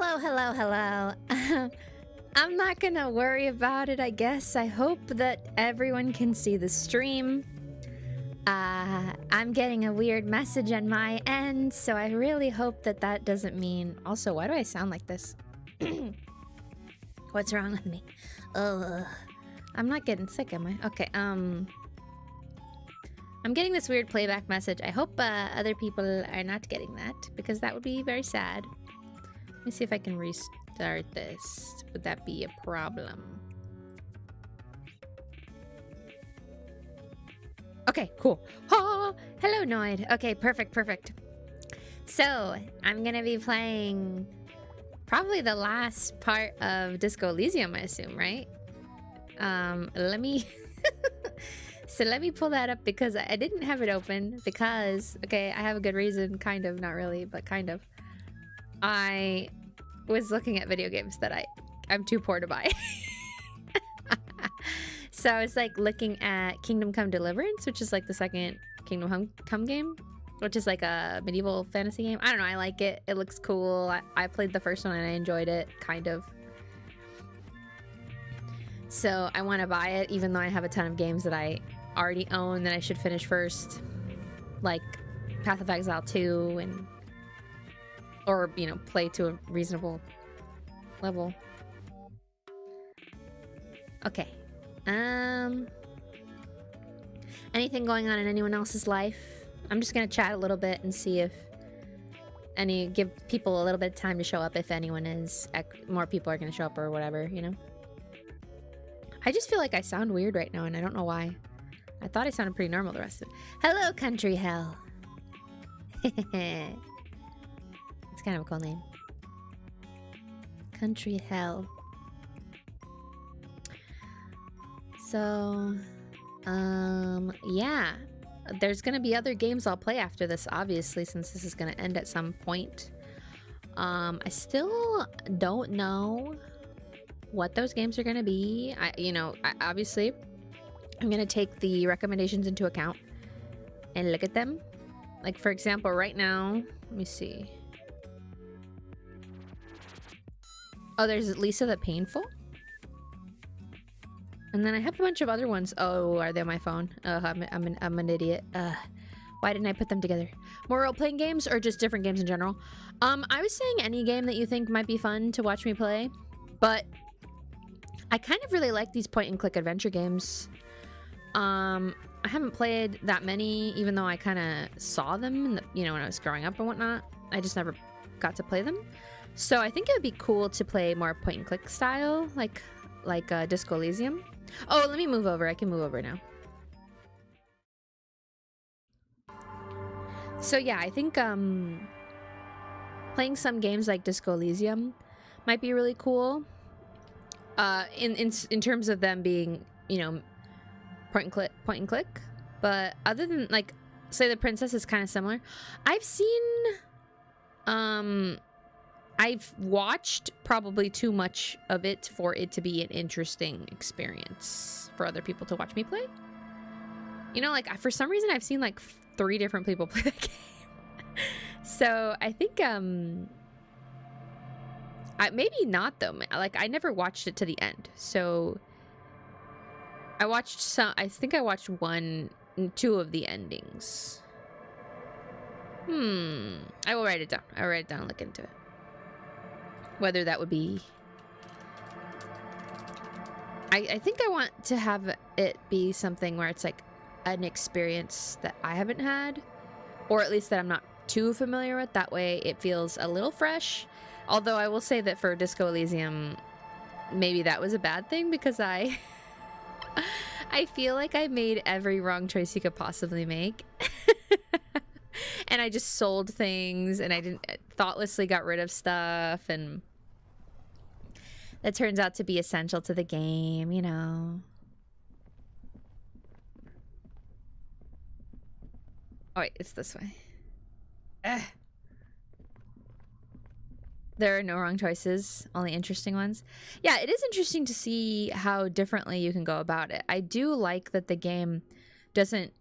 Hello, hello, hello. I'm not gonna worry about it, I guess. I hope that everyone can see the stream. I'm getting a weird message on my end, so I really hope that that doesn't mean... Also, why do I sound like this? What's wrong with me? Oh, I'm not getting sick, am I? Okay, I'm getting this weird playback message. I hope other people are not getting that, because that would be very sad. Let me see if I can restart this. Would that be a problem? Okay, cool. Oh, hello, Noid. Okay, perfect, perfect. So, I'm gonna be playing probably the last part of Disco Elysium, I assume, right? Let me... So let me pull that up because I didn't have it open because, okay, I have a good reason, kind of, not really, but kind of. I was looking at video games that I'm too poor to buy. So I was like looking at Kingdom Come Deliverance, which is like the second Kingdom Come game, which is like a medieval fantasy game. I don't know, I like it. It looks cool. I played the first one and I enjoyed it, kind of. So I want to buy it, even though I have a ton of games that I already own that I should finish first, like Path of Exile 2 and or you know, play to a reasonable level. Okay. Anything going on in anyone else's life? I'm just gonna chat a little bit and see if give people a little bit of time to show up, if anyone is more people are gonna show up or whatever, you know. I just feel like I sound weird right now and I don't know why. I thought I sounded pretty normal the rest of it. Hello, Country Hell. It's kind of a cool name. Country Hell. So, yeah. There's gonna be other games I'll play after this, obviously, since this is gonna end at some point. I still don't know what those games are gonna be. Obviously, I'm gonna take the recommendations into account and look at them. Like, for example, right now, let me see. Oh, there's Lisa the Painful. And then I have a bunch of other ones. Oh, are they on my phone? I'm an idiot. Why didn't I put them together? More role-playing games or just different games in general? I was saying any game that you think might be fun to watch me play, but I kind of really like these point-and-click adventure games. I haven't played that many, even though I kind of saw them in the, when I was growing up and whatnot. I just never got to play them. So I think it would be cool to play more point-and-click style, like Disco Elysium. Oh, let me move over. I can move over now. So yeah, I think playing some games like Disco Elysium might be really cool. In terms of them being, point and click. But other than, like, say the Princess is kind of similar. I've seen, I've watched probably too much of it for it to be an interesting experience for other people to watch me play. Like, for some reason I've seen like 3 different people play the game. So I think, maybe not though. Like, I never watched it to the end. So I watched some, I think I watched 1 and 2 of the endings. I will write it down. I'll write it down and look into it. Whether that would be... I think I want to have it be something where it's like an experience that I haven't had, or at least that I'm not too familiar with. That way it feels a little fresh. Although I will say that for Disco Elysium, maybe that was a bad thing, because I feel like I made every wrong choice you could possibly make. And I just sold things, and I didn't thoughtlessly got rid of stuff, and that turns out to be essential to the game, Oh wait, it's this way. There are no wrong choices, only interesting ones. Yeah, it is interesting to see how differently you can go about it. I do like that the game doesn't,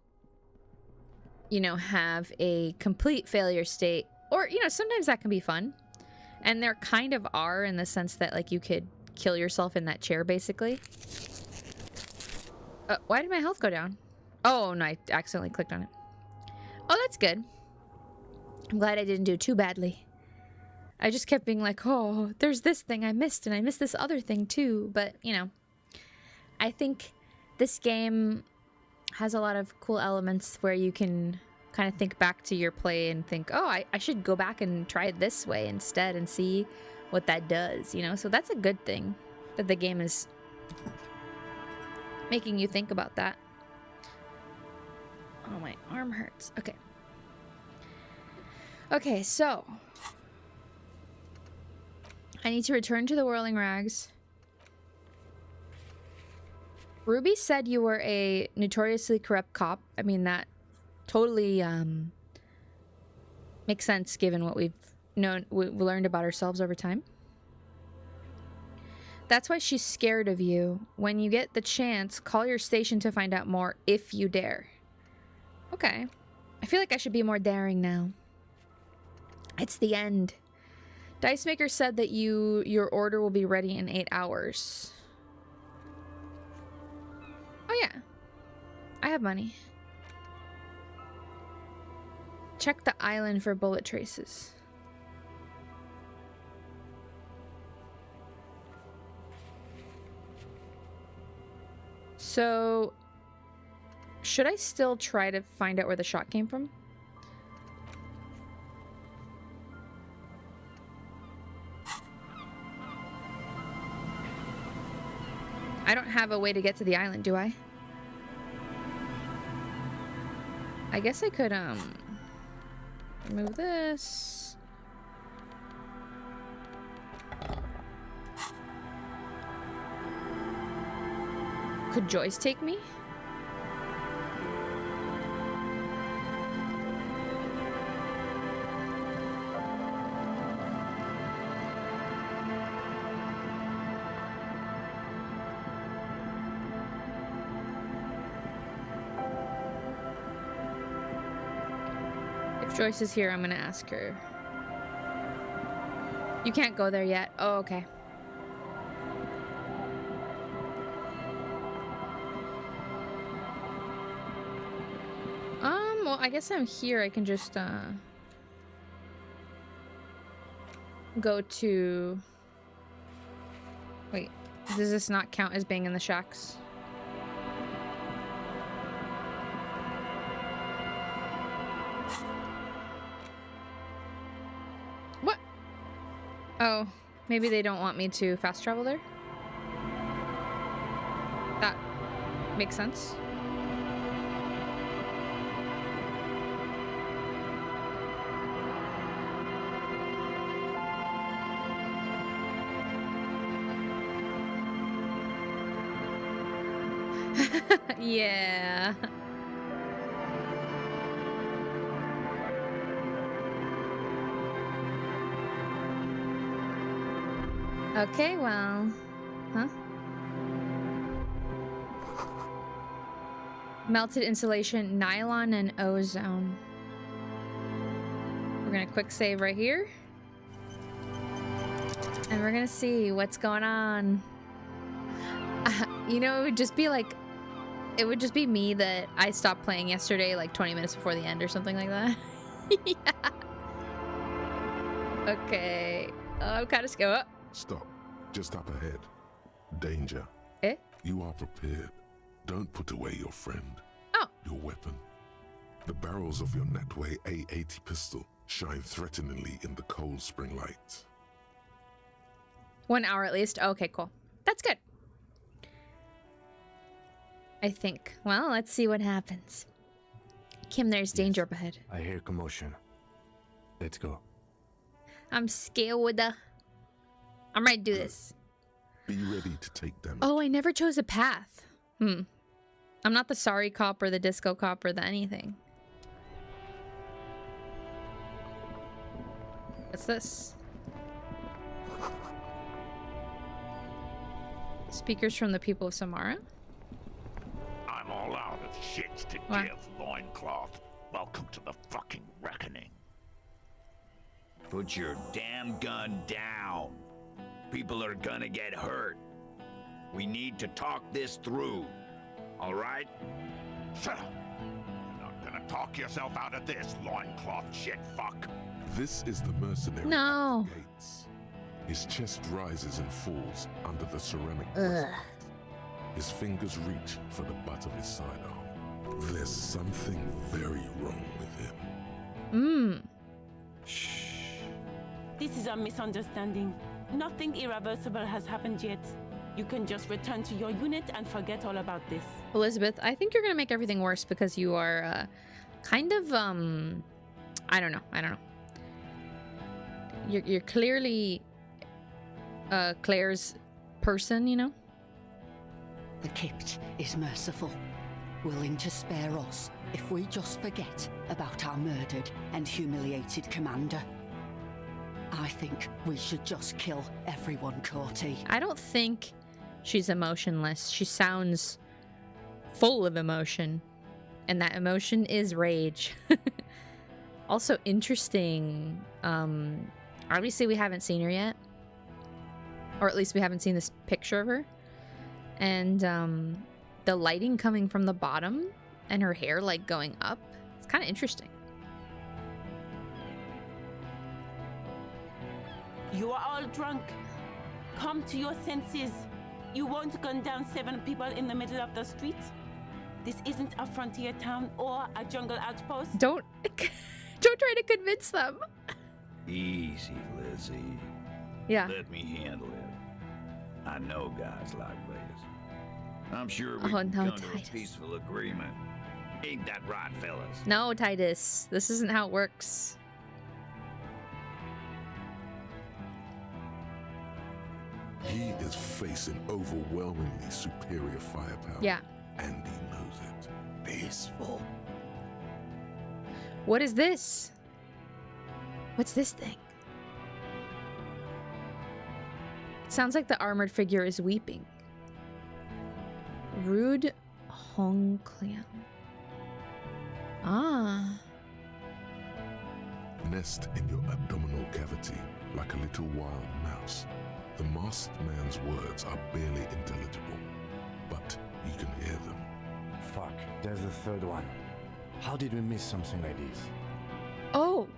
have a complete failure state, or, sometimes that can be fun. And there kind of are, in the sense that like you could kill yourself in that chair basically. Why did my health go down? Oh no, I accidentally clicked on it. Oh, that's good. I'm glad I didn't do too badly. I just kept being like, oh, there's this thing I missed, and I missed this other thing too. But, you know, I think this game has a lot of cool elements where you can kind of think back to your play and think, oh, I should go back and try it this way instead and see what that does, you know? So that's a good thing that the game is making you think about that. Oh, my arm hurts. Okay. Okay, so I need to return to the Whirling Rags. Ruby said you were a notoriously corrupt cop. I mean, that totally makes sense given what we've learned about ourselves over time. That's why she's scared of you. When you get the chance, call your station to find out more if you dare. Okay. I feel like I should be more daring now. It's the end. Dice Maker said that your order will be ready in 8 hours. Oh yeah. I have money. Check the island for bullet traces. So, should I still try to find out where the shot came from? I don't have a way to get to the island, do I? I guess I could, remove this. Could Joyce take me? If Joyce is here, I'm gonna ask her. You can't go there yet. Oh, okay. Well, I guess I'm here. I can just, go to... Wait, does this not count as being in the shacks? What? Oh, maybe they don't want me to fast travel there? That makes sense. Yeah. Okay, well, huh? Melted insulation, nylon, and ozone. We're gonna quick save right here. And we're gonna see what's going on. You know, it would just be like, it would just be me that I stopped playing yesterday, like 20 minutes before the end or something like that. Yeah. Okay. I'm kind of scared. Stop. Just up ahead. Danger. Eh? You are prepared. Don't put away your friend. Oh. Your weapon. The barrels of your Netway A80 pistol shine threateningly in the cold spring light. 1 hour at least. Okay, cool. That's good. I think. Well, let's see what happens. Kim, there's danger up ahead. I hear commotion. Let's go. I'm scared. I'm ready to do this. Be ready to take damage. Oh, I never chose a path. I'm not the sorry cop or the disco cop or the anything. What's this? Speakers from the people of Samara? I'm all out of shits to What? give, loincloth. Welcome to the fucking reckoning. Put your damn gun down. People are gonna get hurt. We need to talk this through. All right? Shut up. You're not gonna talk yourself out of this, loincloth shit fuck. This is the mercenary No. at the gates. His chest rises and falls under the ceramic Ugh. breastplate. His fingers reach for the butt of his sidearm. There's something very wrong with him. Mmm. Shh. This is a misunderstanding. Nothing irreversible has happened yet. You can just return to your unit and forget all about this. Elizabeth, I think you're gonna make everything worse because you are kind of I don't know. You're clearly Claire's person, you know? The Kipt is merciful, willing to spare us if we just forget about our murdered and humiliated commander. I think we should just kill everyone, Corty. I don't think she's emotionless. She sounds full of emotion. And that emotion is rage. Also interesting. Obviously we haven't seen her yet. Or at least we haven't seen this picture of her. And the lighting coming from the bottom and her hair like going up. It's kind of interesting. You are all drunk. Come to your senses. You won't gun down 7 people in the middle of the street. This isn't a frontier town or a jungle outpost. Don't try to convince them. Easy, Lizzie. Yeah. Let me handle it. I know guys like this. I'm sure we Oh, can no, come to Titus. a peaceful agreement. Ain't that right, fellas? No, Titus. This isn't how it works. He is facing overwhelmingly superior firepower. Yeah. And he knows it. Peaceful. What is this? What's this thing? It sounds like the armored figure is weeping. Rude Hong Clan. Ah. Nest in your abdominal cavity like a little wild mouse. The masked man's words are barely intelligible, but you can hear them. Fuck, there's the third one. How did we miss something like this? Oh.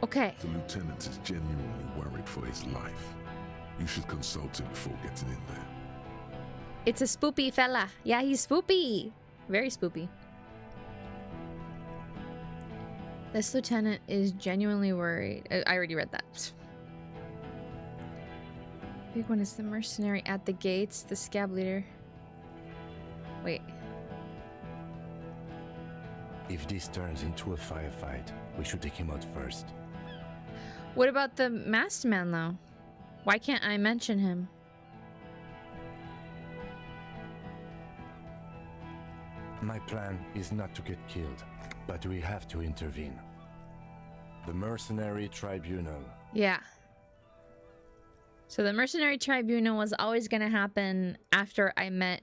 Okay. The lieutenant is genuinely worried for his life. You should consult him before getting in there. It's a spoopy fella. Yeah, he's spoopy. Very spoopy. This lieutenant is genuinely worried. I already read that. Big one is the mercenary at the gates, the scab leader. Wait. If this turns into a firefight, we should take him out first. What about the masked man, though? Why can't I mention him? My plan is not to get killed, but we have to intervene. The Mercenary Tribunal. Yeah. So the mercenary tribunal was always going to happen after I met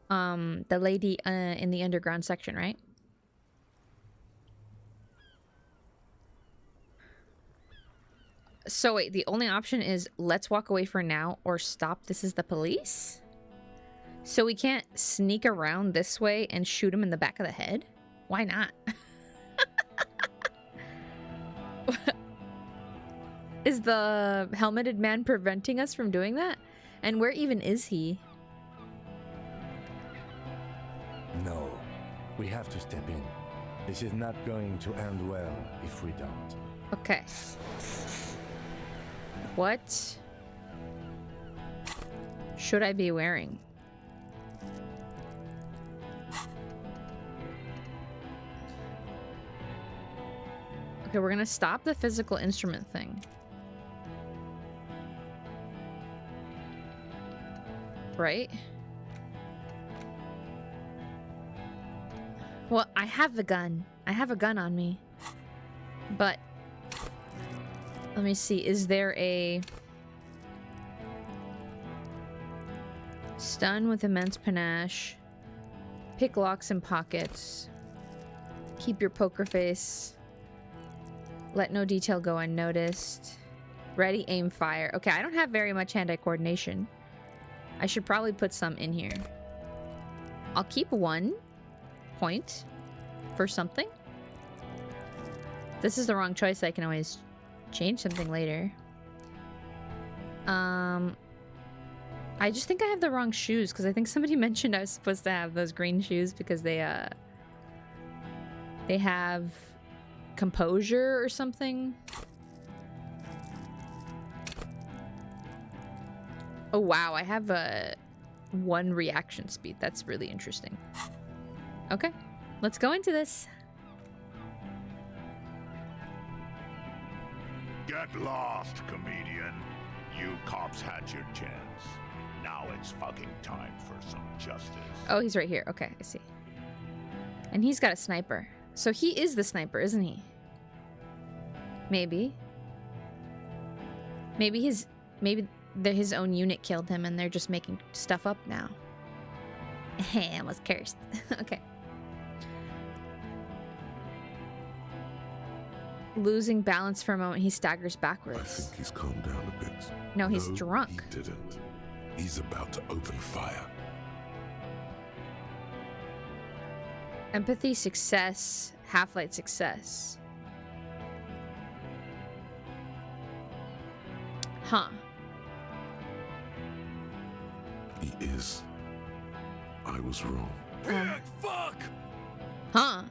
the lady in the underground section, right? So wait, the only option is let's walk away for now or stop. This is the police? So we can't sneak around this way and shoot him in the back of the head? Why not? Is the helmeted man preventing us from doing that? And where even is he? No, we have to step in. This is not going to end well if we don't. Okay. What should I be wearing? Okay, we're gonna stop the physical instrument thing. Right? Well, I have the gun. I have a gun on me. But let me see. Is there a stun with immense panache? Pick locks and pockets. Keep your poker face. Let no detail go unnoticed. Ready, aim, fire. Okay, I don't have very much hand-eye coordination. I should probably put some in here. I'll keep 1 point for something. This is the wrong choice. I can always change something later. I just think I have the wrong shoes because I think somebody mentioned I was supposed to have those green shoes because they have composure or something. Oh wow, I have a 1 reaction speed. That's really interesting. Okay, let's go into this. Get lost, comedian. You cops had your chance. Now it's fucking time for some justice. Oh, he's right here. Okay, I see. And he's got a sniper. So he is the sniper, isn't he? Maybe. Maybe his own unit killed him and they're just making stuff up now. I almost cursed. Okay. Losing balance for a moment, he staggers I backwards. think he's calmed down a bit. No, he's drunk. He didn't. He's about to open fire. Empathy, success. Half-light, success. Huh. He is. I was wrong. Fuck! Huh.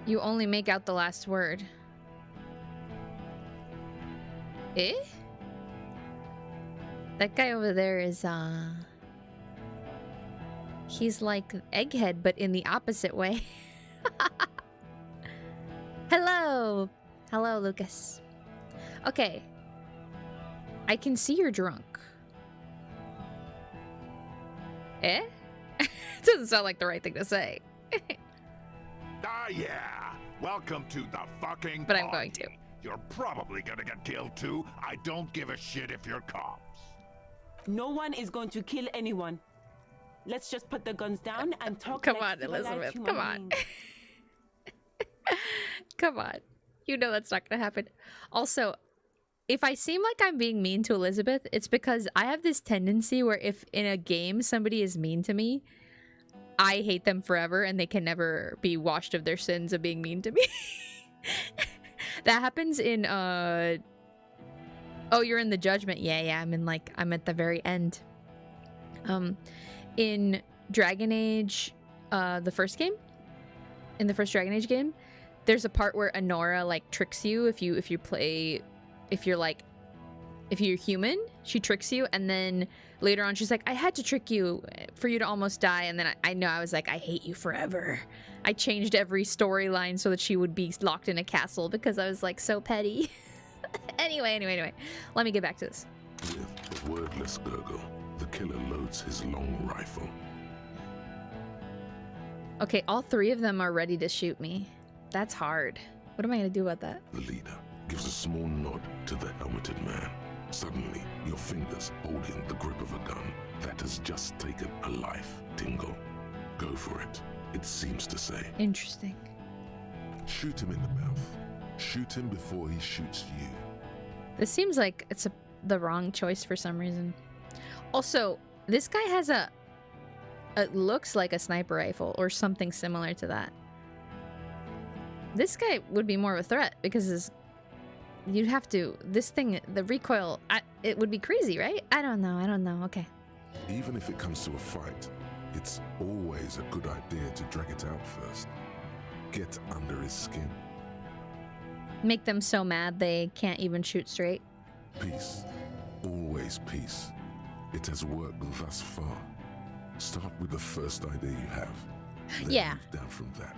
You only make out the last word. Eh? That guy over there is, he's like Egghead, but in the opposite way. Hello! Hello, Lucas. Okay. I can see you're drunk. Eh? Doesn't sound like the right thing to say. Ah, yeah. Welcome to the fucking But I'm party. going to. You're probably gonna get killed too. I don't give a shit if you're cops. No one is going to kill anyone. Let's just put the guns down and talk. Come like on, civilized Elizabeth. human Come on. beings. Come on. You know that's not gonna happen. Also, if I seem like I'm being mean to Elizabeth, it's because I have this tendency where if in a game somebody is mean to me, I hate them forever and they can never be washed of their sins of being mean to me. That happens in oh, you're in the judgment. Yeah, I'm at the very end. In Dragon Age, the first game, in the first Dragon Age game, there's a part where Honora like tricks you if you're human, she tricks you, and then later on she's like, I had to trick you for you to almost die, and then I was like, I hate you forever. I changed every storyline so that she would be locked in a castle because I was like so petty. Anyway, let me get back to this. With a wordless gurgle, the killer loads his long rifle. Okay, all 3 of them are ready to shoot me. That's hard. What am I gonna do about that? The leader gives a small nod to the helmeted man. Suddenly, your fingers holding the grip of a gun that has just taken a life tingle. Go for it, it seems to say. Interesting. Shoot him in the mouth. Shoot him before he shoots you. This seems like it's the wrong choice for some reason. Also, this guy has it looks like a sniper rifle or something similar to that. This guy would be more of a threat because you'd have to, this thing, the recoil, it would be crazy, right? I don't know. Okay. Even if it comes to a fight, it's always a good idea to drag it out first. Get under his skin. Make them so mad they can't even shoot straight. Peace. Always peace. It has worked thus far. Start with the first idea you have. Then Yeah. move down from that.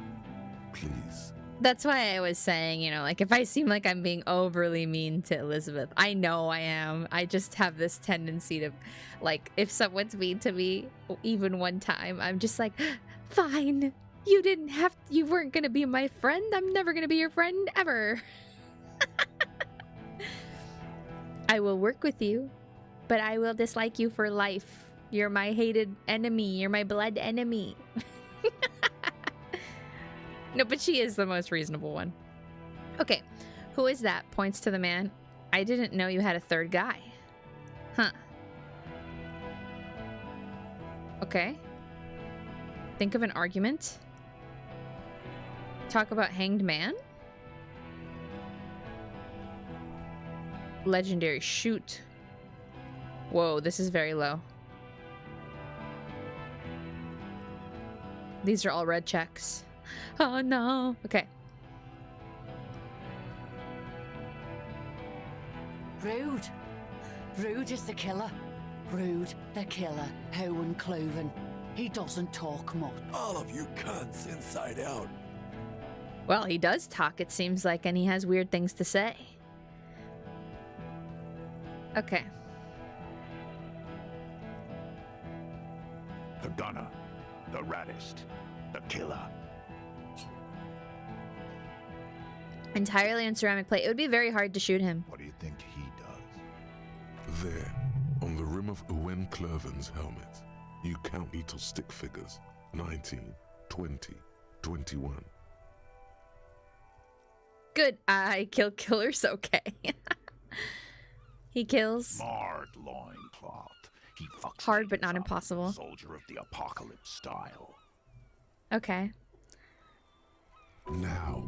Please. That's why I was saying, like if I seem like I'm being overly mean to Elizabeth, I know I am. I just have this tendency to, like, if someone's mean to me, even one time, I'm just like, fine. You weren't gonna be my friend. I'm never gonna be your friend ever. I will work with you, but I will dislike you for life. You're my hated enemy. You're my blood enemy. No, but she is the most reasonable one. Okay, who is that? Points to the man. I didn't know you had a third guy. Huh. Okay. Think of an argument. Talk about hanged man. Legendary shoot. Whoa, this is very low. These are all red checks. Oh no. Okay. Rude. Rude is the killer. Rude, the killer. Owen Cloven. He doesn't talk much. All of you cunts inside out. Well, he does talk, it seems like, and he has weird things to say. Okay. The gunner, the raddest, the killer. Entirely in ceramic plate. It would be very hard to shoot him. What do you think he does? There, on the rim of Owen Clerven's helmet, you count little stick figures. 19, 20, 21. Good. I kill killers. Okay. He kills. Marred loincloth. He fucks Hard, but things not up. impossible. Soldier of the apocalypse style. Okay. Now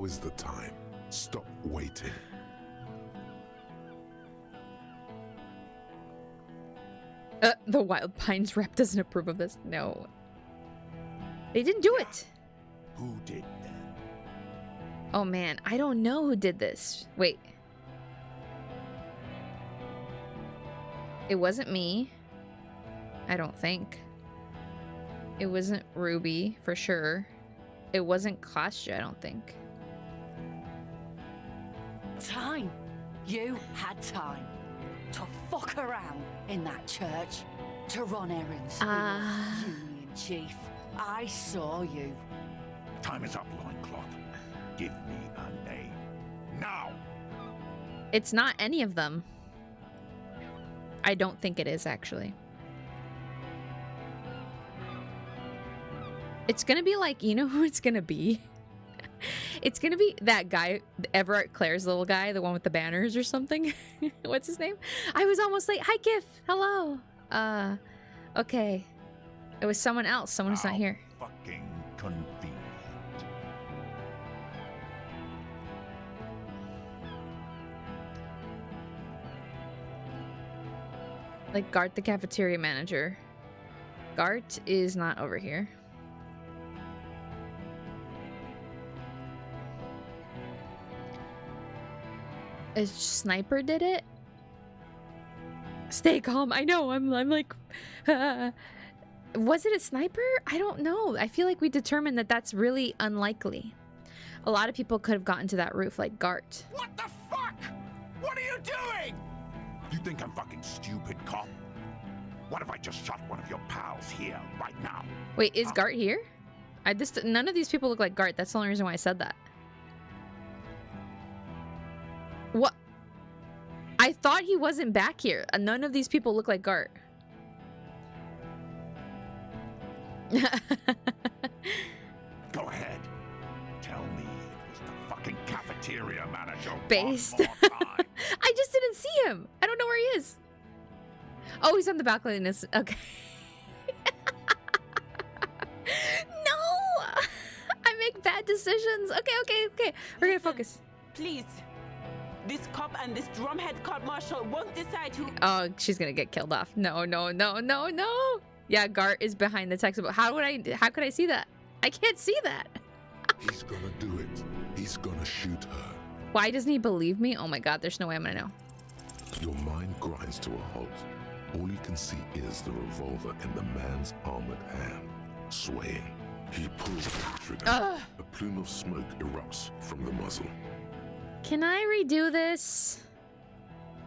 is the time. Stop waiting. The Wild Pines rep doesn't approve of this. No. They didn't do it. Who did that? Oh man, I don't know who did this. Wait. It wasn't me. I don't think. It wasn't Ruby, for sure. It wasn't Kostya, I don't think. Time. You had time to fuck around in that church, to run errands for your Union Chief. I saw you. Time is up, loincloth. Give me a name. Now! It's not any of them. I don't think it is, actually. It's gonna be like, you know who it's gonna be? It's gonna be that guy, Everett Claire's little guy, the one with the banners or something. What's his name? I was almost late. Hi, Gif. Hello. Okay. It was someone else. Someone who's not here. Fucking convenient. Like Gart, the cafeteria manager. Gart is not over here. A sniper did it? Stay calm. I know. I'm like... Was it a sniper? I don't know. I feel like we determined that that's really unlikely. A lot of people could have gotten to that roof like Gart. What the fuck? What are you doing? You think I'm fucking stupid, cop? What if I just shot one of your pals here, right now? Wait, is Gart here? None of these people look like Gart. That's the only reason why I said that. What? I thought he wasn't back here. None of these people look like Gart. Go ahead. Tell me it was the fucking cafeteria manager. Based. One more time. I just didn't see him. I don't know where he is. Oh, he's on the balcony. Okay. No! I make bad decisions. Okay. We're gonna focus. Please. This cop and this drumhead cop marshal won't decide who... Oh, she's gonna get killed off. No. Yeah, Gart is behind the textbook. How could I see that? I can't see that. He's gonna do it. He's gonna shoot her. Why doesn't he believe me? Oh my god, there's no way I'm gonna know. Your mind grinds to a halt. All you can see is the revolver in the man's armored hand, swaying. He pulls the trigger. A plume of smoke erupts from the muzzle. Can I redo this?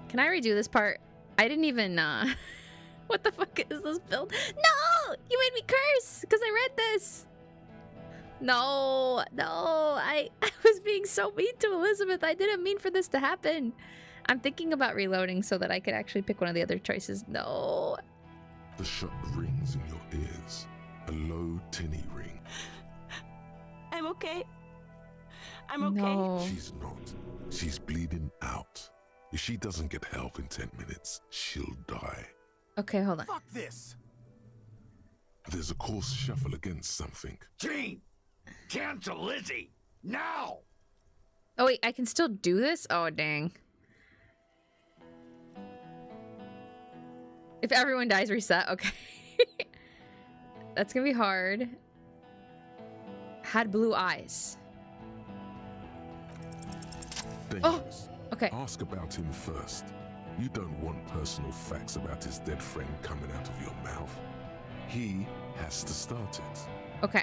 Can I redo this part? I didn't even, what the fuck is this build? No! You made me curse! Because I read this! No, I was being so mean to Elizabeth. I didn't mean for this to happen. I'm thinking about reloading so that I could actually pick one of the other choices. No. The shot rings in your ears. A low, tinny ring. I'm okay. okay. I'm okay. No. She's not. She's bleeding out. If she doesn't get help in 10 minutes, she'll die. Okay, hold on. Fuck this. There's a course shuffle against something. Gene! Cancel Lizzie! Now! Oh wait, I can still do this? Oh dang. If everyone dies, reset. Okay. That's gonna be hard. Had blue eyes. Dangerous. Okay. Ask about him first. You don't want personal facts about his dead friend coming out of your mouth. He has to start it. Okay.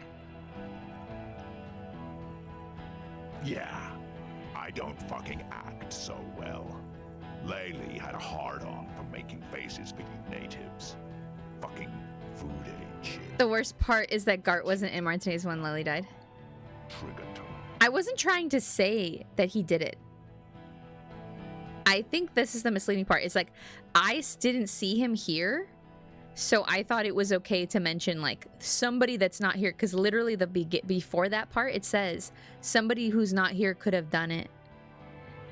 Yeah, I don't fucking act so well. Laylee had a hard-on for making faces for you natives. Fucking food aid shit. The worst part is that Gart wasn't in Martinez when Lily died. Trigger tone. I wasn't trying to say that he did it. I think this is the misleading part. It's like, I didn't see him here, so I thought it was okay to mention, like, somebody that's not here. Because literally before that part, it says, somebody who's not here could have done it.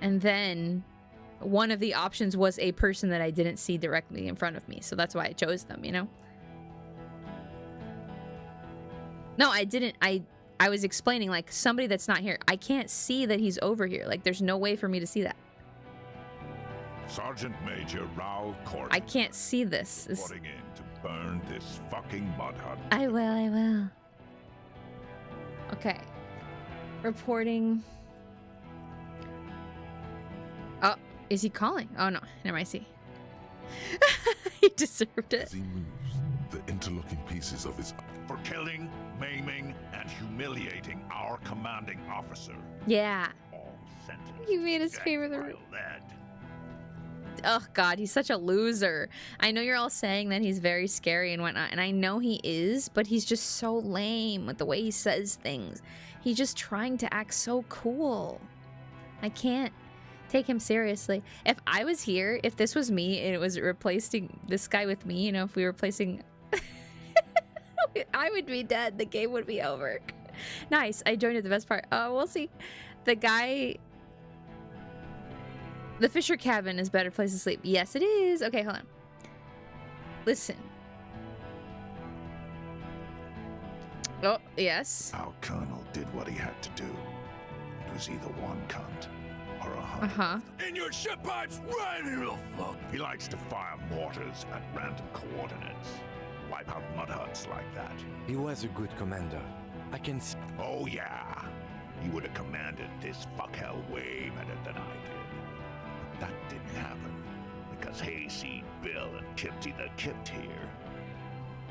And then one of the options was a person that I didn't see directly in front of me. So that's why I chose them, you know? No, I didn't. I was explaining, like, somebody that's not here. I can't see that he's over here. Like, there's no way for me to see that. Sergeant Major Raoul Court. I can't see this. Reporting in to burn this fucking mud hut. I will. Okay. Reporting. Oh, is he calling? Oh, no. Never mind, I see. He deserved it. As he moves, the interlocking pieces of his... For killing, maiming, and humiliating our commanding officer. Yeah. All sentenced He made his to favorite- death by lead. Oh, God, he's such a loser. I know you're all saying that he's very scary and whatnot, and I know he is, but he's just so lame with the way he says things. He's just trying to act so cool. I can't take him seriously. If I was here, if this was me and it was replacing this guy with me, you know, if we were replacing... I would be dead. The game would be over. Nice. I joined at the best part. We'll see. The guy... The Fisher cabin is a better place to sleep. Yes, it is. Okay, hold on. Listen. Oh, yes. Our colonel did what he had to do. It was either one cunt or 100. Uh-huh. In your ship pipes, right in the fuck. He likes to fire mortars at random coordinates. Wipe out mud huts like that. He was a good commander. I can see. Oh yeah, he would have commanded this fuckhell way better than I did. But that didn't happen because Hayseed, Bill, and Kipty the Kipt here.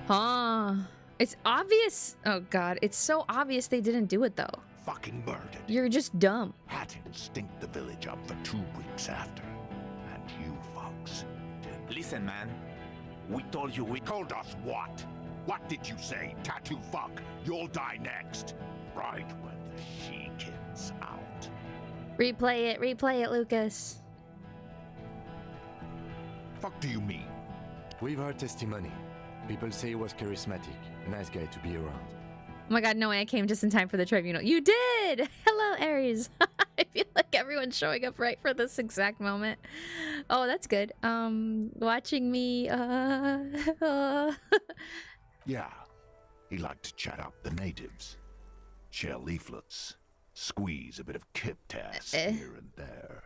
Huh. It's obvious. Oh, God. It's so obvious they didn't do it, though. Fucking murdered. You're just dumb. Had him stink the village up for 2 weeks after. And you folks did. Listen, man. We told you we... Told us what? What did you say, tattoo fuck? You'll die next. Right when the she kid's out. Replay it, Lucas. Fuck do you mean? We've heard testimony. People say he was charismatic, a nice guy to be around. Oh my God, no way I came just in time for the tribunal. You did! Hello, Aries. I feel like everyone's showing up right for this exact moment. Oh, that's good. Watching me, Yeah, he liked to chat up the natives. Share leaflets. Squeeze a bit of Kiptas here and there.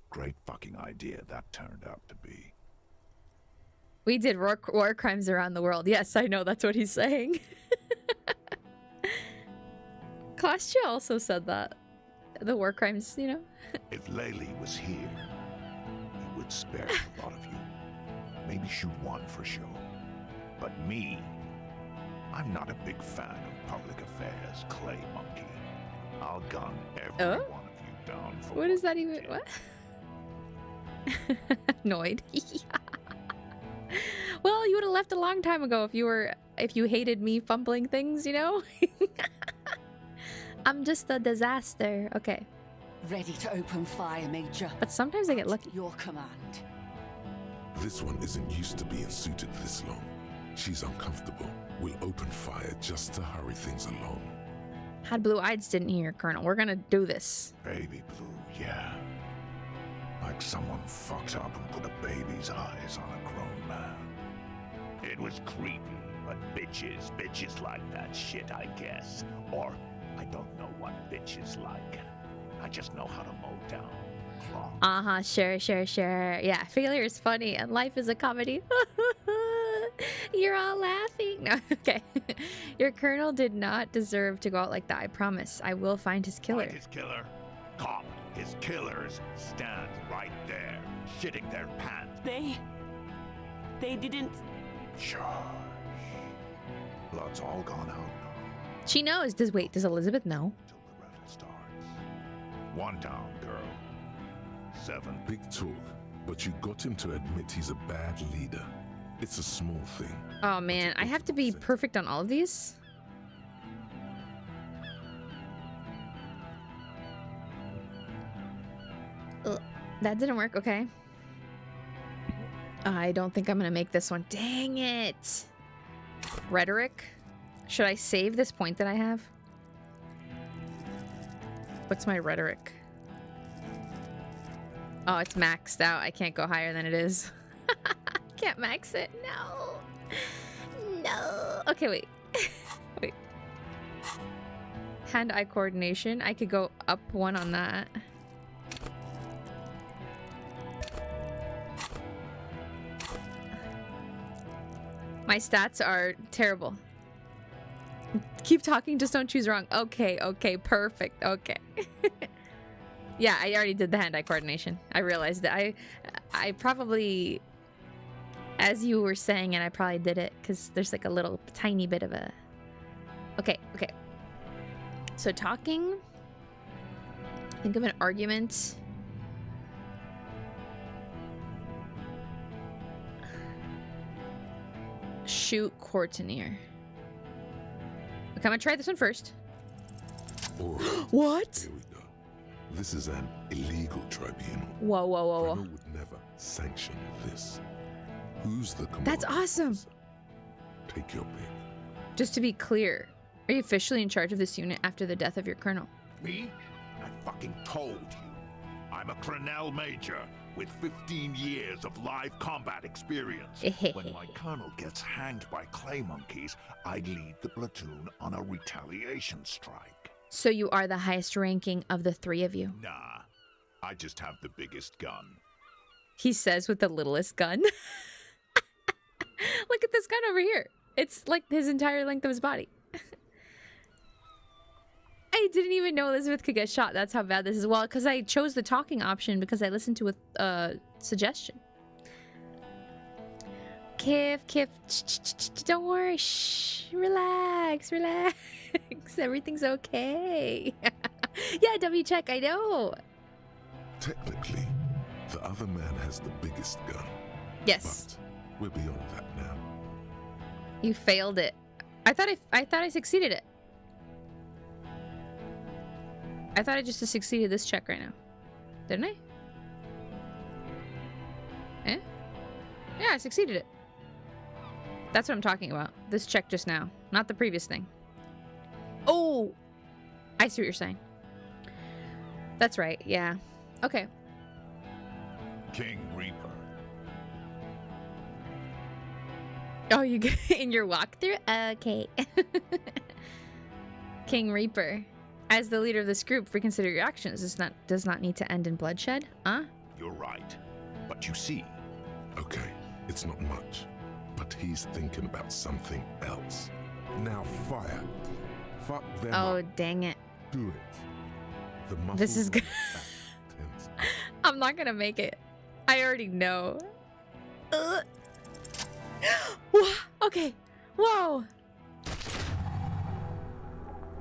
Great fucking idea that turned out to be. We did war crimes around the world. Yes, I know. That's what he's saying. Kostya also said that. The war crimes, you know? If Laylee was here, he would spare a lot of you. Maybe shoot one for show. But me, I'm not a big fan of public affairs, clay monkey. I'll gun every one of you down for What is that you even? did. What? Annoyed. Well, you would have left a long time ago if you hated me fumbling things, you know? I'm just a disaster. Okay. Ready to open fire, Major. But sometimes I get lucky. Your command. This one isn't used to being suited this long. She's uncomfortable. We'll open fire just to hurry things along. Had blue eyes didn't hear, Colonel. We're gonna do this. Baby blue, yeah. Like someone fucked up and put a baby's eyes on a grown man. It was creepy, but bitches like that shit, I guess. Or, I don't know what bitches like. I just know how to mow down clogs. Sure. Yeah, failure is funny and life is a comedy. You're all laughing. No, okay. Your colonel did not deserve to go out like that. I promise. I will find his killer. Find his killer? Cop, his killers stand right there, shitting their pants. They didn't. Shush. Blood's all gone out now. She knows. Does Elizabeth know? Till the revel starts. One down, girl. 7. Big talk, but you got him to admit he's a bad leader. It's a small thing. Oh man, I have to be perfect on all of these? Ugh, that didn't work, okay. I don't think I'm gonna make this one. Dang it! Rhetoric? Should I save this point that I have? What's my rhetoric? Oh, it's maxed out. I can't go higher than it is. Can't max it. No. Okay, wait. Wait. Hand-eye coordination. I could go up 1 on that. My stats are terrible. Keep talking, just don't choose wrong. Okay, perfect. Okay. Yeah, I already did the hand-eye coordination. I realized that. I probably, as you were saying it, I probably did it because there's like a little tiny bit of a... Okay. So talking. Think of an argument. Shoot Courtier. Okay, I'm gonna try this one first. All right. What? Here we go. This is an illegal tribunal. Whoa. Colonel would never sanction this. Who's the commander? That's awesome. officer? Take your pick. Just to be clear, are you officially in charge of this unit after the death of your colonel? Me? I fucking told you. I'm a colonel major with 15 years of live combat experience. When my colonel gets hanged by clay monkeys, I lead the platoon on a retaliation strike. So you are the highest ranking of the 3 of you. Nah, I just have the biggest gun. He says with the littlest gun. Look at this gun over here. It's like his entire length of his body. I didn't even know Elizabeth could get shot. That's how bad this is. Well, because I chose the talking option because I listened to a suggestion. Kif, don't worry. Shh, relax. Everything's okay. Yeah, W check, I know. Technically, the other man has the biggest gun. Yes. But we're beyond that now. You failed it. I thought I succeeded it. I thought I just succeeded this check right now. Didn't I? Eh? Yeah, I succeeded it. That's what I'm talking about. This check just now. Not the previous thing. Oh! I see what you're saying. That's right, yeah. Okay. King Reaper. Oh, you get in your walkthrough? Okay. King Reaper. As the leader of this group, reconsider your actions. This does not need to end in bloodshed. Huh? You're right. But you see... Okay, it's not much. But he's thinking about something else. Now fire. Fuck them Oh, up. dang it. Do it. The This is muscles good. tense. I'm not gonna make it. I already know. Okay. Whoa.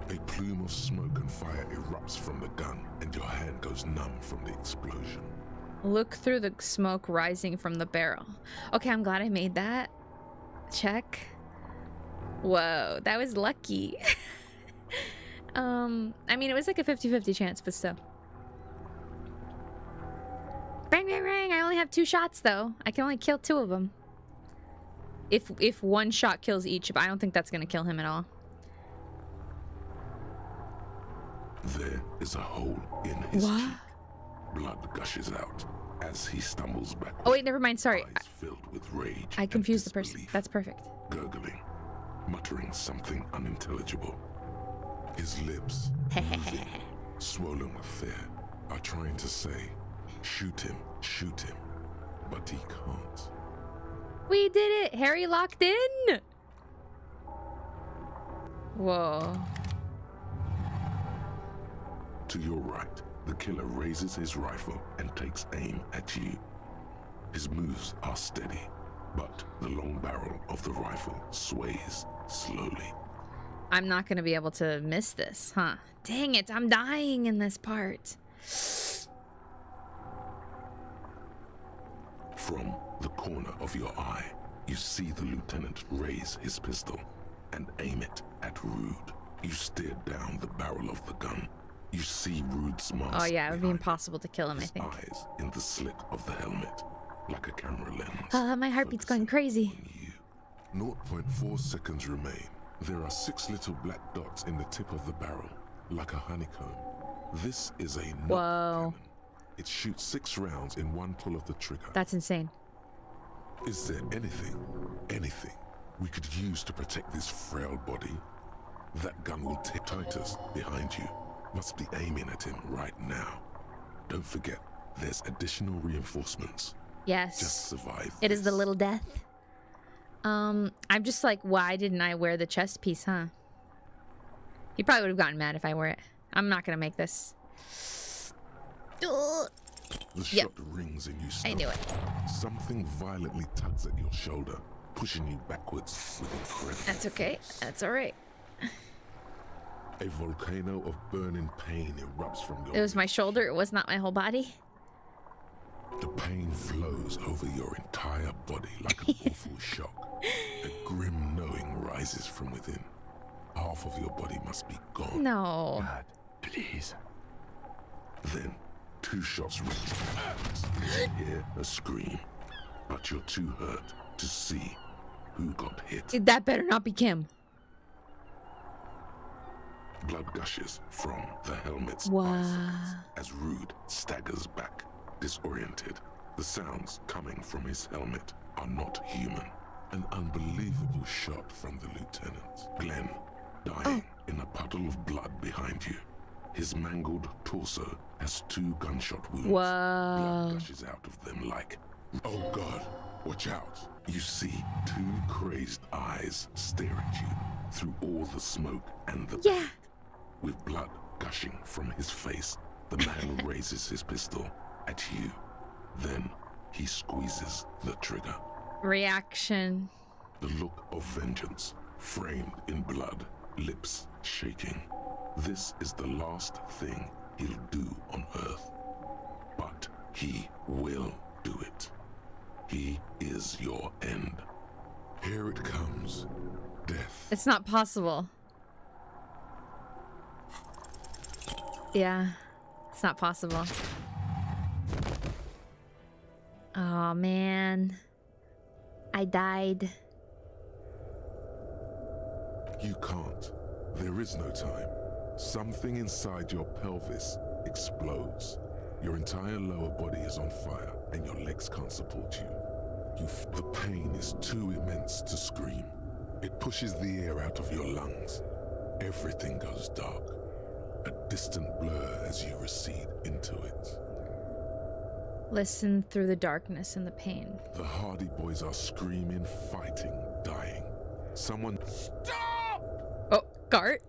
A plume of smoke and fire erupts from the gun, and your hand goes numb from the explosion. Look through the smoke rising from the barrel. Okay, I'm glad I made that. Check. Whoa, that was lucky. I mean, it was like a 50-50 chance, but still. Bang, bang, bang. I only have 2 shots, though. I can only kill 2 of them. If one shot kills each, but I don't think that's going to kill him at all. is a hole in his What? cheek. Blood gushes out as he stumbles backward. Oh wait, never mind. Sorry, Eyes filled with rage. I and confused the person. disbelief. That's perfect. Gurgling, muttering something unintelligible. His lips, moving, swollen with fear, are trying to say, shoot him, but he can't. We did it! Harry locked in! Whoa. To your right, the killer raises his rifle and takes aim at you. His moves are steady, but the long barrel of the rifle sways slowly. I'm not gonna be able to miss this, huh? Dang it, I'm dying in this part. From the corner of your eye, you see the lieutenant raise his pistol and aim it at Rude. You stare down the barrel of the gun. You see Rude's mask. Oh yeah, it would be behind impossible to kill him, I his think. eyes in the slit of the helmet, like a camera lens. My heartbeat's going crazy. On you. 0.4 seconds remain. There are 6 little black dots in the tip of the barrel, like a honeycomb. This is a knock Whoa. cannon. It shoots 6 rounds in one pull of the trigger. That's insane. Is there anything we could use to protect this frail body? That gun will tip Titus behind you. Must be aiming at him right now. Don't forget, there's additional reinforcements. Yes. Just survive. It is the this. little death. I'm just like, why didn't I wear the chest piece, huh? He probably would have gotten mad if I wore it. I'm not gonna make this. Ugh. The Yep. shot rings in you. I knew it. Something violently tugs at your shoulder, pushing you backwards with incredible That's okay. force. That's alright. A volcano of burning pain erupts from your It was my lips. shoulder. It was not my whole body. The pain flows over your entire body like an awful shock. A grim knowing rises from within. Half of your body must be gone. No. God, please. Then, 2 shots reach your hands. You hear a scream, but you're too hurt to see who got hit. That better not be Kim. Blood gushes from the helmet's Wow. biceps as Rude staggers back, disoriented. The sounds coming from his helmet are not human. An unbelievable shot from the lieutenant. Glenn, dying in a puddle of blood behind you. His mangled torso has 2 gunshot wounds. Whoa. Blood gushes out of them like, oh God, watch out. You see 2 crazed eyes stare at you through all the smoke and the Yeah. With blood gushing from his face, the man raises his pistol at you. Then he squeezes the trigger. Reaction. The look of vengeance, framed in blood, lips shaking. This is the last thing he'll do on Earth. But he will do it. He is your end. Here it comes. Death. It's not possible. Yeah. It's not possible. Oh, man. I died. You can't. There is no time. Something inside your pelvis explodes. Your entire lower body is on fire, and your legs can't support you. The pain is too immense to scream. It pushes the air out of your lungs. Everything goes dark. A distant blur as you recede into it. Listen through the darkness and the pain. The Hardy Boys are screaming, fighting, dying. Someone... Stop! Oh, Gart.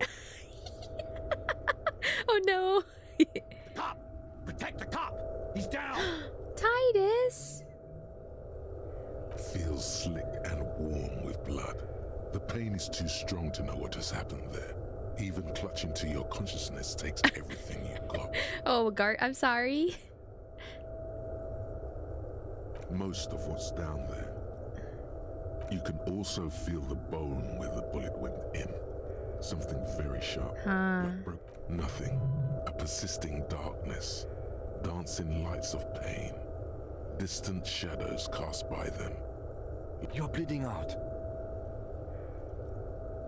Oh no. Cop! Protect the cop! He's down! Titus. feels slick and warm with blood. The pain is too strong to know what has happened there. Even clutching to your consciousness takes everything you've got. Oh, Gart, I'm sorry. Most of what's down there. You can also feel the bone where the bullet went in. Something very sharp. Like nothing. A persisting darkness. Dancing lights of pain. Distant shadows cast by them. You're bleeding out.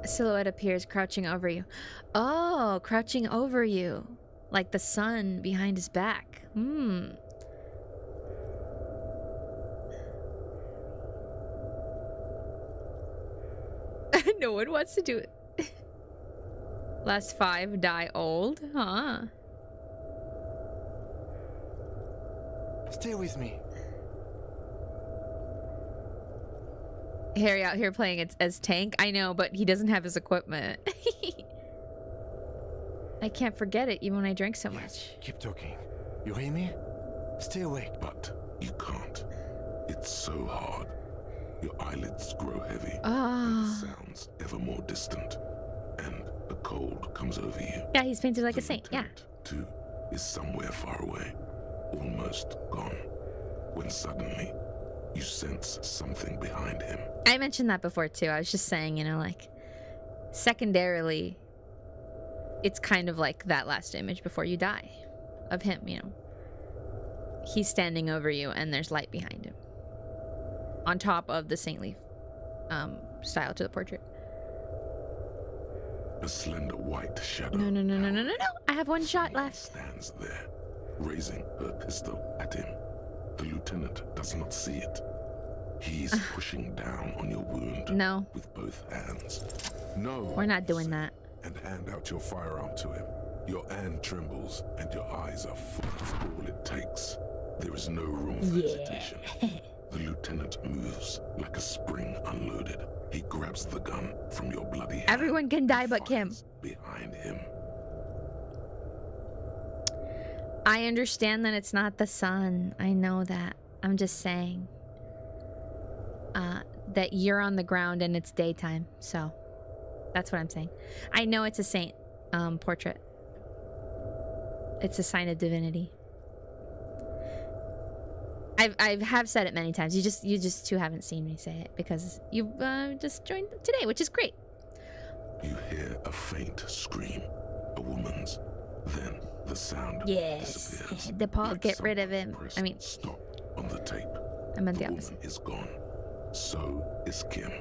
A silhouette appears crouching over you. Oh, crouching over you. Like the sun behind his back. Hmm. No one wants to do it. Last 5 die old, huh? Stay with me. Harry out here playing as tank. I know, but he doesn't have his equipment. I can't forget it even when I drink so much. Keep talking. You hear me? Stay awake. But you can't. It's so hard. Your eyelids grow heavy. Ah. And the sounds ever more distant. And the cold comes over you. Yeah, he's painted like The a saint. Yeah. lieutenant, too, is somewhere far away. Almost gone. When suddenly, you sense something behind him. I mentioned that before too. I was just saying, you know, like, secondarily, it's kind of like that last image before you die of him, you know. He's standing over you and there's light behind him. On top of the saintly style to the portrait. A slender white shadow. No. I have one shot left. Stands there, raising her pistol at him. The lieutenant does not see it. He's pushing down on your wound. No. With both hands. No. We're not doing that. And hand out your firearm to him. Your hand trembles and your eyes are full of all it takes. There is no room for hesitation. The lieutenant moves like a spring unloaded. He grabs the gun from your bloody hand. Everyone can die but Kim. Behind him. I understand that it's not the sun. I know that. I'm just saying. That you're on the ground and it's daytime. So, that's what I'm saying. I know it's a saint portrait. It's a sign of divinity. I have said it many times. You just two haven't seen me say it because you just joined today, which is great. You hear a faint scream, a woman's. Then the sound disappears. DePaul, like get rid of someone him. pressed I mean, stop on the tape. I meant the woman opposite. is gone. So is Kim.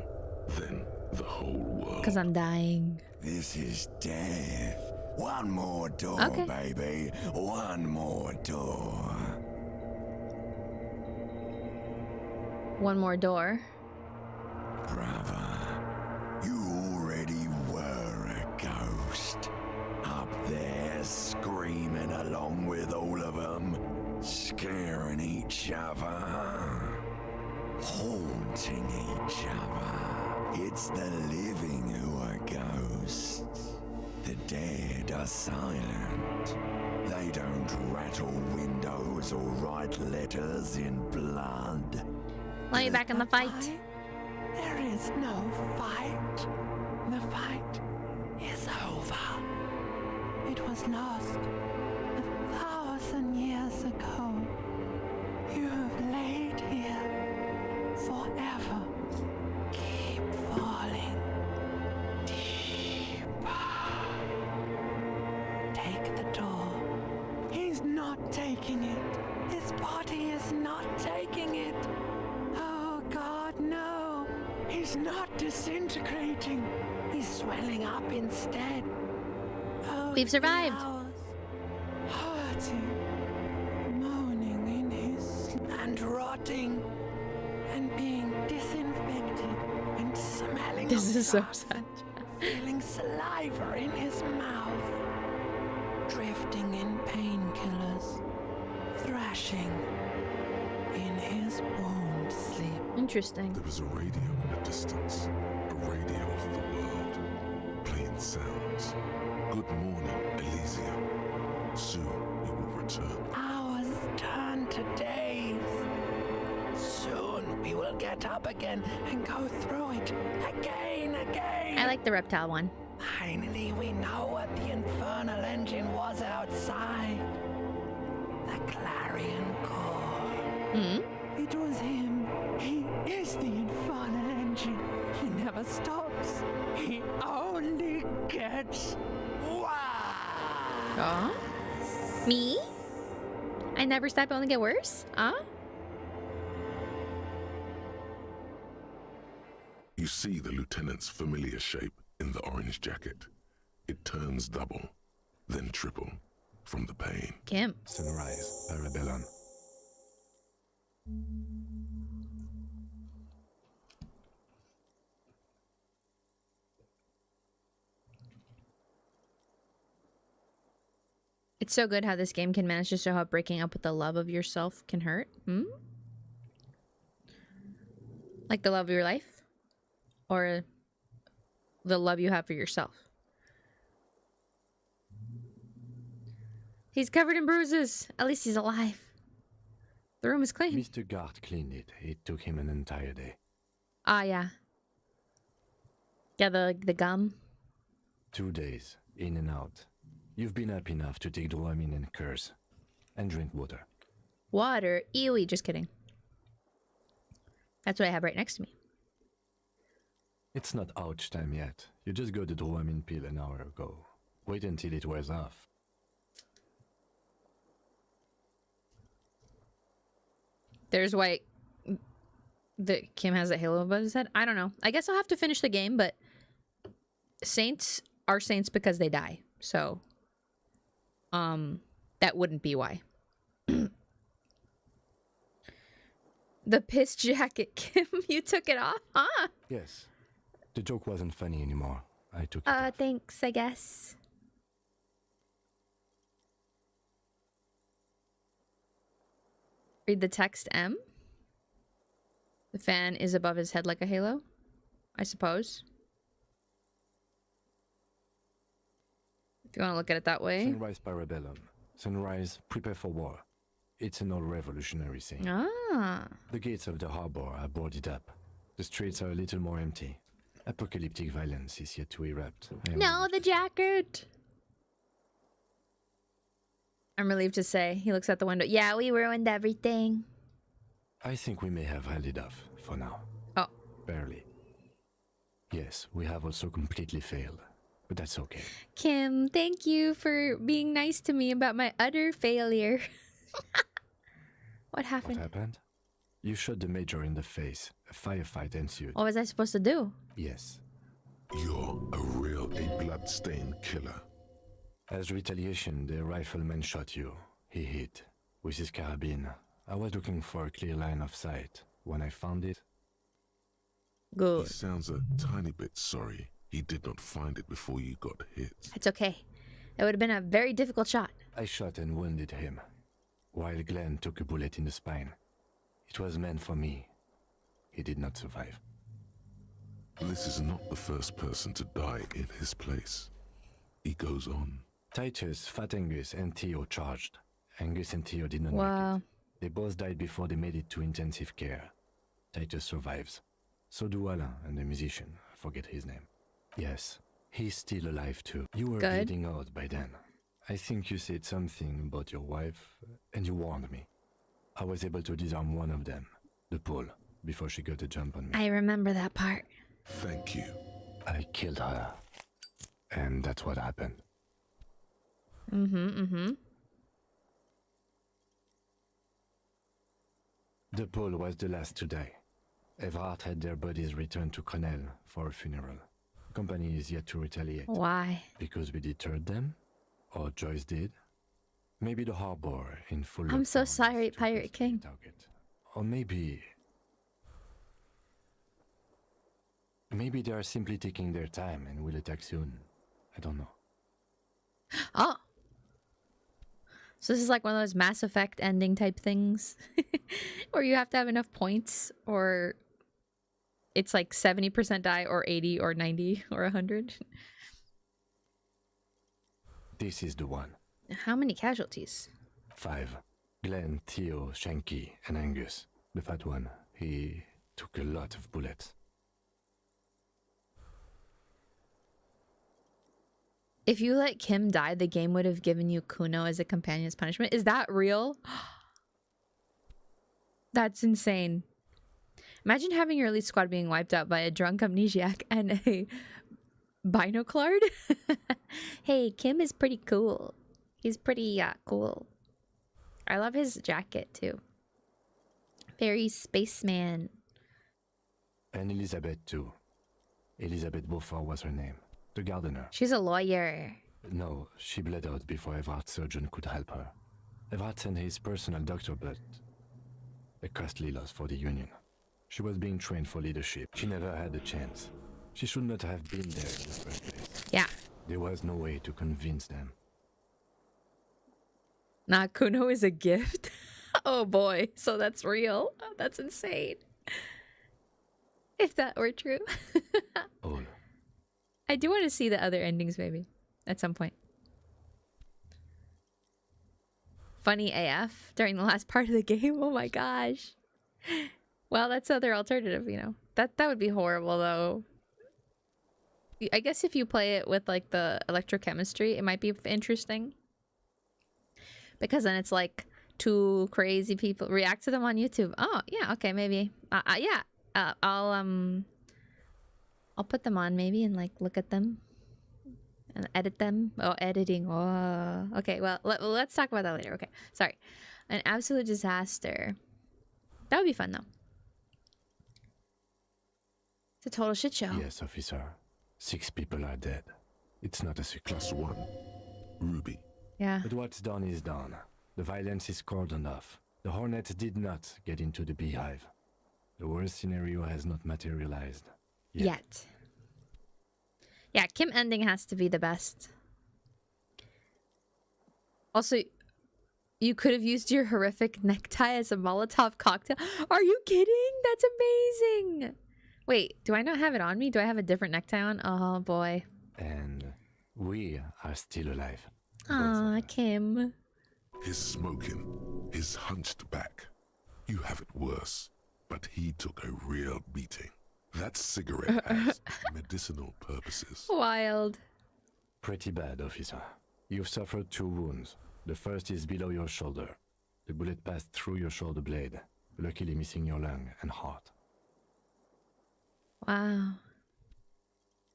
Then the whole world. Because I'm dying. This is death. One more door, Okay. baby. One more door. One more door. Brother, you already were a ghost. Up there screaming along with all of them, scaring each other, haunting each other. It's the living who are ghosts. The dead are silent. They don't rattle windows or write letters in blood. Let me back in the fight. There is no fight. The fight is over. It was lost 1,000 years ago. You have laid here forever. Keep falling deeper. Take the door. He's not taking it. His body is not taking it. Oh God, no. He's not disintegrating. He's swelling up instead. Oh, We've survived. Hurting, moaning in his and rotting and being disinfected and smelling This of is so blood sad. and feeling saliva in his mouth, drifting in painkillers, thrashing in his wound sleep. Interesting. There was a radio in the distance. A radio of the world. Playing sounds. Good morning, Elysium. Soon you will return. Hours turn to days. Soon we will get up again and go through it again. I like the reptile one. Finally, we know what the infernal engine was outside. The clarion call. Hmm? It was him. He is the infernal engine. He never stops. He only gets worse. Oh? Me? I never stop, I only get worse? Huh? You see the lieutenant's familiar shape in the orange jacket. It turns double, then triple, from the pain. Kim. Sunrise, Parabellum. It's so good how this game can manage to show how breaking up with the love of yourself can hurt. Hmm? Like the love of your life? Or the love you have for yourself? He's covered in bruises. At least he's alive. The room is clean. Mr. Gart cleaned it. It took him an entire day. Ah, yeah. Yeah, the gum. 2 days, in and out. You've been up enough to take Dramamine and curse. And drink water. Water? Ewy, just kidding. That's what I have right next to me. It's not ouch time yet. You just got the Dramamine pill an hour ago. Wait until it wears off. There's why Kim has a halo above his head. I don't know. I guess I'll have to finish the game, but saints are saints because they die. So, that wouldn't be why. The piss jacket, Kim, you took it off, huh? Yes. The joke wasn't funny anymore. I took it off. Thanks, I guess. Read the text, M. The fan is above his head like a halo, I suppose. If you want to look at it that way. Sunrise Parabellum. Sunrise, prepare for war. It's an old revolutionary saying. Ah. The gates of the harbor are boarded up. The streets are a little more empty. Apocalyptic violence is yet to erupt. No, the jacket! I'm relieved to say. He looks out the window. Yeah, we ruined everything. I think we may have held it off for now. Oh. Barely. Yes, we have also completely failed. But that's okay. Kim, thank you for being nice to me about my utter failure. What happened? What happened? You shot the major in the face. A firefight ensued. What was I supposed to do? Yes. You're a blood-stained killer. As retaliation, the rifleman shot you. He hit. With his carabine. I was looking for a clear line of sight. When I found it... He Good. sounds a tiny bit sorry he did not find it before you got hit. It's okay. It would have been a very difficult shot. I shot and wounded him, while Glenn took a bullet in the spine. It was meant for me. He did not survive. This is not the first person to die in his place. He goes on. Titus, Fat Angus, and Theo charged. Angus and Theo did not make Wow. it. They both died before they made it to intensive care. Titus survives. So do Alain and the musician. I forget his name. Yes, he's still alive too. You were Good. bleeding out by then. I think you said something about your wife, and you warned me. I was able to disarm one of them, the pole, before she got a jump on me. I remember that part. Thank you. I killed her. And that's what happened. Mm-hmm. The pole was the last to die. Everard had their bodies returned to Crenel for a funeral. Company is yet to retaliate. Why? Because we deterred them? Or Joyce did? Maybe the harbor in full I'm so lockdown is sorry, too Pirate close to the King. target. Or maybe they are simply taking their time and will attack soon. I don't know. Oh. So this is like one of those Mass Effect ending type things. Where you have to have enough points, or it's like 70% die, or 80, or 90, or 100. This is the one. How many casualties? 5. Glenn, Theo, Shanky, and Angus. The fat one. He took a lot of bullets. If you let Kim die, the game would have given you Kuno as a companion as punishment. Is that real? That's insane. Imagine having your elite squad being wiped out by a drunk amnesiac and a binoclard. Hey, Kim is pretty cool. He's pretty cool. I love his jacket too. Very spaceman. And Elizabeth too. Elizabeth Beaufort was her name. The gardener. She's a lawyer. No, she bled out before Everard's surgeon could help her. Everard sent his personal doctor, but a costly loss for the Union. She was being trained for leadership. She never had a chance. She should not have been there in the first place. Yeah. There was no way to convince them. Nah, Kuno is a gift. Oh boy, so that's real. Oh, that's insane. If that were true. All. I do want to see the other endings, maybe, at some point. Funny AF during the last part of the game. Oh my gosh. Well, that's other alternative, you know. That would be horrible, though. I guess if you play it with, like, the electrochemistry, it might be interesting. Because then it's like two crazy people react to them on YouTube. Oh, yeah, okay, maybe. Yeah. I'll put them on maybe and like look at them and edit them. Oh, editing. Oh, okay. Well, let's talk about that later. Okay, sorry. An absolute disaster. That would be fun though. It's a total shit show. Yes, officer. 6 people are dead. It's not a success. Plus 1. Ruby. Yeah. But what's done is done. The violence is cordoned off. The Hornets did not get into the beehive. The worst scenario has not materialized. Yet. Yeah, Kim ending has to be the best. Also, you could have used your horrific necktie as a Molotov cocktail. Are you kidding? That's amazing. Wait, do I not have it on me? Do I have a different necktie on? Oh, boy. And we are still alive. Aw, Kim. His smoking, his hunched back. You have it worse, but he took a real beating. That cigarette has medicinal purposes. Wild. Pretty bad, officer. You've suffered 2 wounds. The first is below your shoulder. The bullet passed through your shoulder blade, luckily missing your lung and heart. Wow.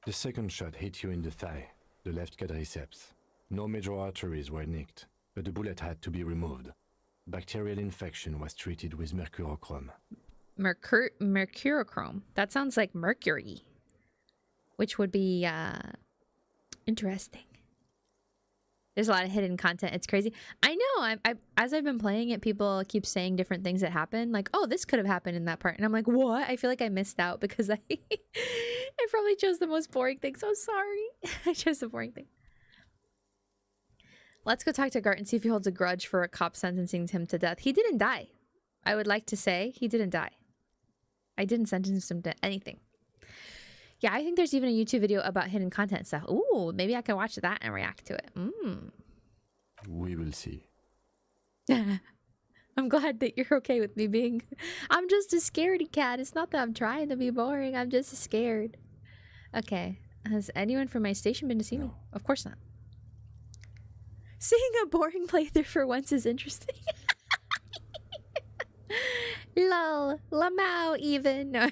The second shot hit you in the thigh, the left quadriceps. No major arteries were nicked, but the bullet had to be removed. Bacterial infection was treated with mercurochrome. Mercurochrome. That sounds like mercury. Which would be, interesting. There's a lot of hidden content. It's crazy. I know. As I've been playing it, people keep saying different things that happen. Like, oh, this could have happened in that part. And I'm like, what? I feel like I missed out because I probably chose the most boring thing. So sorry. I chose the boring thing. Let's go talk to Gart and see if he holds a grudge for a cop sentencing him to death. He didn't die. I would like to say he didn't die. I didn't sentence him to anything. Yeah, I think there's even a YouTube video about hidden content stuff. Ooh, maybe I can watch that and react to it. We will see. I'm glad that you're okay with me being... I'm just a scaredy cat. It's not that I'm trying to be boring. I'm just scared. Okay. Has anyone from my station been to see me? Of course not. Seeing a boring playthrough for once is interesting. Lol. Lamau even. No.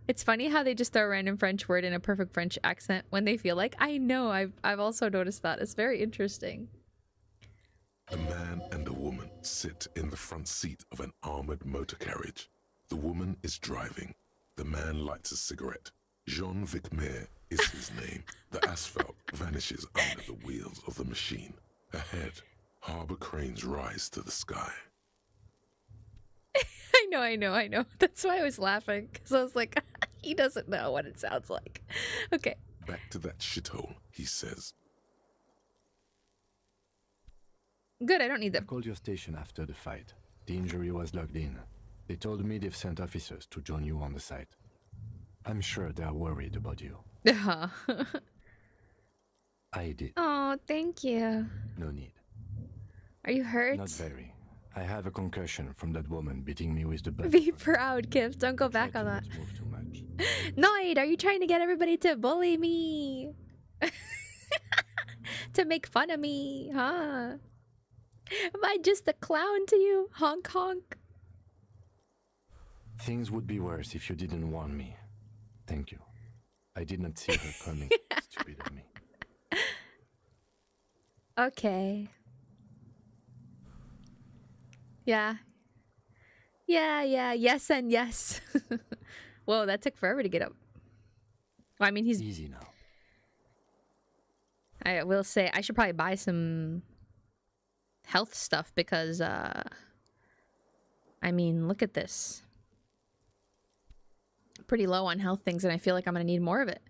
It's funny how they just throw a random French word in a perfect French accent when they feel like. I know. I've also noticed that. It's very interesting. A man and a woman sit in the front seat of an armored motor carriage. The woman is driving. The man lights a cigarette. Jean-Vic Mayer is his name. The asphalt vanishes under the wheels of the machine. Ahead, harbor cranes rise to the sky. I know. That's why I was laughing. Because I was like, he doesn't know what it sounds like. Okay. Back to that shithole, he says. Good, I don't need I them. called your station after the fight. The injury was logged in. They told me they've sent officers to join you on the site. I'm sure they are worried about you. I did. Oh, thank you. No need. Are you hurt? Not very. I have a concussion from that woman beating me with the bat. Be proud, Kip. Don't go back on that. Not move too much. Noid, are you trying to get everybody to bully me? To make fun of me, huh? Am I just a clown to you? Honk honk. Things would be worse if you didn't warn me. Thank you. I did not see her coming. Stupid of me. Okay. Yeah. Yes and yes. Whoa, that took forever to get up. Well, I mean, he's... Easy now. I will say I should probably buy some health stuff because I mean, look at this. Pretty low on health things, and I feel like I'm gonna need more of it.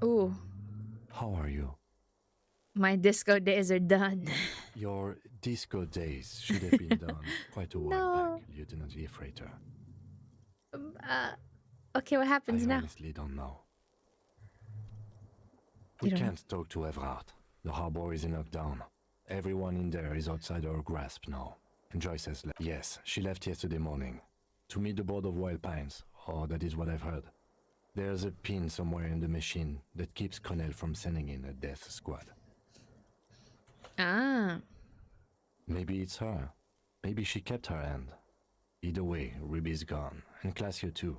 Ooh. How are you? My disco days are done. Your disco days should have been done quite a while back, Lieutenant Efrater. Okay, what happens I now? honestly don't know. We can't talk to Everard. The harbor is in lockdown. Everyone in there is outside our grasp now. And Joyce has left. Yes, she left yesterday morning. To meet the board of Wild Pines, or that is what I've heard. There's a pin somewhere in the machine that keeps Connell from sending in a death squad. Ah. Maybe it's her. Maybe she kept her end. Either way, Ruby's gone. And Classio too.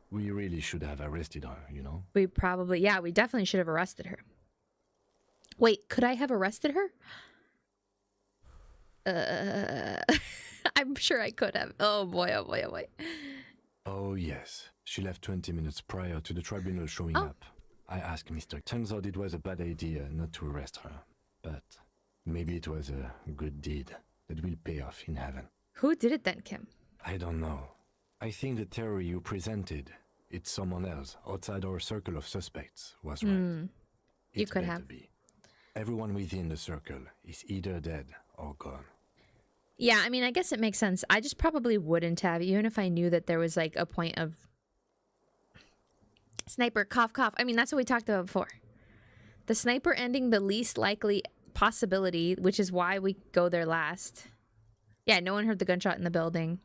We really should have arrested her, you know? We probably, yeah, we definitely should have arrested her. Wait, could I have arrested her? I'm sure I could have. Oh boy, oh boy, oh boy. Oh yes, she left 20 minutes prior to the tribunal showing up. I asked Mr. Turns out it was a bad idea not to arrest her. But maybe it was a good deed that will pay off in heaven. Who did it then, Kim? I don't know. I think the theory you presented, it's someone else outside our circle of suspects, was right. You could have. Be. Everyone within the circle is either dead or gone. Yeah, I mean, I guess it makes sense. I just probably wouldn't have, even if I knew that there was like a point of sniper, cough, cough. I mean, that's what we talked about before. The sniper ending the least likely possibility, which is why we go there last. Yeah, no one heard the gunshot in the building.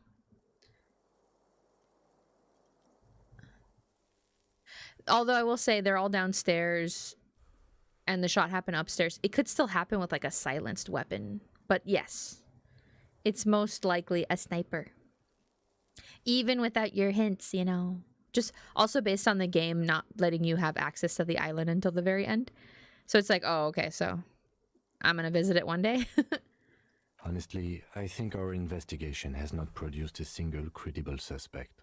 Although I will say they're all downstairs and the shot happened upstairs. It could still happen with like a silenced weapon. But yes, it's most likely a sniper. Even without your hints, you know. Just also based on the game not letting you have access to the island until the very end. So it's like, oh, okay, so I'm going to visit it one day. Honestly, I think our investigation has not produced a single credible suspect.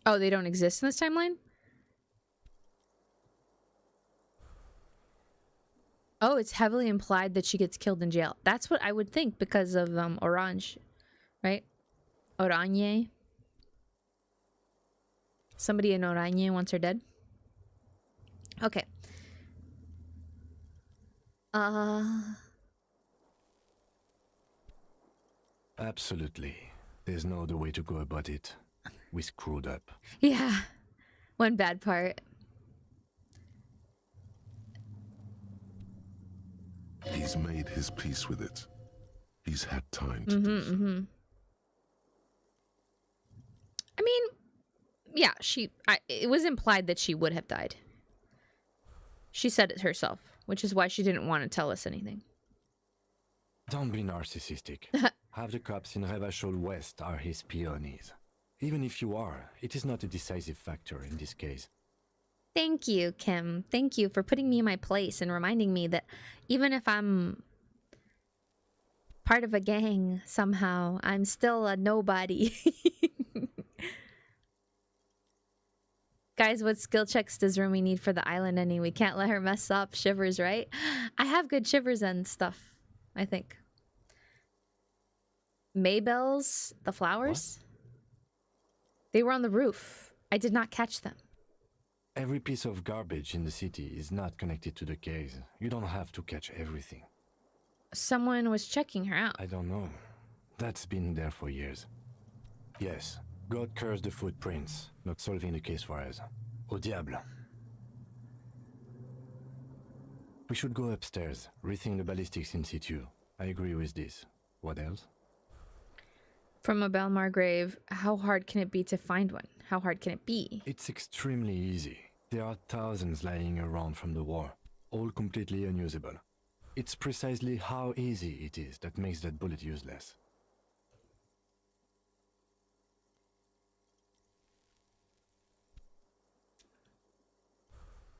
Oh, they don't exist in this timeline? Oh, it's heavily implied that she gets killed in jail. That's what I would think because of Orange, right? Oranje. Somebody in Oranje wants her dead. Okay. Absolutely. There's no other way to go about it. We screwed up. Yeah. One bad part. He's made his peace with it. He's had time to do so. I mean, yeah, it was implied that she would have died. She said it herself, which is why she didn't want to tell us anything. Don't be narcissistic. Half the cops in Revachol West are his peonies. Even if you are, it is not a decisive factor in this case. Thank you, Kim. Thank you for putting me in my place and reminding me that even if I'm part of a gang somehow, I'm still a nobody. Guys, what skill checks does Rumi need for the island ending? We can't let her mess up. Shivers, right? I have good shivers and stuff, I think. Maybells, the flowers? What? They were on the roof. I did not catch them. Every piece of garbage in the city is not connected to the case. You don't have to catch everything. Someone was checking her out. I don't know. That's been there for years. Yes, God cursed the footprints, not solving the case for us. Au diable. We should go upstairs, rethink the ballistics in situ. I agree with this. What else? From a Belmar grave, how hard can it be to find one? How hard can it be? It's extremely easy. There are thousands lying around from the war, all completely unusable. It's precisely how easy it is that makes that bullet useless.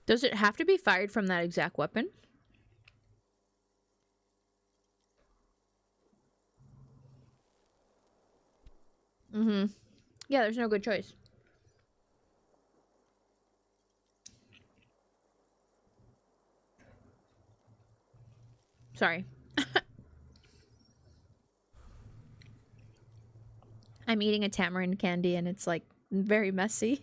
Does it have to be fired from that exact weapon? Yeah, there's no good choice. Sorry. I'm eating a tamarind candy and it's like very messy.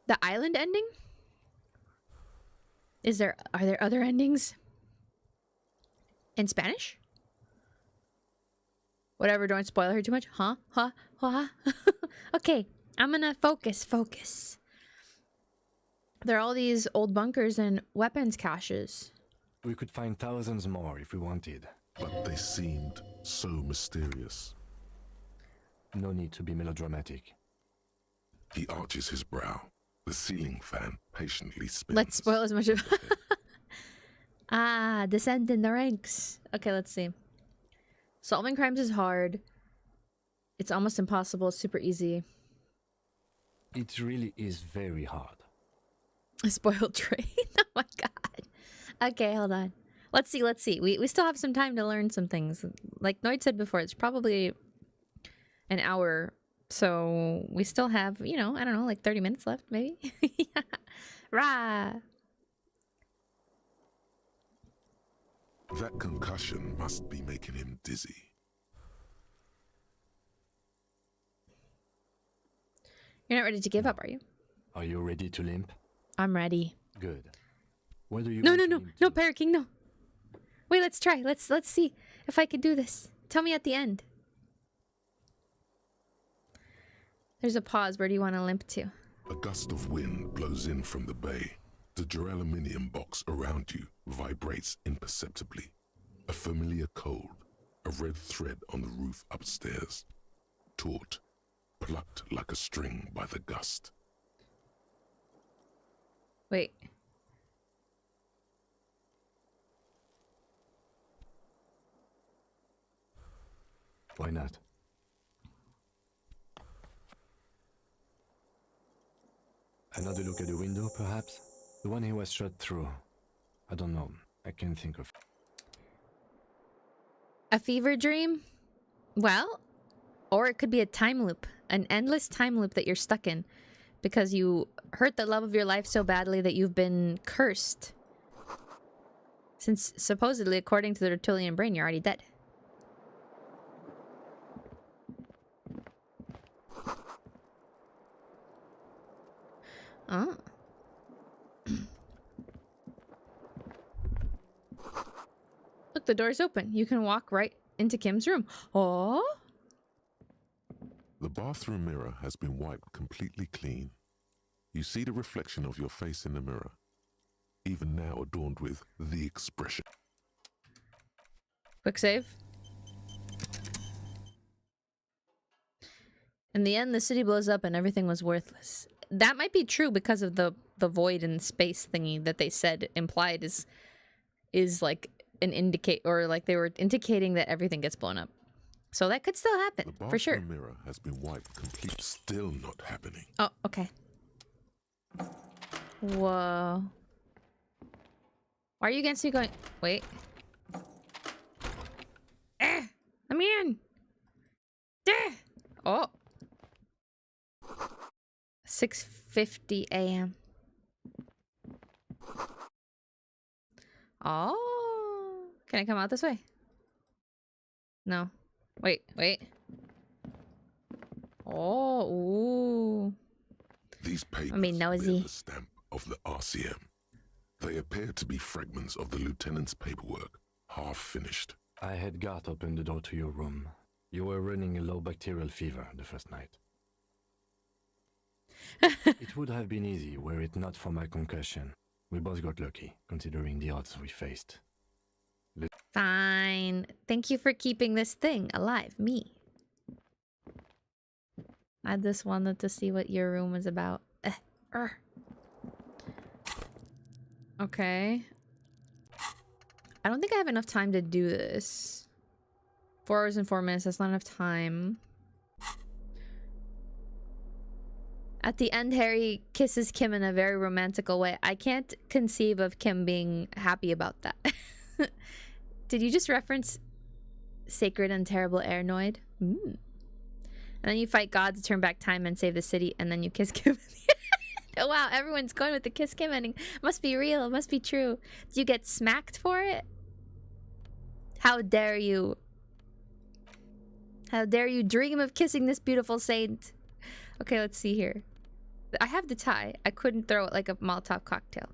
The island ending? Are there other endings? In Spanish? Whatever, don't spoil her too much. Huh? Okay, I'm gonna focus. There are all these old bunkers and weapons caches. We could find thousands more if we wanted. But they seemed so mysterious. No need to be melodramatic. He arches his brow. The ceiling fan patiently spins. Let's spoil as much of... Ah, descend in the ranks. Okay, let's see. Solving crimes is hard. It's almost impossible. It's super easy. It really is very hard. A spoiled train. Oh my god. Okay, hold on. Let's see. We still have some time to learn some things. Like Noid said before, it's probably an hour. So we still have, you know, I don't know, like 30 minutes left, maybe? Yeah. Rah! That concussion must be making him dizzy. You're not ready to give up, are you? Are you ready to limp? I'm ready. Good. Where do you No, want no, to no. limp No, to? Parrot King, no. Wait, let's try. Let's see if I can do this. Tell me at the end. There's a pause. Where do you want to limp to? A gust of wind blows in from the bay. The duraluminium box around you vibrates imperceptibly. A familiar cold, a red thread on the roof upstairs. Taut, plucked like a string by the gust. Wait. Why not? Another look at the window, perhaps? The one he was shot through. I don't know. I can't think of. A fever dream? Well, or it could be a time loop. An endless time loop that you're stuck in. Because you hurt the love of your life so badly that you've been cursed. Since supposedly, according to the reptilian brain, you're already dead. Oh. Look, the door's open. You can walk right into Kim's room. Oh. The bathroom mirror has been wiped completely clean. You see the reflection of your face in the mirror, even now adorned with the expression. Quick save. In the end, the city blows up and everything was worthless. That might be true because of the void and space thingy that they said implied is like an indicate, or like they were indicating that everything gets blown up. So that could still happen, for sure. The bathroom mirror has been wiped complete. Still not happening. Oh, okay. Whoa. Why are you against me going... Wait. Let me in! Oh. 6:50 a.m. Oh. Can I come out this way? No. Wait. Oh, ooh. These papers I mean, bear nosy. the stamp of the RCM. They appear to be fragments of the lieutenant's paperwork, half finished. I had Gart open the door to your room. You were running a low bacterial fever the first night. It would have been easy were it not for my concussion. We both got lucky, considering the odds we faced. Fine. Thank you for keeping this thing alive. Me. I just wanted to see what your room was about. Okay. I don't think I have enough time to do this. 4 hours and 4 minutes. That's not enough time. At the end, Harry kisses Kim in a very romantical way. I can't conceive of Kim being happy about that. Did you just reference Sacred and terrible Airnoid. And then you fight God to turn back time and save the city, and then you kiss Kim. Oh wow, everyone's going with the kiss Kim ending. Must be real, it must be true. Do you get smacked for it? How dare you? How dare you dream of kissing this beautiful saint? Okay, let's see here. I have the tie. I couldn't throw it like a Molotov cocktail.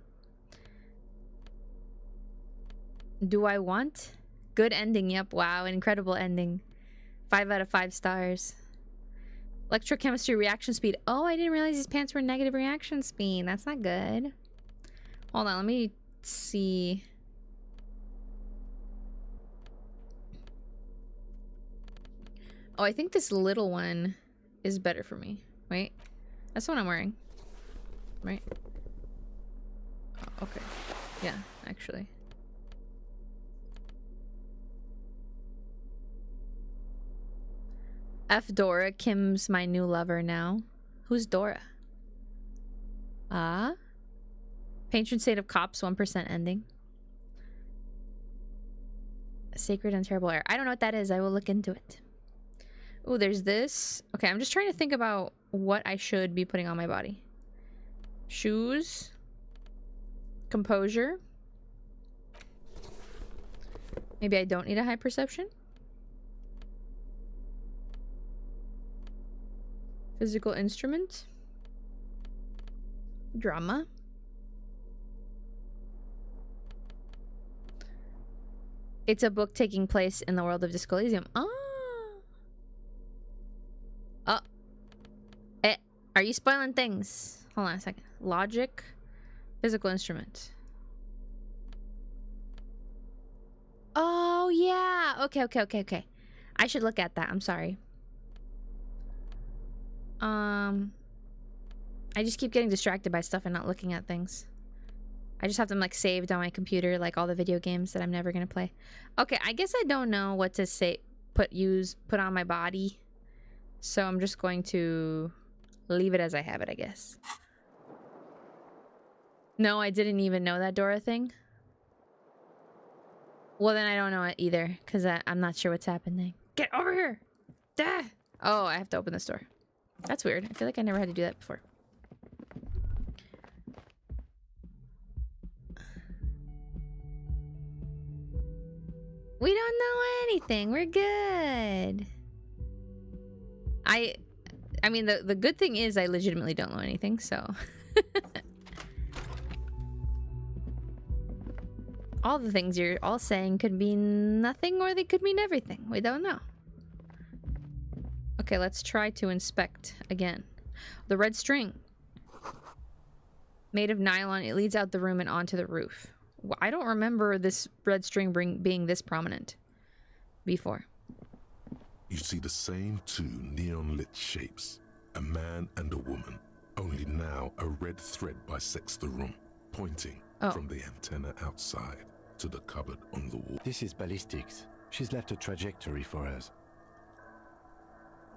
Do I want? Good ending, yep. Wow, incredible ending. 5 out of 5 stars. Electrochemistry reaction speed. Oh, I didn't realize these pants were negative reaction speed. That's not good. Hold on, let me see. Oh, I think this little one is better for me. Wait, that's the one I'm wearing. Right? Oh, okay. Yeah, actually. F Dora, Kim's my new lover now. Who's Dora? Patron saint of cops, 1% ending. Sacred and terrible air. I don't know what that is. I will look into it. Oh, there's this. Okay, I'm just trying to think about what I should be putting on my body. Shoes. Composure. Maybe I don't need a high perception. Physical instrument. Drama. It's a book taking place in the world of Disco Elysium. Oh. Oh. Are you spoiling things? Hold on a second. Logic. Physical instrument. Oh, yeah. Okay. I should look at that. I'm sorry. I just keep getting distracted by stuff and not looking at things. I just have them like saved on my computer, like all the video games that I'm never gonna play. Okay, I guess I don't know what to say. Put on my body. So I'm just going to leave it as I have it, I guess. No, I didn't even know that Dora thing. Well, then I don't know it either, because I'm not sure what's happening. Get over here! Ah! Oh, I have to open this door. That's weird. I feel like I never had to do that before. We don't know anything. We're good. I mean, the good thing is I legitimately don't know anything, so. All the things you're all saying could mean nothing or they could mean everything. We don't know. Okay, let's try to inspect again. The red string. Made of nylon, it leads out the room and onto the roof. I don't remember this red string being this prominent before. You see the same two neon-lit shapes, a man and a woman, only now a red thread bisects the room, pointing from the antenna outside to the cupboard on the wall. This is ballistics. She's left a trajectory for us.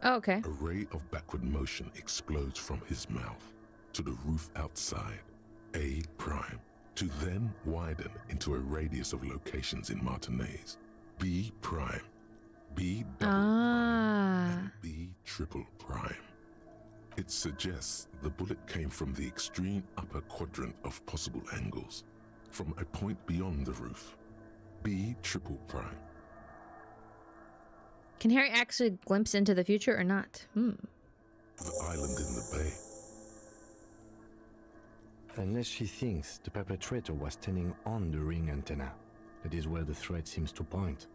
Oh, okay. A ray of backward motion explodes from his mouth to the roof outside, A prime, to then widen into a radius of locations in Martinez, B prime, B double prime, and B triple prime. It suggests the bullet came from the extreme upper quadrant of possible angles, from a point beyond the roof, B triple prime. Can Harry actually glimpse into the future or not? The island in the bay. Unless she thinks the perpetrator was standing on the ring antenna. That is where the thread seems to point.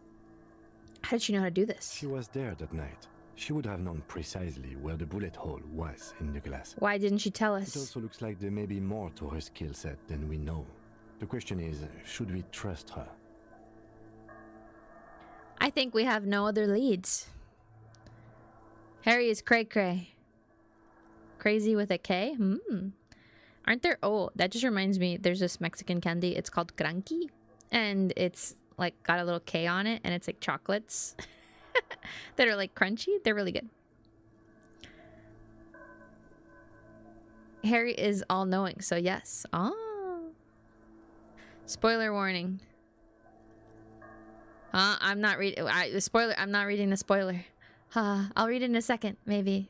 How did she know how to do this? She was there that night. She would have known precisely where the bullet hole was in the glass. Why didn't she tell It us? also looks like there may be more to her skill set than we know. The question is, should we trust her? I think we have no other leads. Harry is cray-cray. Crazy with a K? Aren't there... Oh, that just reminds me. There's this Mexican candy. It's called cranky. And it's like got a little K on it. And it's like chocolates that are like crunchy. They're really good. Harry is all-knowing. So yes. Oh. Spoiler warning. I'm not reading the spoiler. I'm not reading the spoiler. I'll read it in a second, maybe.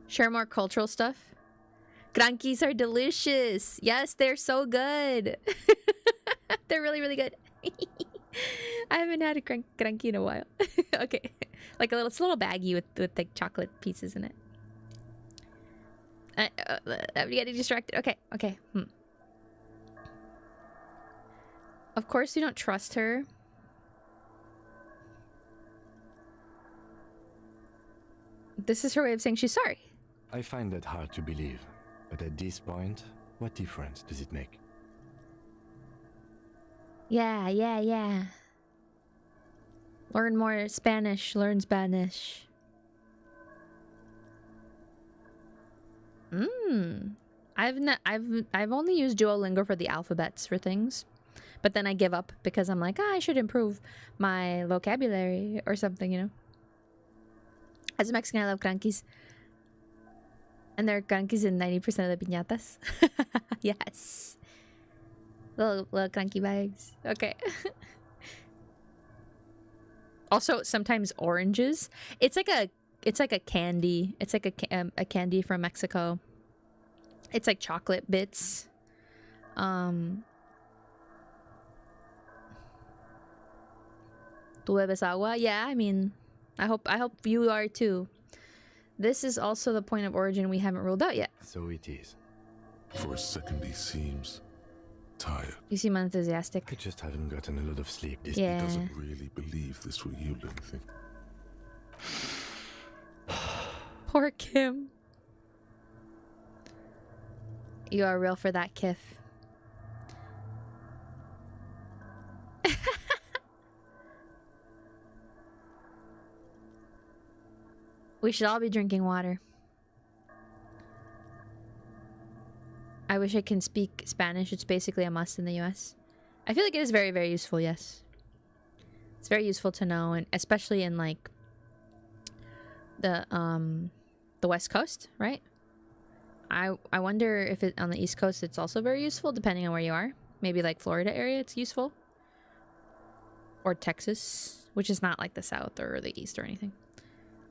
Share more cultural stuff. Crankies are delicious. Yes, they're so good. They're really, really good. I haven't had a cranky in a while. Okay, like it's a little baggie with like chocolate pieces in it. I'm getting distracted. Okay. Of course, you don't trust her. This is her way of saying she's sorry. I find that hard to believe, but at this point, what difference does it make? Yeah. Learn more Spanish. Learn Spanish. I've only used Duolingo for the alphabets for things, but then I give up because I'm like, I should improve my vocabulary or something, you know. As a Mexican, I love crankies, and there are crankies in 90% of the piñatas. Yes, little cranky bags. Okay. Also, sometimes oranges. It's like a candy. It's like a candy from Mexico. It's like chocolate bits. Tu bebes agua? Yeah, I mean, I hope you are too. This is also the point of origin we haven't ruled out yet. So it is. For a second, he seems tired. You seem unenthusiastic. I just haven't gotten a lot of sleep this Yeah. He doesn't really believe this for you, Lengthy. Poor Kim. You are real for that, Kif. We should all be drinking water. I wish I can speak Spanish. It's basically a must in the US. I feel like it is very, very useful, yes. It's very useful to know, and especially in like the West Coast, right? I wonder if it on the East Coast it's also very useful depending on where you are. Maybe like Florida area it's useful. Or Texas, which is not like the South or the East or anything.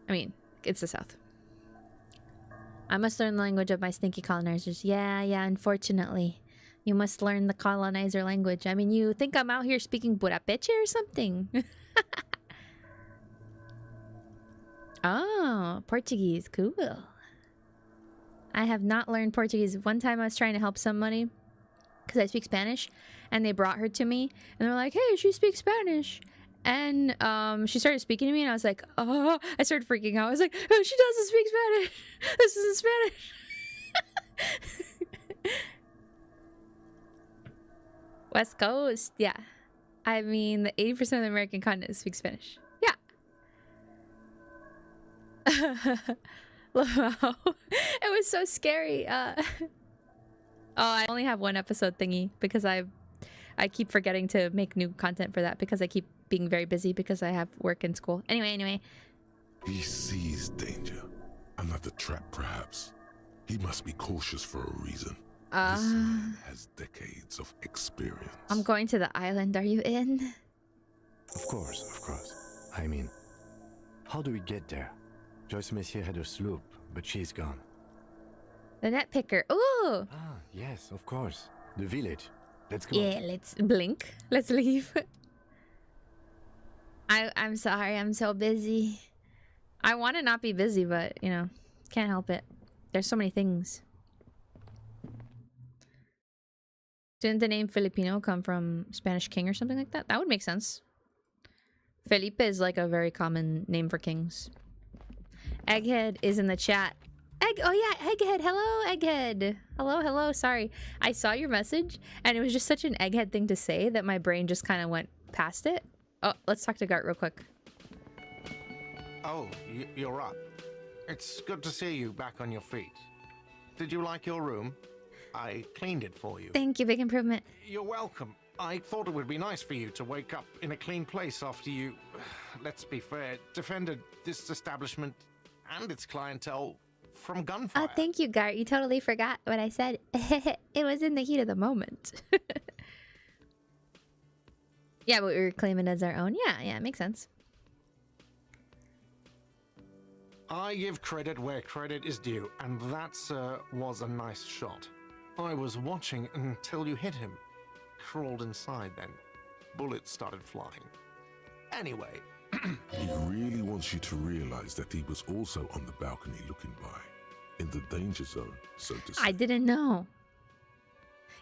I mean, it's the South. I must learn the language of my stinky colonizers. Yeah, unfortunately. You must learn the colonizer language. I mean, you think I'm out here speaking Burapeche or something? Oh, Portuguese. Cool. I have not learned Portuguese. One time I was trying to help somebody because I speak Spanish, and they brought her to me, and they're like, hey, she speaks Spanish. And she started speaking to me, and I was like, oh, I started freaking out. I was like, oh, she doesn't speak Spanish. This isn't Spanish. West Coast, yeah. I mean, the 80% of the American continent speaks Spanish. Yeah. It was so scary. Oh, I only have one episode thingy because I keep forgetting to make new content for that because I keep being very busy because I have work and school. Anyway. He sees danger. Another trap, perhaps. He must be cautious for a reason. This man has decades of experience. I'm going to the island. Are you in? Of course. I mean, how do we get there? Joyce Messier had a sloop, but she's gone. The net picker. Ooh! Ah, yes, of course. The village. Let's go. Yeah, let's blink. Let's leave. I'm sorry. I'm so busy. I want to not be busy, but, you know, can't help it. There's so many things. Didn't the name Filipino come from Spanish king or something like that? That would make sense. Felipe is like a very common name for kings. Egghead is in the chat. Oh yeah, Egghead. Hello, Egghead. Hello. Sorry. I saw your message, and it was just such an Egghead thing to say that my brain just kind of went past it. Oh, let's talk to Gart real quick. Oh, you're up. It's good to see you back on your feet. Did you like your room? I cleaned it for you. Thank you, big improvement. You're welcome. I thought it would be nice for you to wake up in a clean place after you, let's be fair, defended this establishment and its clientele from gunfire. Oh, thank you, Gart. You totally forgot what I said. It was in the heat of the moment. Yeah, but we were claiming as our own. Yeah, yeah, it makes sense. I give credit where credit is due, and that, sir, was a nice shot. I was watching until you hit him. Crawled inside then. Bullets started flying. Anyway. He really wants you to realize that he was also on the balcony looking by. In the danger zone, so to say. I didn't know.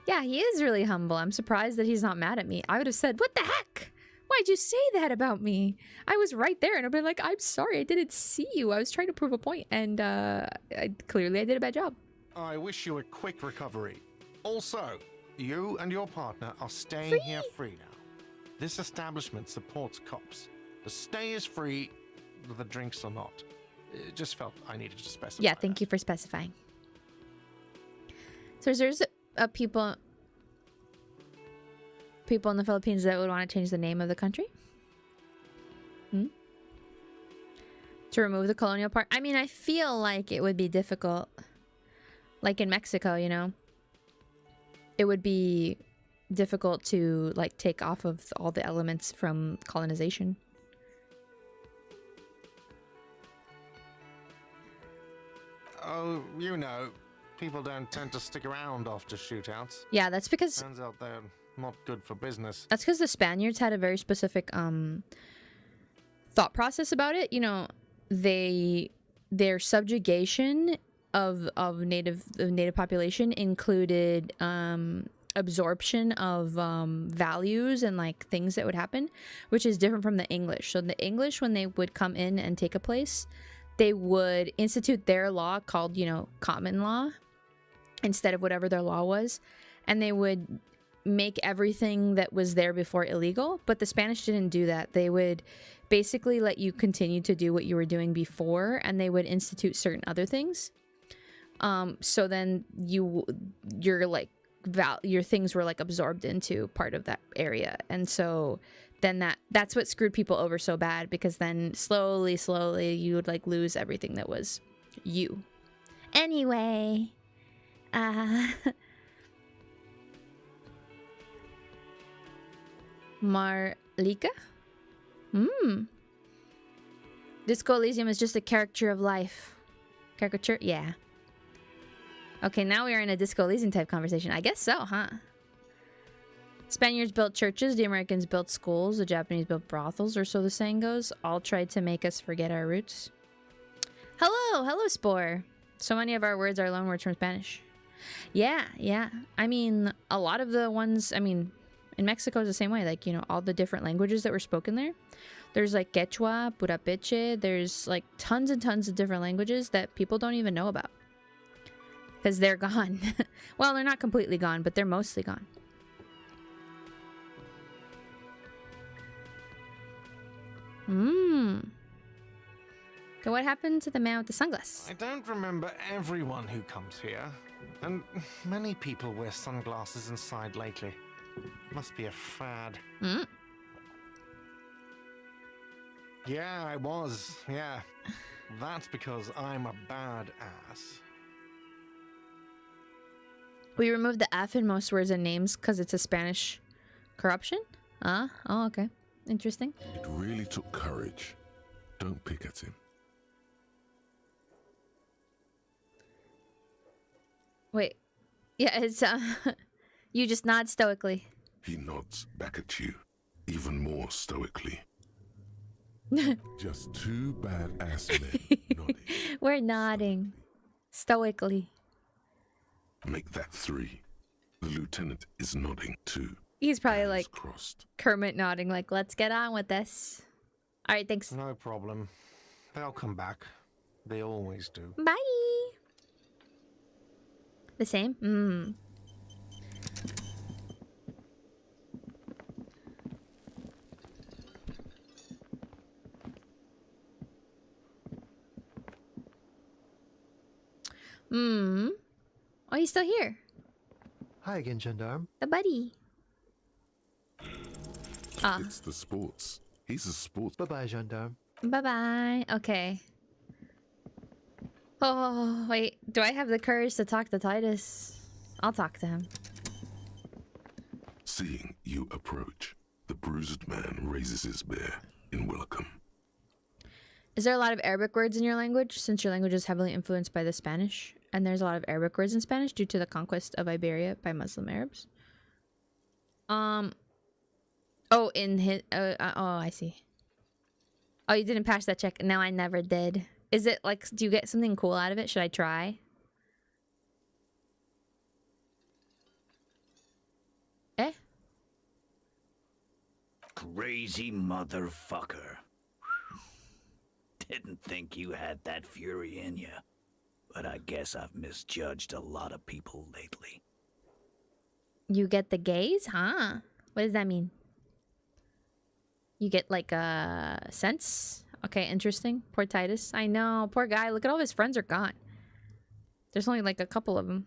Yeah, he is really humble. I'm surprised that he's not mad at me. I would have said, what the heck? Why'd you say that about me? I was right there, and I'd be like, I'm sorry, I didn't see you. I was trying to prove a point, and clearly I did a bad job. I wish you a quick recovery. Also, you and your partner are staying here free now. This establishment supports cops. The stay is free, the drinks are not. It just felt I needed to specify. Yeah, thank you for specifying. So there's people in the Philippines that would want to change the name of the country? To remove the colonial part? I mean, I feel like it would be difficult. Like in Mexico, you know? It would be difficult to, like, take off of all the elements from colonization. Oh, you know, people don't tend to stick around after shootouts. Yeah, that's because... Turns out they're not good for business. That's because the Spaniards had a very specific thought process about it. You know, their subjugation of native population included absorption of values and like things that would happen, which is different from the English. So the English, when they would come in and take a place, they would institute their law called, you know, common law instead of whatever their law was, and they would make everything that was there before illegal. But the Spanish didn't do that. They would basically let you continue to do what you were doing before, and they would institute certain other things. So then your things were like absorbed into part of that area, and so then that's what screwed people over so bad, because then slowly you would like lose everything that was you. Anyway, Marlika? Disco Elysium is just a caricature of life. Caricature? Yeah. Okay, now we are in a Disco Elysium type conversation. I guess so, huh? Spaniards built churches, the Americans built schools, the Japanese built brothels, or so the saying goes. All tried to make us forget our roots. Hello, Spore. So many of our words are loanwords from Spanish. Yeah. I mean, a lot of the ones, I mean, in Mexico is the same way. Like, you know, all the different languages that were spoken there. There's like Quechua, Purapeche. There's like tons and tons of different languages that people don't even know about. Because they're gone. Well, they're not completely gone, but they're mostly gone. So what happened to the man with the sunglasses? I don't remember everyone who comes here, and many people wear sunglasses inside lately. Must be a fad. Yeah, I was. Yeah. That's because I'm a badass. We removed the F in most words and names because it's a Spanish corruption? Oh, okay. Interesting. It really took courage. Don't pick at him. Wait. Yeah, it's, you just nod stoically. He nods back at you, even more stoically. Just two badass men nodding. We're nodding. Stoically. Make that three. The lieutenant is nodding too. He's probably Hands like crossed. Kermit nodding, like, let's get on with this. All right, thanks. No problem. They'll come back. They always do. Bye. The same? Oh, he's still here. Hi again, Gendarme. The buddy. It's the sports. He's a sports. Bye-bye, Gendarme. Bye-bye. Okay. Oh, wait. Do I have the courage to talk to Titus? I'll talk to him. Seeing you approach, the bruised man raises his bear in welcome. Is there a lot of Arabic words in your language, since your language is heavily influenced by the Spanish? And there's a lot of Arabic words in Spanish due to the conquest of Iberia by Muslim Arabs? Oh, in his... oh, I see. Oh, you didn't pass that check. No, I never did. Is it like... Do you get something cool out of it? Should I try? Eh? Crazy motherfucker. Didn't think you had that fury in you. But I guess I've misjudged a lot of people lately. You get the gaze? Huh? What does that mean? You get like a sense? Okay, interesting. Poor Titus. I know. Poor guy. Look at all his friends are gone. There's only like a couple of them.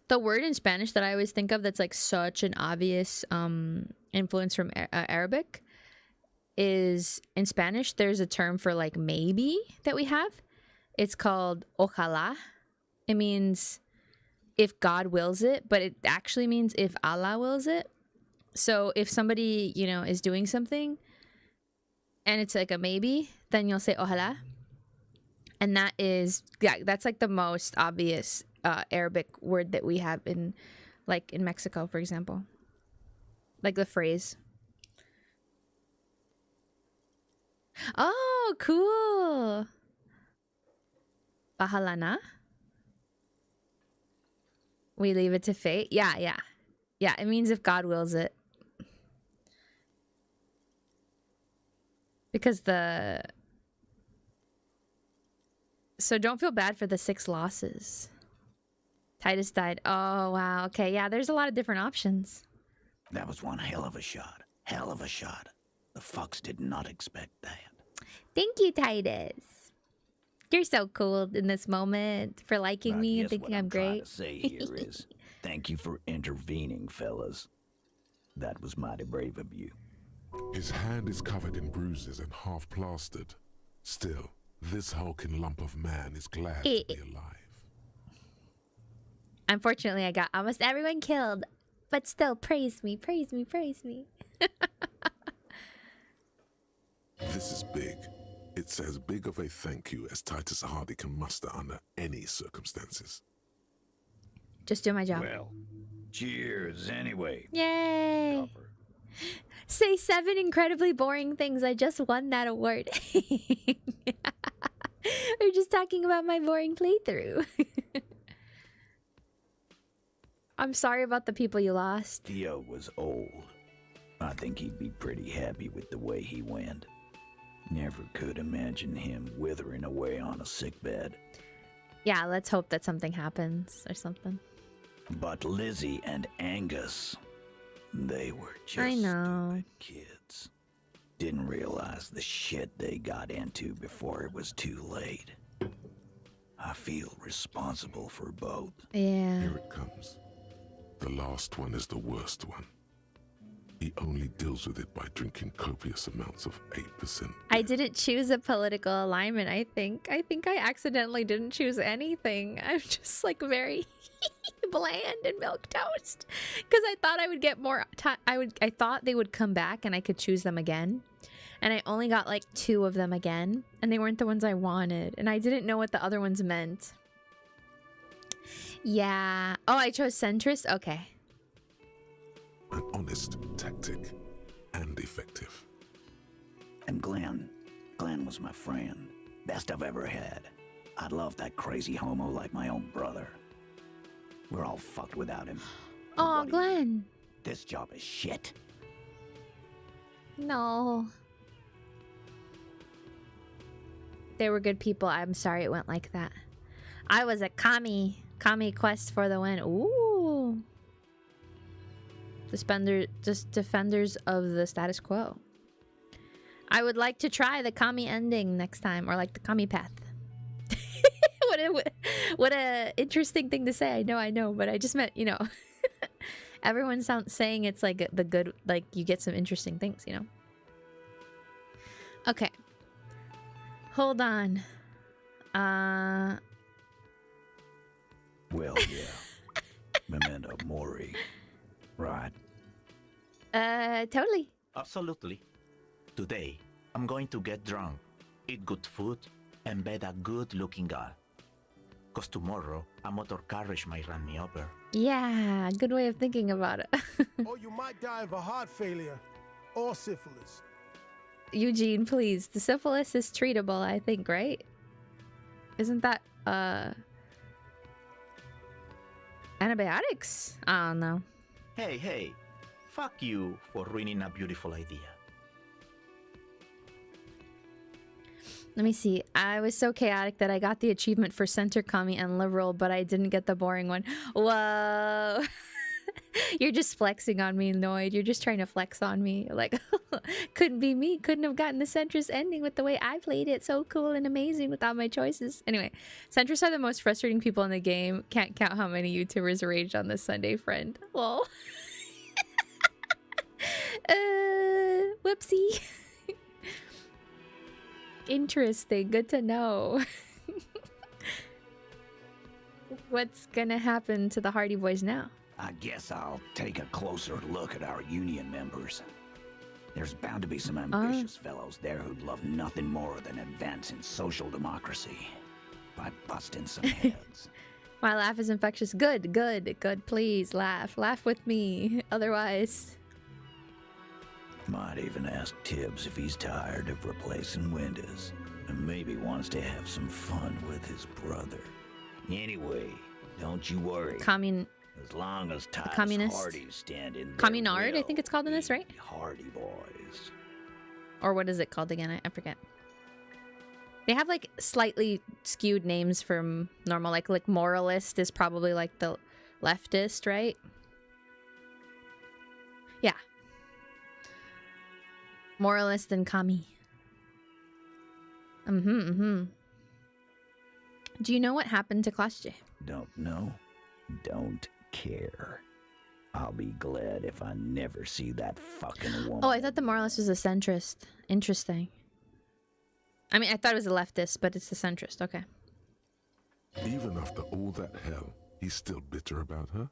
The word in Spanish that I always think of that's like such an obvious influence from Arabic is, in Spanish, there's a term for like maybe that we have. It's called ojalá. It means if God wills it, but it actually means if Allah wills it. So if somebody, you know, is doing something and it's like a maybe, then you'll say ojalá. And that is, yeah, that's like the most obvious Arabic word that we have in, like in Mexico, for example. Like the phrase. Oh, cool. Bahalana. We leave it to fate. Yeah, yeah. Yeah, it means if God wills it. Because the... So don't feel bad for the 6 losses. Titus died. Oh, wow. Okay, yeah, there's a lot of different options. That was one hell of a shot. Hell of a shot. The fucks did not expect that. Thank you, Titus. You're so cool in this moment for liking me and thinking I'm great. What I'm trying to say here is, thank you for intervening, fellas. That was mighty brave of you. His hand is covered in bruises and half plastered. Still, this hulking lump of man is glad to be alive. Unfortunately, I got almost everyone killed. But still, praise me, praise me, praise me. This is big. It's as big of a thank you as Titus Hardy can muster under any circumstances. Just do my job. Well, cheers anyway. Yay! Say 7 incredibly boring things. I just won that award. We're just talking about my boring playthrough. I'm sorry about the people you lost. Theo was old. I think he'd be pretty happy with the way he went. Never could imagine him withering away on a sickbed. Yeah, let's hope that something happens or something. But Lizzie and Angus, they were just I know. stupid kids. Didn't realize the shit they got into before it was too late. I feel responsible for both. Yeah. Here it comes. The last one is the worst one. He only deals with it by drinking copious amounts of 8%. I didn't choose a political alignment, I think. I think I accidentally didn't choose anything. I'm just like very bland and milquetoast. Because I thought I would get more I thought they would come back and I could choose them again. And I only got like 2 of them again. And they weren't the ones I wanted. And I didn't know what the other ones meant. Yeah. Oh, I chose centrist? Okay. An honest tactic and effective. And Glenn was my friend. Best I've ever had. I'd love that crazy homo like my own brother. We're all fucked without him. Oh, Glenn. This job is shit. No. They were good people. I'm sorry it went like that. I was a commie. Commie quest for the win. Ooh. Just defenders of the status quo. I would like to try the commie ending next time, or like the commie path. what a interesting thing to say. I know, but I just meant, you know, everyone's saying it's like the good, like you get some interesting things, you know. Okay, hold on. Well, yeah. Memento mori, right? Totally. Absolutely. Today, I'm going to get drunk, eat good food, and bed a good-looking girl. Cause tomorrow, a motor carriage might run me over. Yeah, good way of thinking about it. Or you might die of a heart failure or syphilis. Eugene, please. The syphilis is treatable, I think, right? Isn't that, antibiotics? I don't know. Hey, fuck you for ruining a beautiful idea. Let me see. I was so chaotic that I got the achievement for center, commie, and liberal, but I didn't get the boring one. Whoa. You're just flexing on me, Noid. You're just trying to flex on me. Like, couldn't be me. Couldn't have gotten the centrist ending with the way I played it. So cool and amazing without my choices. Anyway, centrists are the most frustrating people in the game. Can't count how many YouTubers raged on this Sunday, friend. Lol. Whoopsie. Interesting. Good to know. What's gonna happen to the Hardy Boys now? I guess I'll take a closer look at our union members. There's bound to be some ambitious fellows there who'd love nothing more than advancing social democracy by busting some heads. My laugh is infectious. Good. Please laugh. Laugh with me. Otherwise... Might even ask Tibbs if he's tired of replacing windows and maybe wants to have some fun with his brother. Anyway, don't you worry. As long as Titus Hardy's standing there, Communard, I think it's called in this, right? Hardy Boys. Or what is it called again? I forget. They have like slightly skewed names from normal. Like moralist is probably like the leftist, right? Yeah. Moralist and commie. Do you know what happened to Class J? Don't know. Don't care. I'll be glad if I never see that fucking woman. Oh, I thought the moralist was a centrist. Interesting. I mean, I thought it was a leftist, but it's the centrist. Okay. Even after all that hell, he's still bitter about her?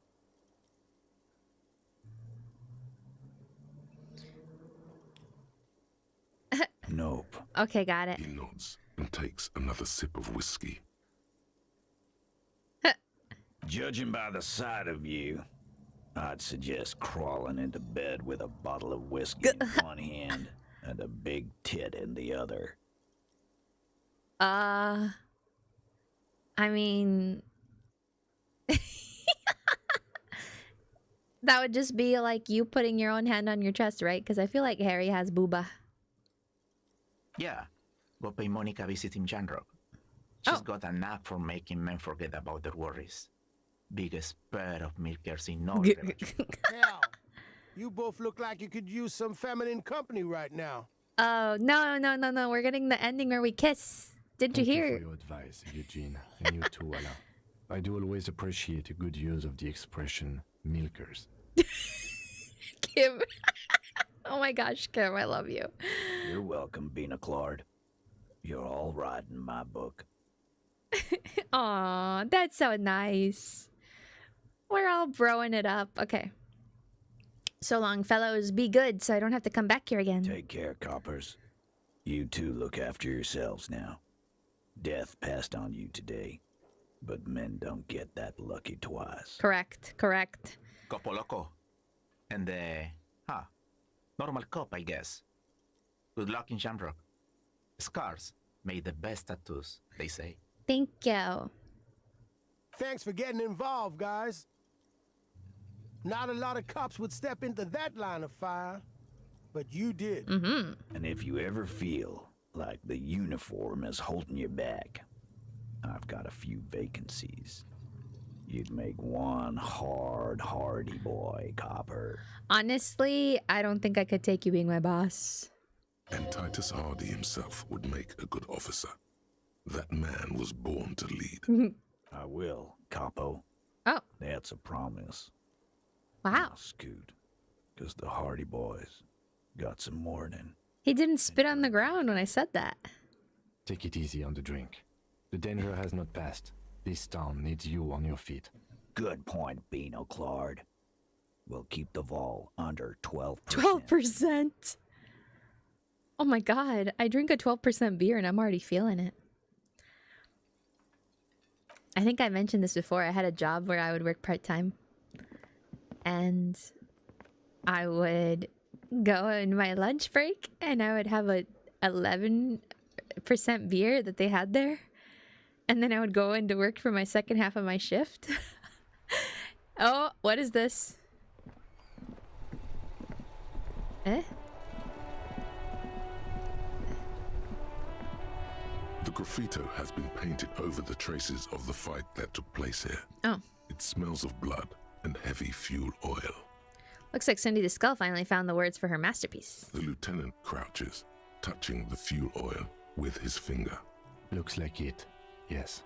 Nope. Okay, got it. He nods and takes another sip of whiskey. Judging by the sight of you, I'd suggest crawling into bed with a bottle of whiskey in one hand and a big tit in the other. I mean... that would just be like you putting your own hand on your chest, right? Because I feel like Harry has booba. Yeah, go pay Monica visit in Janrock. She's got a knack for making men forget about their worries. Biggest pair of milkers in Norway. Hell, you both look like you could use some feminine company right now. Oh, no. We're getting the ending where we kiss. Did you hear? Thank you for your advice, Eugene. And you too, Ala. I do always appreciate a good use of the expression milkers. Kim. Oh my gosh, Kim, I love you. You're welcome, Bina Claude. You're all right in my book. Aw, that's so nice. We're all broing it up. Okay. So long, fellows. Be good so I don't have to come back here again. Take care, coppers. You two look after yourselves now. Death passed on you today, but men don't get that lucky twice. Correct. Copo loco. And normal cop, I guess. Good luck in Shamrock. Scars made the best tattoos, they say. Thank you. Thanks for getting involved, guys. Not a lot of cops would step into that line of fire, but you did. And if you ever feel like the uniform is holding you back, I've got a few vacancies. You'd make one hardy boy, copper. Honestly, I don't think I could take you being my boss. And Titus Hardy himself would make a good officer. That man was born to lead. I will, capo. Oh. That's a promise. Wow. Now scoot, because the Hardy Boys got some warning. He didn't spit on the ground when I said that. Take it easy on the drink. The danger has not passed. This town needs you on your feet. Good point, Bino Claude. will keep the vol under 12%. 12%. Oh my god, I drink a 12% beer and I'm already feeling it. I think I mentioned this before. I had a job where I would work part-time. And I would go in my lunch break and I would have a 11% beer that they had there. And then I would go into work for my second half of my shift. Oh, what is this? Eh? The graffito has been painted over the traces of the fight that took place here. Oh. It smells of blood and heavy fuel oil. Looks like Cindy the Skull finally found the words for her masterpiece. The lieutenant crouches, touching the fuel oil with his finger. Looks like it, yes.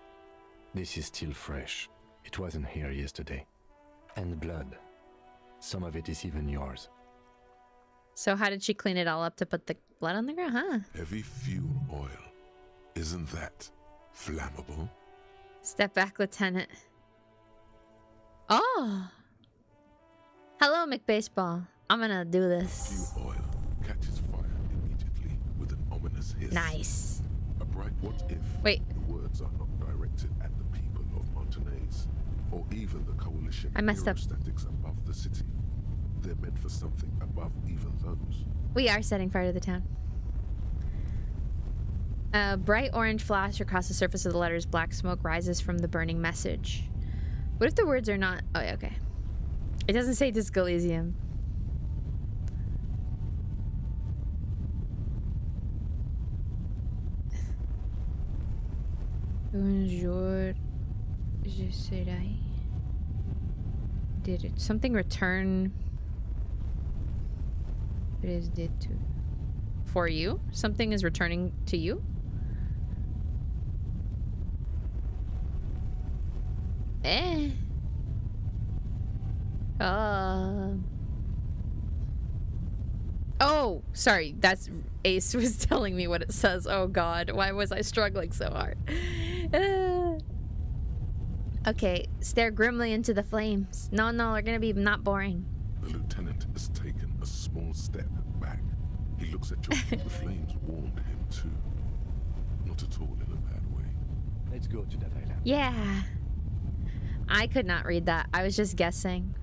This is still fresh. It wasn't here yesterday. And blood. Some of it is even yours. So how did she clean it all up to put the blood on the ground, huh? Heavy fuel oil. Isn't that flammable? Step back, Lieutenant. Oh! Hello, McBaseball. I'm gonna do this. Fuel oil catches fire immediately with an ominous hiss. Nice. A bright what if Wait. the words are not directed at the people of Montanez or even the coalition I messed up. aerostatics above the city. They're meant for something above even those. We are setting fire to the town. A bright orange flash across the surface of the letters. Black smoke rises from the burning message. What if the words are not... Oh, yeah, okay. It doesn't say Disc Elysium. Un jour, je serai... Did it... Something return... For you? Something is returning to you? Eh. Oh, sorry. That's Ace was telling me what it says. Oh god, why was I struggling so hard? Okay, stare grimly into the flames. No, they're gonna be not boring. The lieutenant has taken a small step back. He looks at you. The flames warmed him too. Not at all in a bad way. Let's go to that island. Yeah. I could not read that. I was just guessing.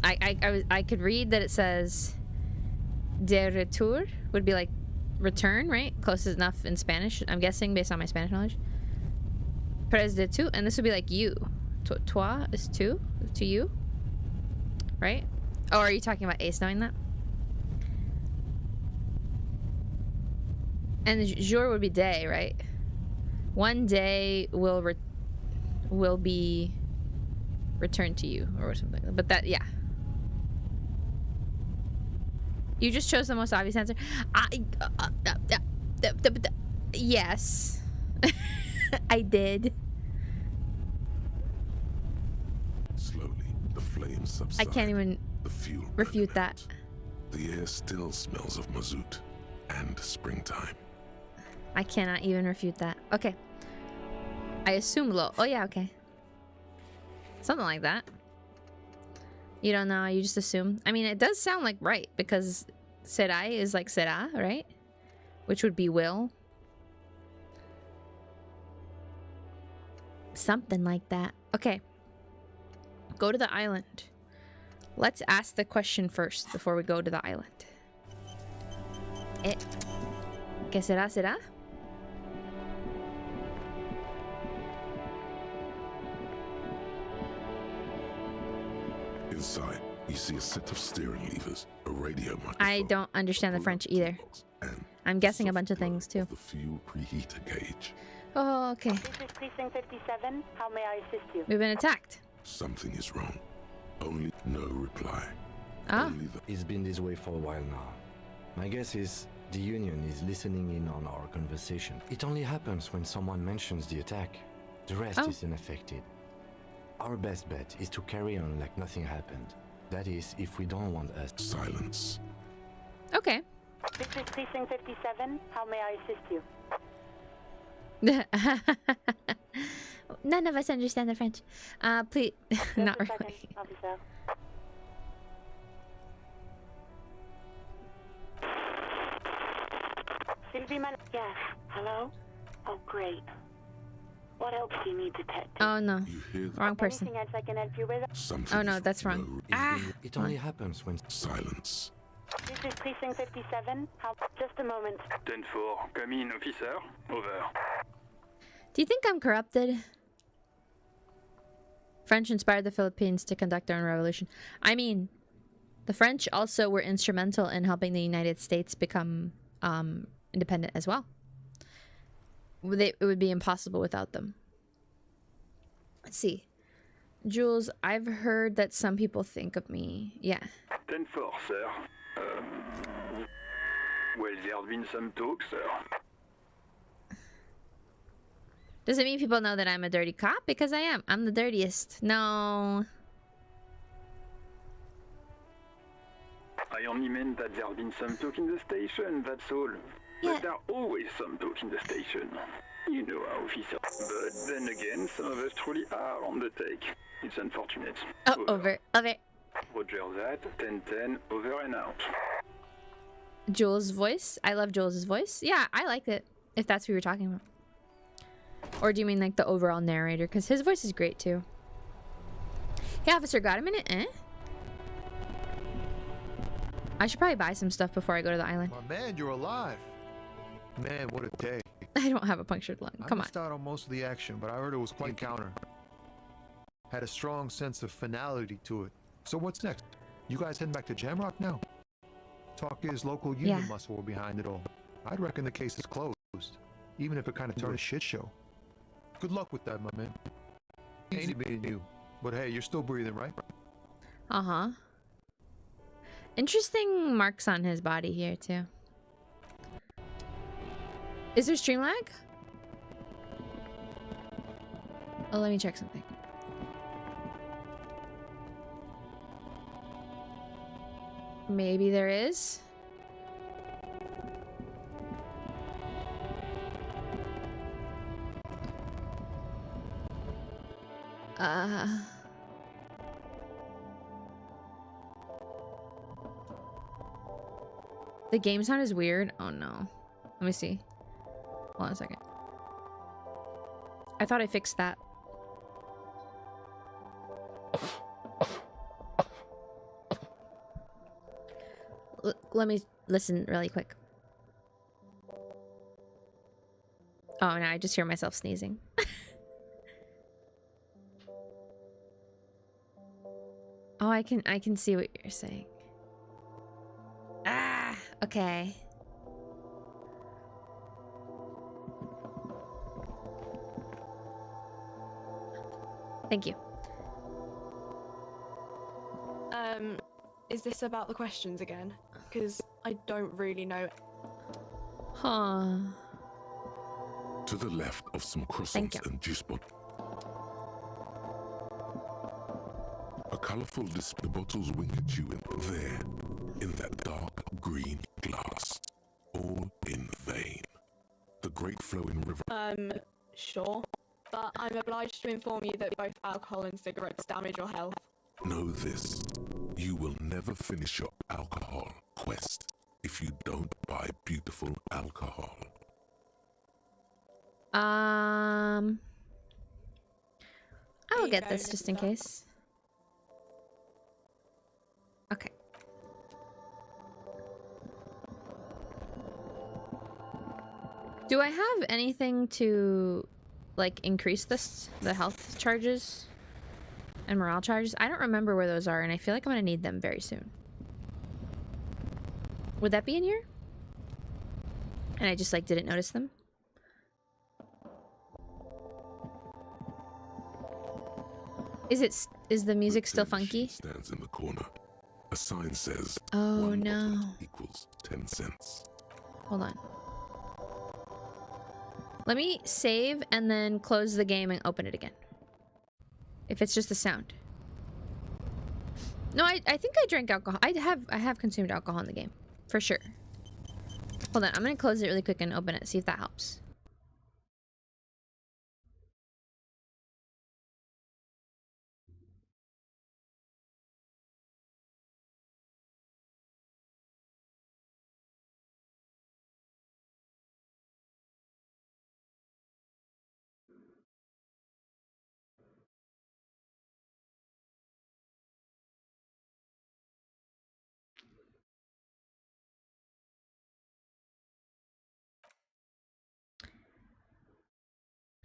I could read that it says de retour would be like return, right? Close enough in Spanish. I'm guessing based on my Spanish knowledge. Pres de tu, and this would be like you. Toi is to you, right? Oh, are you talking about Ace knowing that? And jour would be day, right? One day will be returned to you or something. But that, yeah. You just chose the most obvious answer. Yes. I did. Slowly, the flames subside. I can't even the fuel refute burning that. out. The air still smells of mazout and springtime. I cannot even refute that. Okay. I assume low. Oh yeah, okay. Something like that. You don't know, you just assume. I mean, it does sound like right, because serai is like será, right? Which would be will. Something like that. Okay. Go to the island. Let's ask the question first before we go to the island. ¿Qué será, será? Inside, you see a set of steering levers, a radio microphone. I don't understand the French either. I'm guessing a bunch of things too. The fuel preheater gauge. Oh, okay. This is Precinct 57. How may I assist you? We've been attacked. Something is wrong. Only no reply. Ah. It's been this way for a while now. My guess is the Union is listening in on our conversation. It only happens when someone mentions the attack. The rest is unaffected. Our best bet is to carry on like nothing happened. That is, if we don't want us. Silence. Okay. This is Precinct 57. How may I assist you? None of us understand the French. Please, not really. Officer. Sylvie Man. Yes. Hello? Oh, great. What else do you need, Detective? Oh no, You hear wrong person. Anything else I can help you with? something? Oh no, is that's wrong. Ah, It only happens when Silence. This is Precinct 57. How? Just a moment. 10-4, come in, officer. Over. do you think I'm corrupted? French inspired the Philippines to conduct their own revolution. I mean, the French also were instrumental in helping the United States become independent as well. It would be impossible without them. Let's see. Jules, I've heard that some people think of me. Yeah. 10-4, sir. Well, there have been some talk, sir. Does it mean people know that I'm a dirty cop? Because I am. I'm the dirtiest. No. I only meant that there have been some talk in the station, that's all. Yeah. But there are always some talk in the station. You know, officer. But then again, some of us truly are on the take. It's unfortunate. Oh, over. Roger that. 10-10, over and out. Jules' voice? I love Jules' voice. Yeah, I like it. If that's who you're talking about. Or do you mean like the overall narrator? Because his voice is great too. Hey, officer, got a minute? Eh? I should probably buy some stuff before I go to the island. My man, you're alive. Man, what a day. I don't have a punctured lung. Come I on. missed out on most of the action, but I heard it was quite counter. Had a strong sense of finality to it. So what's next? You guys heading back to Jamrock now? Talk is local union muscle were behind it all. I'd reckon the case is closed, even if it kind of turned a shit show. Good luck with that, my man. Ain't it me and you? But hey, you're still breathing, right? Uh-huh. Interesting marks on his body here too. Is there stream lag? Oh, let me check something. Maybe there is. The game sound is weird. Oh no. Let me see. Hold on a second. I thought I fixed that. Let me listen really quick. Oh no, I just hear myself sneezing. Oh, I can see what you're saying. Ah, okay. Thank you. Is this about the questions again? Because I don't really know. Huh. To the left of some croissants and juice bottles. A colorful display. The bottles wink at you there, in that dark green glass. All in vain. The great flowing river. Sure. But I'm obliged to inform you that both alcohol and cigarettes damage your health. Know this. You will never finish your alcohol quest if you don't buy beautiful alcohol. I will get this just in case. Okay. Do I have anything to like increase the health charges and morale charges? I don't remember where those are, and I feel like I'm gonna need them very soon. Would that be in here? And I just like didn't notice them? Is the music still funky? Stands in the corner. A sign says, oh one no, bottle equals 10 cents. Hold on. Let me save and then close the game and open it again. If it's just the sound. No, I think I drank alcohol. I have consumed alcohol in the game. For sure. Hold on, I'm gonna close it really quick and open it, see if that helps.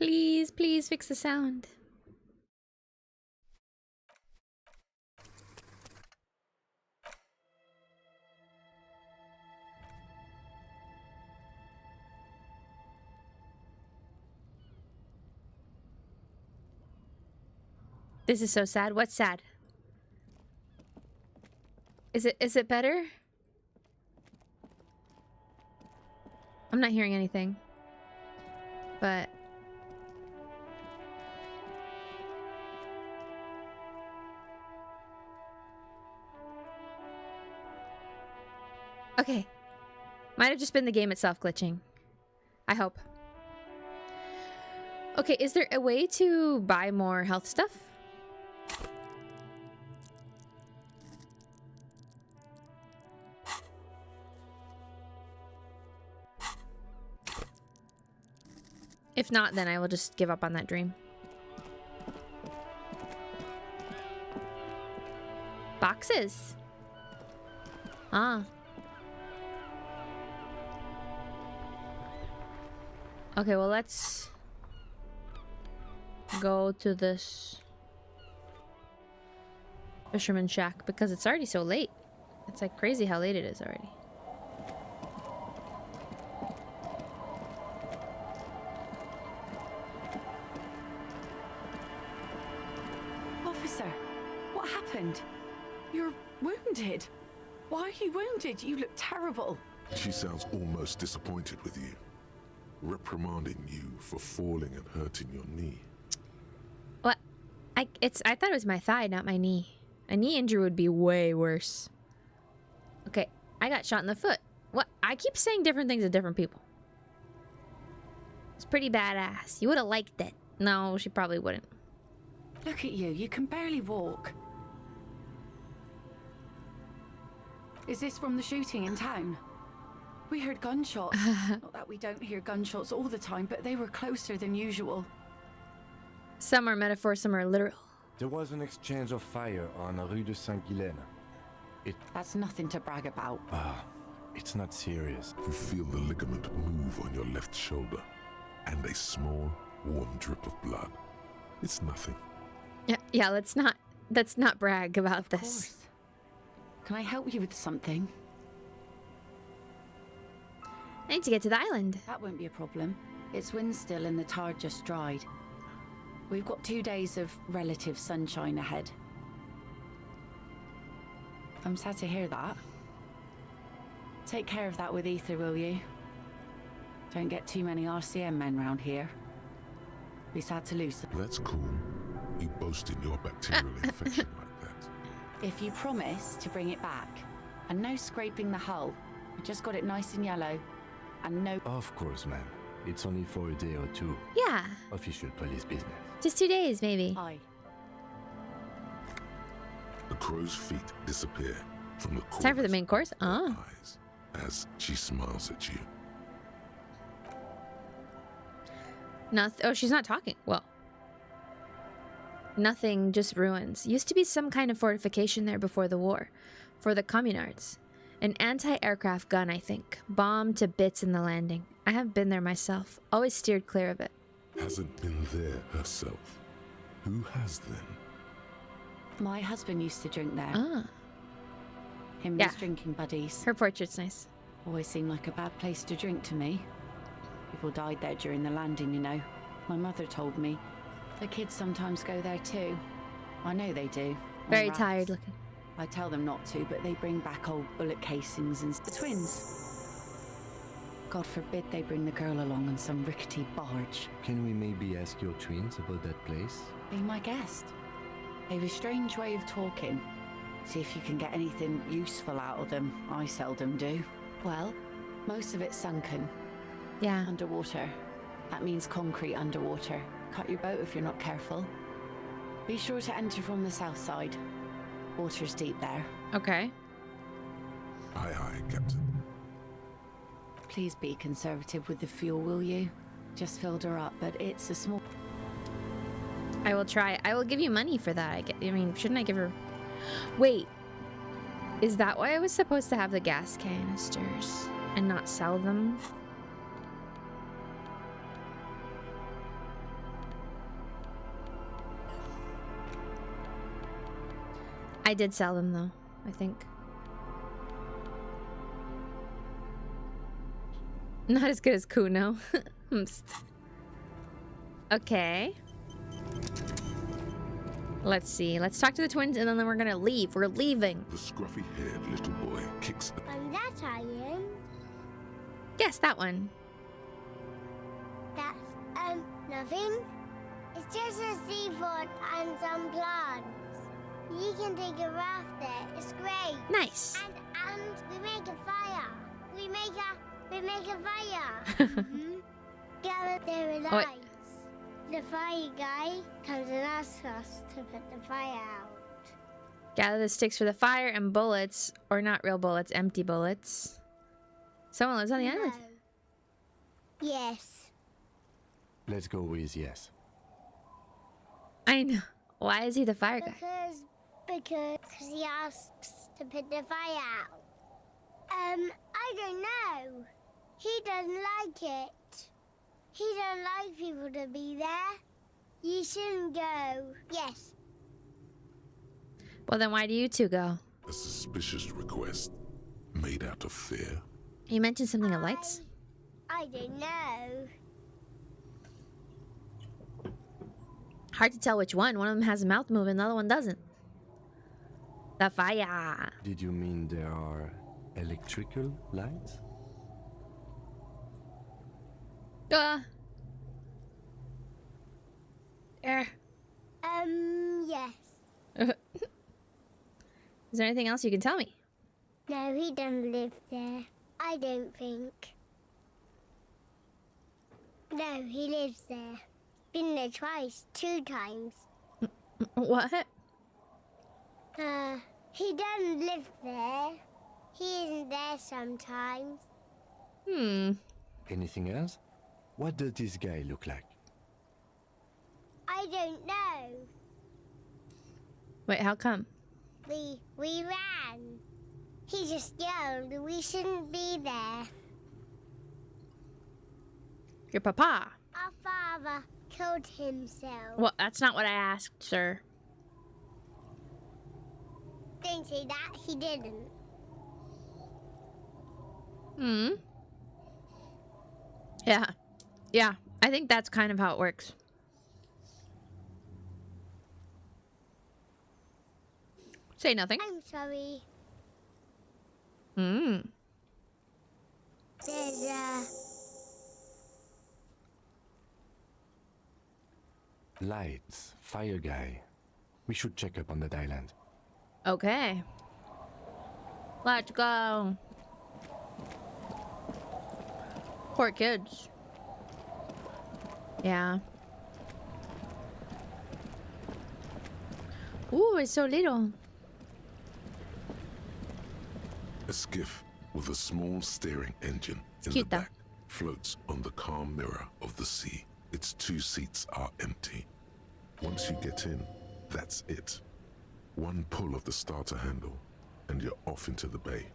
Please, please fix the sound. This is so sad. What's sad? Is it better? I'm not hearing anything. But okay. Might have just been the game itself glitching. I hope. Okay, is there a way to buy more health stuff? If not, then I will just give up on that dream. Boxes. Ah. Okay, well, let's go to this fisherman shack because it's already so late. It's like crazy how late it is already. Officer, what happened? You're wounded. Why are you wounded? You look terrible. She sounds almost disappointed with you. Reprimanding you for falling and hurting your knee. What? I thought it was my thigh, not my knee. A knee injury would be way worse. Okay, I got shot in the foot. What? I keep saying different things to different people. It's pretty badass. You would have liked it. No, she probably wouldn't. Look at you. You can barely walk. Is this from the shooting in town? We heard gunshots. Not that we don't hear gunshots all the time, but they were closer than usual. Some are metaphor, some are literal. There was an exchange of fire on Rue de Saint-Guylaine. That's nothing to brag about. It's not serious. You feel the ligament move on your left shoulder and a small, warm drip of blood. It's nothing. Yeah, let's not brag about of this. Course. Can I help you with something? I need to get to the island. That won't be a problem. It's wind still and the tide just dried. We've got 2 days of relative sunshine ahead. I'm sad to hear that. Take care of that with ether, will you? Don't get too many RCM men round here. Be sad to lose them. That's cool. You boasting your bacterial infection like that. If you promise to bring it back, and no scraping the hull, we just got it nice and yellow, and no... Of course, ma'am. It's only for a day or two. Yeah. Official police business. Just 2 days, maybe. Aye. The crow's feet disappear from the It's time for the main course. Oh. eyes as she smiles at you. Nothing. Oh, she's not talking. Well. Nothing, just ruins. Used to be some kind of fortification there before the war. For the communards. An anti-aircraft gun, I think. Bombed to bits in the landing. I have been there myself. Always steered clear of it. Hasn't been there herself. Who has then? My husband used to drink there. Ah. Him and Yeah. his drinking buddies. Her portrait's nice. Always seemed like a bad place to drink to me. People died there during the landing, you know. My mother told me. The kids sometimes go there too. I know they do. on Very rafts. tired looking. I tell them not to, but they bring back old bullet casings and the twins. God forbid they bring the girl along on some rickety barge. Can we maybe ask your twins about that place? Be my guest. They have a strange way of talking. See if you can get anything useful out of them. I seldom do. Well, most of it's sunken. Yeah. Underwater. That means concrete underwater. Cut your boat if you're not careful. Be sure to enter from the south side. Water's deep there. Okay. Aye, aye, Captain. Please be conservative with the fuel, will you? Just filled her up, but it's a small... I will try. I will give you money for that. I mean, shouldn't I give her... Wait. Is that why I was supposed to have the gas canisters and not sell them? I did sell them though, I think. Not as good as Kuno. Okay. Let's see. Let's talk to the twins and then we're gonna leave. We're leaving. The scruffy-haired little boy kicks a... And that iron. Yes, that one. That's, nothing. It's just a seaford and some plants. You can take a raft there. It's great. Nice. And we make a fire. We make a fire. Mm-hmm. Gather there are lights. The fire guy comes and asks us to put the fire out. Gather the sticks for the fire and bullets, or not real bullets, empty bullets. Someone lives on the island. Yes. Let's go with yes. I know. Why is he the fire guy? Because he asks to put the fire out. I don't know. He doesn't like it. He don't like people to be there. You shouldn't go. Yes. Well, then why do you two go? A suspicious request made out of fear. You mentioned something of lights? I don't know. Hard to tell which one. One of them has a mouth moving, the other one doesn't. The fire. Did you mean there are electrical lights? Yes. Is there anything else you can tell me? No, he doesn't live there. I don't think. No, he lives there. Been there twice, 2 times. What? He doesn't live there. He isn't there sometimes. Anything else? What does this guy look like? I don't know. Wait, how come? We ran. He just yelled we shouldn't be there. Your papa. Our father killed himself. Well, that's not what I asked, sir. Don't say that. He didn't. Yeah. Yeah. I think that's kind of how it works. Say nothing. I'm sorry. There's Lights, fire guy. We should check up on that island. Okay. Let's go. Poor kids. Yeah. Ooh, it's so little. A skiff with a small steering engine in cute, the back floats on the calm mirror of the sea. Its 2 seats are empty. Once you get in, that's it. One pull of the starter handle, and you're off into the bay.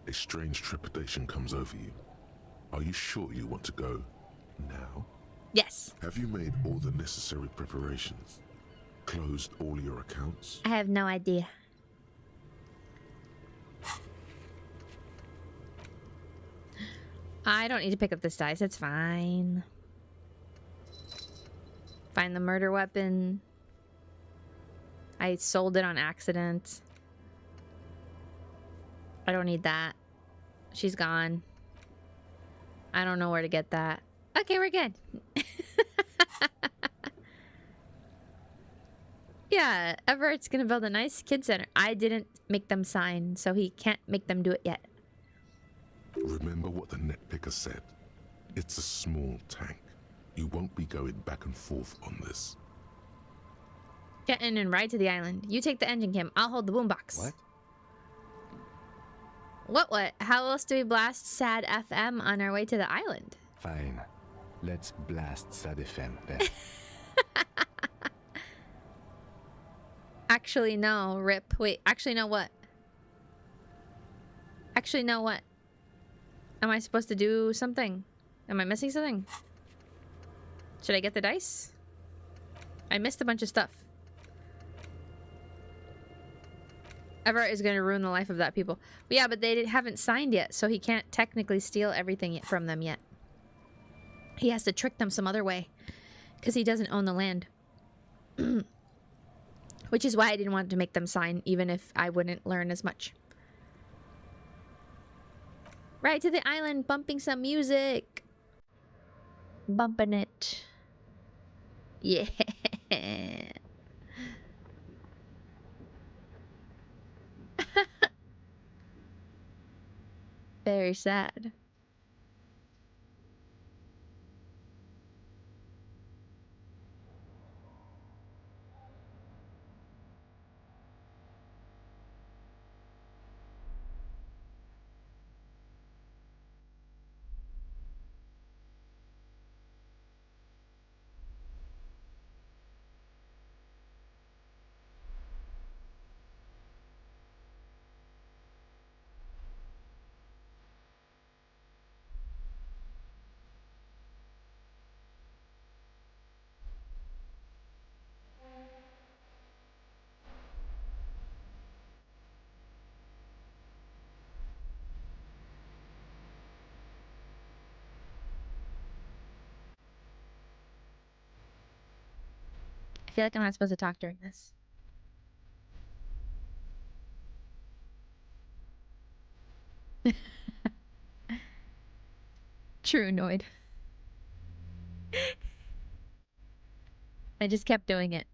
A strange trepidation comes over you. Are you sure you want to go now? Yes. Have you made all the necessary preparations? Closed all your accounts? I have no idea. I don't need to pick up this dice. It's fine. Find the murder weapon. I sold it on accident. I don't need that. She's gone. I don't know where to get that. Okay, we're good. Yeah, Everett's gonna build a nice kid center. I didn't make them sign, so he can't make them do it yet. Remember what the net picker said. It's a small tank. You won't be going back and forth on this. Get in and ride to the island. You take the engine, Kim. I'll hold the boombox. What? How else do we blast Sad FM on our way to the island? Fine. Let's blast Sad FM then. Actually, no. Rip. Wait, actually, no what? Actually, no what? Am I supposed to do something? Am I missing something? Should I get the dice? I missed a bunch of stuff. Everett is going to ruin the life of that people. But yeah, but they haven't signed yet, so he can't technically steal everything from them yet. He has to trick them some other way, because he doesn't own the land. Which is why I didn't want to make them sign, even if I wouldn't learn as much. Right to the island, bumping some music. Bumping it. Yeah. Very sad. I feel like I'm not supposed to talk during this. True, Noid. I just kept doing it.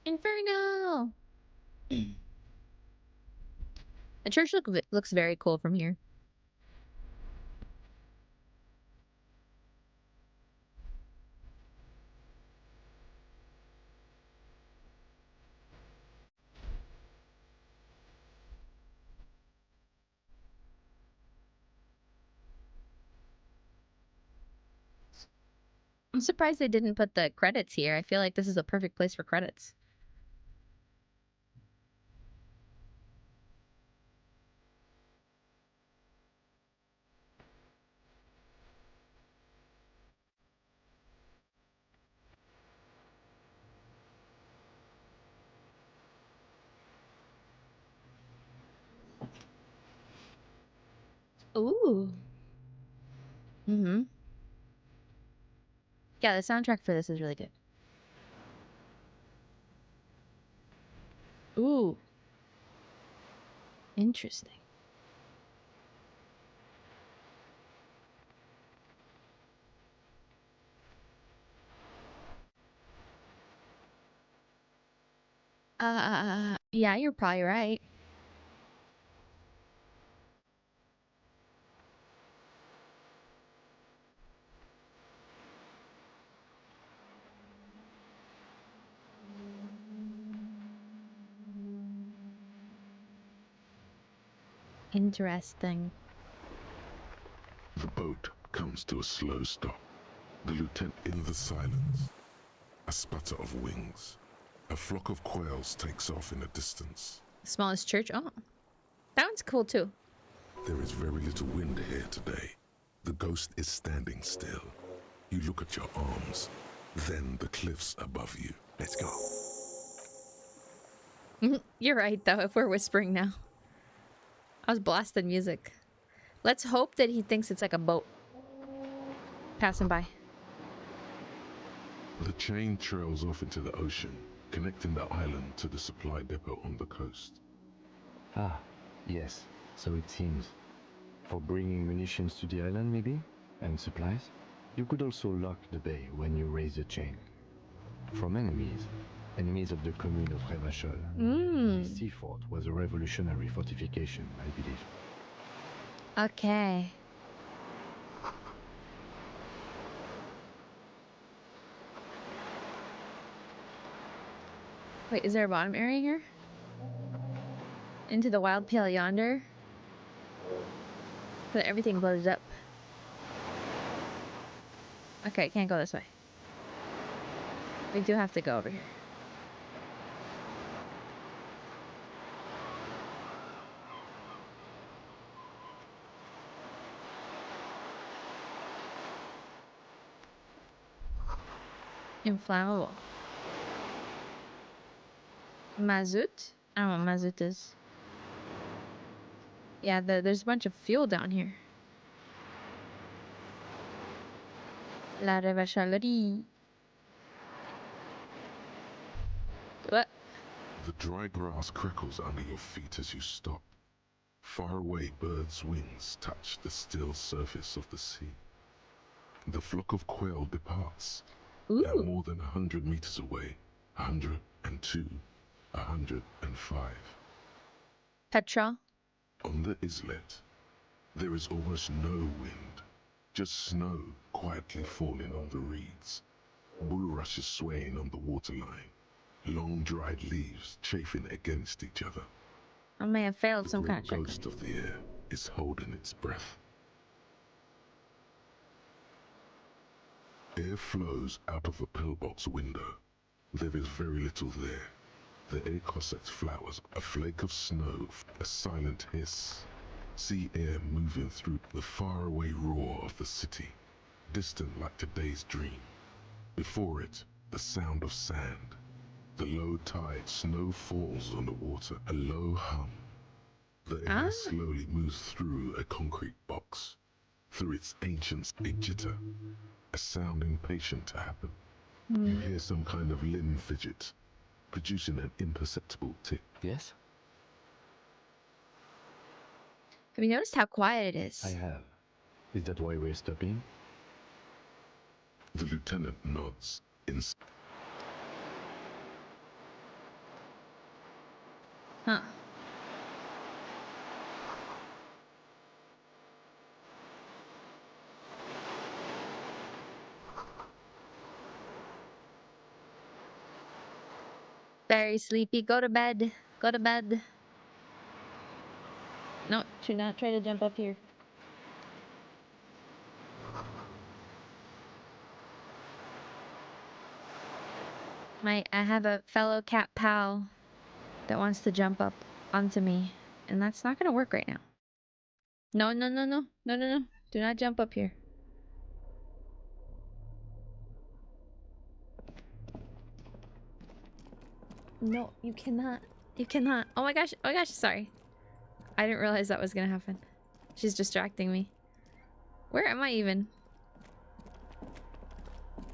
Inferno! The church looks very cool from here. I'm surprised they didn't put the credits here. I feel like this is a perfect place for credits. Ooh. Mm-hmm. Yeah, the soundtrack for this is really good. Ooh. Interesting. Yeah, you're probably right. Interesting. The boat comes to a slow stop. The lieutenant in the silence. A sputter of wings. A flock of quails takes off in the distance. Smallest church? Oh. That one's cool too. There is very little wind here today. The ghost is standing still. You look at your arms, then the cliffs above you. Let's go. You're right though, if we're whispering now. I was blasting music. Let's hope that he thinks it's like a boat passing by. The chain trails off into the ocean, connecting the island to the supply depot on the coast. Ah, yes, so it seems. For bringing munitions to the island, maybe? And supplies? You could also lock the bay when you raise the chain. From enemies. Enemies of the commune of Revachol. The sea fort was a revolutionary fortification, I believe. Okay. Wait, is there a bottom area here? Into the wild pale yonder? So that everything blows up. Okay, can't go this way. We do have to go over here. Inflammable. Mazout? I don't know what mazout is. Yeah, there's a bunch of fuel down here. La revachalerie. What? The dry grass crackles under your feet as you stop. Far away, birds' wings touch the still surface of the sea. The flock of quail departs. Now more than 100 meters away. 102, 105. Petra? On the islet, there is almost no wind. Just snow quietly falling on the reeds. Bulrushes swaying on the waterline. Long dried leaves chafing against each other. I may have failed The some kind great of check. ghost of the air is holding its breath. Air flows out of a pillbox window. There is very little there. The air cossets flowers, a flake of snow, a silent hiss. Sea air moving through the faraway roar of the city, distant like today's dream. Before it, the sound of sand. The low tide, snow falls on the water, a low hum. The air slowly moves through a concrete box. Through its ancients, a jitter, a sound impatient to happen. You hear some kind of limb fidget, producing an imperceptible tick. Yes? Have you noticed how quiet it is? I have. Is that why we're stopping? The lieutenant nods. Huh. Very sleepy. Go to bed. Go to bed. No, do not try to jump up here. I have a fellow cat pal that wants to jump up onto me, and that's not gonna work right now. No, no, no, no, no, no, no. Do not jump up here. No, you cannot. You cannot. Oh my gosh. Oh my gosh. Sorry. I didn't realize that was gonna happen. She's distracting me. Where am I even?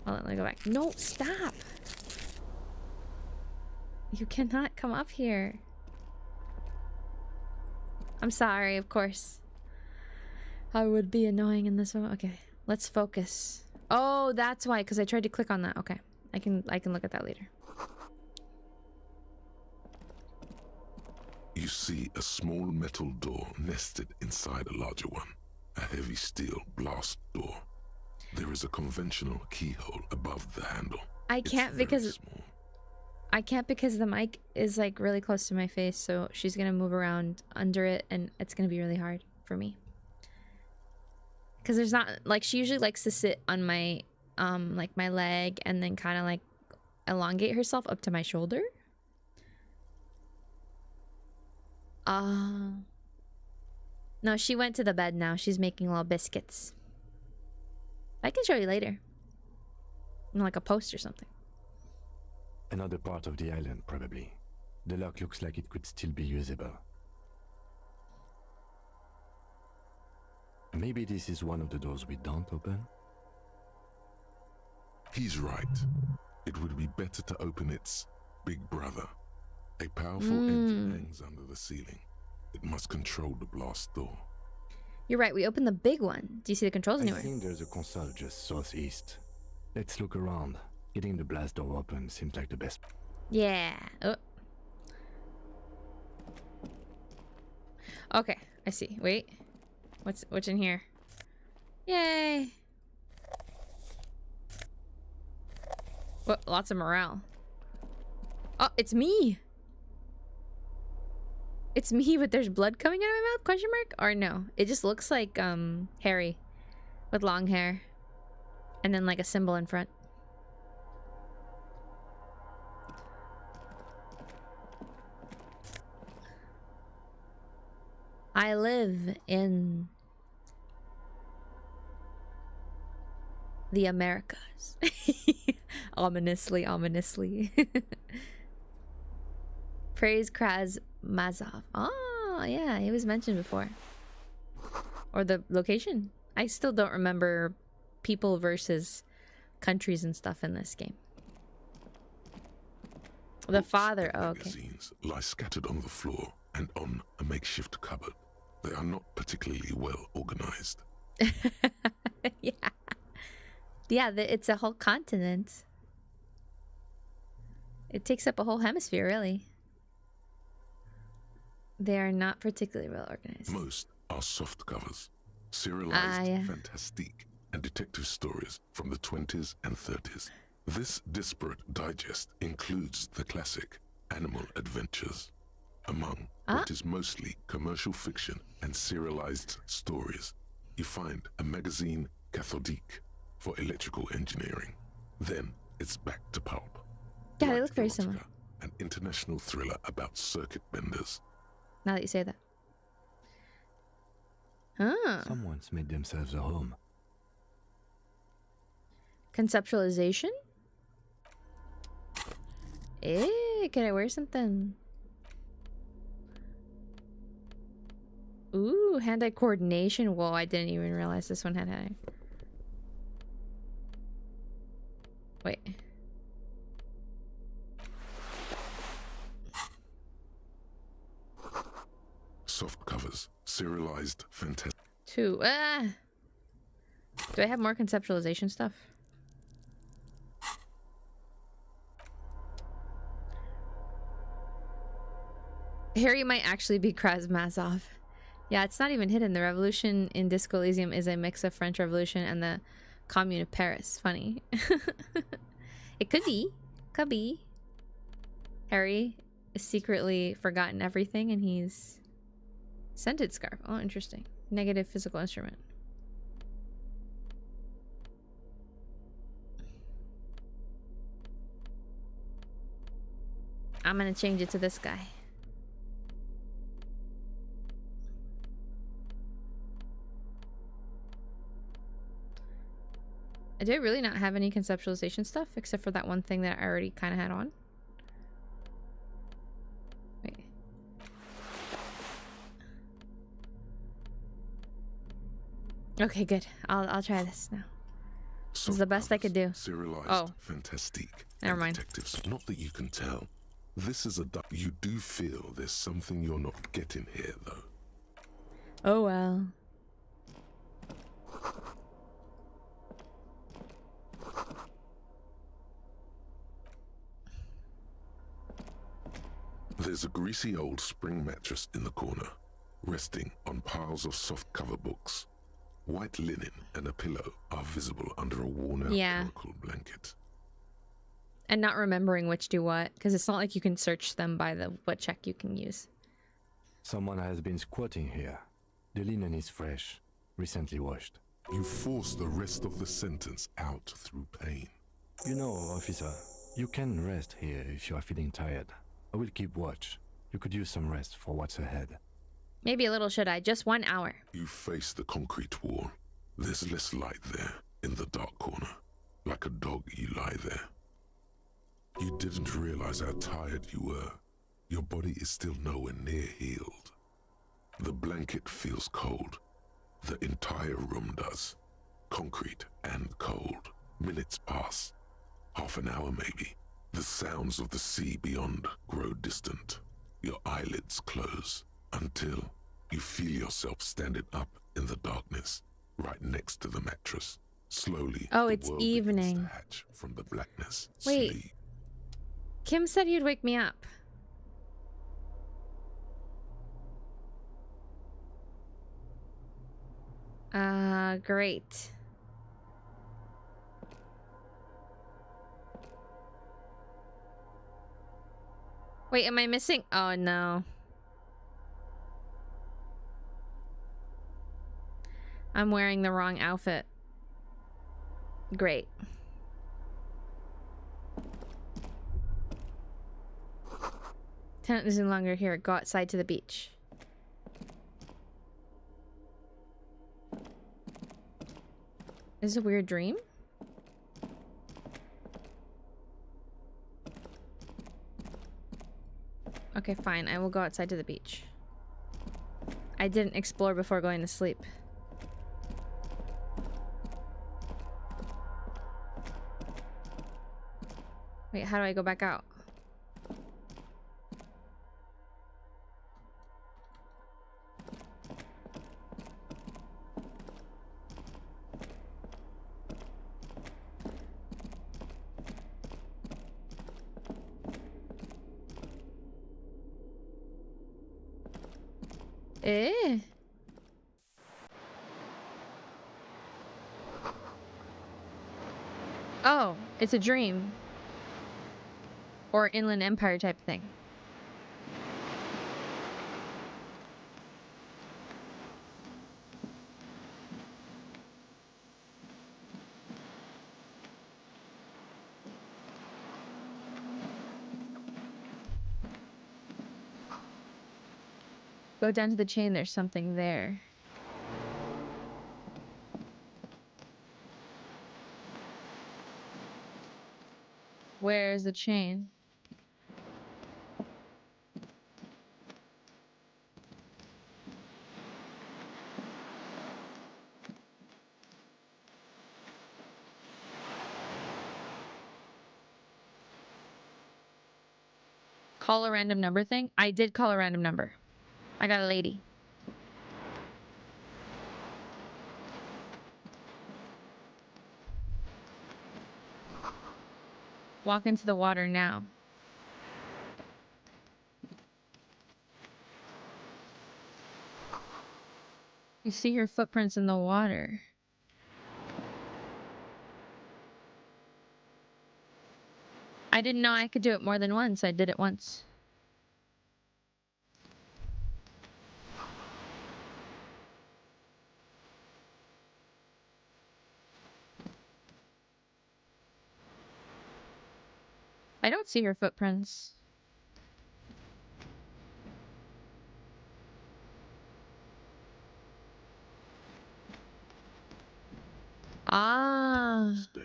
Hold on, let me go back. No, stop. You cannot come up here. I'm sorry, of course. I would be annoying in this moment. Okay, let's focus. Oh, that's why, because I tried to click on that. Okay, I can look at that later. You see a small metal door nested inside a larger one. A heavy steel blast door. There is a conventional keyhole above the handle. I can't because the mic is like really close to my face, so she's gonna move around under it and it's gonna be really hard for me. Cause there's not like, she usually likes to sit on my like my leg and then kind of like elongate herself up to my shoulder. No, she went to the bed now. She's making little biscuits. I can show you later. Like a post or something. Another part of the island, probably. The lock looks like it could still be usable. Maybe this is one of the doors we don't open? He's right. It would be better to open its big brother. A powerful engine hangs under the ceiling. It must control the blast door. You're right, we opened the big one. Do you see the controls anywhere? I think there's a console just southeast. Let's look around. Getting the blast door open seems like the best. Yeah. Oh. Okay, I see. Wait. What's in here? Yay. What? Lots of morale. Oh, it's me. It's me, but there's blood coming out of my mouth? Question mark? Or no? It just looks like Harry with long hair and then like a symbol in front. I live in the Americas. Ominously, ominously. Praise Kraz Mazov. Oh, yeah, he was mentioned before. Or the location. I still don't remember people versus countries and stuff in this game. The father. Oh, okay. Magazines lie scattered on the floor and on a makeshift cupboard. They are not particularly well organized. Yeah. Yeah, it's a whole continent. It takes up a whole hemisphere, really. They are not particularly well organized. Most are soft covers, serialized yeah. fantastique and detective stories from the 20s and 30s. This disparate digest includes the classic Animal Adventures, among what is mostly commercial fiction and serialized stories. You find a magazine cathodique for electrical engineering. Then it's back to pulp. Yeah, they look very similar. An international thriller about circuit benders. Now that you say that. Huh. Someone's made themselves a home. Conceptualization? Eh, can I wear something? Ooh, hand-eye coordination. Whoa, I didn't even realize this one had hand-eye. Wait. Soft covers, serialized fantastic. 2. Do I have more conceptualization stuff? Harry might actually be Krasmazov. Yeah, it's not even hidden. The revolution in Disco Elysium is a mix of French Revolution and the Commune of Paris. Funny. It could be. Could be. Harry has secretly forgotten everything and he's... Scented scarf. Oh, interesting. Negative physical instrument. I'm gonna change it to this guy. Do I really not have any conceptualization stuff except for that one thing that I already kind of had on? Wait. Okay, good. I'll try this now. This is the best I could do. Serialized fantastique. Never mind. Detectives. Not that you can tell. This is a you do feel there's something you're not getting here, though. Oh well. There's a greasy old spring mattress in the corner, resting on piles of soft cover books. White linen and a pillow are visible under a worn-out oracle blanket. And not remembering which do what, because it's not like you can search them by what check you can use. Someone has been squatting here. The linen is fresh, recently washed. You force the rest of the sentence out through pain. You know, officer, you can rest here if you are feeling tired. I will keep watch. You could use some rest for what's ahead. Maybe a little, should I? Just 1 hour. You face the concrete wall. There's less light there, in the dark corner. Like a dog, you lie there. You didn't realize how tired you were. Your body is still nowhere near healed. The blanket feels cold. The entire room does. Concrete and cold. Minutes pass. Half an hour maybe. The sounds of the sea beyond grow distant. Your eyelids close until you feel yourself standing up in the darkness, right next to the mattress. Slowly, oh, it's evening. To hatch from the blackness. Wait. Sleep. Kim said he'd wake me up. Great. Wait, am I missing? Oh, no. I'm wearing the wrong outfit. Great. Tenant is no longer here. Go outside to the beach. Is this a weird dream? Okay, fine. I will go outside to the beach. I didn't explore before going to sleep. Wait, how do I go back out? Eh? Oh, it's a dream. Or Inland Empire type thing. Go down to the chain, there's something there. Where's the chain? Call a random number thing? I did call a random number. I got a lady. Walk into the water now. You see your footprints in the water. I didn't know I could do it more than once. I did it once. I don't see your footprints. Ah. Stay.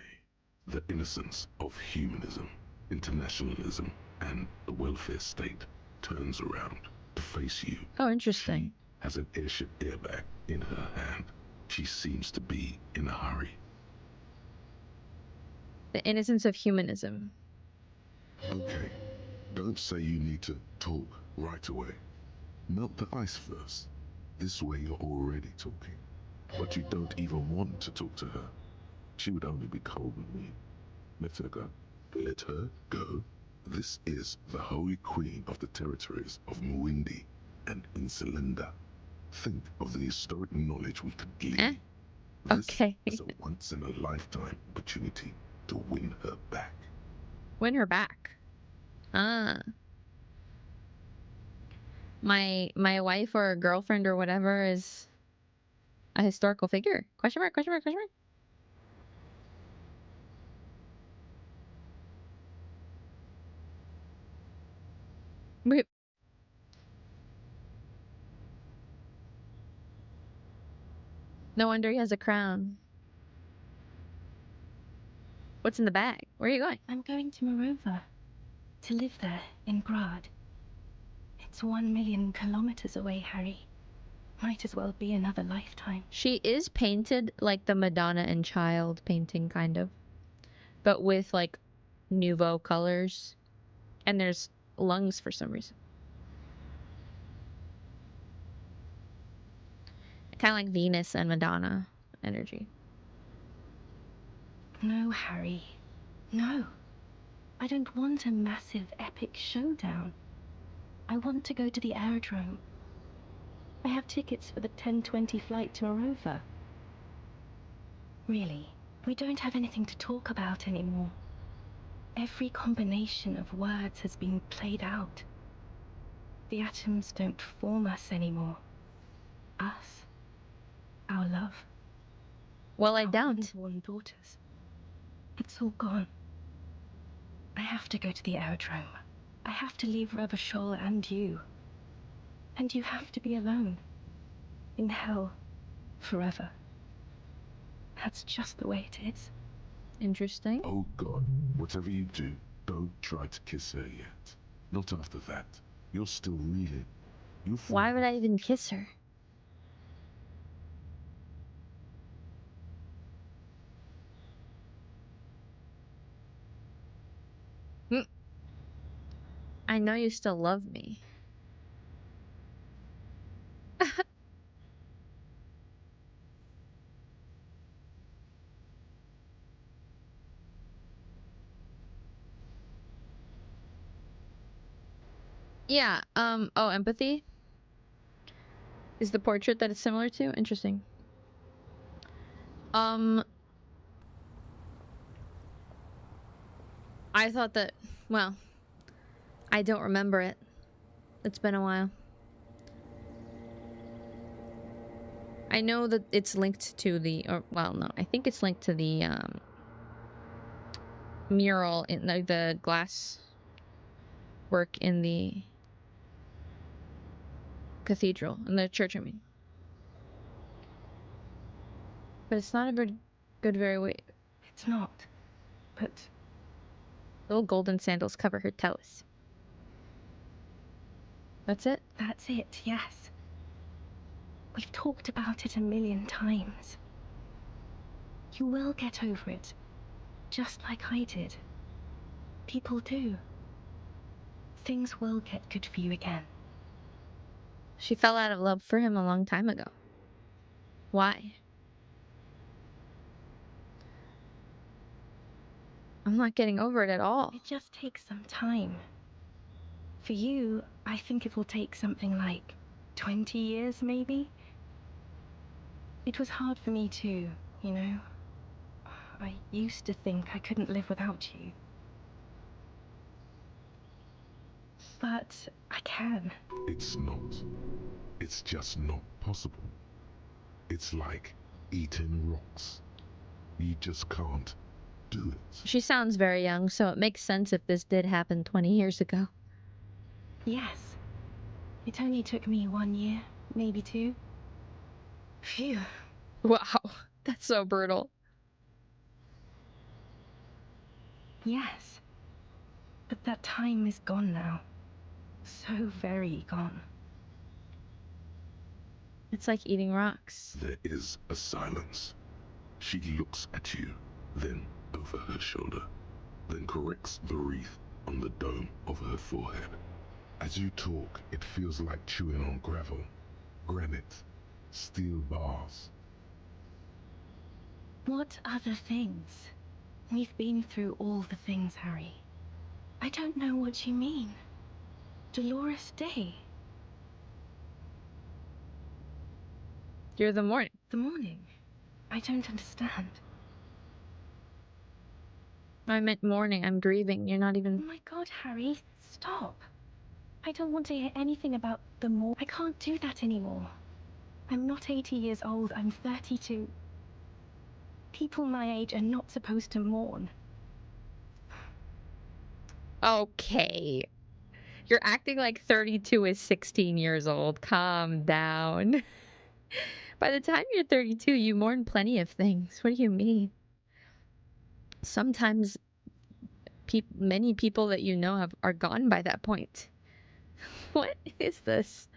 The innocence of humanism, internationalism, and the welfare state turns around to face you. Oh, interesting. Has an airship airbag in her hand. She seems to be in a hurry. The innocence of humanism. Okay, don't say you need to talk right away. Melt the ice first. This way you're already talking. But you don't even want to talk to her. She would only be cold with me. Let her go. Let her go. This is the Holy Queen of the territories of Muindi and Insulinda. Think of the historic knowledge we could glean. Okay. This is a once-in-a-lifetime opportunity to win her back. Win her back. Ah. My wife or girlfriend or whatever is a historical figure? Question mark, question mark, question mark. Wait. No wonder he has a crown. What's in the bag? Where are you going? I'm going to Morova. To live there, in Grad. It's 1,000,000 kilometers away, Harry. Might as well be another lifetime. She is painted like the Madonna and Child painting, kind of. But with, like, Nouveau colors. And there's lungs for some reason. Kind of like Venus and Madonna energy. No, Harry. No. I don't want a massive, epic showdown. I want to go to the aerodrome. I have tickets for the 10:20 flight to Morova. Really, we don't have anything to talk about anymore. Every combination of words has been played out. The atoms don't form us anymore. Us. Our love. Well, I don't. Unborn daughters. It's all gone. I have to go to the aerodrome. I have to leave Revachol and you. And you have to be alone. In hell. Forever. That's just the way it is. Interesting. Oh God, whatever you do, don't try to kiss her yet. Not after that. You're still reeling. You Why would I even kiss her? I know you still love me. Yeah, oh, empathy is the portrait that it's similar to. Interesting. I thought that, well, I don't remember it. It's been a while. I know that it's linked to the, or well, no, I think it's linked to the mural in the glass work in the cathedral, in the church, I mean. But it's not a very good way. It's not. But little golden sandals cover her toes. That's it? That's it, yes. We've talked about it a million times. You will get over it, just like I did. People do. Things will get good for you again. She fell out of love for him a long time ago. Why? I'm not getting over it at all. It just takes some time. For you, I think it will take something like 20 years, maybe? It was hard for me too, you know? I used to think I couldn't live without you. But I can. It's not. It's just not possible. It's like eating rocks. You just can't do it. She sounds very young, so it makes sense if this did happen 20 years ago. Yes. It only took me 1 year, maybe 2. Phew. Wow, that's so brutal. Yes. But that time is gone now. So very gone. It's like eating rocks. There is a silence. She looks at you, then over her shoulder, then corrects the wreath on the dome of her forehead. As you talk, it feels like chewing on gravel, granite, steel bars. What other things? We've been through all the things, Harry. I don't know what you mean. Dolores Day. You're the morning. The morning? I don't understand. I meant mourning. I'm grieving. You're not even... Oh my god, Harry, stop. I don't want to hear anything about the more. I can't do that anymore. I'm not 80 years old, I'm 32. People my age are not supposed to mourn. Okay. You're acting like 32 is 16 years old. Calm down. By the time you're 32, you mourn plenty of things. What do you mean? Sometimes many people that you know are gone by that point. What is this?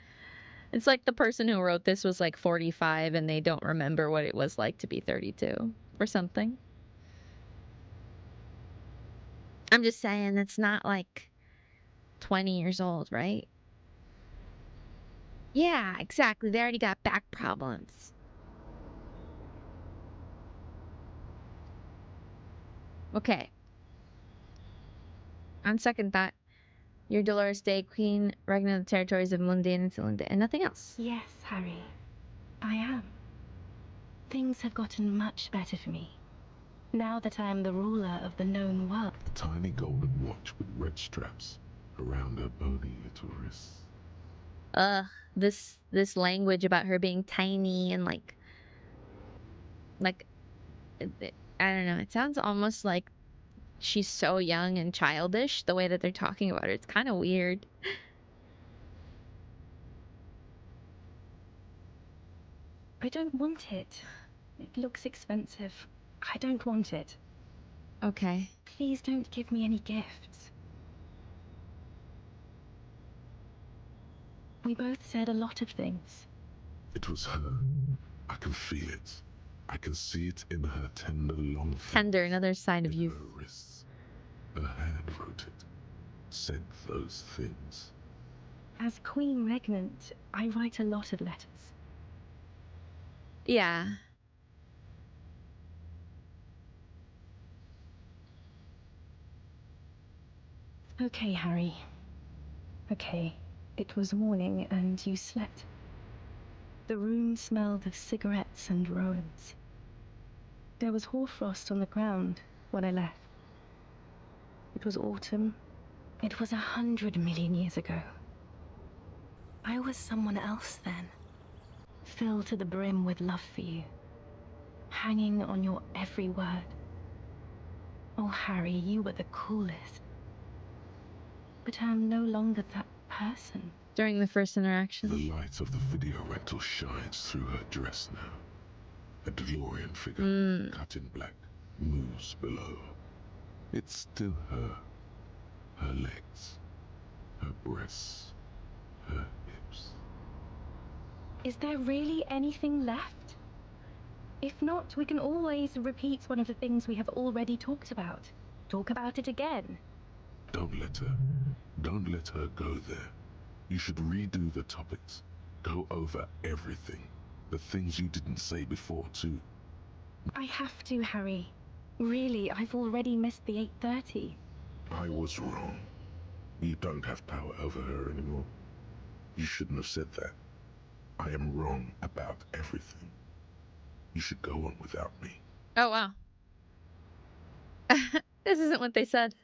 It's like the person who wrote this was like 45 and they don't remember what it was like to be 32 or something. I'm just saying it's not like 20 years old, right? Yeah, exactly. They already got back problems. Okay. On second thought, you're Dolores Day, Queen, Regna of the territories of Mundane and Cylinda, and nothing else. Yes, Harry. I am. Things have gotten much better for me. Now that I am the ruler of the known world. A tiny golden watch with red straps around her bony little wrists. This language about her being tiny and like I don't know. It sounds almost like she's so young and childish, the way that they're talking about her. It's kind of weird. I don't want it. It looks expensive. I don't want it. Okay. Please don't give me any gifts. We both said a lot of things. It was her. I can feel it. I can see it in her tender, long fingers, Tender, another sign of youth. her wrists. Her hand wrote it. Said those things. As Queen Regnant, I write a lot of letters. Yeah. Okay, Harry. Okay, it was morning and you slept. The room smelled of cigarettes and Rowans. There was hoarfrost on the ground when I left. It was autumn. It was 100 million years ago. I was someone else then, filled to the brim with love for you, hanging on your every word. Oh, Harry, you were the coolest. But I'm no longer that person. During the first interaction. The light of the video rental shines through her dress now. A DeLorean figure, cut in black, moves below. It's still her. Her legs, her breasts, her hips. Is there really anything left? If not, we can always repeat one of the things we have already talked about. Talk about it again. Don't let her. Don't let her go there. You should redo the topics. Go over everything. The things you didn't say before, too. I have to, Harry. Really, I've already missed the 8:30. I was wrong. You don't have power over her anymore. You shouldn't have said that. I am wrong about everything. You should go on without me. Oh, wow. This isn't what they said.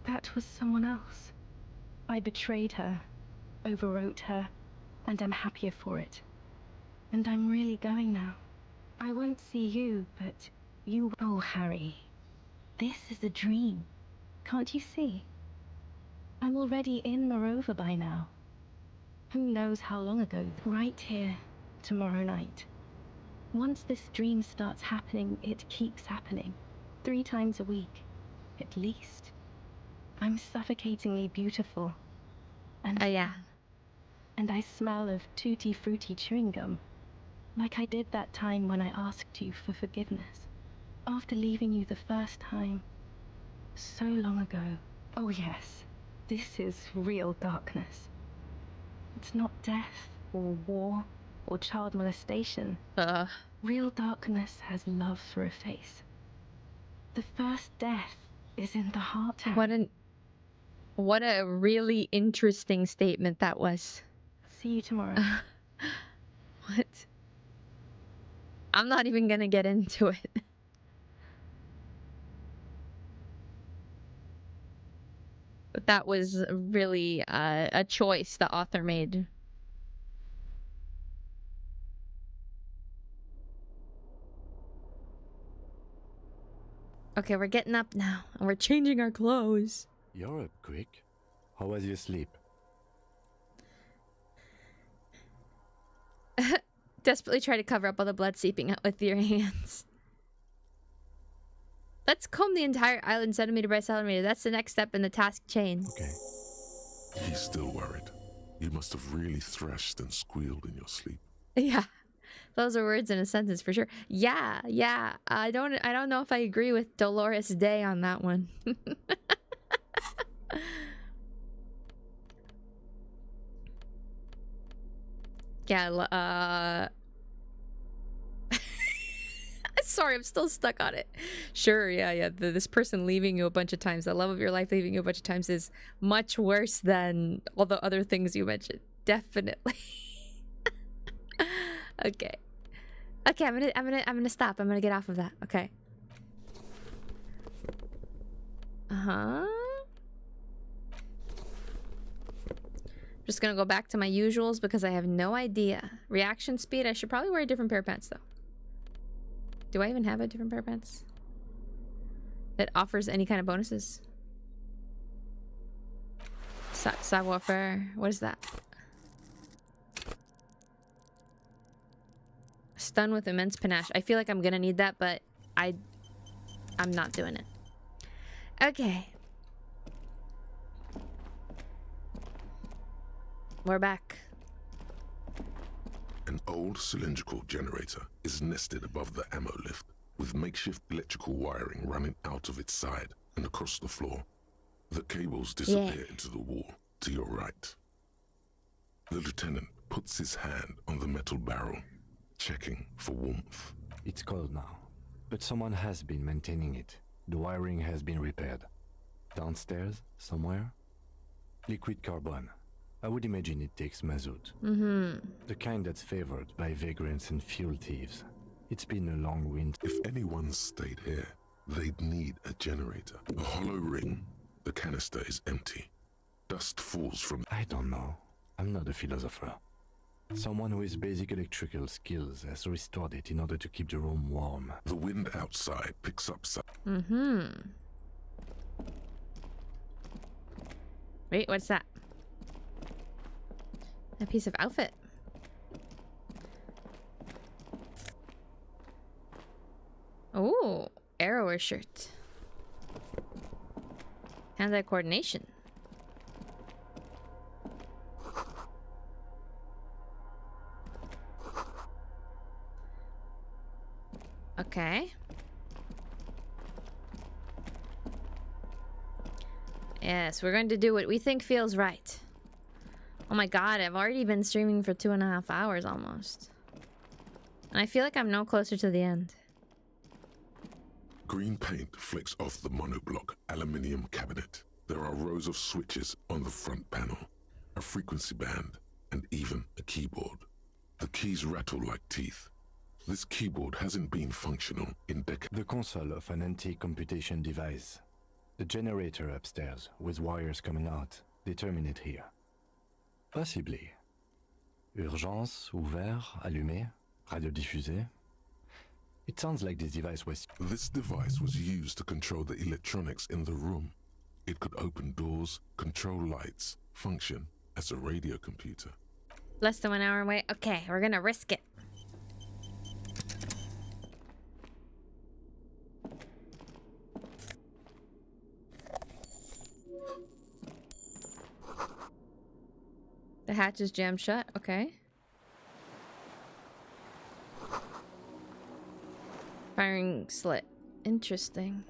That was someone else. I betrayed her, overwrote her, and I'm happier for it. And I'm really going now. I won't see you, but you... Oh, Harry. This is a dream. Can't you see? I'm already in Morova by now. Who knows how long ago? Right here, tomorrow night. Once this dream starts happening, it keeps happening. 3 times a week, at least. I'm suffocatingly beautiful. And yeah. And I smell of tutti frutti chewing gum. Like I did that time when I asked you for forgiveness. After leaving you the first time. So long ago. Oh yes, this is real darkness. It's not death, or war, or child molestation. Real darkness has love for a face. The first death is in the heart. What a really interesting statement that was. See you tomorrow. What? I'm not even gonna get into it. But that was really a choice the author made. Okay, we're getting up now, and we're changing our clothes. You're up quick. How was your sleep? Desperately try to cover up all the blood seeping out with your hands. Let's comb the entire island centimeter by centimeter. That's the next step in the task chain. Okay. He's still worried. You must have really thrashed and squealed in your sleep. Yeah. Those are words in a sentence for sure. Yeah. I don't know if I agree with Dolores Day on that one. Yeah, sorry, I'm still stuck on it. Sure, yeah. This person leaving you a bunch of times, the love of your life leaving you a bunch of times is much worse than all the other things you mentioned. Definitely. Okay, I'm gonna stop. I'm gonna get off of that. Okay. Just gonna go back to my usuals because I have no idea. Reaction speed. I should probably wear a different pair of pants though. Do I even have a different pair of pants that offers any kind of bonuses? Savoir-faire. What is that? Stun with immense panache. I feel like I'm gonna need that, but I'm not doing it. Okay. We're back. An old cylindrical generator is nested above the ammo lift, with makeshift electrical wiring running out of its side and across the floor. The cables disappear into the wall to your right. The lieutenant puts his hand on the metal barrel, checking for warmth. It's cold now, but someone has been maintaining it. The wiring has been repaired. Downstairs, somewhere? Liquid carbon. I would imagine it takes mazout. The kind that's favored by vagrants and fuel thieves. It's been a long winter. If anyone stayed here, they'd need a generator. A hollow ring. The canister is empty. Dust falls from... I don't know. I'm not a philosopher. Someone who has basic electrical skills has restored it in order to keep the room warm. The wind outside picks up some... Wait, what's that? A piece of outfit. Oh, arrower shirt. Hand-eye coordination. Okay. Yes, we're going to do what we think feels right. Oh my god, I've already been streaming for 2.5 hours almost. And I feel like I'm no closer to the end. Green paint flicks off the monoblock aluminium cabinet. There are rows of switches on the front panel, a frequency band, and even a keyboard. The keys rattle like teeth. This keyboard hasn't been functional in decades. The console of an anti-computation device. The generator upstairs, with wires coming out. They terminate here. Possibly. Urgence, ouvert, allumé, radio diffusé. It sounds like this device was... This device was used to control the electronics in the room. It could open doors, control lights, function as a radio computer. Less than 1 hour away. Okay, we're gonna risk it. The hatch is jammed shut. Okay. Firing slit. Interesting.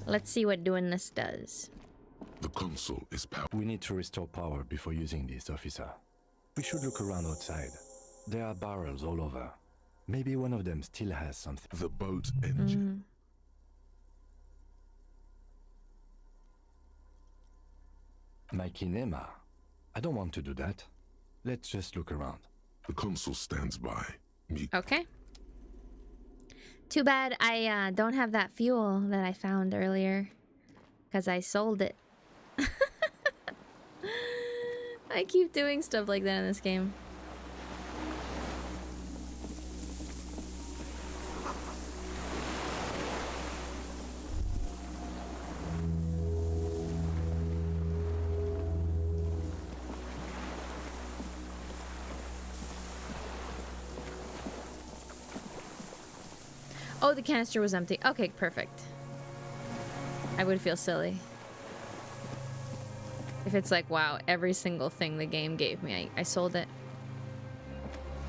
Let's see what doing this does. The console is powered. We need to restore power before using this, officer. We should look around outside. There are barrels all over. Maybe one of them still has something. The boat engine. My kinema. I don't want to do that. Let's just look around. The console stands by. Okay. Too bad I don't have that fuel that I found earlier. Because I sold it. I keep doing stuff like that in this game. Oh, the canister was empty. Okay, perfect. I would feel silly if it's like, wow, every single thing the game gave me, I sold it.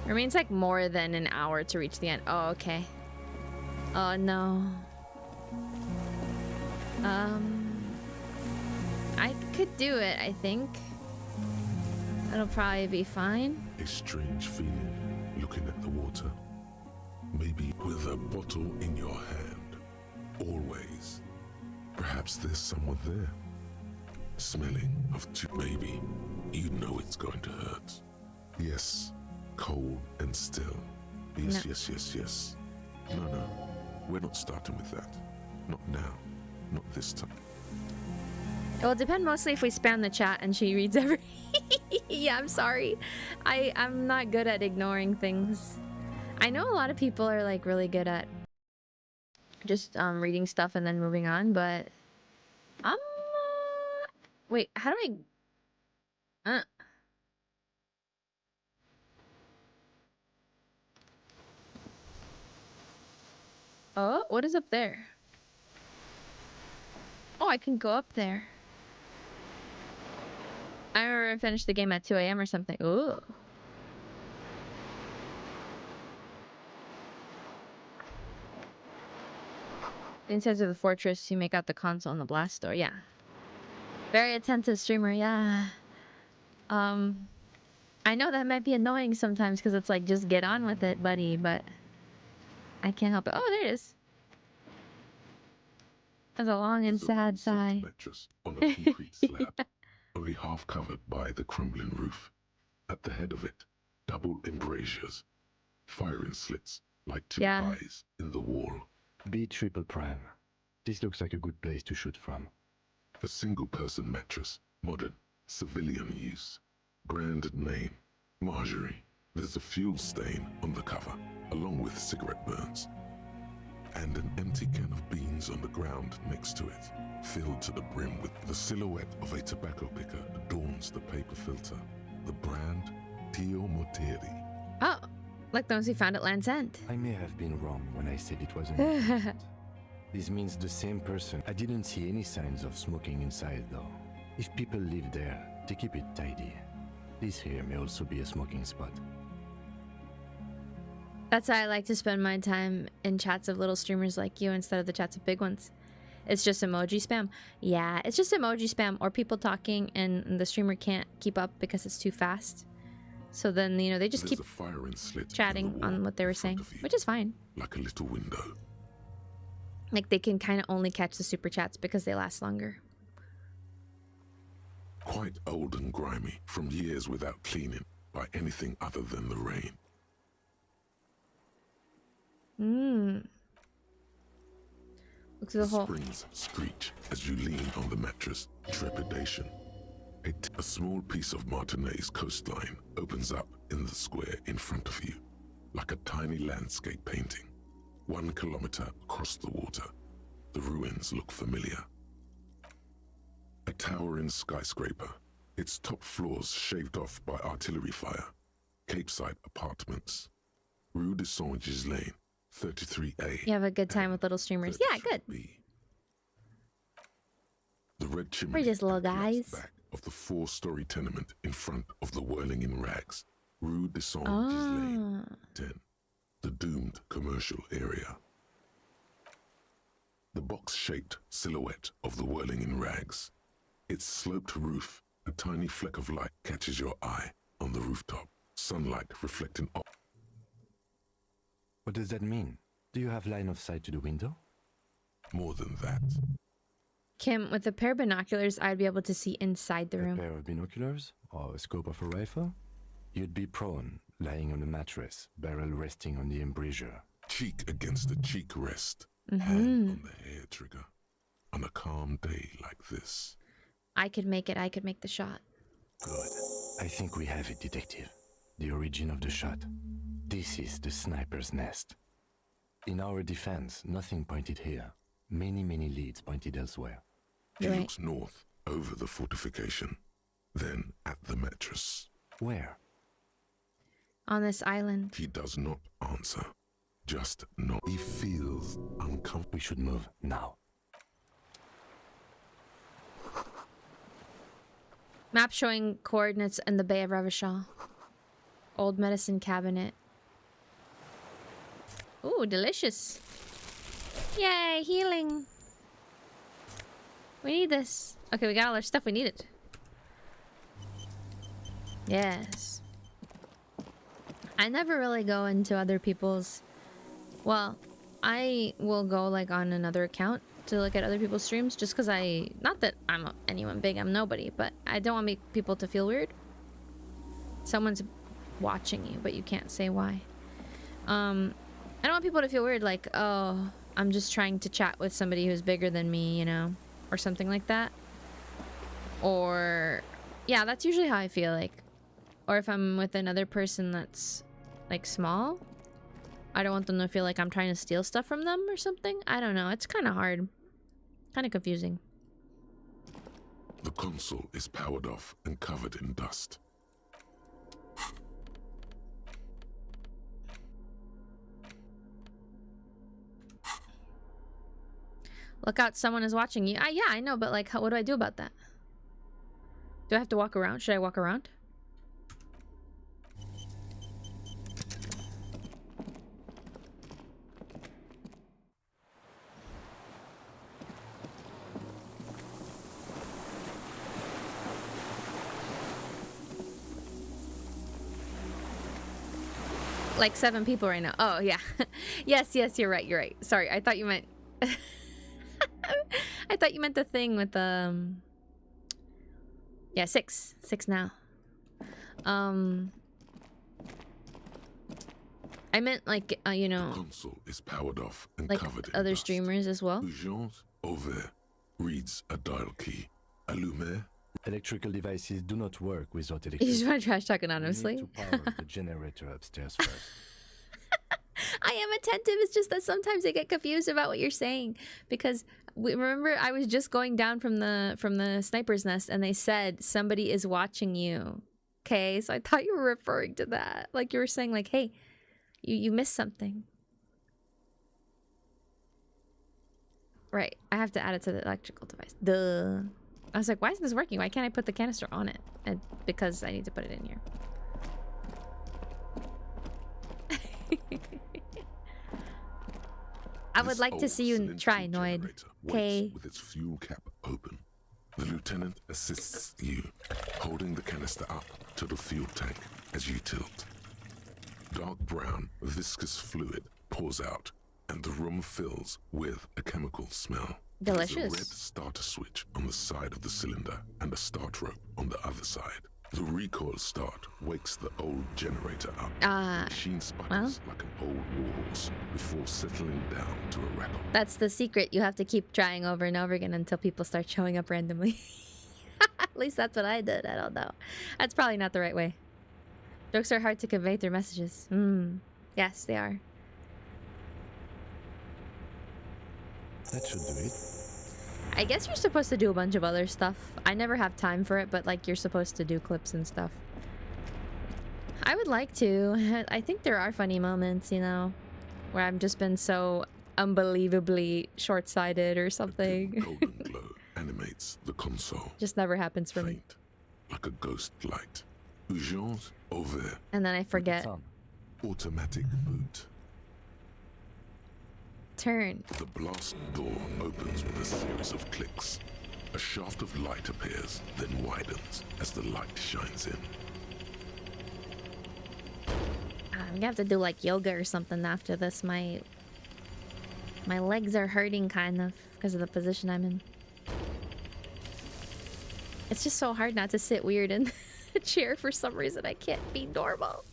Remains like more than an hour to reach the end. Oh, okay. Oh, no. I could do it, I think. That'll probably be fine. A strange feeling looking at the water. Maybe with a bottle in your hand. Always. Perhaps there's someone there. Smelling of maybe. You know it's going to hurt. Yes. Cold and still. Yes, No. yes. No. We're not starting with that. Not now. Not this time. It will depend mostly if we spam the chat and she reads every... Yeah, I'm sorry. I'm not good at ignoring things. I know a lot of people are like really good at just reading stuff and then moving on, but Wait, how do I... Oh, what is up there? Oh, I can go up there. I remember I finished the game at 2 a.m. or something. Ooh. The insides of the fortress, you make out the console and the blast door. Yeah. Very attentive streamer, yeah. I know that might be annoying sometimes because it's like, just get on with it, buddy, but I can't help it. Oh, there it is. That's a long and sad sigh. Mattress on a concrete slab, only half covered by the crumbling roof. At the head of it, double embrasures, firing slits like two eyes in the wall. B triple prime. This looks like a good place to shoot from. A single-person mattress, modern, civilian use. Brand name, Marjorie. There's a fuel stain on the cover, along with cigarette burns. And an empty can of beans on the ground next to it, filled to the brim with the silhouette of a tobacco picker adorns the paper filter. The brand, Tio Mortieri. Oh, like those we found at Land's End. I may have been wrong when I said it wasn't. This means the same person. I didn't see any signs of smoking inside though. If people live there, they keep it tidy. This here may also be a smoking spot. That's why I like to spend my time in chats of little streamers like you instead of the chats of big ones. It's just emoji spam. Yeah, it's just emoji spam or people talking and the streamer can't keep up because it's too fast. So then, you know, they just keep chatting on what they were saying, which is fine. Like a little window. Like they can kind of only catch the super chats because they last longer. Quite old and grimy from years without cleaning by anything other than the rain. Looks at the whole. Springs screech as you lean on the mattress. Trepidation. A small piece of Martinez coastline opens up in the square in front of you, like a tiny landscape painting. 1 kilometer across the water, the ruins look familiar. A towering skyscraper, its top floors shaved off by artillery fire. Capeside apartments. Rue de Saint-Gislain, 33A. You have a good time with little streamers. Yeah, good. The red chimney. We're just little guys. Back of the 4-story tenement in front of the whirling in rags. Rue de Saint-Gislain, 10. The doomed commercial area. The box-shaped silhouette of the whirling in rags. Its sloped roof, a tiny fleck of light catches your eye on the rooftop. Sunlight reflecting off. What does that mean? Do you have line of sight to the window? More than that. Kim, with a pair of binoculars, I'd be able to see inside the room. A pair of binoculars? Or a scope of a rifle? You'd be prone, lying on the mattress, barrel resting on the embrasure. Cheek against the cheek rest. Hand on the hair trigger. On a calm day like this. I could make it. I could make the shot. Good. I think we have it, detective. The origin of the shot. This is the sniper's nest. In our defense, nothing pointed here. Many leads pointed elsewhere. He looks north, over the fortification. Then at the mattress. Where? On this island. He does not answer. Just not. He feels uncomfortable. We should move now. Map showing coordinates in the Bay of Revachol. Old medicine cabinet. Ooh, delicious. Yay, healing. We need this. Okay, we got all our stuff we needed. Yes. I never really go into other people's... Well, I will go like on another account to look at other people's streams just because I... Not that I'm anyone big, I'm nobody, but I don't want people to feel weird. Someone's watching you, but you can't say why. I don't want people to feel weird like, oh, I'm just trying to chat with somebody who's bigger than me, you know, or something like that. Or, yeah, that's usually how I feel like. Or if I'm with another person that's like small, I don't want them to feel like I'm trying to steal stuff from them or something. I don't know. It's kind of hard. Kind of confusing. The console is powered off and covered in dust. Look out, someone is watching you. Yeah, I know, but like, what do I do about that? Do I have to walk around? Should I walk around? Like 7 people right now. Oh, yeah. Yes, you're right, you're right. Sorry, I thought you meant... I thought you meant the thing with the... Yeah, 6. 6 now. I meant like, you know... The console is powered off and like covered in other dust. streamers as well. Urgence over reads a dial key. Allumer. Electrical devices do not work without You just electricity. want to trash talk anonymously? We need to power the generator upstairs first. I am attentive. It's just that sometimes I get confused about what you're saying because remember I was just going down from the sniper's nest and they said somebody is watching you. Okay, so I thought you were referring to that. Like you were saying like, hey, you missed something. Right. I have to add it to the electrical device. Duh. I was like, why isn't this working? Why can't I put the canister on it? And because I need to put it in here. I would like to see you try, Noid. Okay. With its fuel cap open. The lieutenant assists you, holding the canister up to the fuel tank as you tilt. Dark brown, viscous fluid pours out, and the room fills with a chemical smell. Delicious. There's a red starter switch on the side of the cylinder and a start rope on the other side. The recoil start wakes the old generator up. The machine sputters like an old warhorse before settling down to a rattle. That's the secret. You have to keep trying over and over again until people start showing up randomly. At least that's what I did. I don't know. That's probably not the right way. Jokes are hard to convey through messages. Yes, they are. That should do it. I guess you're supposed to do a bunch of other stuff. I never have time for it, but like you're supposed to do clips and stuff. I would like to. I think there are funny moments, you know, where I've just been so unbelievably short-sighted or something. Golden glow animates the console. Just never happens for me. Like a ghost light. Urgence over. And then I forget. Automatic boot. Turn. The blast door opens with a series of clicks. A shaft of light appears, then widens as the light shines in. I'm gonna have to do like yoga or something after this. My legs are hurting kind of because of the position I'm in. It's just so hard not to sit weird in a chair for some reason. I can't be normal.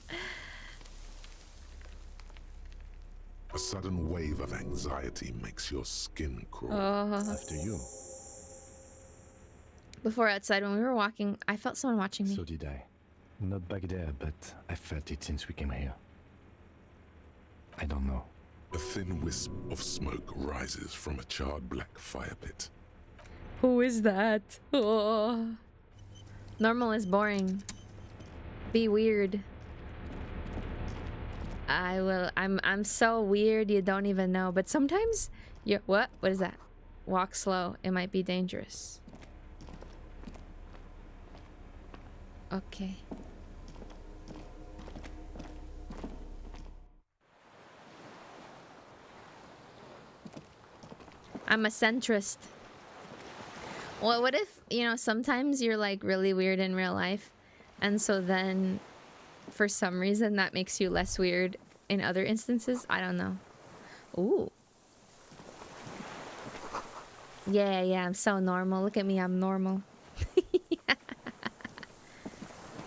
A sudden wave of anxiety makes your skin crawl. After you. Before outside, when we were walking, I felt someone watching me. So did I. Not back there, but I felt it since we came here. I don't know. A thin wisp of smoke rises from a charred black fire pit. Who is that? Oh. Normal is boring. Be weird. I'm so weird you don't even know. But sometimes you're what is that? Walk slow. It might be dangerous. Okay. I'm a centrist. Well, what if, you know, sometimes you're like really weird in real life, and so then for some reason that makes you less weird in other instances? I don't know. Ooh. Yeah, I'm so normal. Look at me, I'm normal.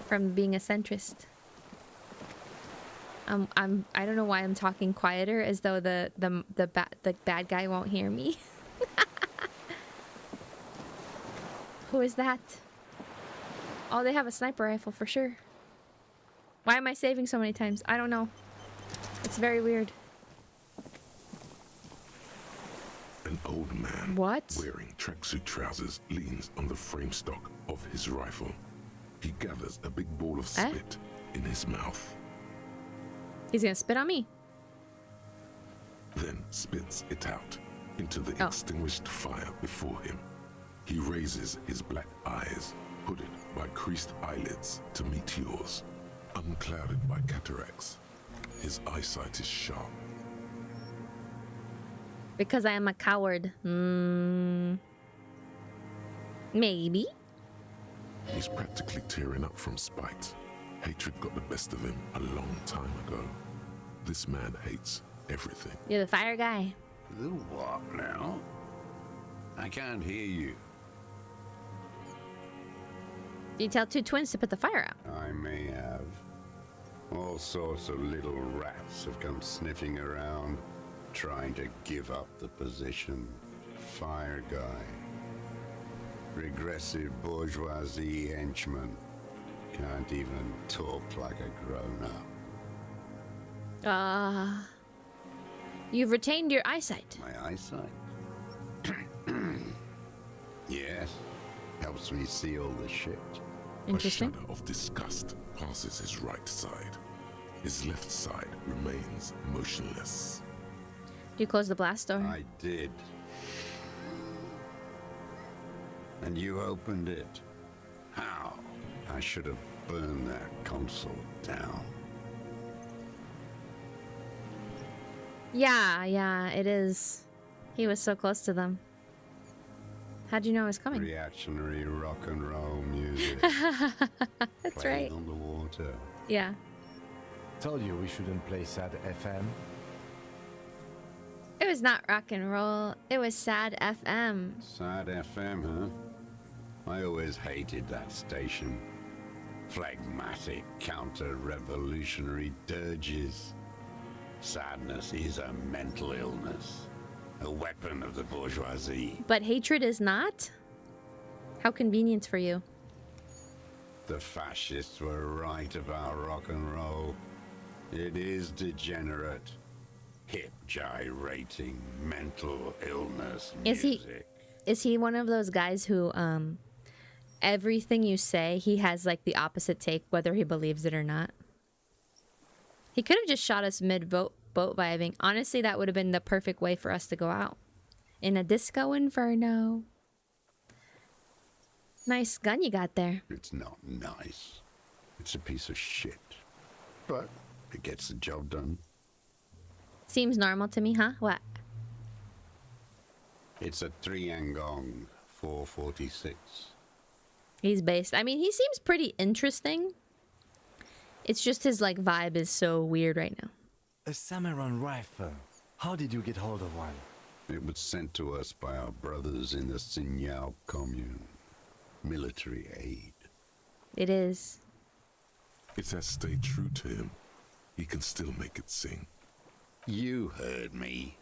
From being a centrist. I don't know why I'm talking quieter, as though the bad guy won't hear me. Who is that? Oh, they have a sniper rifle for sure. Why am I saving so many times? I don't know. It's very weird. An An old man wearing tracksuit trousers leans on the frame stock of his rifle. He gathers a big ball of spit in his mouth. He's gonna spit on me. Then spits it out into the extinguished fire before him. He raises his black eyes, hooded by creased eyelids, to meet yours. Unclouded by cataracts, his eyesight is sharp. Because I am a coward. Maybe. He's practically tearing up from spite. Hatred got the best of him a long time ago. This man hates everything. You're the fire guy. The what now? I can't hear you. You tell two twins to put the fire out. I may have. All sorts of little rats have come sniffing around, trying to give up the position. Fire guy. Regressive bourgeoisie henchman. Can't even talk like a grown-up. You've retained your eyesight. My eyesight? Yes. Helps me see all the shit. Interesting. A shudder of disgust passes his right side. His left side remains motionless. Do you close the blast door? I did. And you opened it. How? I should have burned that console down. Yeah, it is. He was so close to them. How'd you know it was coming? Reactionary rock and roll music. That's Playing right. on the water. Yeah. Told you we shouldn't play sad FM. It was not rock and roll. It was sad FM. Sad FM, huh? I always hated that station. Phlegmatic, counter-revolutionary dirges. Sadness is a mental illness. A weapon of the bourgeoisie. But hatred is not? How convenient for you. The fascists were right about rock and roll. It is degenerate. Hip gyrating mental illness music. Is he one of those guys who everything you say he has like the opposite take whether he believes it or not? He could have just shot us mid boat vibing. Honestly, that would have been the perfect way for us to go out. In a disco inferno. Nice gun you got there. It's not nice. It's a piece of shit. But it gets the job done. Seems normal to me, huh? What? It's a 3-Angong 446. He's based. I mean, he seems pretty interesting. It's just his like vibe is so weird right now. A Samurai rifle. How did you get hold of one? It was sent to us by our brothers in the Sinyao commune. Military aid. It is. It has stayed true to him. He can still make it sing. You heard me.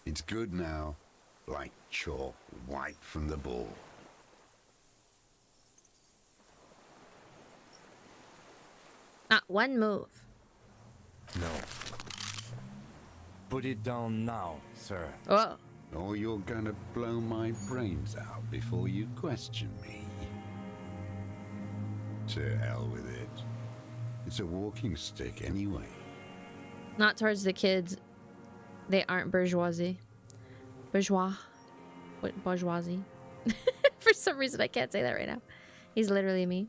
It's good now. Like chalk wiped from the ball. Not one move. No. Put it down now, sir. Oh. Or you're gonna blow my brains out before you question me. To hell with it. It's a walking stick anyway. Not towards the kids. They aren't bourgeoisie. Bourgeois. What bourgeoisie? For some reason I can't say that right now. He's literally me.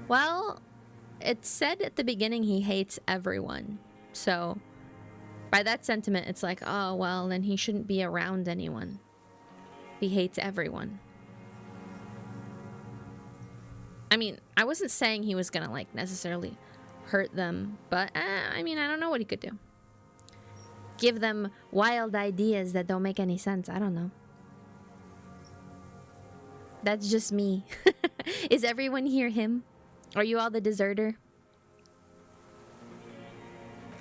Well, it said at the beginning he hates everyone. So, by that sentiment, it's like, oh, well, then he shouldn't be around anyone. He hates everyone. I mean, I wasn't saying he was gonna, like, necessarily hurt them, but, I mean, I don't know what he could do. Give them wild ideas that don't make any sense. I don't know. That's just me. Is everyone here him? Are you all the deserter?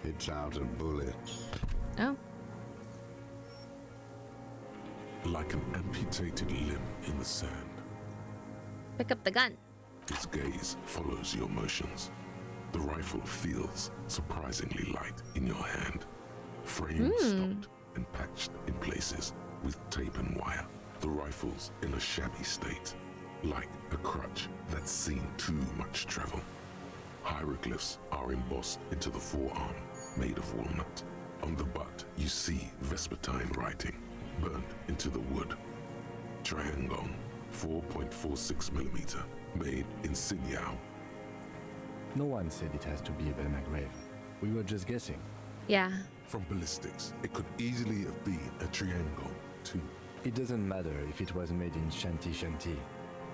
It's out of bullets. Oh. Like an amputated limb in the sand. Pick up the gun. His gaze follows your motions. The rifle feels surprisingly light in your hand. Frame stopped and patched in places with tape and wire. The rifles in a shabby state, like a crutch that's seen too much travel. Hieroglyphs are embossed into the forearm, made of walnut. On the butt, you see Vespertine writing, burnt into the wood. Triangle, 4.46mm, made in Sinyao. No one said it has to be a Velma grave. We were just guessing. Yeah. From ballistics, it could easily have been a triangle, too. It doesn't matter if it was made in Shanty Shanty.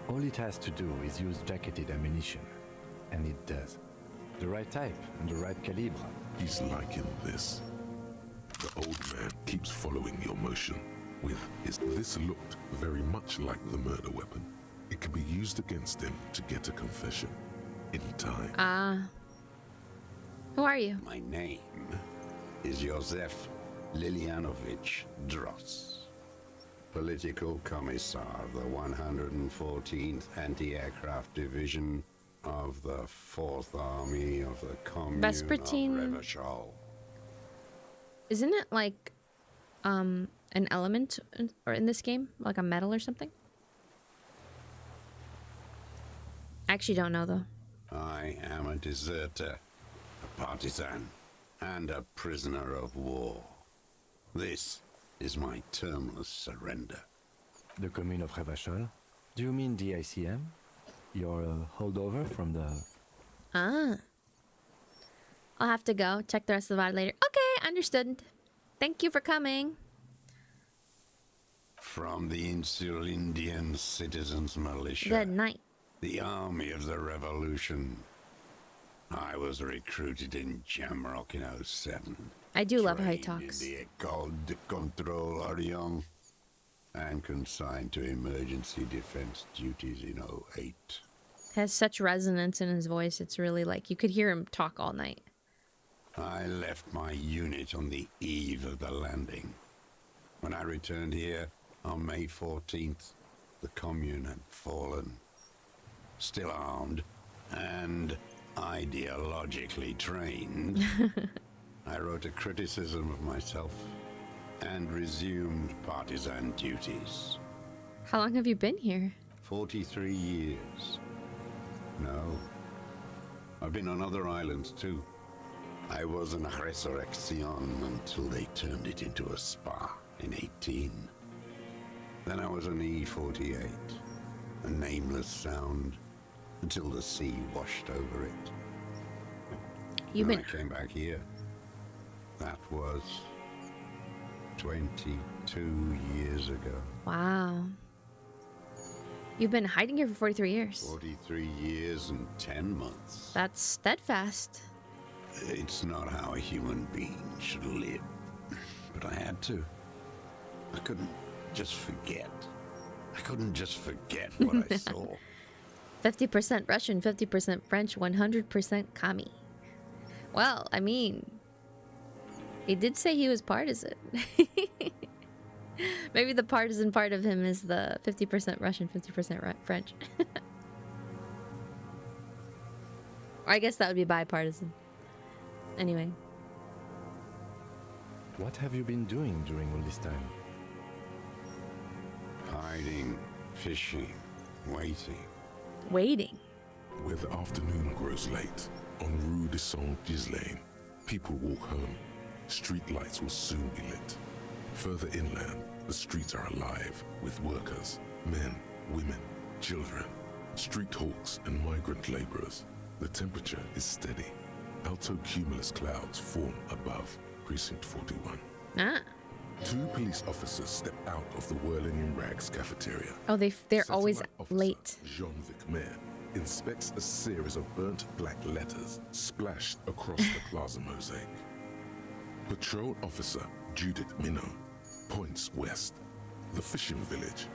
All it has to do is use jacketed ammunition. And it does. The right type and the right calibre. He's liking this. The old man keeps following your motion. This looked very much like the murder weapon. It can be used against him to get a confession. Anytime. Who are you? My name is Josef Lilianovich Dross, Political Commissar of the 114th Anti-Aircraft Division of the 4th Army of the Commune of Revachol. Isn't it like an element in this game? Like a metal or something? I actually don't know though. I am a deserter, a partisan, and a prisoner of war. This is my termless surrender. The Commune of Revachol? Do you mean the ICM? You're a holdover from the... I'll have to go. Check the rest of the VOD later. Okay, understood. Thank you for coming. From the Insular Indian Citizens Militia. Good night. The Army of the Revolution. I was recruited in Jamrock in 07. I do love how he talks. In the École de Contrôle Orient. And consigned to emergency defense duties in 08. Has such resonance in his voice. It's really like you could hear him talk all night. I left my unit on the eve of the landing. When I returned here on May 14th, the commune had fallen. Still armed and ideologically trained, I wrote a criticism of myself and resumed partisan duties. How long have you been here? 43 years. No. I've been on other islands too. I was an Resurrection until they turned it into a spa in 18. Then I was an E-48, a nameless sound, until the sea washed over it. I came back here. That was 22 years ago. Wow. You've been hiding here for 43 years. 43 years and 10 months. That's steadfast. It's not how a human being should live. But I had to. I couldn't just forget. I couldn't just forget what I saw. 50% Russian, 50% French, 100% commie. Well, I mean, he did say he was partisan. Maybe the partisan part of him is the 50% Russian, 50% French. Or I guess that would be bipartisan. Anyway. What have you been doing during all this time? Hiding, fishing, waiting. Waiting? Where the afternoon grows late, on Rue de Saint-Ghislain, people walk home. Street lights will soon be lit. Further inland, the streets are alive with workers, men, women, children, street hawks and migrant laborers. The temperature is steady. Alto cumulus clouds form above Precinct 41. Two police officers step out of the Whirling in Rags cafeteria. Oh, they're always late. Jean-Vic Mayer inspects a series of burnt black letters splashed across the plaza mosaic. Patrol officer Judith Minot points west, the fishing village.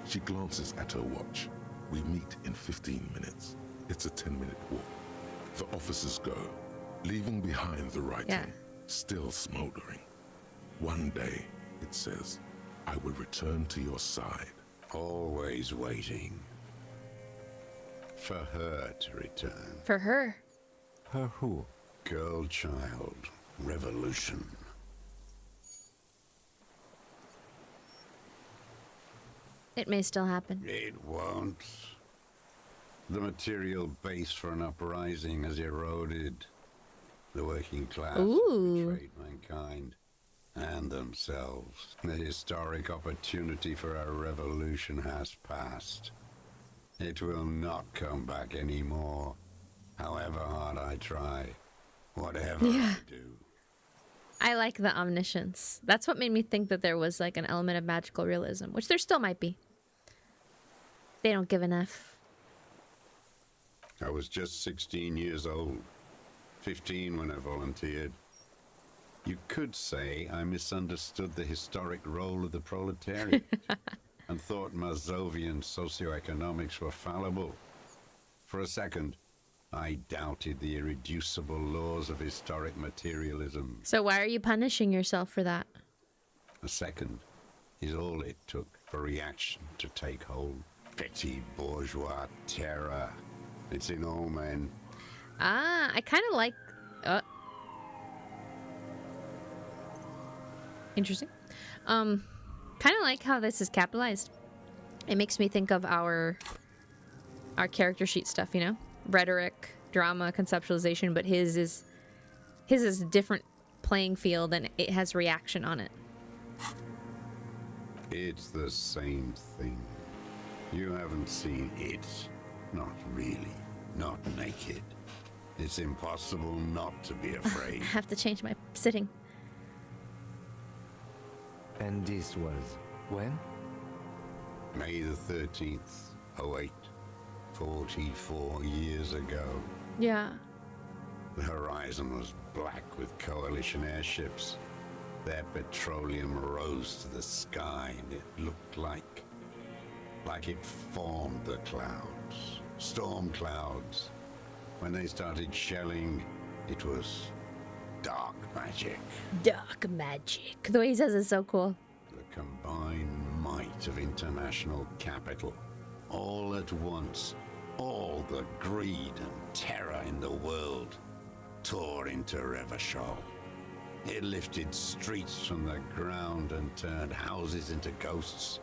She glances at her watch. We meet in 15 minutes. It's a 10-minute walk. The officers go, leaving behind the writing, still smoldering. One day, it says, I will return to your side. Always waiting. For her to return. For her? Her who? Girl child. Revolution. It may still happen. It won't. The material base for an uprising has eroded. The working class have betrayed mankind and themselves. The historic opportunity for a revolution has passed. It will not come back anymore, however hard I try, whatever I do. I like the omniscience. That's what made me think that there was like an element of magical realism, which there still might be. They don't give enough. I was just 16 years old, 15 when I volunteered. You could say I misunderstood the historic role of the proletariat and thought Mazovian socioeconomics were fallible. For a second, I doubted the irreducible laws of historic materialism. So why are you punishing yourself for that? A second is all it took for reaction to take hold. Petty bourgeois terror. It's in all men. Ah, I kind of like... Interesting. Kind of like how this is capitalized. It makes me think of our character sheet stuff, you know? Rhetoric, drama, conceptualization, but his is a different playing field and it has reaction on it. It's the same thing. You haven't seen it. Not really. Not naked. It's impossible not to be afraid. I have to change my sitting. And this was when? May the 13th, 08. 44 years ago. Yeah. The horizon was black with coalition airships. Their petroleum rose to the sky and it looked like it formed the clouds. Storm clouds. When they started shelling, it was dark magic. Dark magic. The way he says it's so cool. The combined might of international capital. All at once, all the greed and terror in the world tore into Revachol. It lifted streets from the ground and turned houses into ghosts.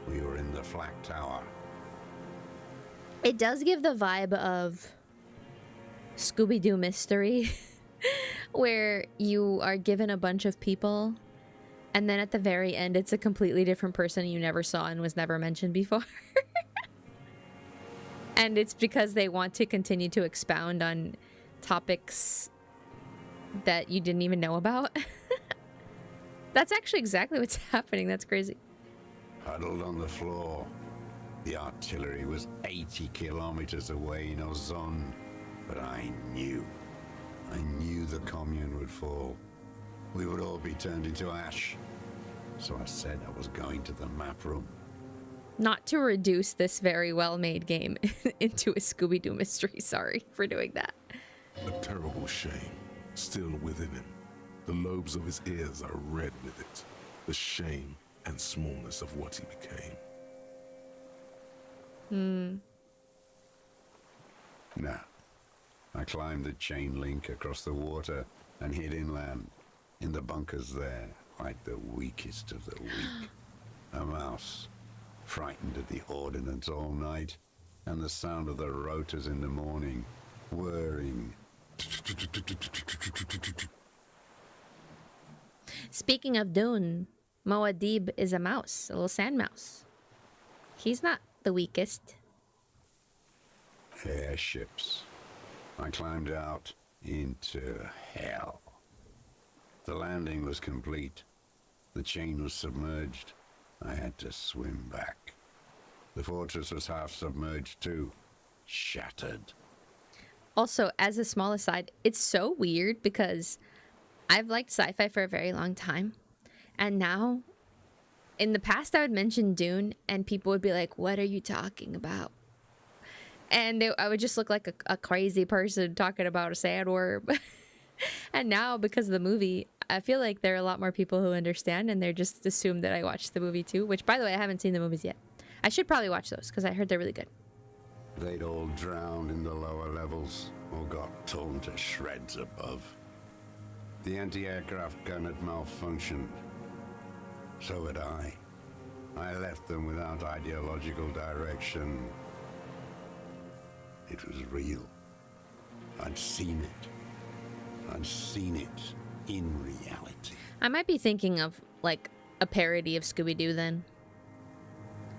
We were in the Flak Tower. It does give the vibe of Scooby-Doo Mystery, where you are given a bunch of people, and then at the very end, it's a completely different person you never saw and was never mentioned before. And it's because they want to continue to expound on topics that you didn't even know about. That's actually exactly what's happening. That's crazy. Huddled on the floor. The artillery was 80 kilometers away in Ozon, but I knew the commune would fall. We would all be turned into ash. So I said I was going to the map room. Not to reduce this very well-made game into a Scooby-Doo mystery. Sorry for doing that. A terrible shame still within him. The lobes of his ears are red with it. The shame and smallness of what he became. Now, I climbed the chain link across the water and hid inland, in the bunkers there, like the weakest of the weak. A mouse, frightened at the ordnance all night, and the sound of the rotors in the morning, whirring. Speaking of Dune, Moadib is a mouse, a little sand mouse. He's not the weakest. Airships. I climbed out into hell. The landing was complete. The chain was submerged. I had to swim back. The fortress was half submerged too. Shattered. Also, as a small aside, it's so weird because I've liked sci-fi for a very long time. And now, in the past I would mention Dune and people would be like, what are you talking about? And I would just look like a crazy person talking about a sandworm. And now, because of the movie, I feel like there are a lot more people who understand and they're just assumed that I watched the movie too. Which, by the way, I haven't seen the movies yet. I should probably watch those because I heard they're really good. They'd all drowned in the lower levels or got torn to shreds above. The anti-aircraft gun had malfunctioned. So had I. I left them without ideological direction. It was real. I'd seen it. I'd seen it in reality. I might be thinking of like a parody of Scooby-Doo then.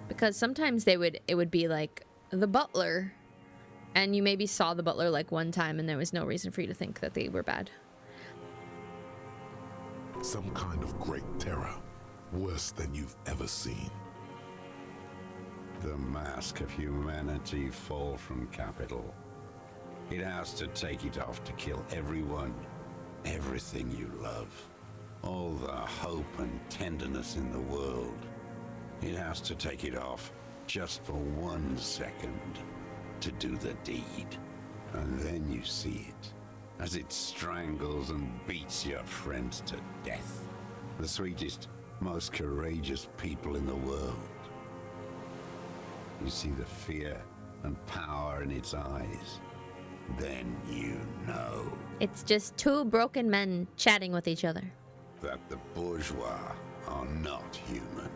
Because sometimes it would be like the butler, and you maybe saw the butler like one time and there was no reason for you to think that they were bad. Some kind of great terror, worse than you've ever seen. The mask of humanity fall from capital. It has to take it off to kill everyone, everything you love. All the hope and tenderness in the world. It has to take it off just for 1 second to do the deed. And then you see it as it strangles and beats your friends to death. The sweetest, most courageous people in the world. You see the fear and power in its eyes. Then you know. It's just two broken men chatting with each other. That the bourgeois are not human.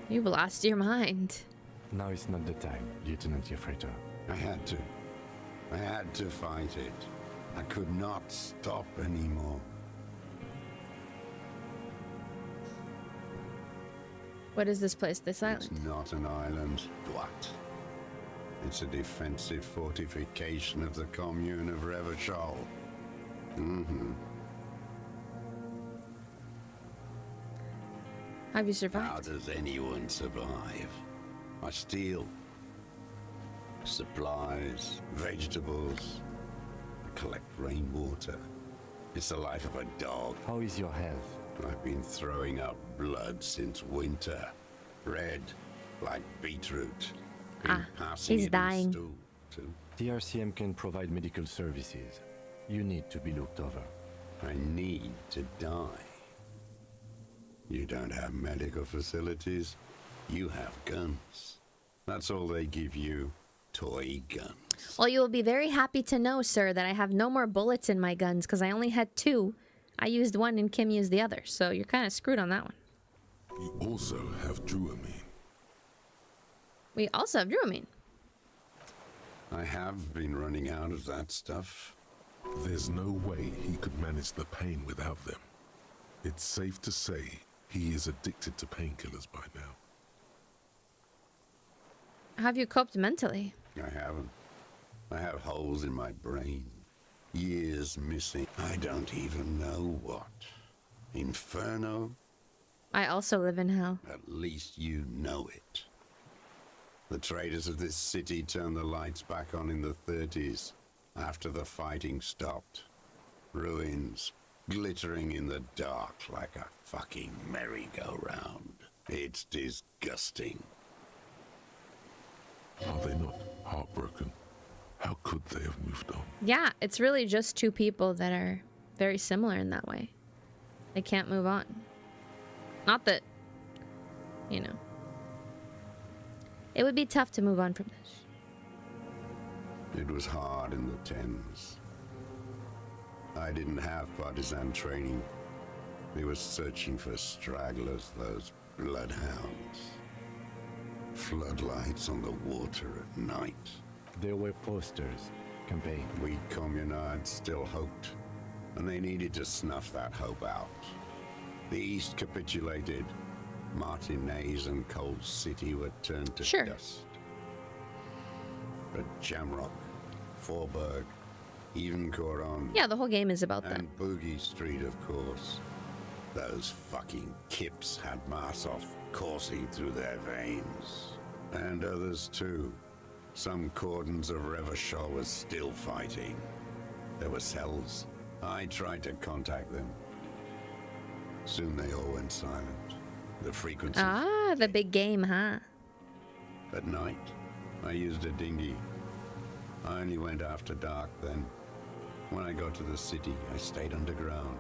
You've lost your mind. Now is not the time, Lieutenant Jeffreto. I had to. I had to fight it. I could not stop anymore. What is this place, this island? It's not an island. What? It's a defensive fortification of the commune of Revachol. Have you survived? How does anyone survive? I steal supplies, vegetables, I collect rainwater. It's the life of a dog. How is your health? I've been throwing up blood since winter. Red, like beetroot. Been passing he's it dying. in stool, too. The RCM can provide medical services. You need to be looked over. I need to die. You don't have medical facilities. You have guns. That's all they give you. Toy guns. Well, you will be very happy to know, sir, that I have no more bullets in my guns because I only had 2. I used 1 and Kim used the other, so you're kind of screwed on that one. You also have Druamine. We also have Druamine. I have been running out of that stuff. There's no way he could manage the pain without them. It's safe to say he is addicted to painkillers by now. How have you coped mentally? I haven't. I have holes in my brain. Years missing. I don't even know what. Inferno? I also live in hell. At least you know it. The traders of this city turned the lights back on in the 30s, after the fighting stopped. Ruins, glittering in the dark like a fucking merry-go-round. It's disgusting. Are they not heartbroken? How could they have moved on? Yeah, it's really just 2 people that are very similar in that way. They can't move on. Not that, you know. It would be tough to move on from this. It was hard in the 10s. I didn't have partisan training. They were searching for stragglers, those bloodhounds. Floodlights on the water at night. There were posters, campaign. We communards still hoped, and they needed to snuff that hope out. The East capitulated. Martinez and Cold City were turned to dust. But Jamrock, Forburg, even Coron. Yeah, the whole game is about that. And Boogie Street, of course. Those fucking kips had Marsov coursing through their veins. And others too. Some cordons of Revachol was still fighting. There were cells. I tried to contact them. Soon they all went silent. The frequencies. Ah, the big game, huh? At night, I used a dinghy. I only went after dark then. When I got to the city, I stayed underground.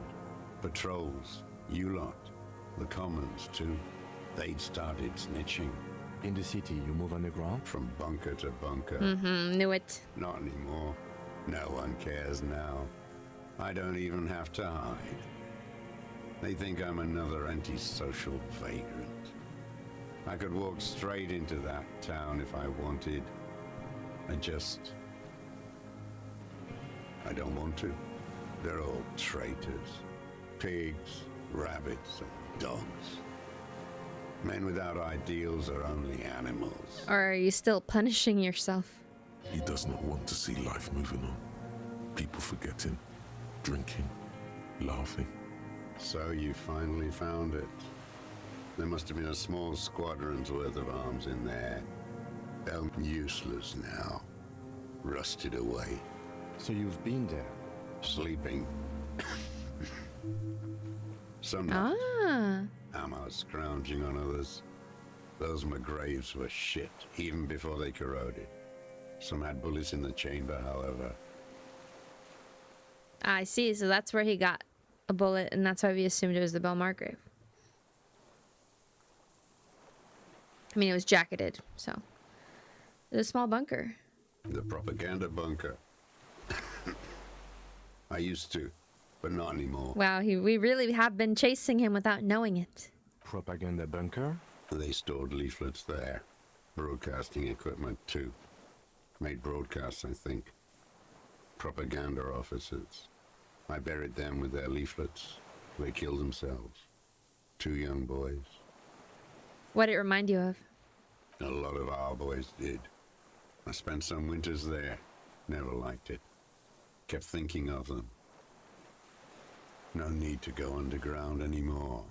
Patrols, you lot, the commons too. They'd started snitching. In the city, you move underground? From bunker to bunker. Knew it. Not anymore. No one cares now. I don't even have to hide. They think I'm another antisocial vagrant. I could walk straight into that town if I wanted. I don't want to. They're all traitors. Pigs, rabbits, and dogs. Men without ideals are only animals. Or are you still punishing yourself? He does not want to see life moving on. People forgetting, drinking, laughing. So you finally found it. There must have been a small squadron's worth of arms in there. They're useless now. Rusted away. So you've been there? Sleeping. Some nights. Ammo scrounging on others. Those McGraves were shit, even before they corroded. Some had bullets in the chamber, however. I see, so that's where he got a bullet, and that's why we assumed it was the Bell Margrave. I mean, it was jacketed, so. It was a small bunker. The propaganda bunker. I used to, but not anymore. Wow, we really have been chasing him without knowing it. Propaganda bunker? They stored leaflets there. Broadcasting equipment, too. Made broadcasts, I think. Propaganda officers. I buried them with their leaflets. They killed themselves. 2 young boys. What did it remind you of? A lot of our boys did. I spent some winters there. Never liked it. Kept thinking of them. No need to go underground anymore.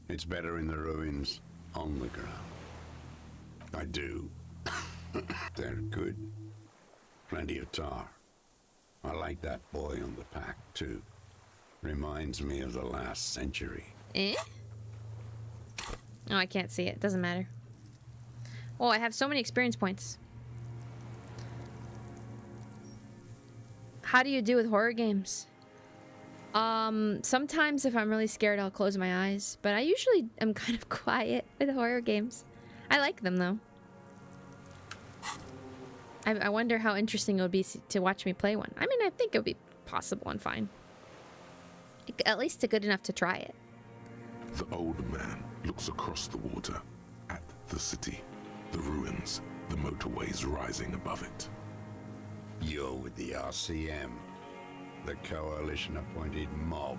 It's better in the ruins, on the ground. I do. They're good. Plenty of tar. I like that boy on the pack, too. Reminds me of the last century. Eh? Oh, I can't see it. Doesn't matter. Oh, I have so many experience points. How do you do with horror games? Sometimes if I'm really scared, I'll close my eyes. But I usually am kind of quiet with horror games. I like them, though. I wonder how interesting it would be to watch me play one. I mean, I think it would be possible and fine. At least good enough to try it. The old man looks across the water at the city, the ruins, the motorways rising above it. You're with the RCM, the coalition-appointed mob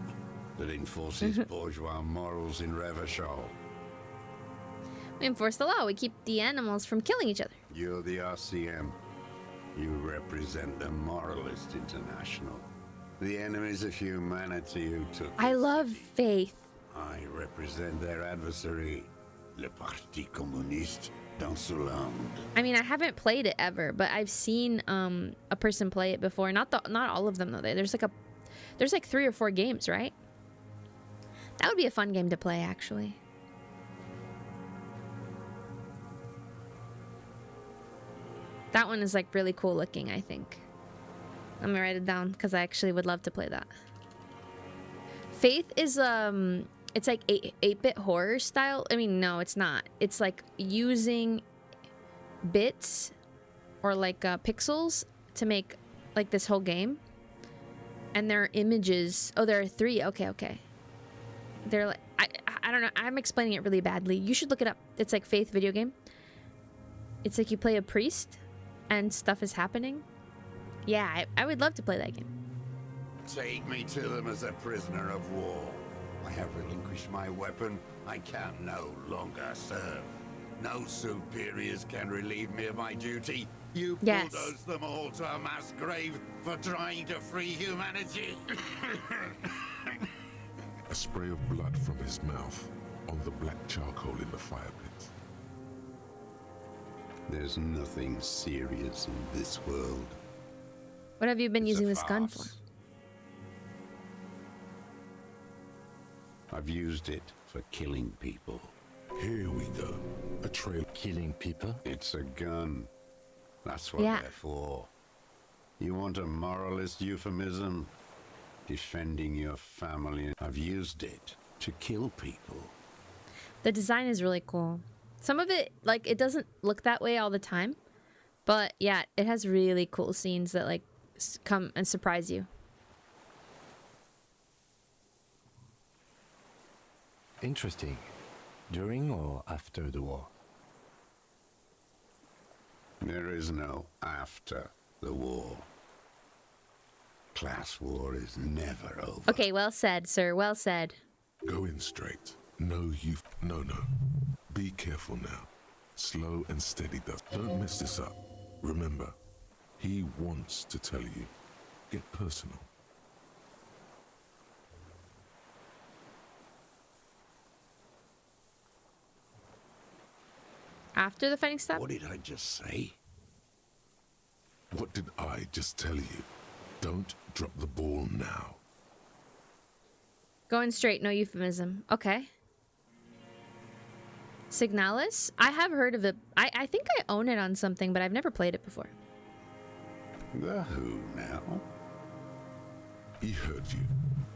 that enforces bourgeois morals in Revachol. We enforce the law. We keep the animals from killing each other. You're the RCM. You represent the Moralist International, the enemies of humanity who took... I love Faith. I represent their adversary, le Parti Communiste dans ce land. I mean, I haven't played it ever, but I've seen a person play it before. Not all of them though. There's like 3 or 4 games, right? That would be a fun game to play, actually. That one is like really cool looking, I think. I'm gonna write it down because I actually would love to play that. Faith is it's like 8-bit horror style. I mean, no, it's not. It's like using bits or like pixels to make like this whole game. And there are images. Oh, there are 3. Okay. They're like I don't know. I'm explaining it really badly. You should look it up. It's like Faith video game. It's like you play a priest and stuff is happening. Yeah, I would love to play that game. Take me to them as a prisoner of war. I have relinquished my weapon. I can no longer serve. No superiors can relieve me of my duty. You bulldoze them all to a mass grave for trying to free humanity. A spray of blood from his mouth on the black charcoal in the fire pit. There's nothing serious in this world. What have you been using this gun for? I've used it for killing people. Here we go. A trail. Killing people? It's a gun. That's what they're for. You want a moralist euphemism? Defending your family. I've used it to kill people. The design is really cool. Some of it, like, it doesn't look that way all the time. But yeah, it has really cool scenes that like come and surprise you. Interesting. During or after the war? There is no after the war. Class war is never over. Okay, well said, sir. Well said. Go in straight. No, no. Be careful now. Slow and steady, does. Don't mess this up. Remember, he wants to tell you. Get personal. After the fighting stopped? What did I just say? What did I just tell you? Don't drop the ball now. Going straight, no euphemism. Okay. Signalis? I have heard of it. I think I own it on something, but I've never played it before. The who now? He heard you.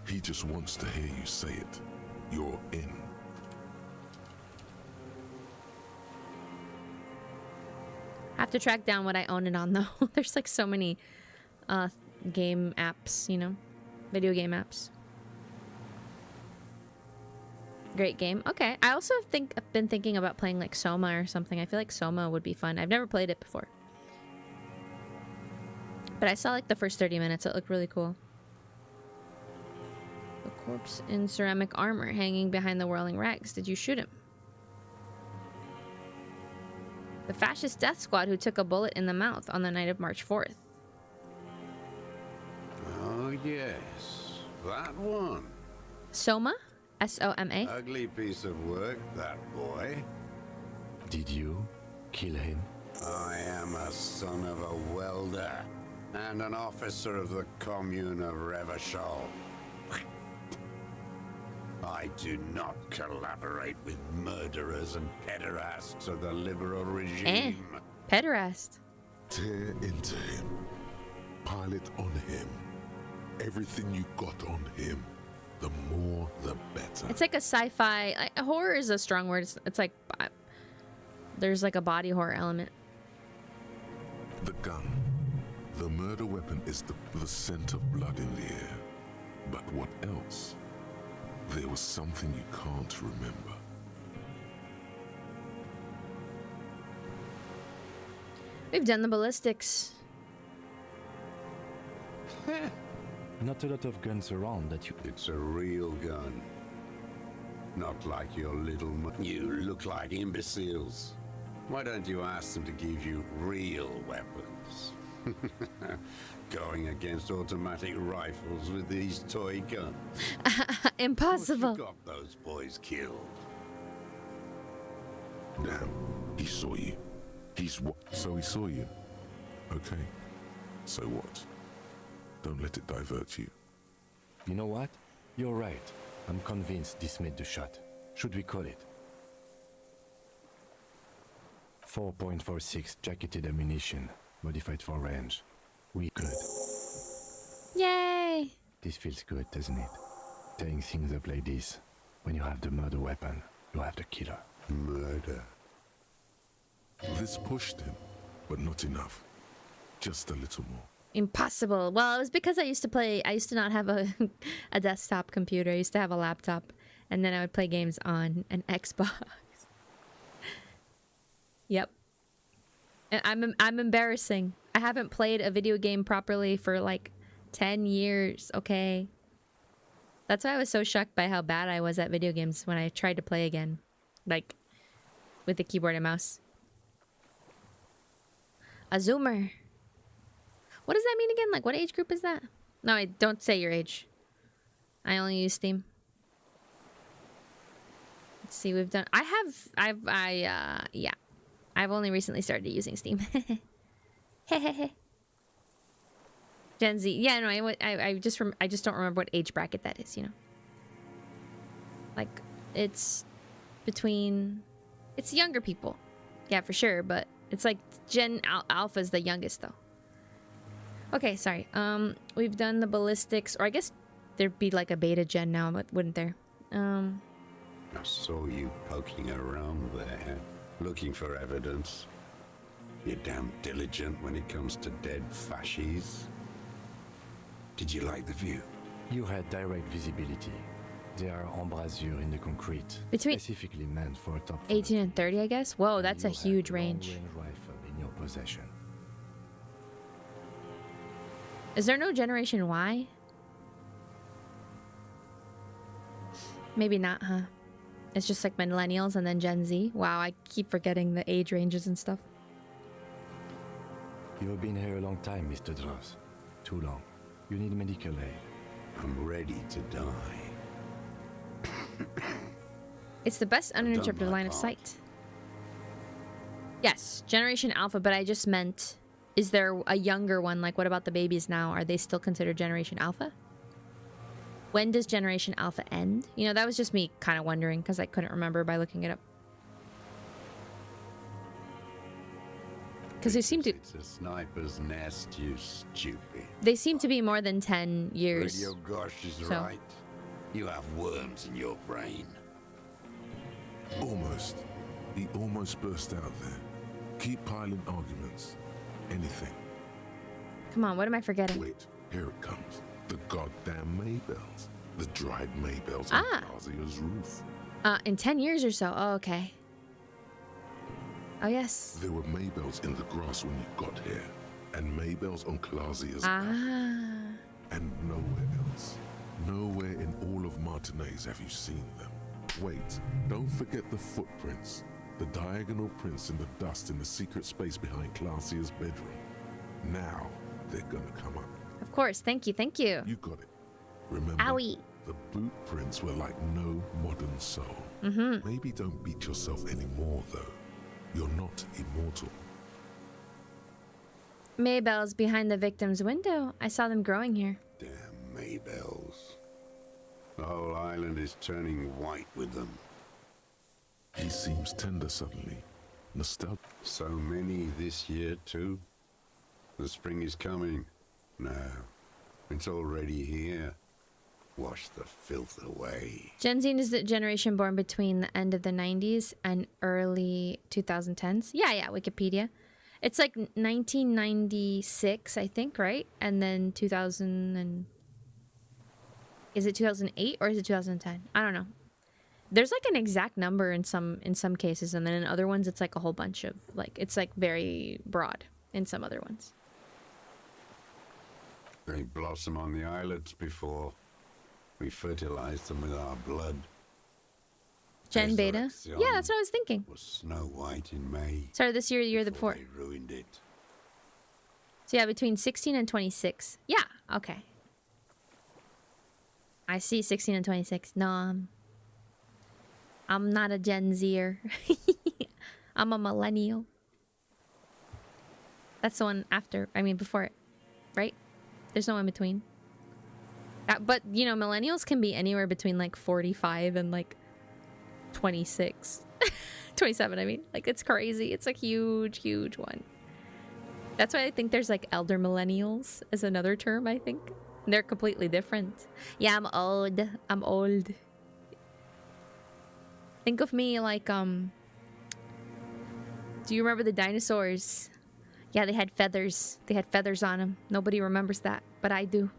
He just wants to hear you say it. You're in. I have to track down what I own it on, though. There's like so many game apps, you know? Video game apps. Great game. Okay. I also have been thinking about playing like Soma or something. I feel like Soma would be fun. I've never played it before. But I saw like the first 30 minutes. It looked really cool. The corpse in ceramic armor hanging behind the whirling rags. Did you shoot him? The fascist death squad who took a bullet in the mouth on the night of March 4th. Oh, yes. That one. Soma? S-O-M-A? Ugly piece of work, that boy. Did you kill him? I am a son of a welder and an officer of the commune of Revachol. I do not collaborate with murderers and pederasts of the liberal regime. Pederast. Tear into him. Pile it on him. Everything you got on him. The more, the better. It's like a sci-fi... horror is a strong word. It's like... there's like a body horror element. The gun. The murder weapon is the scent of blood in the air. But what else? There was something you can't remember. We've done the ballistics. Not a lot of guns around that you... It's a real gun. Not like your little... You look like imbeciles. Why don't you ask them to give you real weapons? Going against automatic rifles with these toy guns. Impossible. You got those boys killed. Damn, he saw you. He's what? So he saw you. Okay. So what? Don't let it divert you. You know what? You're right. I'm convinced this made the shot. Should we call it? 4.46 jacketed ammunition, modified for range. We good. Yay! This feels good, doesn't it? Tearing things up like this. When you have the murder weapon, you have the killer. Murder. This pushed him, but not enough. Just a little more. Impossible. Well, it was because I used to not have a desktop computer. I used to have a laptop, and then I would play games on an Xbox. Yep. And I'm embarrassing. I haven't played a video game properly for like 10 years, okay? That's why I was so shocked by how bad I was at video games when I tried to play again. Like, with the keyboard and mouse. A Zoomer. What does that mean again? Like, what age group is that? No, I don't say your age. I only use Steam. Let's see, we've done... yeah. I've only recently started using Steam. Gen Z. Yeah, no, I just don't remember what age bracket that is, you know? Like, it's between... It's younger people. Yeah, for sure, but it's like Gen Alpha's the youngest, though. Okay, sorry. We've done the ballistics, or I guess there'd be like a beta gen now, but wouldn't there? I saw you poking around there, looking for evidence. You're damn diligent when it comes to dead fascies. Did you like the view? You had direct visibility. They are embrasures in the concrete, Between specifically meant for a top 18 and 30, I guess. Whoa, that's a You have huge a range. long-range rifle in your possession. Is there no Generation Y? Maybe not, huh? It's just like millennials and then Gen Z. Wow, I keep forgetting the age ranges and stuff. You have been here a long time, Mr. Dross. Too long. You need medical aid. I'm ready to die. It's the best uninterrupted line of sight. Yes, Generation Alpha, but I just meant, is there a younger one? Like, what about the babies now? Are they still considered Generation Alpha? When does Generation Alpha end? You know, that was just me kind of wondering because I couldn't remember by looking it up. Because they seem to... It's a sniper's nest, you stupid. They seem to be more than 10 years. Radio Gosh is so. right. You have worms in your brain. Almost. He almost burst out there. Keep piling arguments. Anything. Come on, what am I forgetting? Wait, here it comes. The goddamn Maybells. The dried Maybells on Clausia's roof. In 10 years or so. Oh, okay. Oh, yes. There were Maybells in the grass when you got here. And Maybells on Clausia's back. And nowhere else. Nowhere in all of Martinez have you seen them. Wait, don't forget the footprints. The diagonal prints in the dust in the secret space behind Clausia's bedroom. Now, they're gonna come up. Of course, thank you, thank you. You got it. Remember, Owie. the boot prints were like no modern soul. Maybe don't beat yourself anymore, though. You're not immortal. Maybells behind the victim's window. I saw them growing here. Damn Maybells. The whole island is turning white with them. He seems tender suddenly. Nostalgic. So many this year, too. The spring is coming. No, it's already here. Wash the filth away. Gen Z is the generation born between the end of the 90s and early 2010s. Yeah, Wikipedia. It's like 1996, I think, right? And then 2000 and... Is it 2008 or is it 2010? I don't know. There's like an exact number in some cases, and then in other ones it's like a whole bunch of like it's like very broad in some other ones. They blossom on the islets before we fertilize them with our blood. Gen Beta? Yeah, that's what I was thinking. Was Snow White in May. Sorry, this year, the year before. They ruined it. So yeah, between 16 and 26. Yeah, okay. I see 16 and 26. No, I'm not a Gen Zer. I'm a millennial. That's the one after, I mean before it, right? There's no in between. But, you know, millennials can be anywhere between like 45 and like 26. 27, I mean. Like, it's crazy. It's a huge, huge one. That's why I think there's like elder millennials as another term, I think. They're completely different. Yeah, I'm old. I'm old. Think of me like, do you remember the dinosaurs? Yeah, they had feathers. They had feathers on them. Nobody remembers that, but I do.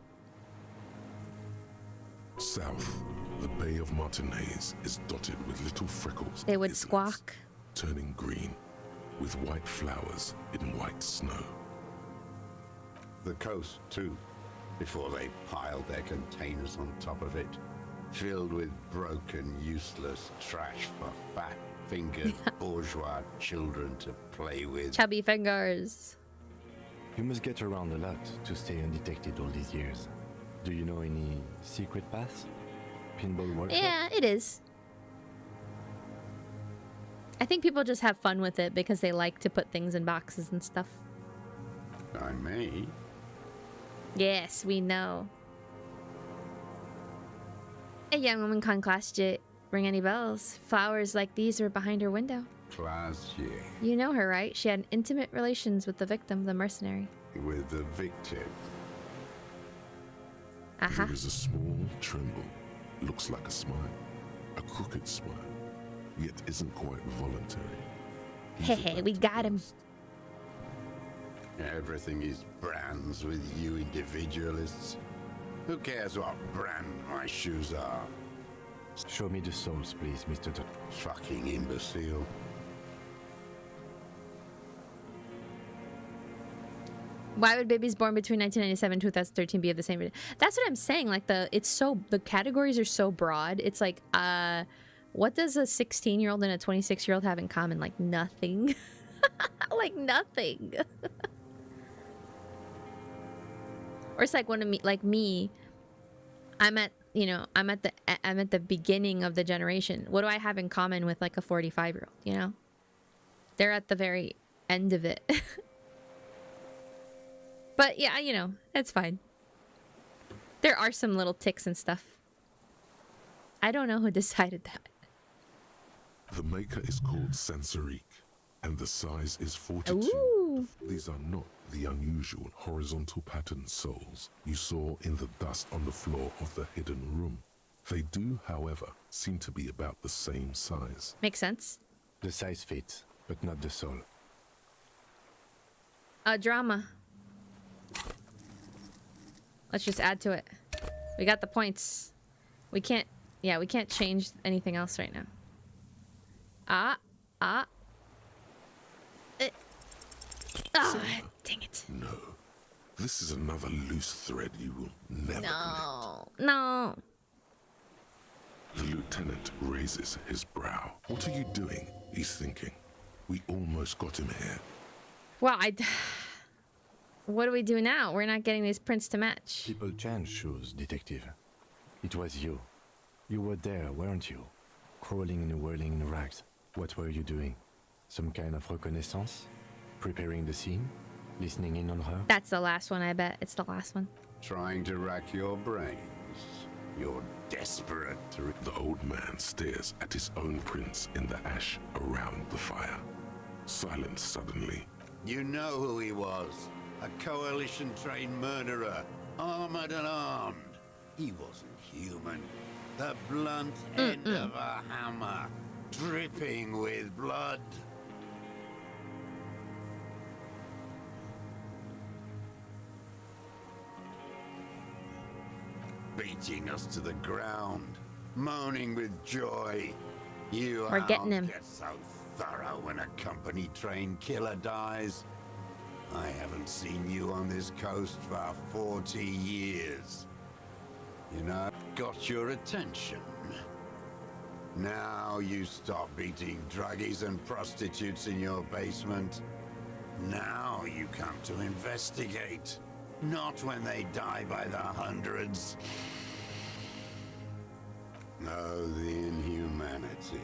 South, the Bay of Martinez is dotted with little freckles. They would squawk. Turning green, with white flowers in white snow. The coast, too, before they piled their containers on top of it, filled with broken, useless trash for fat-fingered bourgeois children to play with. Chubby fingers. You must get around a lot to stay undetected all these years. Do you know any secret paths? Pinball workshop? Yeah, it is. I think people just have fun with it because they like to put things in boxes and stuff. I may. Yes, we know. A young woman con class did ring any bells. Flowers like these were behind her window. Class, yeah. You know her, right? She had intimate relations with the victim, the mercenary. With the victim. There is a small tremble. Looks like a smile. A crooked smile. Yet isn't quite voluntary. Hey, we got him. Everything is brands with you individualists. Who cares what brand my shoes are? Show me the souls, please, Mr. Fucking imbecile. Why would babies born between 1997 and 2013 be of the same age? That's what I'm saying. Like the categories are so broad. It's like, what does a 16-year-old and a 26-year-old have in common? Like nothing. Like nothing. Or it's like me, I'm at the beginning of the generation. What do I have in common with like a 45-year-old, you know? They're at the very end of it. But yeah, you know, that's fine. There are some little ticks and stuff. I don't know who decided that. The maker is called Sensorique, and the size is 42. Ooh. These are not the unusual horizontal pattern souls you saw in the dust on the floor of the hidden room. They do, however, seem to be about the same size. Makes sense. The size fits, but not the soul. Drama. Let's just add to it. We got the points. We can't change anything else right now. Dang it. No. This is another loose thread you will never connect. No. The lieutenant raises his brow. What are you doing? He's thinking. We almost got him here. Well, what do we do now? We're not getting these prints to match. People change shoes, detective. It was you. You were there, weren't you? Crawling and whirling in the rags. What were you doing? Some kind of reconnaissance? Preparing the scene? Listening in on her? That's the last one, I bet. It's the last one. Trying to rack your brains. You're desperate to... The old man stares at his own prints in the ash around the fire. Silent suddenly. You know who he was. A coalition-trained murderer. Armored and armed. He wasn't human. The blunt end of a hammer. Dripping with blood. Beating us to the ground, moaning with joy. We're getting him. Get so thorough when a company-trained killer dies. I haven't seen you on this coast for 40 years. You know, got your attention. Now you stop beating druggies and prostitutes in your basement. Now you come to investigate. Not when they die by the hundreds. Oh, the inhumanity.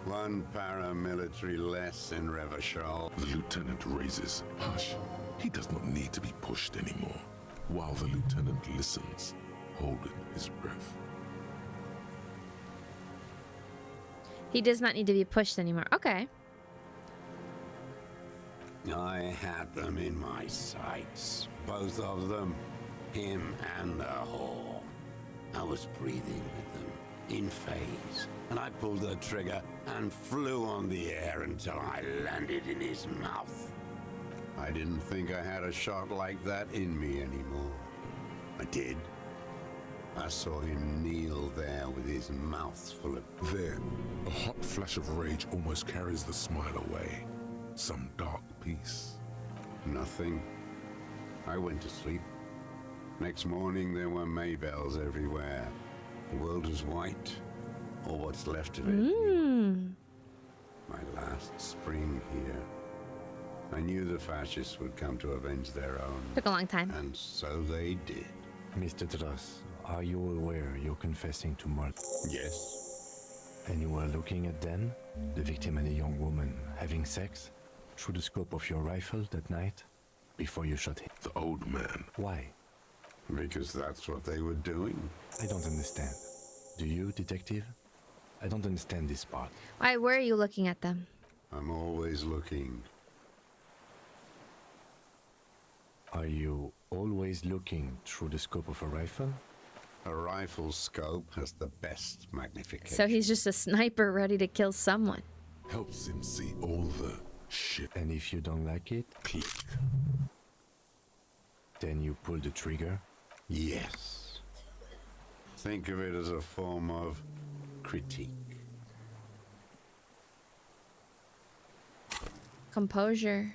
One paramilitary less in Revachol. The lieutenant raises. Hush. He does not need to be pushed anymore. While the lieutenant listens, holding his breath. He does not need to be pushed anymore. Okay. I had them in my sights. Both of them. Him and the whore. I was breathing with them, in phase. And I pulled the trigger and flew on the air until I landed in his mouth. I didn't think I had a shot like that in me anymore. I did. I saw him kneel there with his mouth full of... Then, a hot flash of rage almost carries the smile away. Some dark peace. Nothing. I went to sleep. Next morning there were Maybells everywhere. The world was white, or what's left of it. My last spring here. I knew the fascists would come to avenge their own. Took a long time. And so they did. Mr. Truss, are you aware you're confessing to murder? Yes. And you were looking at Dan, the victim and a young woman, having sex? Through the scope of your rifle that night? Before you shot him? The old man. Why? Because that's what they were doing. I don't understand. Do you, detective? I don't understand this part. Why were you looking at them? I'm always looking. Are you always looking through the scope of a rifle? A rifle scope has the best magnification. So he's just a sniper ready to kill someone. Helps him see all the shit. And if you don't like it? Click. Then you pull the trigger? Yes. Think of it as a form of critique. Composure.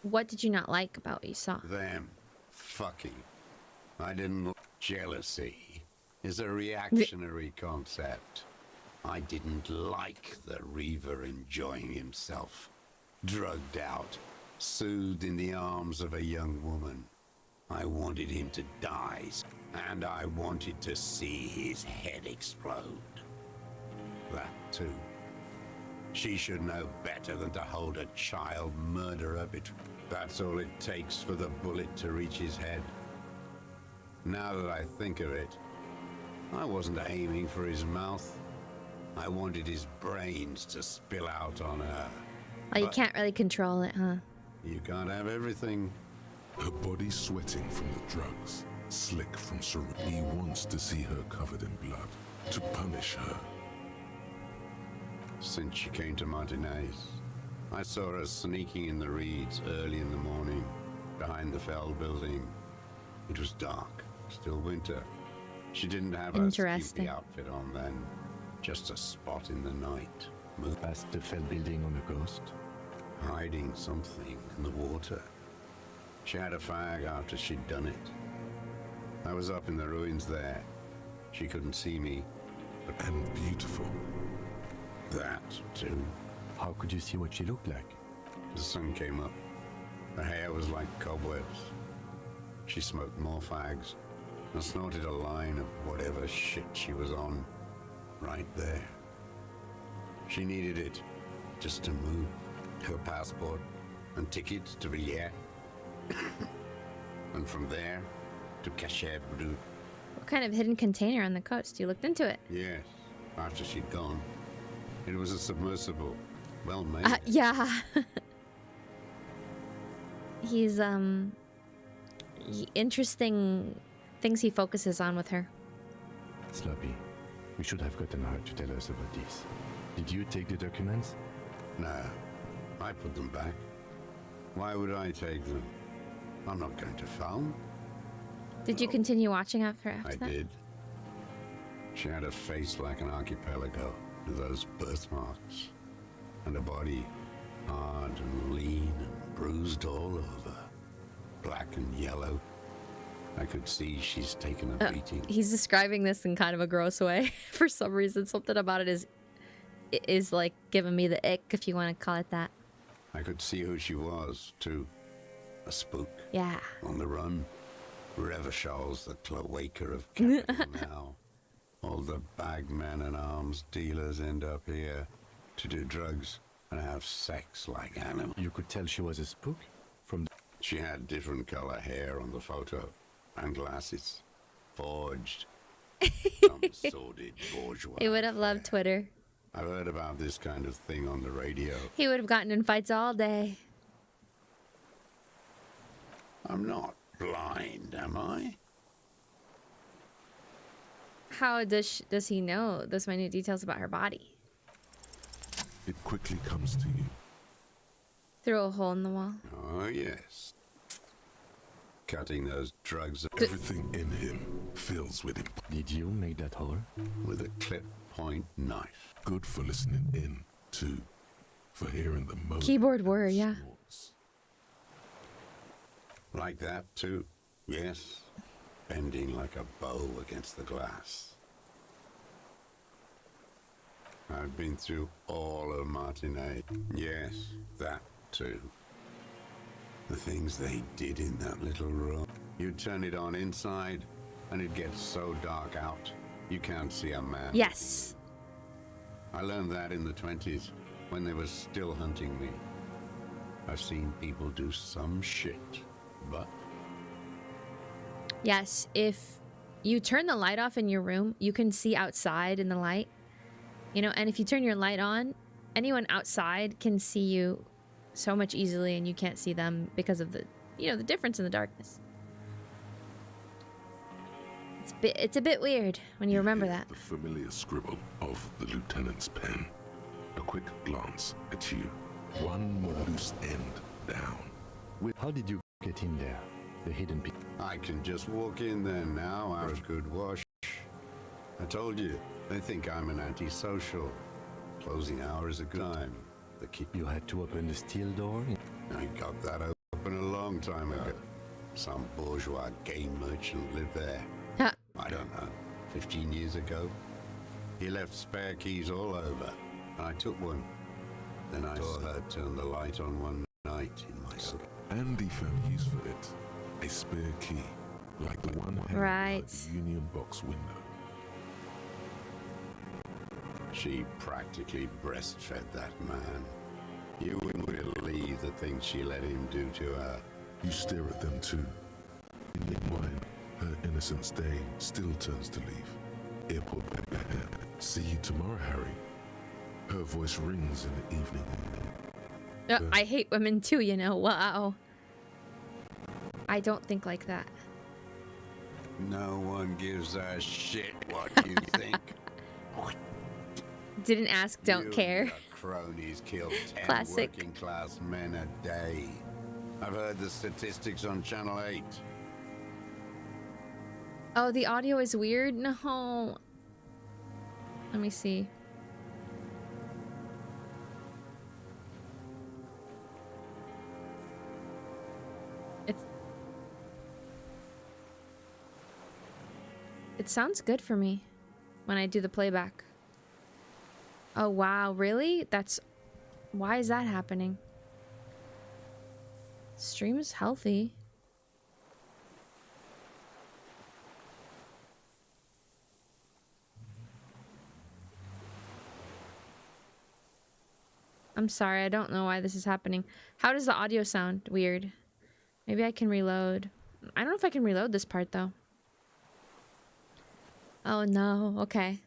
What did you not like about what you saw? Them fucking. I didn't. Jealousy is a reactionary concept. I didn't like the Reaver enjoying himself, drugged out, soothed in the arms of a young woman. I wanted him to die, and I wanted to see his head explode. That too. She should know better than to hold a child murderer between. That's all it takes for the bullet to reach his head. Now that I think of it, I wasn't aiming for his mouth. I wanted his brains to spill out on her. Well, you can't really control it, huh? You can't have everything. Her body sweating from the drugs, slick from syrup. He wants to see her covered in blood, to punish her. Since she came to Martinez, I saw her sneaking in the reeds early in the morning, behind the Fell building. It was dark, still winter. She didn't have a skimpy outfit on then, just a spot in the night. Moved past the Fell building on the coast, hiding something in the water. She had a fag after she'd done it. I was up in the ruins there. She couldn't see me. And beautiful. That, too. How could you see what she looked like? The sun came up. Her hair was like cobwebs. She smoked more fags and snorted a line of whatever shit she was on right there. She needed it just to move. Her passport and tickets to Villiers. And from there to Cachet Brut. What kind of hidden container on the coast? You looked into it? Yes, after she'd gone. It was a submersible. Well made. Yeah. He's, interesting things he focuses on with her. Sloppy. We should have gotten her to tell us about this. Did you take the documents? No. I put them back. Why would I take them? I'm not going to phone. Did you continue watching after I that? did. She had a face like an archipelago with those birthmarks. And a body hard and lean and bruised all over. Black and yellow. I could see she's taken a beating. He's describing this in kind of a gross way. For some reason, something about it is like giving me the ick, if you want to call it that. I could see who she was, too. A spook. Yeah. On the run. Revachol's the cloaca of capital now. All the bagmen and arms dealers end up here to do drugs and have sex like animals. You could tell she was a spook from the... She had different color hair on the photo and glasses. Forged. Some sordid bourgeois. He would have loved Twitter. I've heard about this kind of thing on the radio. He would have gotten in fights all day. I'm not blind, am I? How does he know those minute details about her body? It quickly comes to you. Through a hole in the wall. Oh, yes. Cutting those drugs. Everything in him fills with it. Did you make that hole? With a clip point knife. Good for listening in, too. For hearing the most. Keyboard word, yeah. Like that, too. Yes. Bending like a bow against the glass. I've been through all of Martinez. Yes, that too. The things they did in that little room. You turn it on inside, and it gets so dark out, you can't see a man. Yes. I learned that in the 20s, when they were still hunting me. I've seen people do some shit, but... Yes, if you turn the light off in your room, you can see outside in the light. You know, and if you turn your light on, anyone outside can see you so much easily, and you can't see them because of the, you know, the difference in the darkness. It's a bit weird when you remember that. The familiar scribble of the lieutenant's pen. A quick glance at you. One more loose end down. How did you Get in there. The hidden people. I can just walk in there now after a good wash. I told you, they think I'm an antisocial. Closing hour is a good time. The key. You had to open the steel door? I got that open a long time ago. Some bourgeois game merchant lived there. I don't know, 15 years ago. He left spare keys all over, and I took one. Then I saw her turn the light on one night in my cell. Andy found use for it. A spare key, like the one hanging outside the Union Box window. She practically breastfed that man. You wouldn't believe the things she let him do to her. You stare at them too. In your mind, her innocence day still turns to leaf. Airport bag. See you tomorrow, Harry. Her voice rings in the evening. I hate women too, you know. Wow. I don't think like that. No one gives a shit what you think. Didn't ask, don't You care. and your cronies kill 10 Classic. working class men a day. I've heard the statistics on Channel 8. Oh, the audio is weird? No. Let me see. It sounds good for me when I do the playback. Oh, wow. Really? Why is that happening? Stream is healthy. I'm sorry, I don't know why this is happening. How does the audio sound? Weird. Maybe I can reload. I don't know if I can reload this part though. Oh no, okay.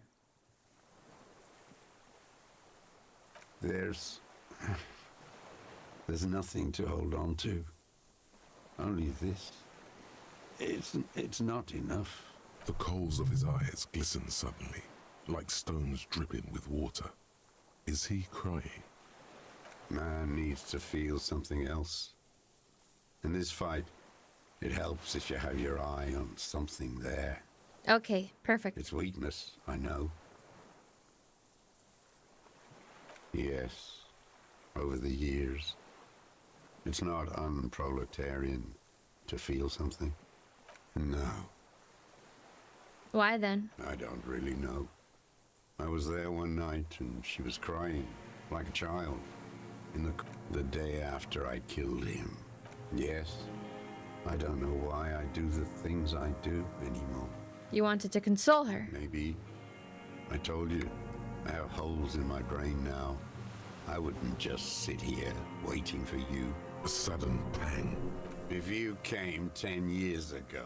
There's nothing to hold on to. Only this. It's not enough. The coals of his eyes glisten suddenly, like stones dripping with water. Is he crying? Man needs to feel something else. In this fight, it helps if you have your eye on something there. Okay, perfect. It's weakness, I know. Yes, over the years. It's not unproletarian to feel something. No. Why then? I don't really know. I was there one night and she was crying, like a child, in the day after I killed him. Yes, I don't know why I do the things I do anymore. You wanted to console her. Maybe. I told you, I have holes in my brain now. I wouldn't just sit here waiting for you. A sudden pang. If you came 10 years ago,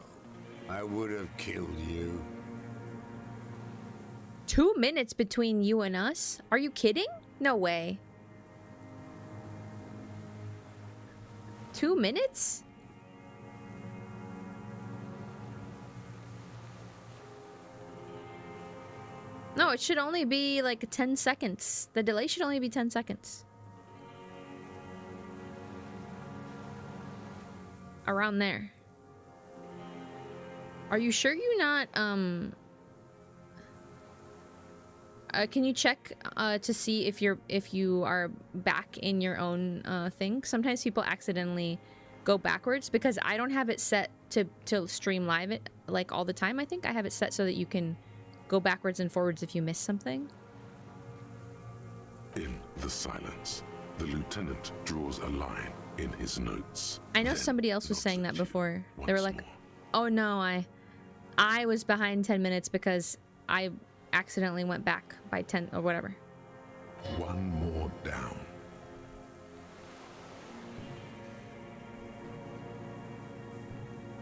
I would have killed you. 2 minutes between you and us? Are you kidding? No way. 2 minutes? No, it should only be like 10 seconds. The delay should only be 10 seconds. Around there. Are you sure you're not, can you check to see if you are back in your own thing? Sometimes people accidentally go backwards because I don't have it set to stream live it like all the time. I think I have it set so that you can go backwards and forwards if you miss something. In the silence, the lieutenant draws a line in his notes. I know somebody else was saying that before. They were like, "Oh no, I was behind 10 minutes because I accidentally went back by 10 or whatever." One more down.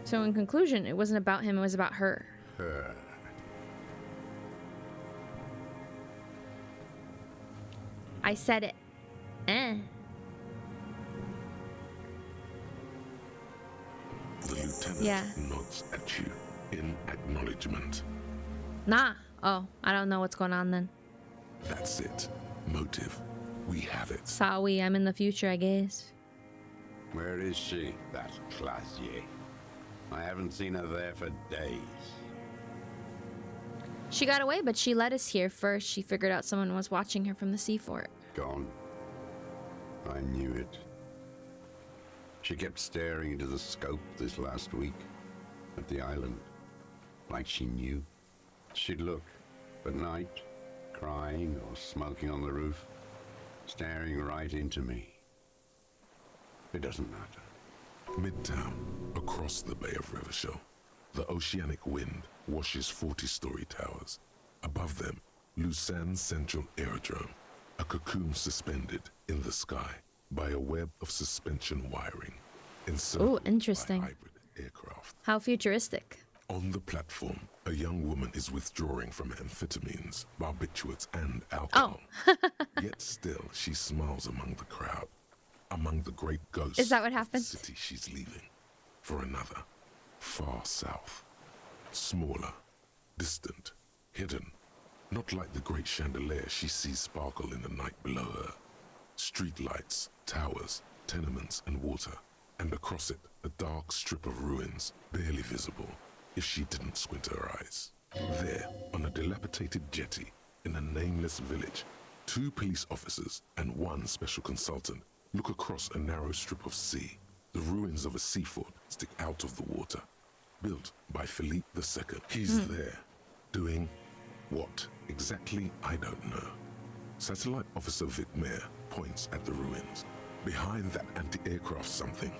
So in conclusion, it wasn't about him, it was about her. Her. I said it. The lieutenant nods at you in acknowledgement. Nah. Oh, I don't know what's going on then. That's it. Motive. We have it. Sorry, I'm in the future, I guess. Where is she, that Clasier? I haven't seen her there for days. She got away, but she led us here first. She figured out someone was watching her from the sea fort. Gone. I knew it. She kept staring into the scope this last week at the island, like she knew. She'd look at night, crying or smoking on the roof, staring right into me. It doesn't matter. Midtown, across the Bay of Revachol, the oceanic wind washes 40-story towers. Above them, Lucerne Central Aerodrome, a cocoon suspended in the sky by a web of suspension wiring. Oh, interesting. By hybrid aircraft. How futuristic. On the platform, a young woman is withdrawing from amphetamines, barbiturates, and alcohol. Yet still, she smiles among the crowd, among the great ghosts. Is that what of the happened? city she's leaving for another, far south, smaller, distant, hidden, not like the great chandelier she sees sparkle in the night below her. Street lights, towers, tenements, and water, and across it, a dark strip of ruins, barely visible if she didn't squint her eyes. There, on a dilapidated jetty, in a nameless village, 2 police officers and 1 special consultant look across a narrow strip of sea. The ruins of a sea fort stick out of the water, built by Philippe II. He's there, doing what exactly, I don't know. Satellite Officer Vic Mayer points at the ruins. Behind that anti-aircraft something,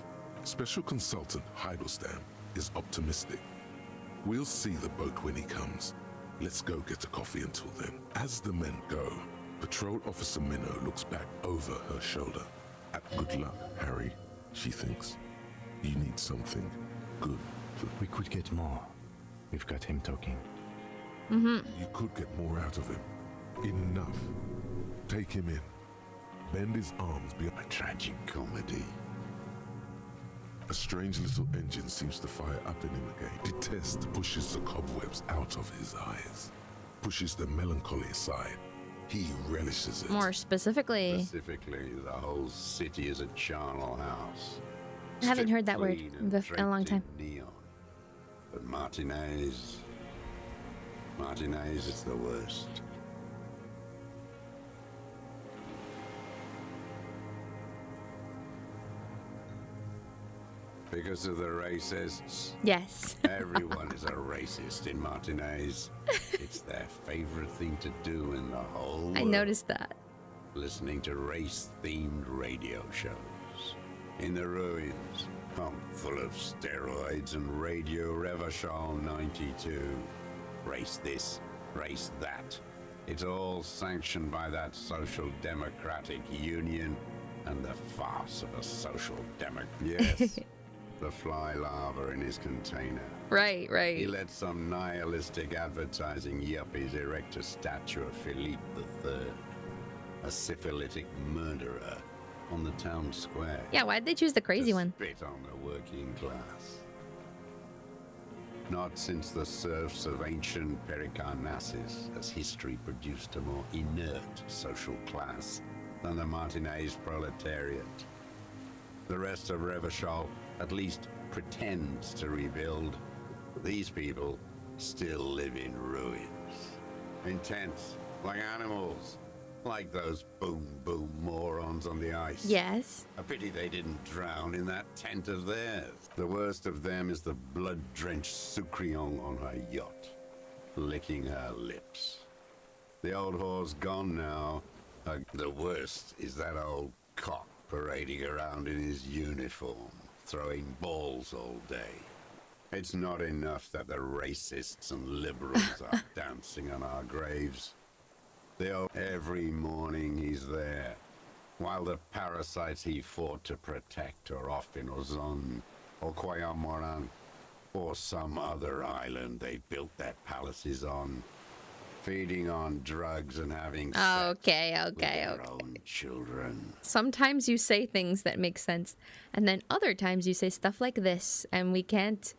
Special Consultant Heidelstam is optimistic. We'll see the boat when he comes. Let's go get a coffee until then. As the men go, Patrol Officer Minnow looks back over her shoulder. At good luck, Harry, she thinks. You need something good. We could get more. We've got him talking. You could get more out of him. Enough. Take him in. Bend his arms beyond a tragic comedy. A strange little engine seems to fire up in him again. Detest pushes the cobwebs out of his eyes. Pushes the melancholy aside. He relishes it. More specifically. Specifically, the whole city is a charnel house. I haven't heard that word Clean and in a long time. draped in neon. But Martinez is the worst. Because of the racists. Yes. Everyone is a racist in Martinez. It's their favorite thing to do in the whole world. I noticed that. Listening to race-themed radio shows. In the ruins, pumped full of steroids and Radio Revachol 92. Race this, race that. It's all sanctioned by that Social Democratic Union and the farce of a Social Democrat. Yes. The fly larva in his container. Right. He let some nihilistic advertising yuppies erect a statue of Philippe III, a syphilitic murderer, on the town square. Yeah, why'd they choose the crazy to one? Spit on the working class. Not since the serfs of ancient Pericarnassus has history produced a more inert social class than the Martinez proletariat. The rest of Revachol at least pretends to rebuild. These people still live in ruins. In tents, like animals. Like those boom morons on the ice. Yes. A pity they didn't drown in that tent of theirs. The worst of them is the blood-drenched Sucrion on her yacht, licking her lips. The old whore's gone now. The worst is that old cock parading around in his uniform, throwing balls all day. It's not enough that the racists and liberals are dancing on our graves. Every morning he's there, while the parasites he fought to protect are off in Ozon, or Quayamoran, or some other island they built their palaces on, feeding on drugs and having sex with their own children. Sometimes you say things that make sense, and then other times you say stuff like this, and we can't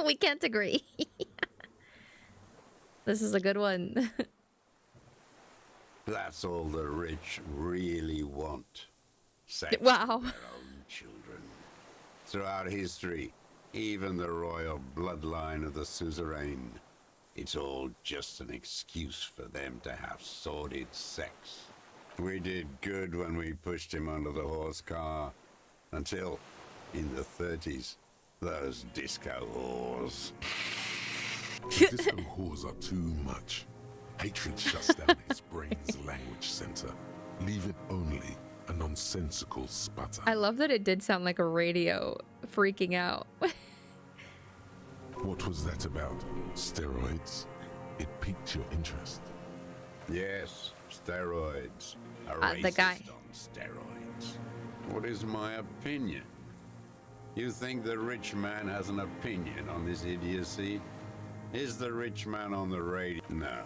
we can't agree. This is a good one. That's all the rich really want. Sex Wow. with their own children. Throughout history, even the royal bloodline of the suzerain, it's all just an excuse for them to have sordid sex. We did good when we pushed him under the horse car, until, in the 30s, those disco whores. Disco whores are too much. Hatred shuts down his brain's language center, leaving only a nonsensical sputter. I love that it did sound like a radio freaking out. What was that about? Steroids? It piqued your interest. Yes, steroids. The guy. On steroids. What is my opinion? You think the rich man has an opinion on this idiocy? Is the rich man on the radio? No.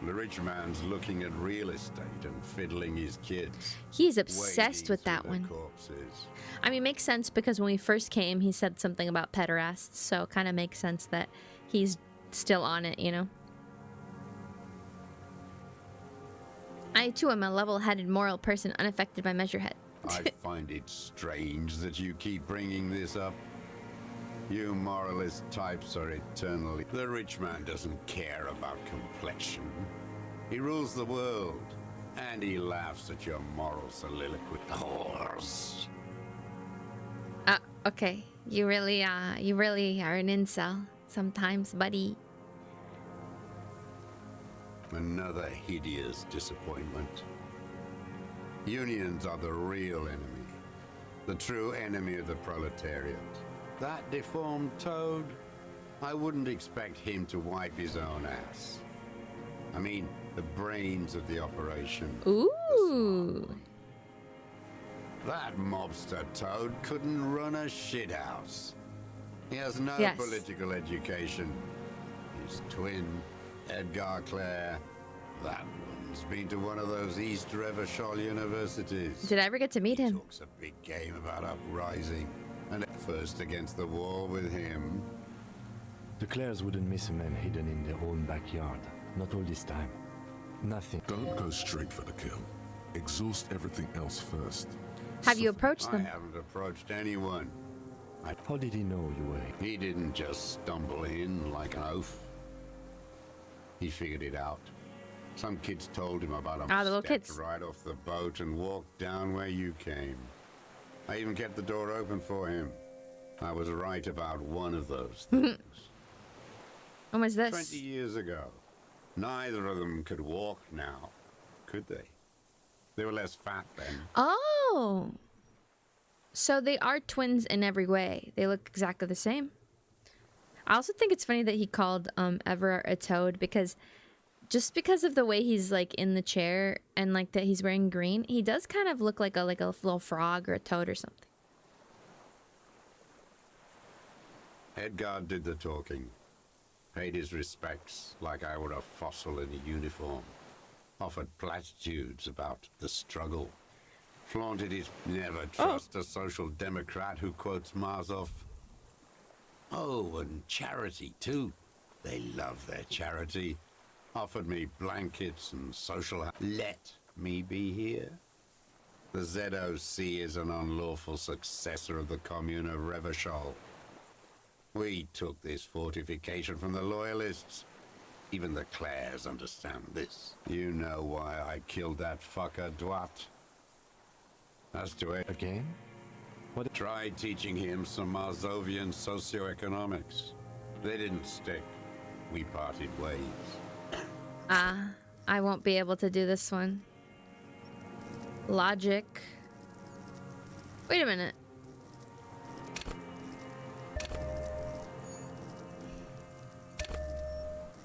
The rich man's looking at real estate and fiddling his kids. He's obsessed with that one. Corpses. I mean, makes sense because when we first came, he said something about pederasts, so it kind of makes sense that he's still on it, you know? I, too, am a level-headed, moral person unaffected by measurehead. I find it strange that you keep bringing this up. You moralist types are eternally... The rich man doesn't care about complexion. He rules the world, and he laughs at your moral soliloquy. Whores. Okay. You really are an incel sometimes, buddy. Another hideous disappointment. Unions are the real enemy. The true enemy of the proletariat. That deformed toad? I wouldn't expect him to wipe his own ass. I mean, the brains of the operation. Ooh. That mobster toad couldn't run a shithouse. He has no political education. His twin, Edgar Clare, that one's been to one of those East Revachol universities. Did I ever get to meet him? Talks a big game about uprising. And at first against the wall with him. The Clares wouldn't miss a man hidden in their own backyard. Not all this time. Nothing. Don't go straight for the kill. Exhaust everything else first. Have you approached them? I haven't approached anyone. How did he know you were? He didn't just stumble in like an oaf. He figured it out. Some kids told him about him. Ah, the little Stepped kids. right off the boat and walked down where you came. I even kept the door open for him. I was right about one of those things. When was this? 20 years ago. Neither of them could walk now, could they? They were less fat then. Oh. So they are twins in every way. They look exactly the same. I also think it's funny that he called Everett a toad because just because of the way he's like in the chair and like that he's wearing green, he does kind of look like a little frog or a toad or something. Edgar did the talking. Paid his respects like I were a fossil in a uniform. Offered platitudes about the struggle. Flaunted his never trust a social democrat who quotes Marzoff. Oh, and charity too. They love their charity. Offered me blankets and social... Let me be here. The ZOC is an unlawful successor of the Commune of Revachol. We took this fortification from the Loyalists. Even the Clares understand this. You know why I killed that fucker, Dwat. As to it... Again? What? Tried teaching him some Marzovian socioeconomics. They didn't stick. We parted ways. I won't be able to do this one. Logic. Wait a minute.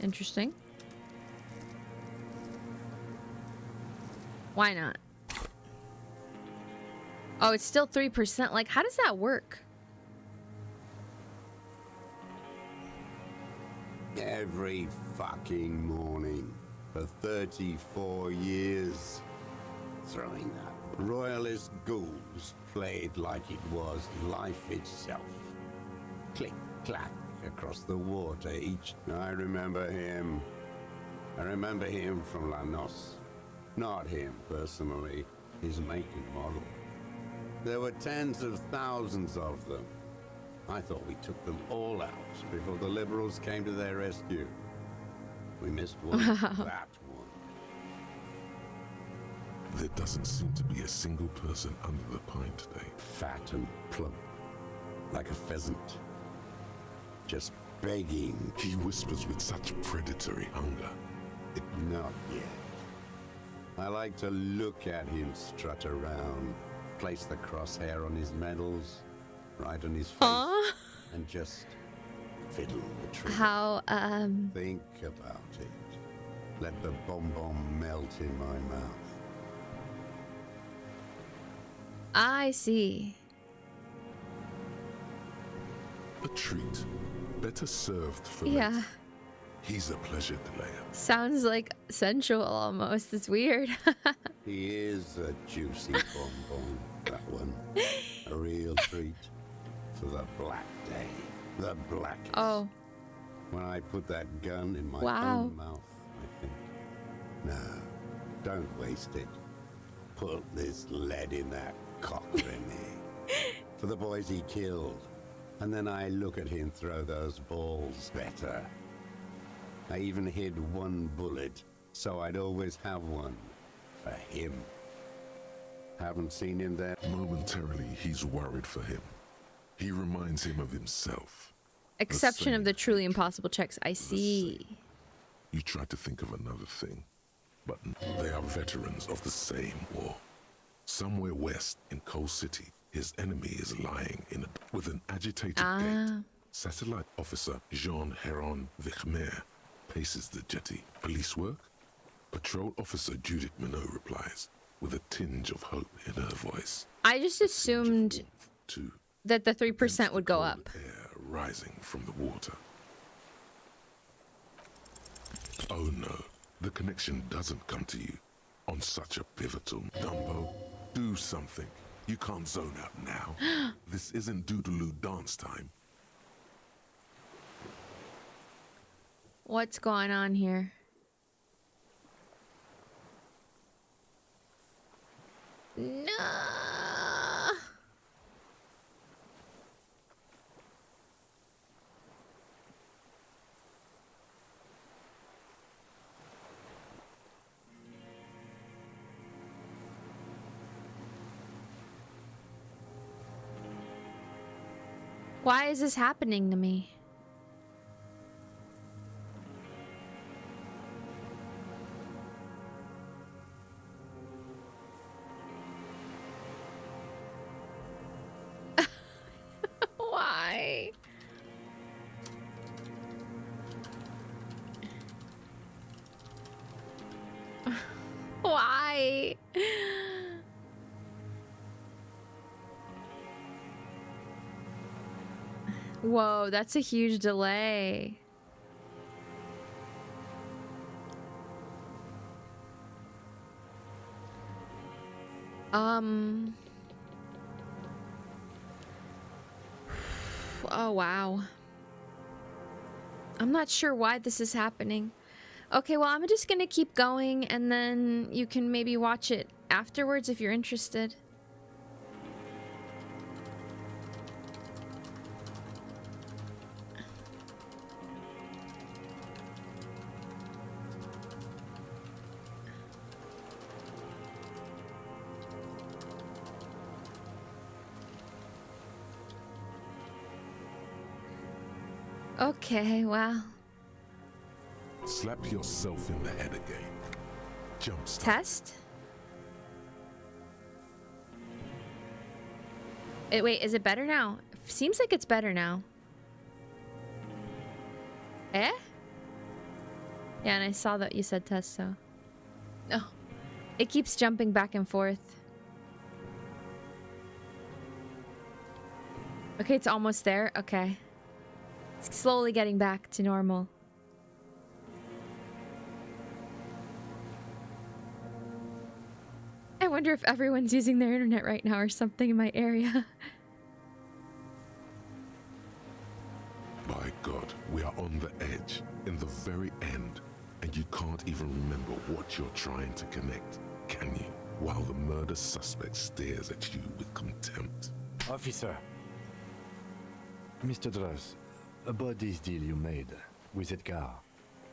Interesting. Why not? Oh, it's still 3%. Like, how does that work? Every fucking morning for 34 years. Throwing that royalist ghouls played like it was life itself. Click, clack across the water each... I remember him. I remember him from La Noce. Not him personally, his make and model. There were tens of thousands of them. I thought we took them all out before the liberals came to their rescue. We missed one. That one. There doesn't seem to be a single person under the pine today. Fat and plump, like a pheasant. Just begging. He whispers with such predatory hunger. Not yet. I like to look at him strut around, place the crosshair on his medals, right on his face, and just fiddle the trigger. How, Think about it. Let the bonbon melt in my mouth. I see. A treat. Better served for Yeah. later. He's a pleasure delayer. Sounds like sensual almost. It's weird. He is a juicy bonbon, that one. A real treat for the black day. The blackest. Oh. When I put that gun in my Wow. own mouth, I think, no, don't waste it. Put this lead in that cockrenny. For the boys he killed. And then I look at him throw those balls better. I even hid one bullet, so I'd always have one for him. Haven't seen him there. Momentarily, he's worried for him. He reminds him of himself. Exception of the truly impossible checks. I see. You try to think of another thing, but they are veterans of the same war. Somewhere west in Coal City, his enemy is lying with an agitated gait. Satellite officer Jean Heron Vichmer paces the jetty. Police work? Patrol officer Judith Minot replies with a tinge of hope in her voice. I just assumed that the 3% would go up. Air rising from the water. Oh no, the connection doesn't come to you on such a pivotal. Dumbo, do something. You can't zone out now. This isn't Doodaloo dance time. What's going on here? No. Why is this happening to me? Why? Why? Whoa, that's a huge delay. Oh, wow. I'm not sure why this is happening. Okay, well, I'm just gonna keep going, and then you can maybe watch it afterwards if you're interested. Okay, well. Slap yourself in the head again. Jump start. Test? Wait, is it better now? Seems like it's better now. Eh? Yeah, and I saw that you said test, so. No. It keeps jumping back and forth. Okay, it's almost there. Okay. It's slowly getting back to normal. I wonder if everyone's using their internet right now or something in my area. By God, we are on the edge, in the very end, and you can't even remember what you're trying to connect, can you? while the murder suspect stares at you with contempt. Officer. Mr. Dross, about this deal you made with Edgar.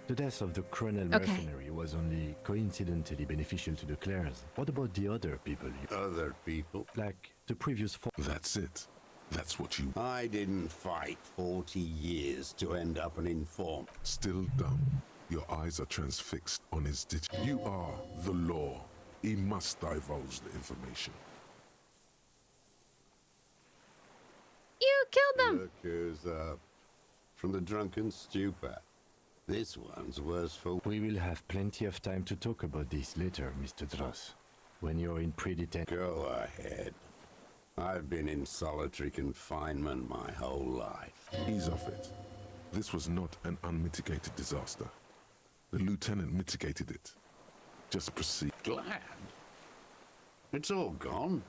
The death of the criminal mercenary was only coincidentally beneficial to the Clares. What about the other people? Other people? Like the previous four? That's it. That's what you... I didn't fight 40 years to end up an informant. Still dumb. Your eyes are transfixed on his digit. You are the law. He must divulge the information. You killed them! Look who's up. From the drunken stupor. This one's worse for... We will have plenty of time to talk about this later, Mr. Dross. When you're in pre-detention. Go ahead. I've been in solitary confinement my whole life. Ease off it. This was not an unmitigated disaster. The lieutenant mitigated it. Just proceed. Glad? It's all gone.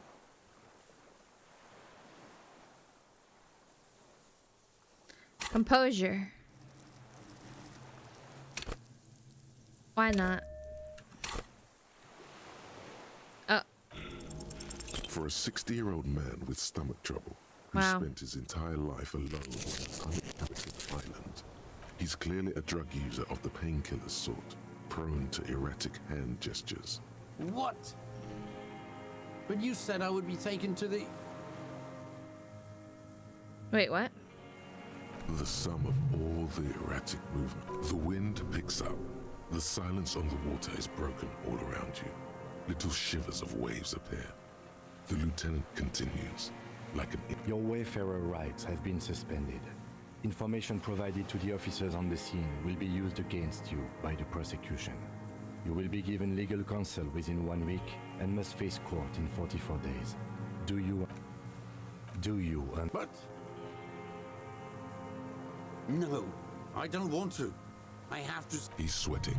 Composure. Why not? Oh. For a 60-year-old man with stomach trouble, who spent his entire life alone on an uninhabited island, he's clearly a drug user of the painkiller sort, prone to erratic hand gestures. What? But you said I would be taken to the... Wait, what? The sum of all the erratic movement. The wind picks up. The silence on the water is broken all around you. Little shivers of waves appear. The lieutenant continues, like an... Your wayfarer rights have been suspended. Information provided to the officers on the scene will be used against you by the prosecution. You will be given legal counsel within 1 week and must face court in 44 days. Do you... But... No, I don't want to. I have to... He's sweating.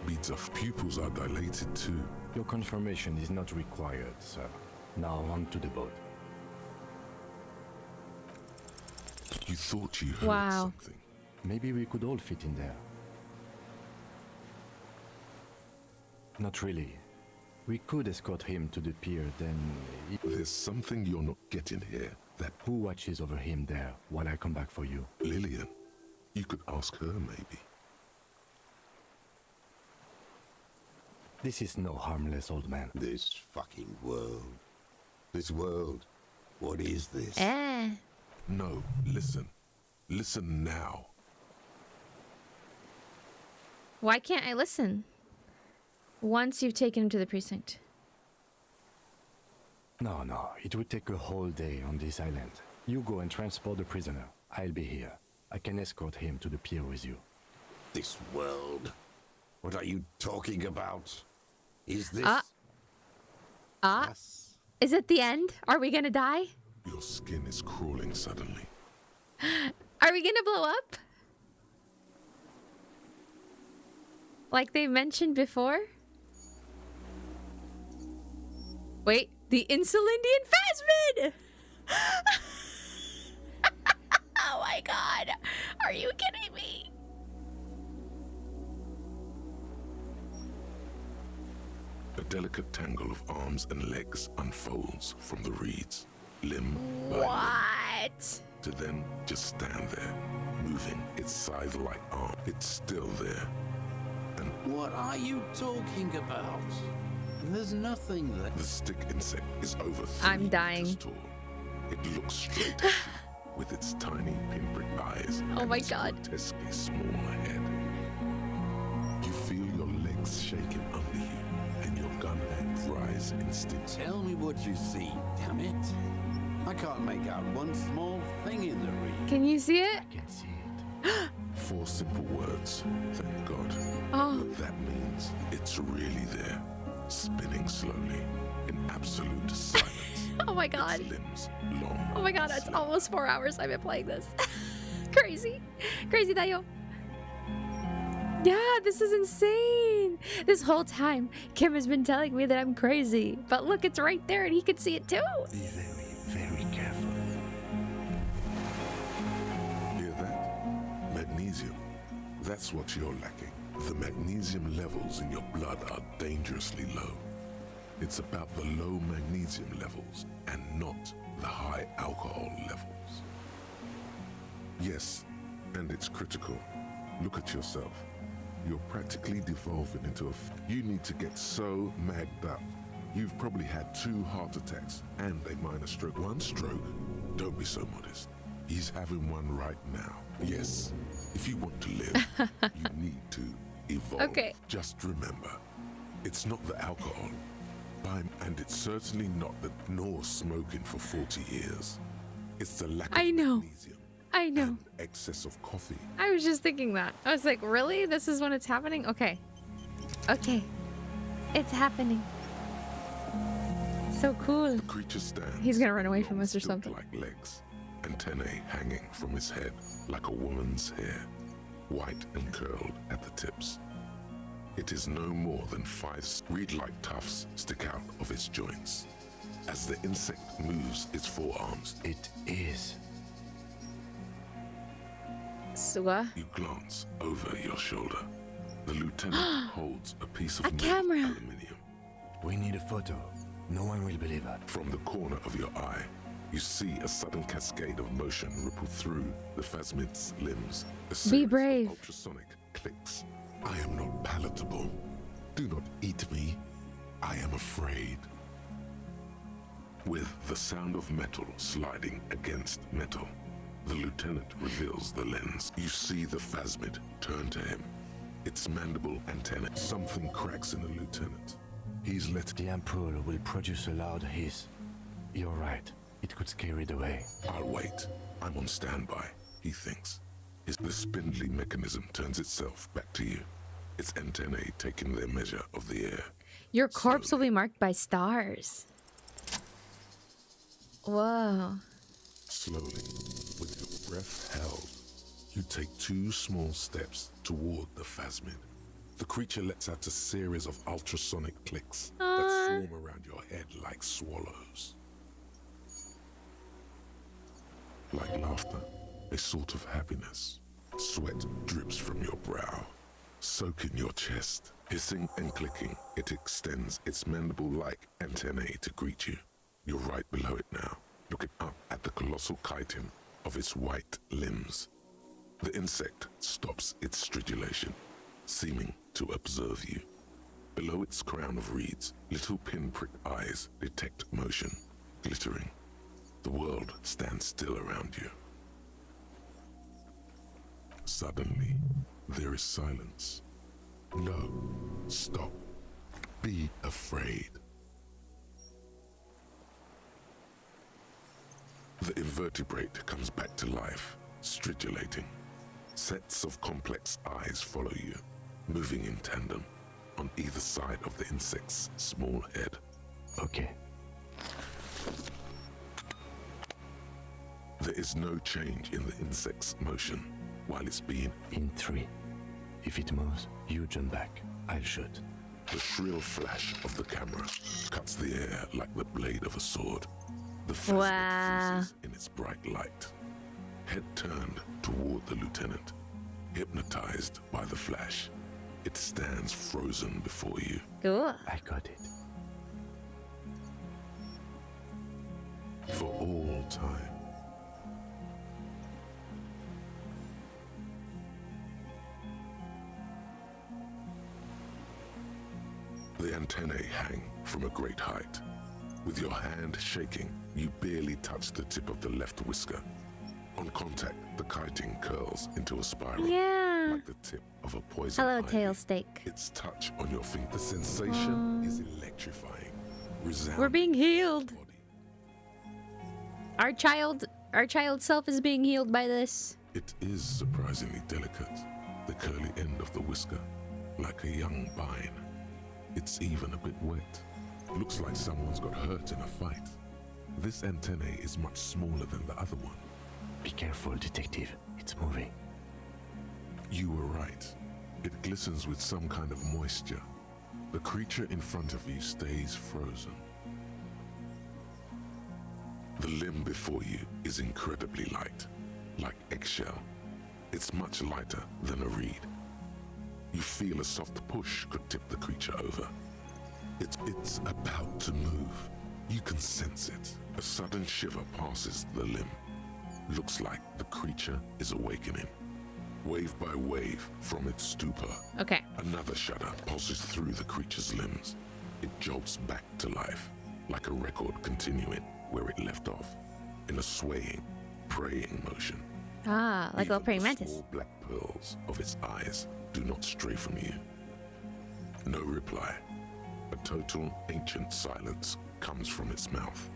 Beads of pupils are dilated too. Your confirmation is not required, sir. Now on to the boat. You thought you heard something. Maybe we could all fit in there. Not really. We could escort him to the pier, then... There's something you're not getting here. That... Who watches over him there while I come back for you? Lillian. You could ask her, maybe. This is no harmless old man. This fucking world. This world. What is this? No, listen. Listen now. Why can't I listen? Once you've taken him to the precinct. No, it would take a whole day on this island. You go and transport the prisoner. I'll be here. I can escort him to the pier with you. This world? What are you talking about? Is this... Is it the end? Are we gonna die? Your skin is crawling suddenly. Are we gonna blow up? Like they mentioned before? Wait, the Insulindian Phasmid! Oh my god! Are you kidding me? A delicate tangle of arms and legs unfolds from the reeds, limb by limb, to then just stand there, moving its scythe-like arm. It's still there. And what are you talking about? There's nothing there. The stick insect is over 3 I'm dying. meters tall. It looks straight at you with its tiny pinprick eyes. Oh my god. Grotesquely small head. You feel your legs shaking under you, and your gun hand rise instinctively. Tell me what you see, damn it. I can't make out one small thing in the reed. Can you see it? I can see it. 4 simple words, thank God. Oh. What that means, it's really there, spinning slowly, in absolute silence. Oh my god. Its limbs long. Oh my god, it's almost 4 hours I've been playing this. Crazy. Crazy, Dayo. Yeah, this is insane. This whole time, Kim has been telling me that I'm crazy. But look, it's right there and he can see it too. Be very, very careful. Hear that? Magnesium. That's what you're lacking. The magnesium levels in your blood are dangerously low. It's about the low magnesium levels and not the high alcohol levels. Yes, and it's critical. Look at yourself. You're practically devolving into you need to get so magged up. You've probably had 2 heart attacks and a minor stroke. 1 stroke? Don't be so modest. He's having one right now. Yes, if you want to live, you need to evolve. Okay. Just remember, it's not the alcohol, and it's certainly not the nor smoking for 40 years. It's the lack of magnesium. I know. And excess of coffee. I was just thinking that. I was like, really? This is when it's happening? Okay. Okay. It's happening. So cool. The creature stands. He's gonna run away from us or something. Like legs, antennae hanging from his head like a woman's hair, white and curled at the tips. It is no more than 5 reed-like tufts stick out of its joints. As the insect moves its forearms, it is. Sua. You glance over your shoulder. The lieutenant holds a piece of camera. aluminium. We need a photo. No one will believe it. From the corner of your eye, you see a sudden cascade of motion ripple through the phasmid's limbs. Be brave. Ultrasonic clicks. I am not palatable. Do not eat me. I am afraid. With the sound of metal sliding against metal, the lieutenant reveals the lens. You see the phasmid turn to him. Its mandible antenna. Something cracks in the lieutenant. He's let the ampoule will produce a loud hiss. You're right. It could scare it away. I'll wait. I'm on standby, he thinks. The spindly mechanism turns itself back to you, its antennae taking their measure of the air. Your corpse will be marked by stars. Whoa. Slowly, with your breath held, you take 2 small steps toward the phasmid. The creature lets out a series of ultrasonic clicks that swarm around your head like swallows. Like laughter, a sort of happiness. Sweat drips from your brow, soaking your chest. Hissing and clicking, it extends its mandible-like antennae to greet you. You're right below it now, looking up at the colossal chitin of its white limbs. The insect stops its stridulation, seeming to observe you. Below its crown of reeds, little pinprick eyes detect motion, glittering. The world stands still around you. Suddenly, there is silence. No, stop. Be afraid. The invertebrate comes back to life, stridulating. Sets of complex eyes follow you, moving in tandem on either side of the insect's small head. Okay. There is no change in the insect's motion while it's being... In 3. If it moves, you jump back. I'll shoot. The shrill flash of the camera cuts the air like the blade of a sword. The phasmid freezes in its bright light. Head turned toward the lieutenant, hypnotized by the flash. It stands frozen before you. Cool. I got it. For all time. The antennae hang from a great height. With your hand shaking, you barely touch the tip of the left whisker. On contact, the chitin curls into a spiral, like the tip of a poison Hello, ivy. tail steak. Its touch on your finger, the sensation is electrifying. We're being healed. Our child self is being healed by this. It is surprisingly delicate. The curly end of the whisker, like a young vine. It's even a bit wet. Looks like someone's got hurt in a fight. This antennae is much smaller than the other one. Be careful, detective. It's moving. You were right. It glistens with some kind of moisture. The creature in front of you stays frozen. The limb before you is incredibly light, like eggshell. It's much lighter than a reed. You feel a soft push could tip the creature over. It's about to move. You can sense it. A sudden shiver passes the limb. Looks like the creature is awakening. Wave by wave from its stupor. Okay. Another shudder pulses through the creature's limbs. It jolts back to life, like a record continuing where it left off, in a swaying, praying motion. Ah, like a little praying mantis. Small black pearls of its eyes do not stray from you. No reply. A total ancient silence comes from its mouth,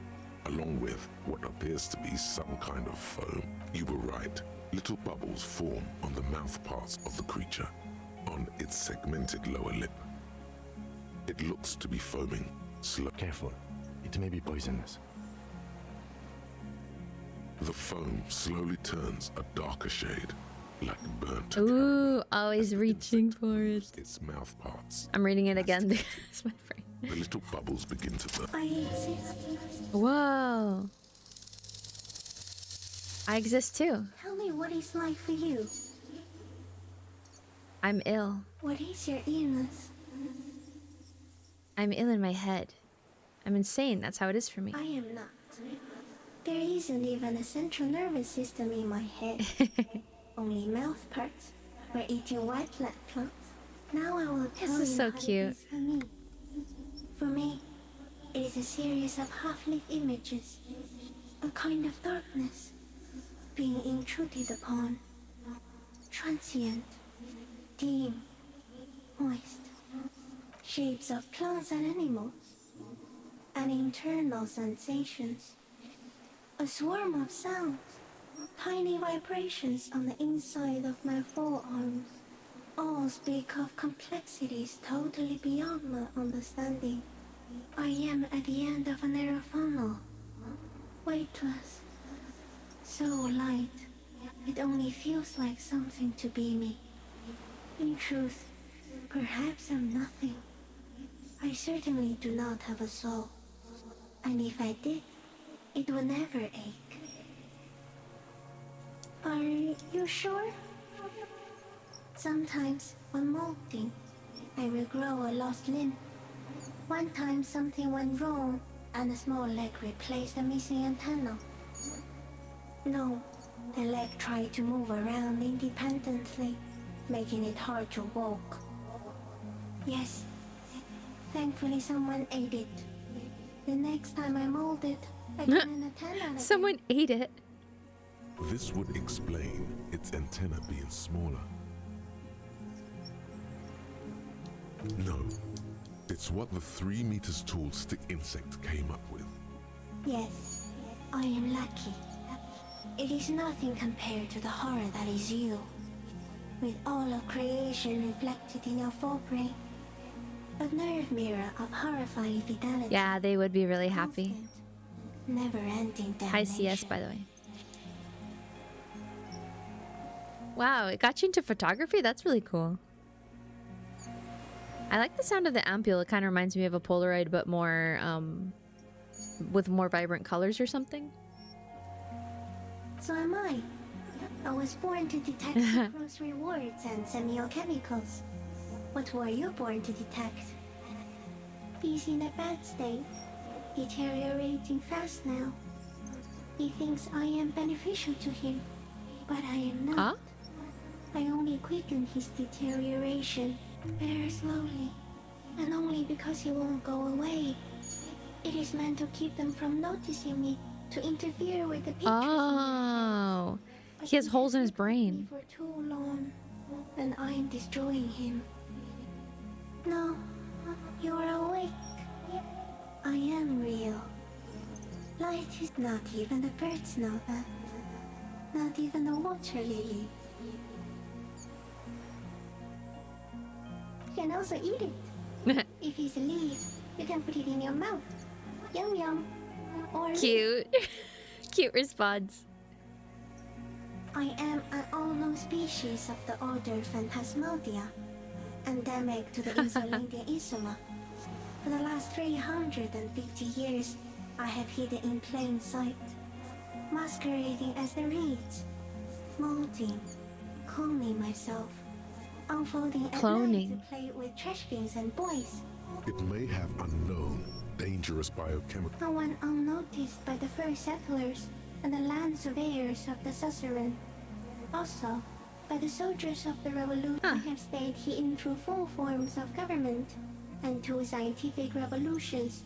along with what appears to be some kind of foam. You were right. Little bubbles form on the mouth parts of the creature, on its segmented lower lip. It looks to be foaming slow. Careful. It may be poisonous. The foam slowly turns a darker shade, like burnt. Ooh, always reaching for it. Its mouth parts. I'm reading it again because my brain. The little bubbles begin to burn. I exist. Whoa. I exist too. Tell me what it's like for you. I'm ill. What is your illness? I'm ill in my head. I'm insane. That's how it is for me. I am not. There isn't even a central nervous system in my head. Only mouth parts. We're eating white blood plants. Now I will tell you This is so how it cute. is for me. For me, it is a series of half-lit images. A kind of darkness. Being intruded upon. Transient. Dim. Moist. Shapes of plants and animals. And internal sensations. A swarm of sounds. Tiny vibrations on the inside of my forearms. All speak of complexities totally beyond my understanding. I am at the end of a narrow funnel. Weightless. So light, it only feels like something to be me. In truth, perhaps I'm nothing. I certainly do not have a soul. And if I did, it would never ache. Are you sure? Sometimes, when molting, I will grow a lost limb. One time something went wrong, and a small leg replaced a missing antenna. No, the leg tried to move around independently, making it hard to walk. Yes, thankfully someone ate it. The next time I molded, I got an antenna again. Someone ate it. This would explain its antenna being smaller. No, it's what the 3 meters tall stick insect came up with. Yes, I am lucky. It is nothing compared to the horror that is you. With all of creation reflected in your forebrain. A nerve mirror of horrifying fidelity. Yeah, they would be really happy. Never-ending damnation. Hi CS, by the way. Wow, it got you into photography? That's really cool. I like the sound of the ampule. It kind of reminds me of a Polaroid, but more, with more vibrant colors or something. So am I. I was born to detect sucrose rewards and semiochemicals. What were you born to detect? He's in a bad state, deteriorating fast now. He thinks I am beneficial to him, but I am not. Huh? I only quicken his deterioration very slowly, and only because he won't go away. It is meant to keep them from noticing me, to interfere with the pictures. Oh, he has holes in his brain. For too long, and I'm destroying him. No, you are awake. I am real. Light is not even the birds know that. Not even the water lily. You can also eat it. If he's a leaf, you can put it in your mouth. Yum yum. Or Cute. Cute response. I am an unknown species of the order Phantasmodia, endemic to the Insulindia Isoma. For the last 350 years, I have hidden in plain sight, masquerading as the reeds, molting, cloning myself, unfolding at night to play with trash bins and boys. It may have unknown, dangerous biochemical. No one unnoticed by the first settlers and the land surveyors of the suzerain. Also, by the soldiers of the revolution, I have stayed hidden through 4 forms of government and 2 scientific revolutions,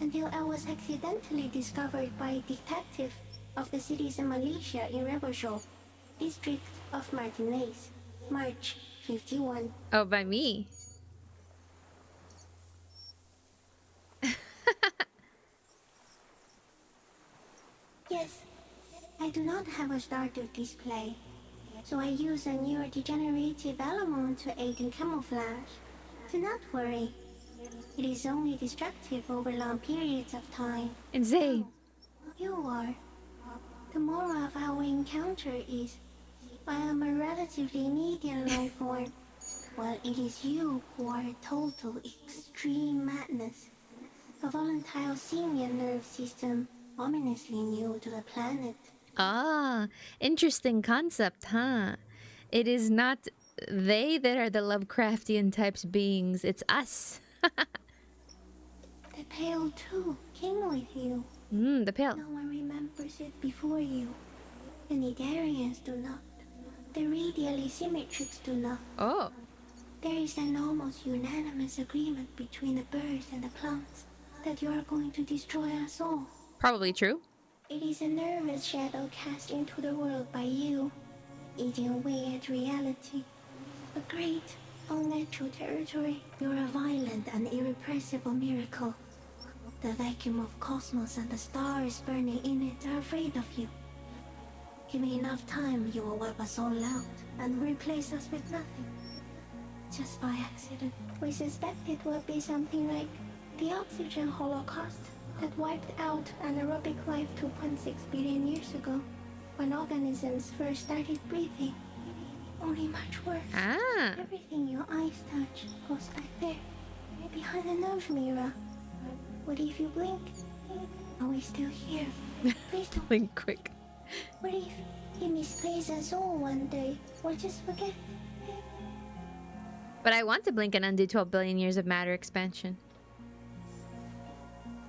until I was accidentally discovered by a detective of the citizen militia in Revachol, district of Martinez, March 51. Oh, by me. Yes, I do not have a starter display, so I use a neurodegenerative element to aid in camouflage. Do not worry. It is only destructive over long periods of time. Insane. You are. The moral of our encounter is, I am a relatively medium life form, while it is you who are total extreme madness. A volatile senior nerve system, ominously new to the planet. Ah, interesting concept, huh? It is not they that are the Lovecraftian types beings, it's us. The Pale too came with you. The Pale. No one remembers it before you. The Nidarians do not. The radially symmetrics do not. Oh. There is an almost unanimous agreement between the birds and the plants that you are going to destroy us all. Probably true. It is a nervous shadow cast into the world by you, eating away at reality. A great, unnatural territory. You're a violent and irrepressible miracle. The vacuum of cosmos and the stars burning in it are afraid of you. Give me enough time, you will wipe us all out and replace us with nothing. Just by accident. We suspect it will be something like the oxygen holocaust that wiped out anaerobic life 2.6 billion years ago, when organisms first started breathing. Only much worse. Everything your eyes touch goes back there, behind the nose mirror. What if you blink? Are we still here? Please don't blink quick. What if you misplace us all one day, or just forget? But I want to blink and undo 12 billion years of matter expansion.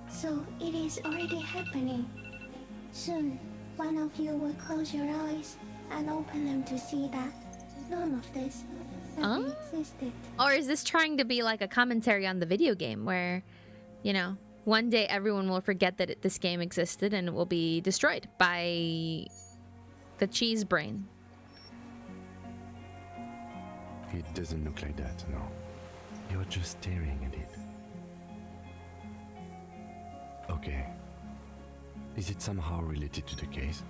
So it is already happening. Soon, one of you will close your eyes and open them to see that none of this ever existed. Or is this trying to be like a commentary on the video game where, you know, one day everyone will forget that this game existed and it will be destroyed by the cheese brain? It doesn't look like that, no. You're just staring at it. Okay. Is it somehow related to the case?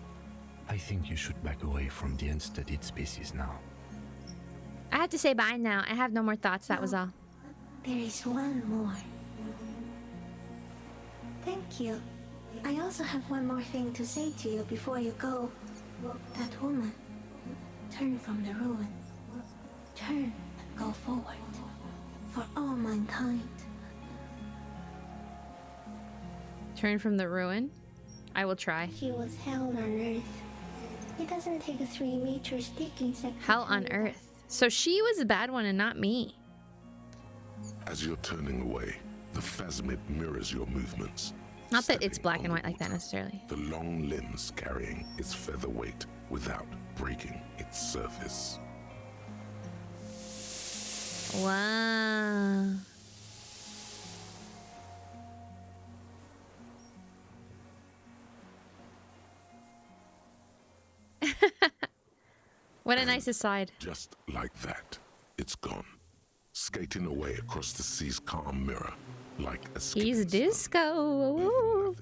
I think you should back away from the unstudied species now. I have to say bye now. I have no more thoughts, that was all. There is one more. Thank you. I also have one more thing to say to you before you go. That woman. Turn from the ruin. Turn and go forward. For all mankind. Turn from the ruin? I will try. She was hell on earth. It doesn't take a 3-meter sticking section. Hell on earth. So she was the bad one and not me. As you're turning away, the phasmid mirrors your movements. Not that it's black and white like that necessarily. The long limbs carrying its feather weight without breaking its surface. Wow. What a nice aside. Just like that, it's gone. Skating away across the sea's calm mirror, like a He's disco.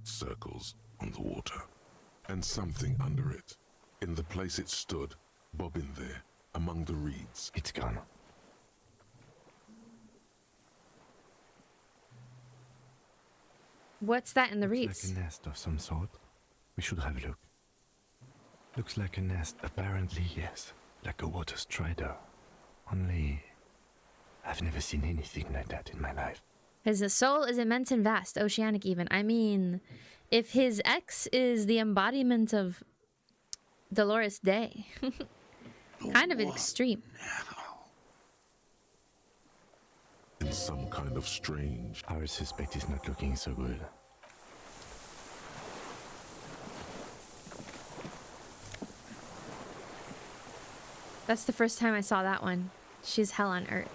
but circles on the water. And something under it. In the place it stood, bobbing there, among the reeds. It's gone. What's that in the Looks reeds? like a nest of some sort. We should have a look. Looks like a nest, apparently, yes. Like a water strider. Only, I've never seen anything like that in my life. His soul is immense and vast, oceanic even. I mean, if his ex is the embodiment of Dolores Day, kind of extreme. Some kind of strange... Our suspect is not looking so good. That's the first time I saw that one. She's hell on earth.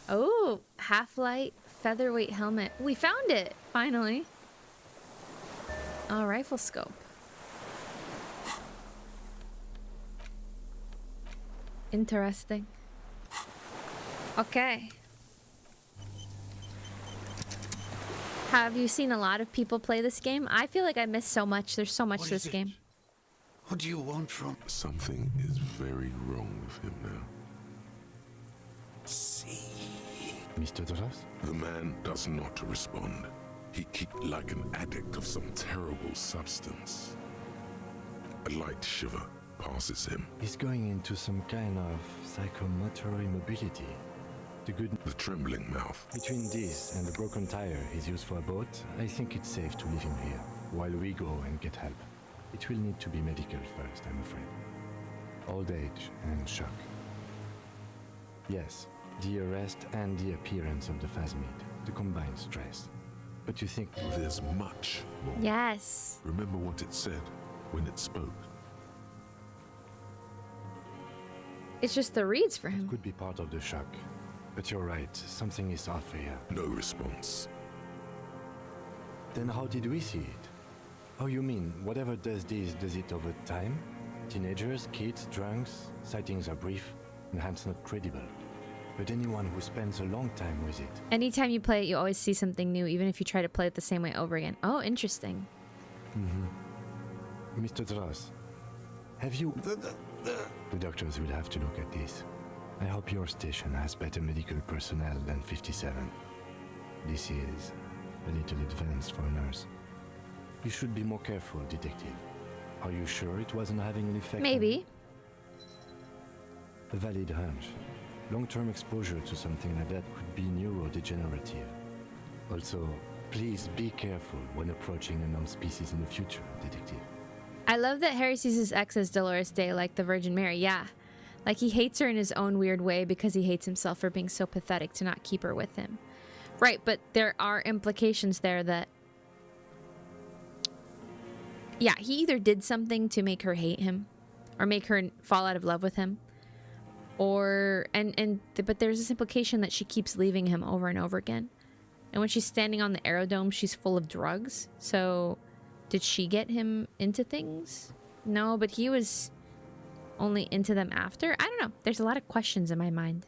Oh, half-light featherweight helmet. We found it, finally. Oh, rifle scope. Interesting. Okay. Have you seen a lot of people play this game? I feel like I missed so much. There's so much to this game. What do you want from... Something is very wrong with him now. Mr. Dras? The man does not respond. He like an addict of some terrible substance. A light shiver passes him. He's going into some kind of psychomotor immobility. The trembling mouth. Between this and the broken tire he's used for a boat, I think it's safe to leave him here, while we go and get help. It will need to be medical first, I'm afraid. Old age and shock. Yes, the arrest and the appearance of the phasmid, the combined stress. But you think... There's much more. Yes. Remember what it said when it spoke. It's just the reads for him. It could be part of the shock. But you're right, something is off here. No response. Then how did we see it? Oh, you mean, whatever does this, does it over time? Teenagers, kids, drunks, sightings are brief, and hence not credible. But anyone who spends a long time with it... Anytime you play it, you always see something new, even if you try to play it the same way over again. Oh, interesting. Mr. Dras, have you... The doctors will have to look at this. I hope your station has better medical personnel than 57. This is a little advanced for a nurse. You should be more careful, detective. Are you sure it wasn't having an effect? Maybe. A valid hunch. Long-term exposure to something like that could be neurodegenerative. Also, please be careful when approaching a known species in the future, detective. I love that Harry sees his ex as Dolores Day, like the Virgin Mary. Yeah. Like, he hates her in his own weird way because he hates himself for being so pathetic to not keep her with him. Right, but there are implications there that... Yeah, he either did something to make her hate him, or make her fall out of love with him, or... But there's this implication that she keeps leaving him over and over again. And when she's standing on the aerodome, she's full of drugs. So, did she get him into things? No, but he was... only into them after? I don't know. There's a lot of questions in my mind.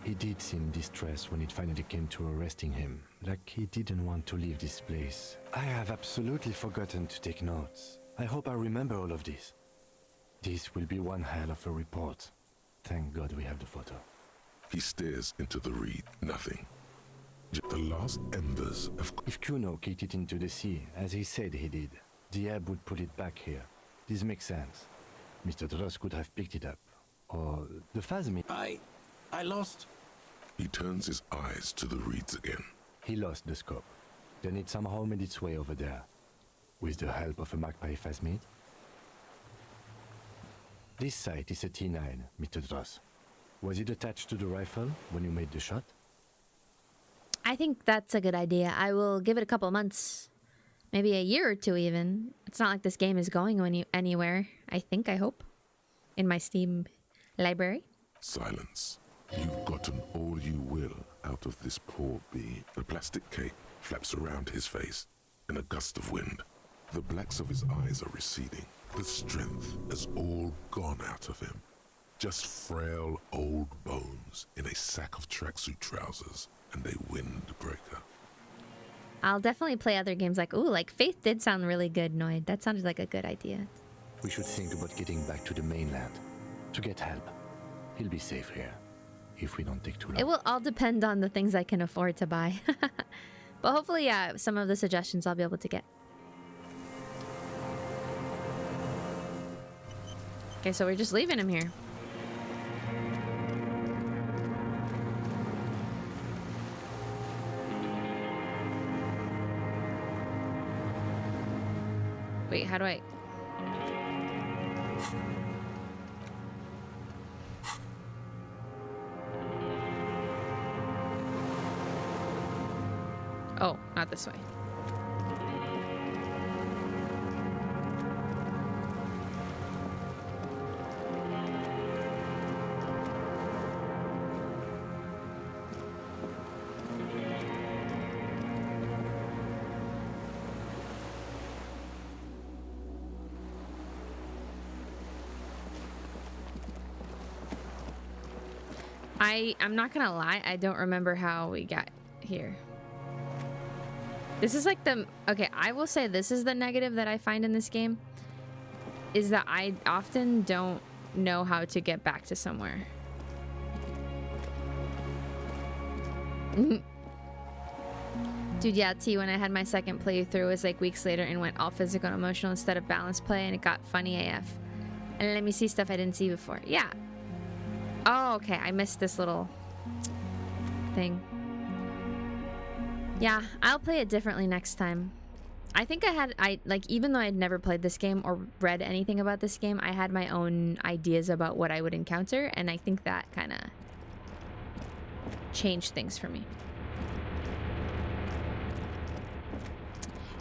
He did seem distressed when it finally came to arresting him, like he didn't want to leave this place. I have absolutely forgotten to take notes. I hope I remember all of this. This will be one hell of a report. Thank God we have the photo. He stares into the reed. Nothing. Just the last embers of... If Kuno kicked it into the sea, as he said he did, the ebb would pull it back here. This makes sense. Mr. Dras could have picked it up. Or the phasmid. I lost... He turns his eyes to the reeds again. He lost the scope. Then it somehow made its way over there. With the help of a magpie phasmid. This sight is a T9, Mr. Dras. Was it attached to the rifle when you made the shot? I think that's a good idea. I will give it a couple of months. Maybe a year or two even. It's not like this game is going anywhere. I hope. In my Steam library. Silence. You've gotten all you will out of this poor bee. A plastic cape flaps around his face in a gust of wind. The blacks of his eyes are receding. The strength has all gone out of him. Just frail old bones in a sack of tracksuit trousers and a windbreaker. I'll definitely play other games like... Ooh, like Faith did sound really good, Noid. That sounded like a good idea. We should think about getting back to the mainland. To get help. He'll be safe here. If we don't take too long. It will all depend on the things I can afford to buy. But hopefully, yeah, some of the suggestions I'll be able to get. Okay, so we're just leaving him here. Wait, how do I... Oh, not this way. I'm not gonna lie, I don't remember how we got here. This is like the... Okay, I will say this is the negative that I find in this game. Is that I often don't know how to get back to somewhere. Dude, yeah, T, when I had my second playthrough, it was like weeks later and went all physical and emotional instead of balanced play, and it got funny AF. And let me see stuff I didn't see before. Yeah. Oh, okay. I missed this little thing. Yeah, I'll play it differently next time. I think even though I'd never played this game or read anything about this game, I had my own ideas about what I would encounter, and I think that kind of changed things for me.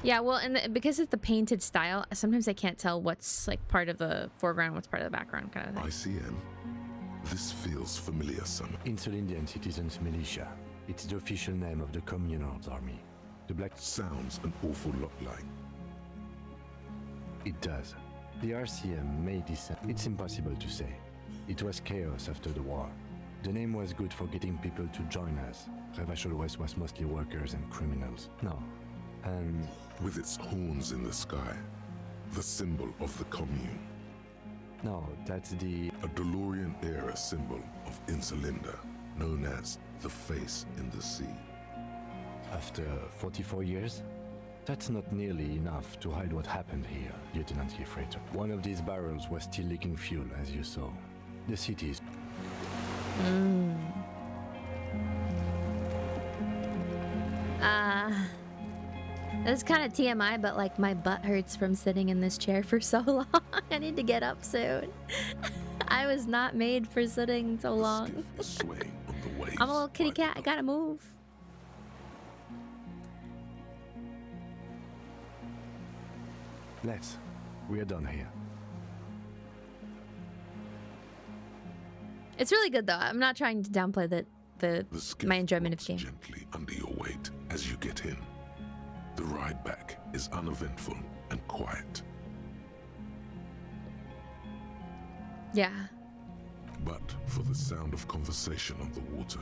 Yeah, well, and because of the painted style, sometimes I can't tell what's like part of the foreground, what's part of the background, kind of thing. ICM. This feels familiar, son. Insulindian Citizens Militia. It's the official name of the Communards Army. The Black... Sounds an awful lot like... It does. The RCM may descend. It's impossible to say. It was chaos after the war. The name was good for getting people to join us. Revachol West was mostly workers and criminals. No. And... With its horns in the sky. The symbol of the commune. No, that's the... A DeLorean-era symbol of Insulinda, known as the face in the sea. After 44 years? That's not nearly enough to hide what happened here, Lieutenant ReIto. One of these barrels was still leaking fuel, as you saw. The city's... That's kind of TMI, but like my butt hurts from sitting in this chair for so long. I need to get up soon. I was not made for sitting so long. I'm a little kitty cat. I gotta move. We are done here. It's really good though. I'm not trying to downplay my enjoyment of the game. Gently under your weight as you get in. The ride back is uneventful and quiet. Yeah. But for the sound of conversation on the water,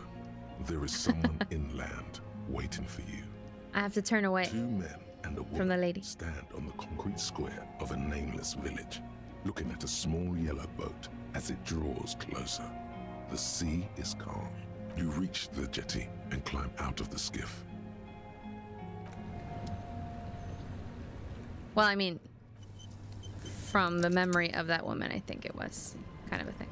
there is someone inland waiting for you. I have to turn away. 2 men and a woman from the lady. Stand on the concrete square of a nameless village, looking at a small yellow boat as it draws closer. The sea is calm. You reach the jetty and climb out of the skiff. Well, I mean, from the memory of that woman, I think it was kind of a thing.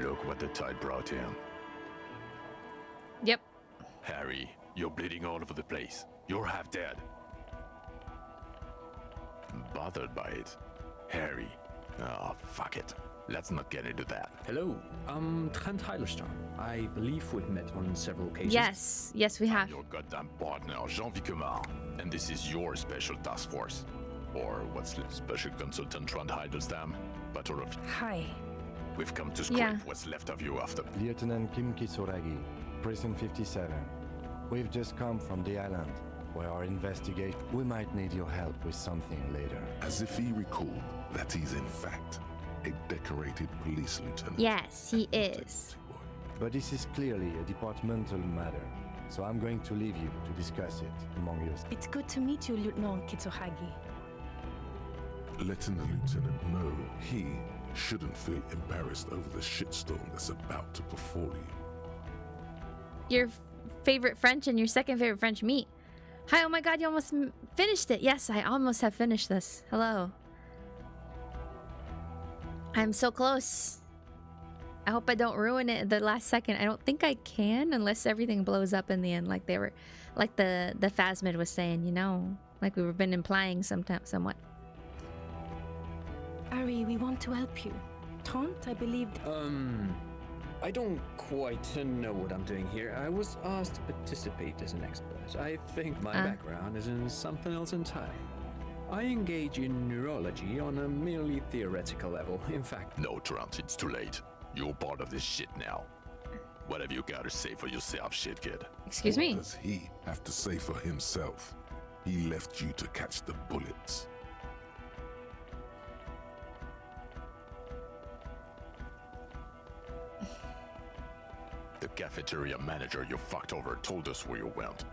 Look what the tide brought him. Yep. Harry, you're bleeding all over the place. You're half dead. Bothered by it. Harry. Oh, fuck it. Let's not get into that. Hello, Trent Heilerstar. I believe we've met on several occasions. Yes, yes we have. I'm your goddamn partner, Jean Vicomar, and this is your special task force. Or what's Special Consultant Trent Heidelstam, Battle of... Hi. We've come to scrape what's left of you after... Lieutenant Kim Kisuragi, Prison 57. We've just come from the island, where our investigation... We might need your help with something later. As if he recalled that he's in fact a decorated police lieutenant. Yes, he is. But this is clearly a departmental matter, so I'm going to leave you to discuss it among yourselves. It's good to meet you, Lieutenant Kitsuhagi. Letting the lieutenant know he shouldn't feel embarrassed over the shitstorm that's about to befall you. Your favorite French and your second favorite French meat. Hi, oh my god, you almost finished it. Yes, I almost have finished this. Hello. I'm so close. I hope I don't ruin it at the last second. I don't think I can unless everything blows up in the end, like they were, like the Phasmid was saying, you know, like we've been implying somewhat. Ari, we want to help you. Trant, I believe... I don't quite know what I'm doing here. I was asked to participate as an expert. I think my background is in something else entirely. I engage in neurology on a merely theoretical level. In fact... No, Trant, it's too late. You're part of this shit now. What have you got to say for yourself, shit kid? Excuse me? What does he have to say for himself? He left you to catch the bullets. The cafeteria manager you fucked over told us where you went.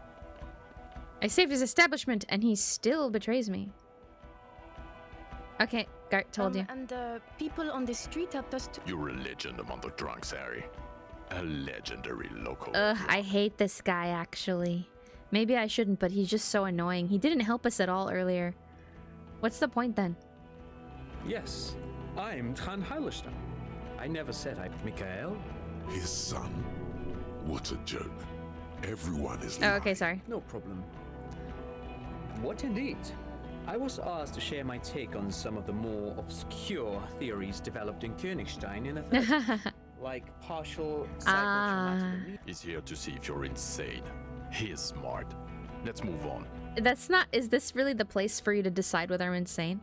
I saved his establishment, and he still betrays me. Okay, Gart told you. And people on the street helped us to... You're a legend among the drunks, Harry. A legendary local. I hate this guy, actually. Maybe I shouldn't, but he's just so annoying. He didn't help us at all earlier. What's the point, then? Yes, I'm Trant Heilerstein. I never said I'm Mikael. His son? What a joke. Everyone is Oh, okay, sorry. No problem. What indeed? I was asked to share my take on some of the more obscure theories developed in Königstein in the 30s, like partial psychotraumatic. He's here to see if you're insane. He's smart. Let's move on. That's not... Is this really the place for you to decide whether I'm insane?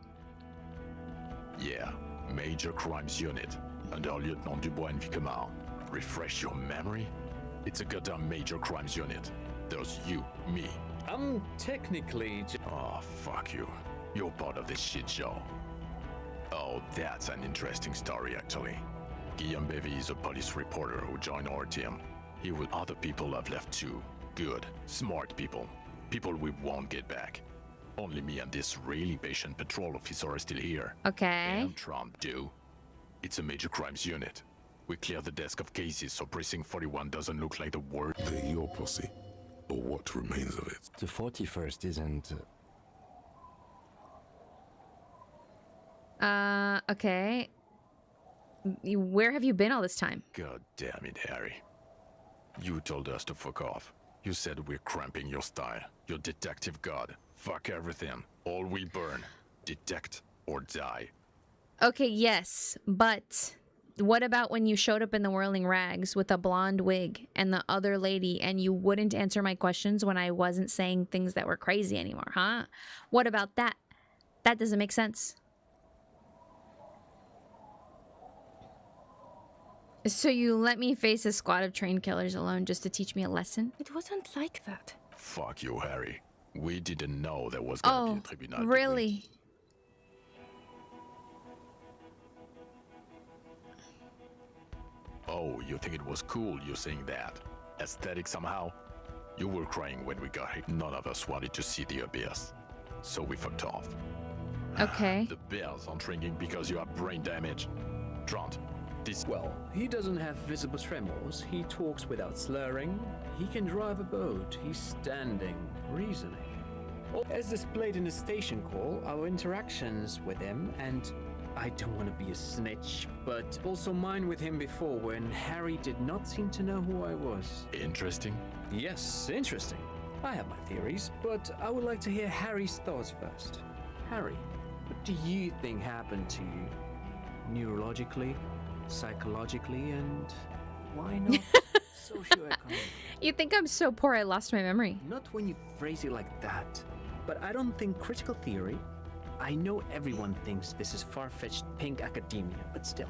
Yeah, Major Crimes Unit, under Lieutenant Dubois and Vicomar. Refresh your memory? It's a goddamn Major Crimes Unit. There's you, me. I'm technically... Oh, fuck you. You're part of this shit show. Oh, that's an interesting story, actually. Guillaume Bevy is a police reporter who joined our team. He with other people have left too. Good, smart people. People we won't get back. Only me and this really patient patrol officer are still here. Okay. And Trump do. It's a Major Crimes Unit. We clear the desk of cases so Precinct 41 doesn't look like the word. They're your posse, or what remains of it. The 41st isn't... Okay. Where have you been all this time? God damn it, Harry. You told us to fuck off. You said we're cramping your style. Your detective god. Fuck everything. All we burn. Detect or die. Okay, yes, but what about when you showed up in the whirling rags with a blonde wig and the other lady and you wouldn't answer my questions when I wasn't saying things that were crazy anymore, huh? What about that? That doesn't make sense. So you let me face a squad of trained killers alone just to teach me a lesson? It wasn't like that. Fuck you, Harry. We didn't know there was gonna be a tribunal. Really? Oh, you think it was cool you saying that? Aesthetic somehow? You were crying when we got here. None of us wanted to see the abyss. So we fucked off. Okay. The bells aren't ringing because you have brain damage. Trant, this... Well, he doesn't have visible tremors. He talks without slurring. He can drive a boat. He's standing, reasoning. As displayed in the station call, our interactions with him, and I don't want to be a snitch, but also mine with him before when Harry did not seem to know who I was. Interesting? Yes, interesting. I have my theories, but I would like to hear Harry's thoughts first. Harry, what do you think happened to you? Neurologically, psychologically, and why not socioeconomically? You think I'm so poor I lost my memory? Not when you phrase it like that. But I don't think critical theory... I know everyone thinks this is far-fetched pink academia, but still,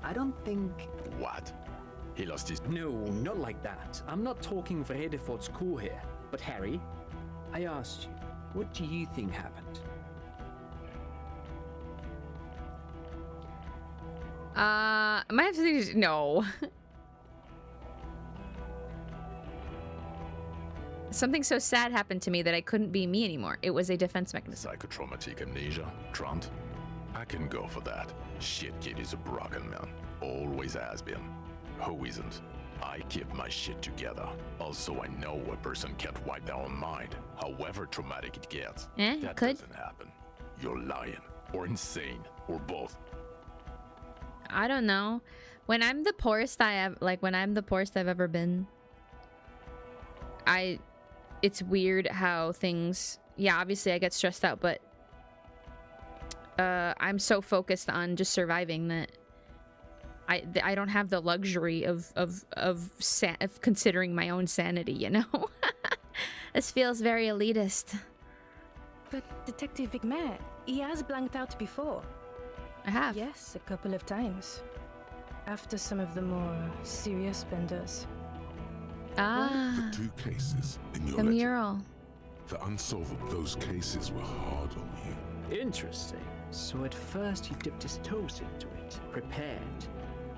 I don't think... What? He lost his... No, not like that. I'm not talking for Hedefort's school here. But Harry, I asked you, what do you think happened? I might have to think... No. Something so sad happened to me that I couldn't be me anymore. It was a defense mechanism. Psychotraumatic amnesia, Trant? I can go for that. Shit kid is a broken man. Always has been. Who isn't? I keep my shit together. Also, I know a person can't wipe their own mind, however traumatic it gets. That doesn't happen. You're lying, or insane, or both. I don't know. When I'm the poorest when I'm the poorest I've ever been, it's weird how things, yeah, obviously I get stressed out, but I'm so focused on just surviving that I don't have the luxury of considering my own sanity, you know? This feels very elitist. But Detective Vigmer, he has blanked out before. I have. Yes, a couple of times. After some of the more serious benders. Ah. The 2 cases in your The legend, mural. the unsolvable, those cases were hard on you. Interesting. So at first he dipped his toes into it, prepared.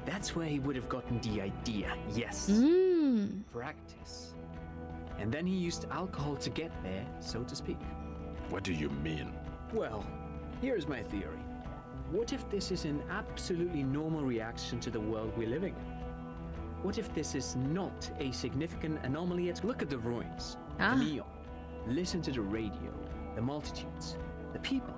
That's where he would have gotten the idea, yes. Practice. And then he used alcohol to get there, so to speak. What do you mean? Well, here's my theory. What if this is an absolutely normal reaction to the world we're living in? What if this is not a significant anomaly? Look at the ruins, the neon, listen to the radio, the multitudes, the people.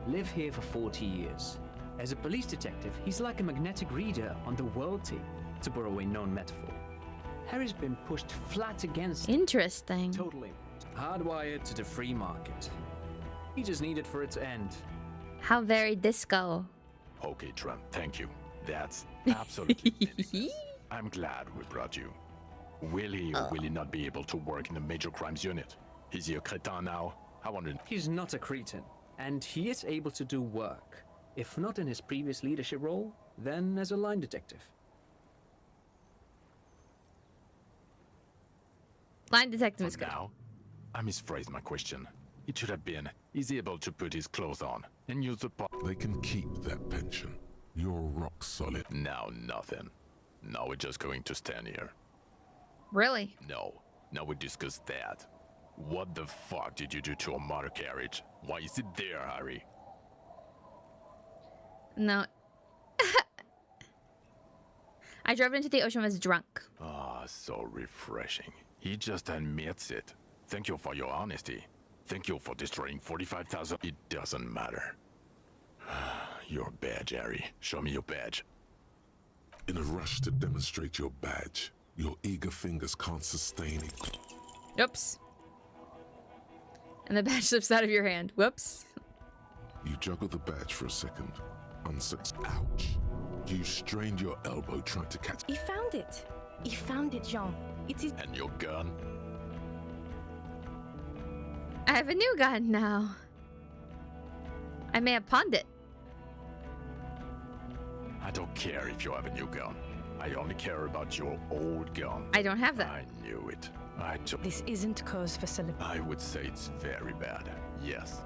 Live here for 40 years. As a police detective, he's like a magnetic reader on the world tape, to borrow a known metaphor. Harry's been pushed flat against it. Interesting. Totally. Hardwired to the free market. He just needed for it to end. How very disco. Okay, Trent, thank you. That's absolutely meaningless. I'm glad we brought you. Will he or will he not be able to work in the major crimes unit? Is he a cretin now? I wonder. He's not a cretin, and he is able to do work. If not in his previous leadership role, then as a line detective. Line detective is good. Now, I misphrased my question. It should have been, is he able to put his clothes on and use the pot? They can keep that pension. You're rock solid. Now nothing. Now we're just going to stand here. Really? No. Now we discuss that. What the fuck did you do to a motor carriage? Why is it there, Harry? No. I drove into the ocean, was drunk. Ah, so refreshing. He just admits it. Thank you for your honesty. Thank you for destroying 45,000. It doesn't matter. Your badge, Harry. Show me your badge. In a rush to demonstrate your badge, your eager fingers can't sustain it. Oops. And the badge slips out of your hand. Whoops. You juggle the badge for a second. Unsuccessful. Ouch. You strained your elbow trying to catch. He found it. He found it, Jean. It is. And your gun? I have a new gun now. I may have pawned it. I don't care if you have a new gun. I only care about your old gun. I don't have that. I knew it. This isn't cause for celebration. I would say it's very bad. Yes.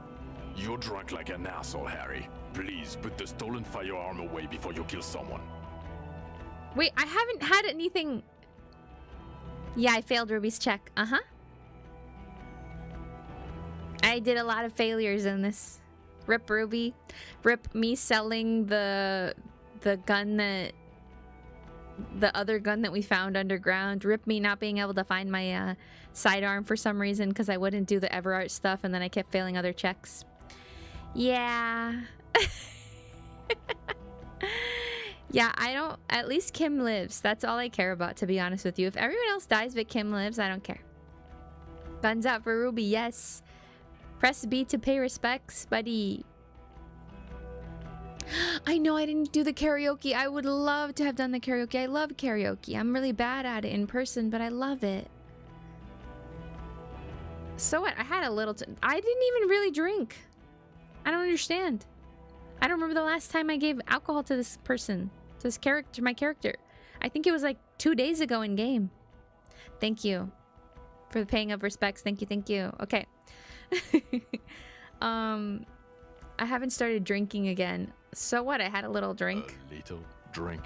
You're drunk like an asshole, Harry. Please put the stolen firearm away before you kill someone. Wait, I haven't had anything. Yeah, I failed Ruby's check. Uh-huh. I did a lot of failures in this. Rip Ruby. Rip me selling the gun that... the other gun that we found underground. Rip me not being able to find my sidearm for some reason because I wouldn't do the Everart stuff and then I kept failing other checks. Yeah. Yeah, I don't... At least Kim lives. That's all I care about, to be honest with you. If everyone else dies but Kim lives, I don't care. Guns out for Ruby, yes. Press B to pay respects, buddy. I know I didn't do the karaoke. I would love to have done the karaoke. I love karaoke. I'm really bad at it in person, but I love it. So what? I had a little... I didn't even really drink. I don't understand. I don't remember the last time I gave alcohol to this person. To this character, my character. I think it was like 2 days ago in game. Thank you for the paying of respects. Thank you, thank you. Okay. I haven't started drinking again. So what? I had a little drink. A little drink?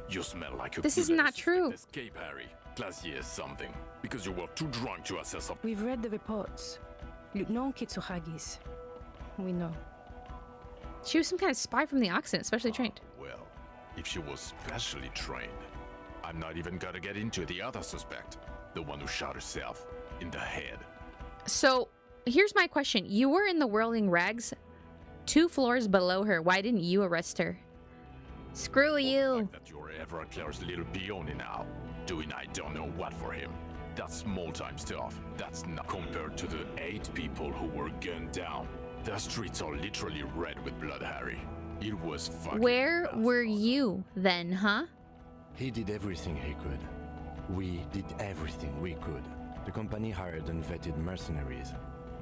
You smell like a... This is not true. Escape, Harry. Glacier is something. Because you were too drunk to assess up. We've read the reports. Lieutenant Kitsuhagi's. We know. She was some kind of spy from the Occident, specially trained. Well, if she was specially trained, I'm not even gonna get into the other suspect. The one who shot herself in the head. So, here's my question. You were in the whirling rags 2 floors below her. Why didn't you arrest her? Screw you. That you're Everett Claire's little peony now. Doing I don't know what for him. That's small-time stuff. That's not compared to the 8 people who were gunned down. The streets are literally red with blood, Harry. It was fucking Where were you then, huh? He did everything he could. We did everything we could. The company hired unvetted mercenaries.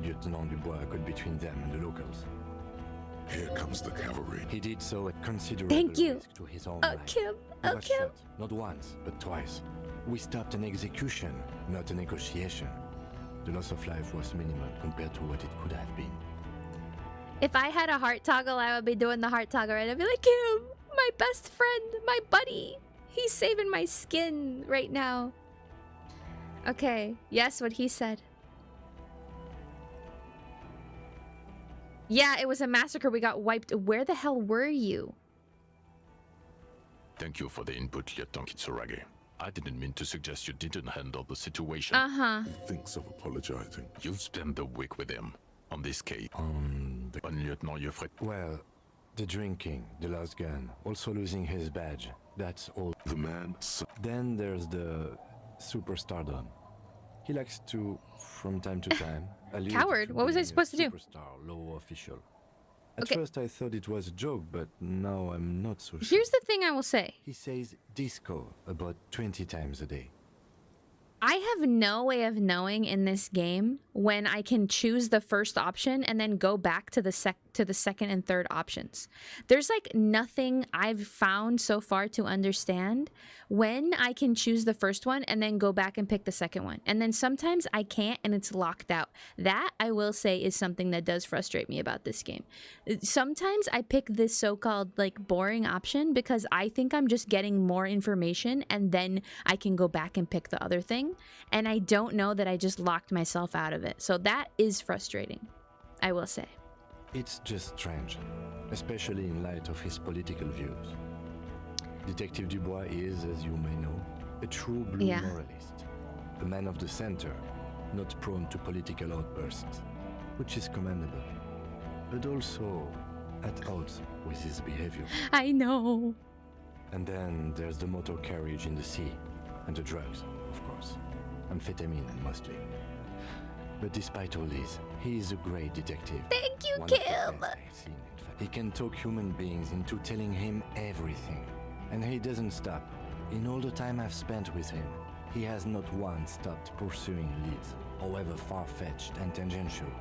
Lieutenant Dubois got between them and the locals. Here comes the cavalry. He did so at considerable Thank you. risk to his own life. Kim. He was shot, not once, but twice. We stopped an execution, not a negotiation. The loss of life was minimal compared to what it could have been. If I had a heart toggle, I would be doing the heart toggle right. I'd be like, Kim, my best friend, my buddy. He's saving my skin right now. Okay, yes, what he said. Yeah, it was a massacre. We got wiped. Where the hell were you? Thank you for the input, Lieutenant Kitsuragi. I didn't mean to suggest you didn't handle the situation. Uh-huh. He thinks of apologizing. You've spent the week with him on this case. Lieutenant Geoffrey. Well, the drinking, the lost gun, also losing his badge. That's all. The man. Then there's the superstardom. He likes to, from time to time, allude Coward. to What was I being a supposed to do? Superstar, low official. At Okay. first I thought it was a joke, but now I'm not so sure. Here's the thing I will say. He says disco about 20 times a day. I have no way of knowing in this game when I can choose the first option and then go back to the second and third options. There's like nothing I've found so far to understand when I can choose the first one and then go back and pick the second one. And then sometimes I can't and it's locked out. That, I will say, is something that does frustrate me about this game. Sometimes I pick this so-called like boring option because I think I'm just getting more information and then I can go back and pick the other thing. And I don't know that I just locked myself out of it. So that is frustrating, I will say. It's just strange, especially in light of his political views. Detective Dubois is, as you may know, a true blue moralist, a man of the center, not prone to political outbursts, which is commendable, but also at odds with his behavior. I know. And then there's the motor carriage in the sea, and the drugs, of course, amphetamine mostly. But despite all this, he is a great detective. Thank you, One of the Kim. best I've seen, in fact. He can talk human beings into telling him everything. And he doesn't stop. In all the time I've spent with him, he has not once stopped pursuing leads, however far-fetched and tangential.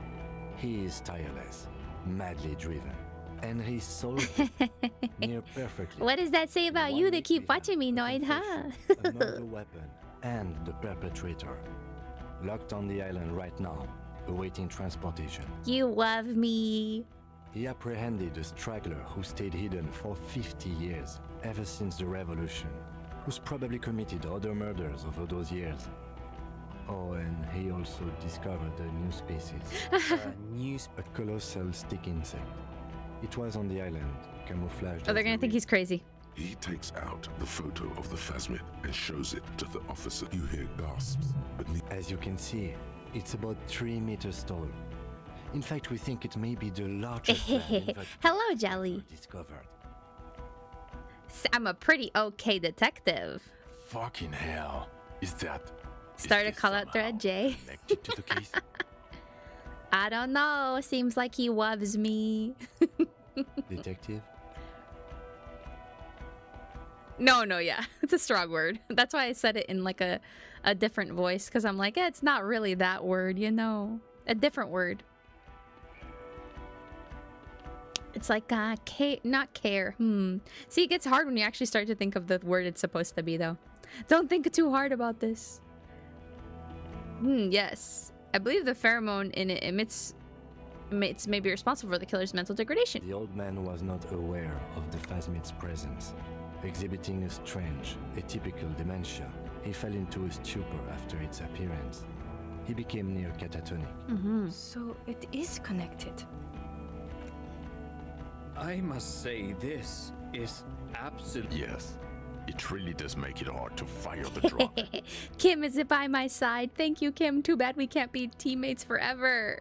He is tireless, madly driven, and he solved it near perfectly. What does that say about you? They keep watching me, Noid, huh? A murder weapon and the perpetrator. Locked on the island right now, awaiting transportation. You love me. He apprehended a straggler who stayed hidden for 50 years, ever since the revolution, who's probably committed other murders over those years. Oh, and he also discovered a new species. A colossal stick insect. It was on the island, camouflaged. Oh, they're gonna think he's crazy. He takes out the photo of the phasmid and shows it to the officer. You hear gasps beneath. As you can see, it's about 3 meters tall. In fact, we think it may be the largest Hello, Jelly. discovered. I'm a pretty okay detective. Fucking hell. Is that... Start a call-out thread, Jay. connected to the case? I don't know. Seems like he loves me. Detective? No, yeah. It's a strong word. That's why I said it in like a different voice. Because I'm like, it's not really that word, you know. A different word. It's like, not care. See, it gets hard when you actually start to think of the word it's supposed to be, though. Don't think too hard about this. Yes. I believe the pheromone in it emits may be responsible for the killer's mental degradation. The old man was not aware of the phasmid's presence. Exhibiting a strange, atypical dementia, he fell into a stupor after its appearance. He became near catatonic. So it is connected. I must say, this is absolutely... Yes. It really does make it hard to fire the drop. Kim is by my side. Thank you, Kim. Too bad we can't be teammates forever.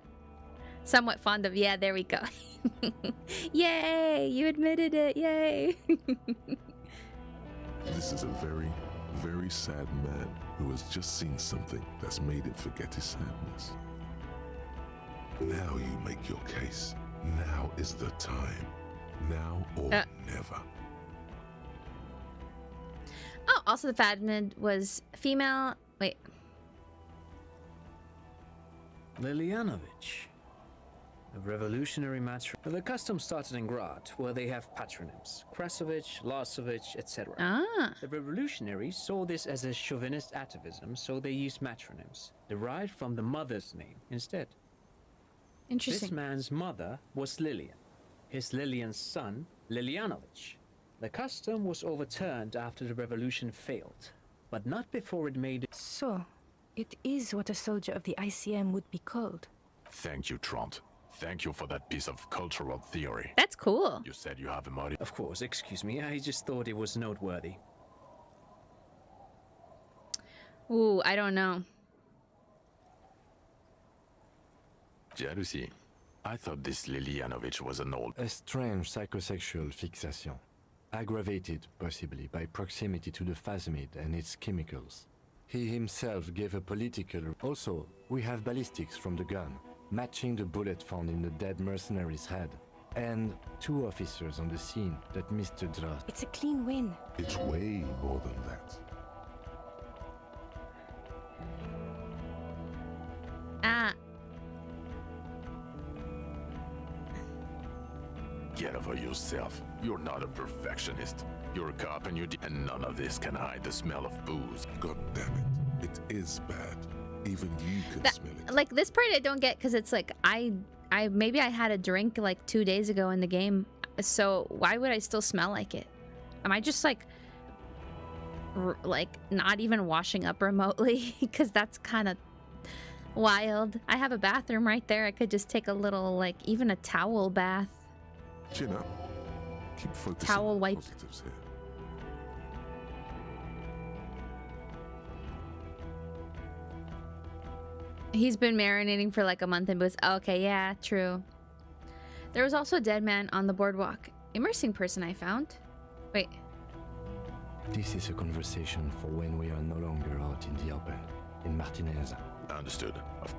Somewhat fond of... Yeah, there we go. Yay! You admitted it. Yay! This is a very, very sad man who has just seen something that's made him forget his sadness. Now you make your case. Now is the time. Now or never. Oh, also the Fadmid was female. Wait. Lilianovich. A revolutionary match. The custom started in Grad, where they have patronyms. Krasovich, Lasovich, etc. Ah. The revolutionaries saw this as a chauvinist atavism, so they used matronyms, derived from the mother's name instead. Interesting. This man's mother was Lilian. His Lilian's son, Lilianovich. The custom was overturned after the revolution failed, but not before it made it. So, it is what a soldier of the ICM would be called. Thank you, Trant. Thank you for that piece of cultural theory. That's cool. You said you have a motive. Of course, excuse me, I just thought it was noteworthy. Ooh, I don't know. Jealousy. I thought this Lilianovich was an old... A strange psychosexual fixation, aggravated possibly by proximity to the phasmid and its chemicals. He himself gave a political... Also, we have ballistics from the gun, matching the bullet found in the dead mercenary's head. And 2 officers on the scene that Mr. Drost. It's a clean win. It's way more than that. Ah. Get over yourself. You're not a perfectionist. You're a cop and and none of this can hide the smell of booze. God damn it. It is bad. Even you can smell it. Like this part I don't get because it's like I maybe I had a drink like 2 days ago in the game, so why would I still smell like it? Am I just like not even washing up remotely? Because that's kind of wild. I have a bathroom right there. I could just take a little like even a towel bath. Chin up. Keep focusing Towel on wipe. positives here. He's been marinating for like a month and was okay, yeah, true. There was also a dead man on the boardwalk. Immersing person I found. Wait. This is a conversation for when we are no longer out in the open, in Martinez. Understood.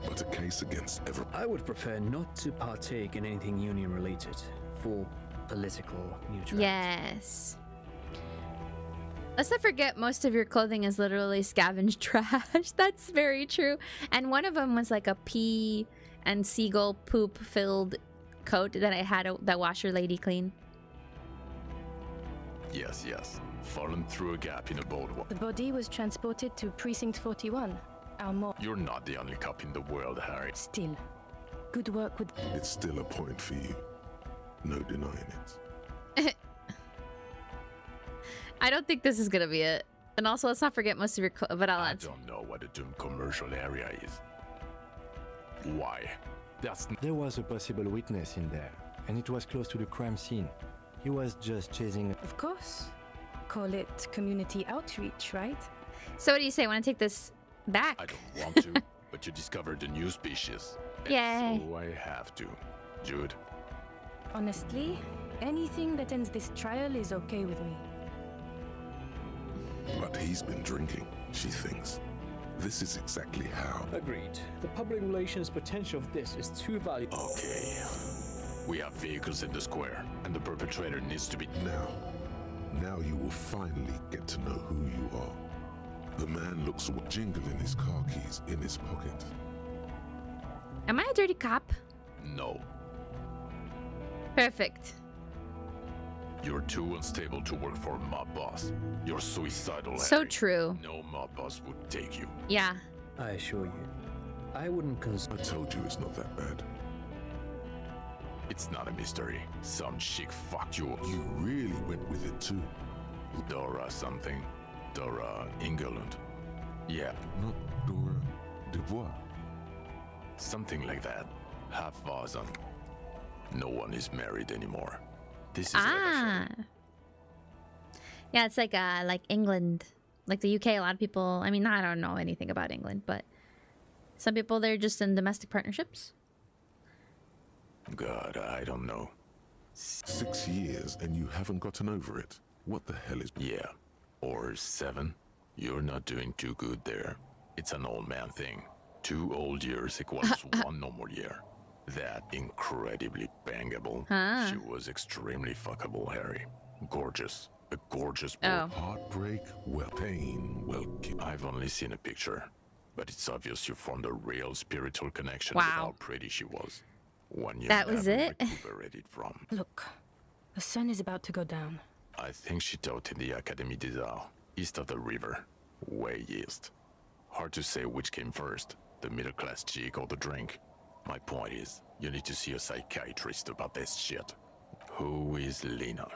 But a case against every... I would prefer not to partake in anything union related, for political neutrality. Yes. Let's not forget most of your clothing is literally scavenged trash. That's very true. And one of them was like a pea and seagull poop filled coat that I had that washer lady clean. Yes, yes. Fallen through a gap in a boardwalk. The body was transported to Precinct 41. Our morgue. You're not the only cop in the world, Harry. Still, good work with... It's still a point for you. No denying it. I don't think this is gonna be it. And also, let's not forget most of your... But I'll I answer. don't know what a doomed commercial area is. Why? There was a possible witness in there, and it was close to the crime scene. He was just chasing... Of course. Call it community outreach, right? So what do you say? Want to take this back? I don't want to, but you discovered a new species. And Yay. so I have to. Jude. Honestly, anything that ends this trial is okay with me. But he's been drinking, she thinks. This is exactly how. Agreed. The public relations potential of this is too valuable. Okay. We have vehicles in the square, and the perpetrator needs to be... Now you will finally get to know who you are. The man looks jingling his car keys in his pocket. Am I a dirty cop? No. Perfect. You're too unstable to work for a mob boss. You're suicidal, So Harry. true. No mob boss would take you. Yeah. I assure you, I wouldn't I told you it's not that bad. It's not a mystery. Some chick fucked you. You really went with it too. Dora something. Dora England. Yeah. Not Dora Dubois. Something like that. Half Vazan. No one is married anymore. This is Ah. Yeah, it's like England. Like the UK, a lot of people, I mean, I don't know anything about England, but some people, they're just in domestic partnerships. God, I don't know. 6 years and you haven't gotten over it. What the hell is... Yeah. Or 7. You're not doing too good there. It's an old man thing. 2 old years equals 1 normal year. That incredibly bangable. Huh. She was extremely fuckable, Harry. Gorgeous. A gorgeous Oh. Heartbreak, well, pain, well, I've only seen a picture, but it's obvious you formed a real spiritual connection with how pretty she was. One you That was never it? recuperated from. Look, the sun is about to go down. I think she taught in the Académie des Arts, east of the river. Way east. Hard to say which came first, the middle-class chick or the drink. My point is, you need to see a psychiatrist about this shit. Who is Lena?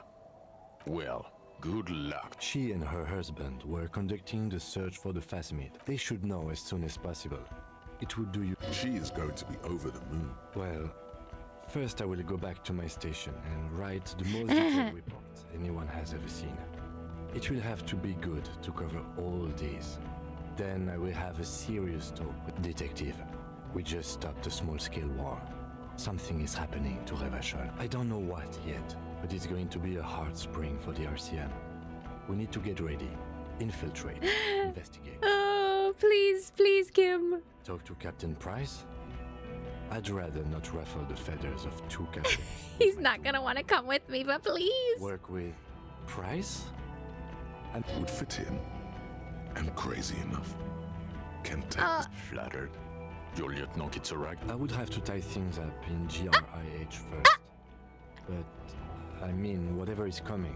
Well, good luck. She and her husband were conducting the search for the Phasmid. They should know as soon as possible. It would do you... She is going to be over the moon. Well, first I will go back to my station and write the most detailed report anyone has ever seen. It will have to be good to cover all these. Then I will have a serious talk with Detective. We just stopped a small-scale war. Something is happening to Revachol. I don't know what yet, but it's going to be a hard spring for the RCM. We need to get ready, infiltrate, investigate. Oh, please, please, Kim. Talk to Captain Price? I'd rather not ruffle the feathers of two captains. He's not gonna want to come with me, but please. Work with Price? And would fit in. I'm crazy enough. Can't take this. Flattered. Your lieutenant gets a rag. I would have to tie things up in GRIH first. But, I mean, whatever is coming,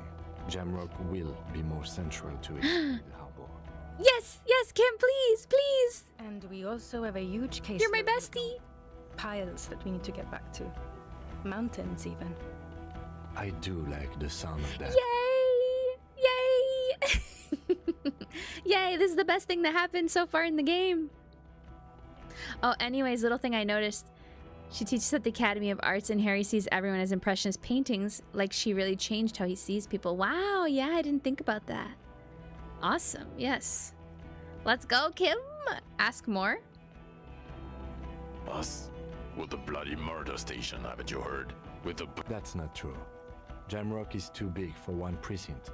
Jamrock will be more central to it than the harbor. Yes, yes, Kim, please, please. And we also have a huge case. You're my bestie. Piles that we need to get back to. Mountains, even. I do like the sound of that. Yay! Yay! Yay, this is the best thing that happened so far in the game. Oh, anyways, little thing I noticed. She teaches at the Academy of Arts and Harry sees everyone as impressionist paintings, like she really changed how he sees people. Wow, yeah, I didn't think about that. Awesome, yes. Let's go, Kim. Ask more. Us? With the bloody murder station, haven't you heard? With the... That's not true. Jamrock is too big for one precinct.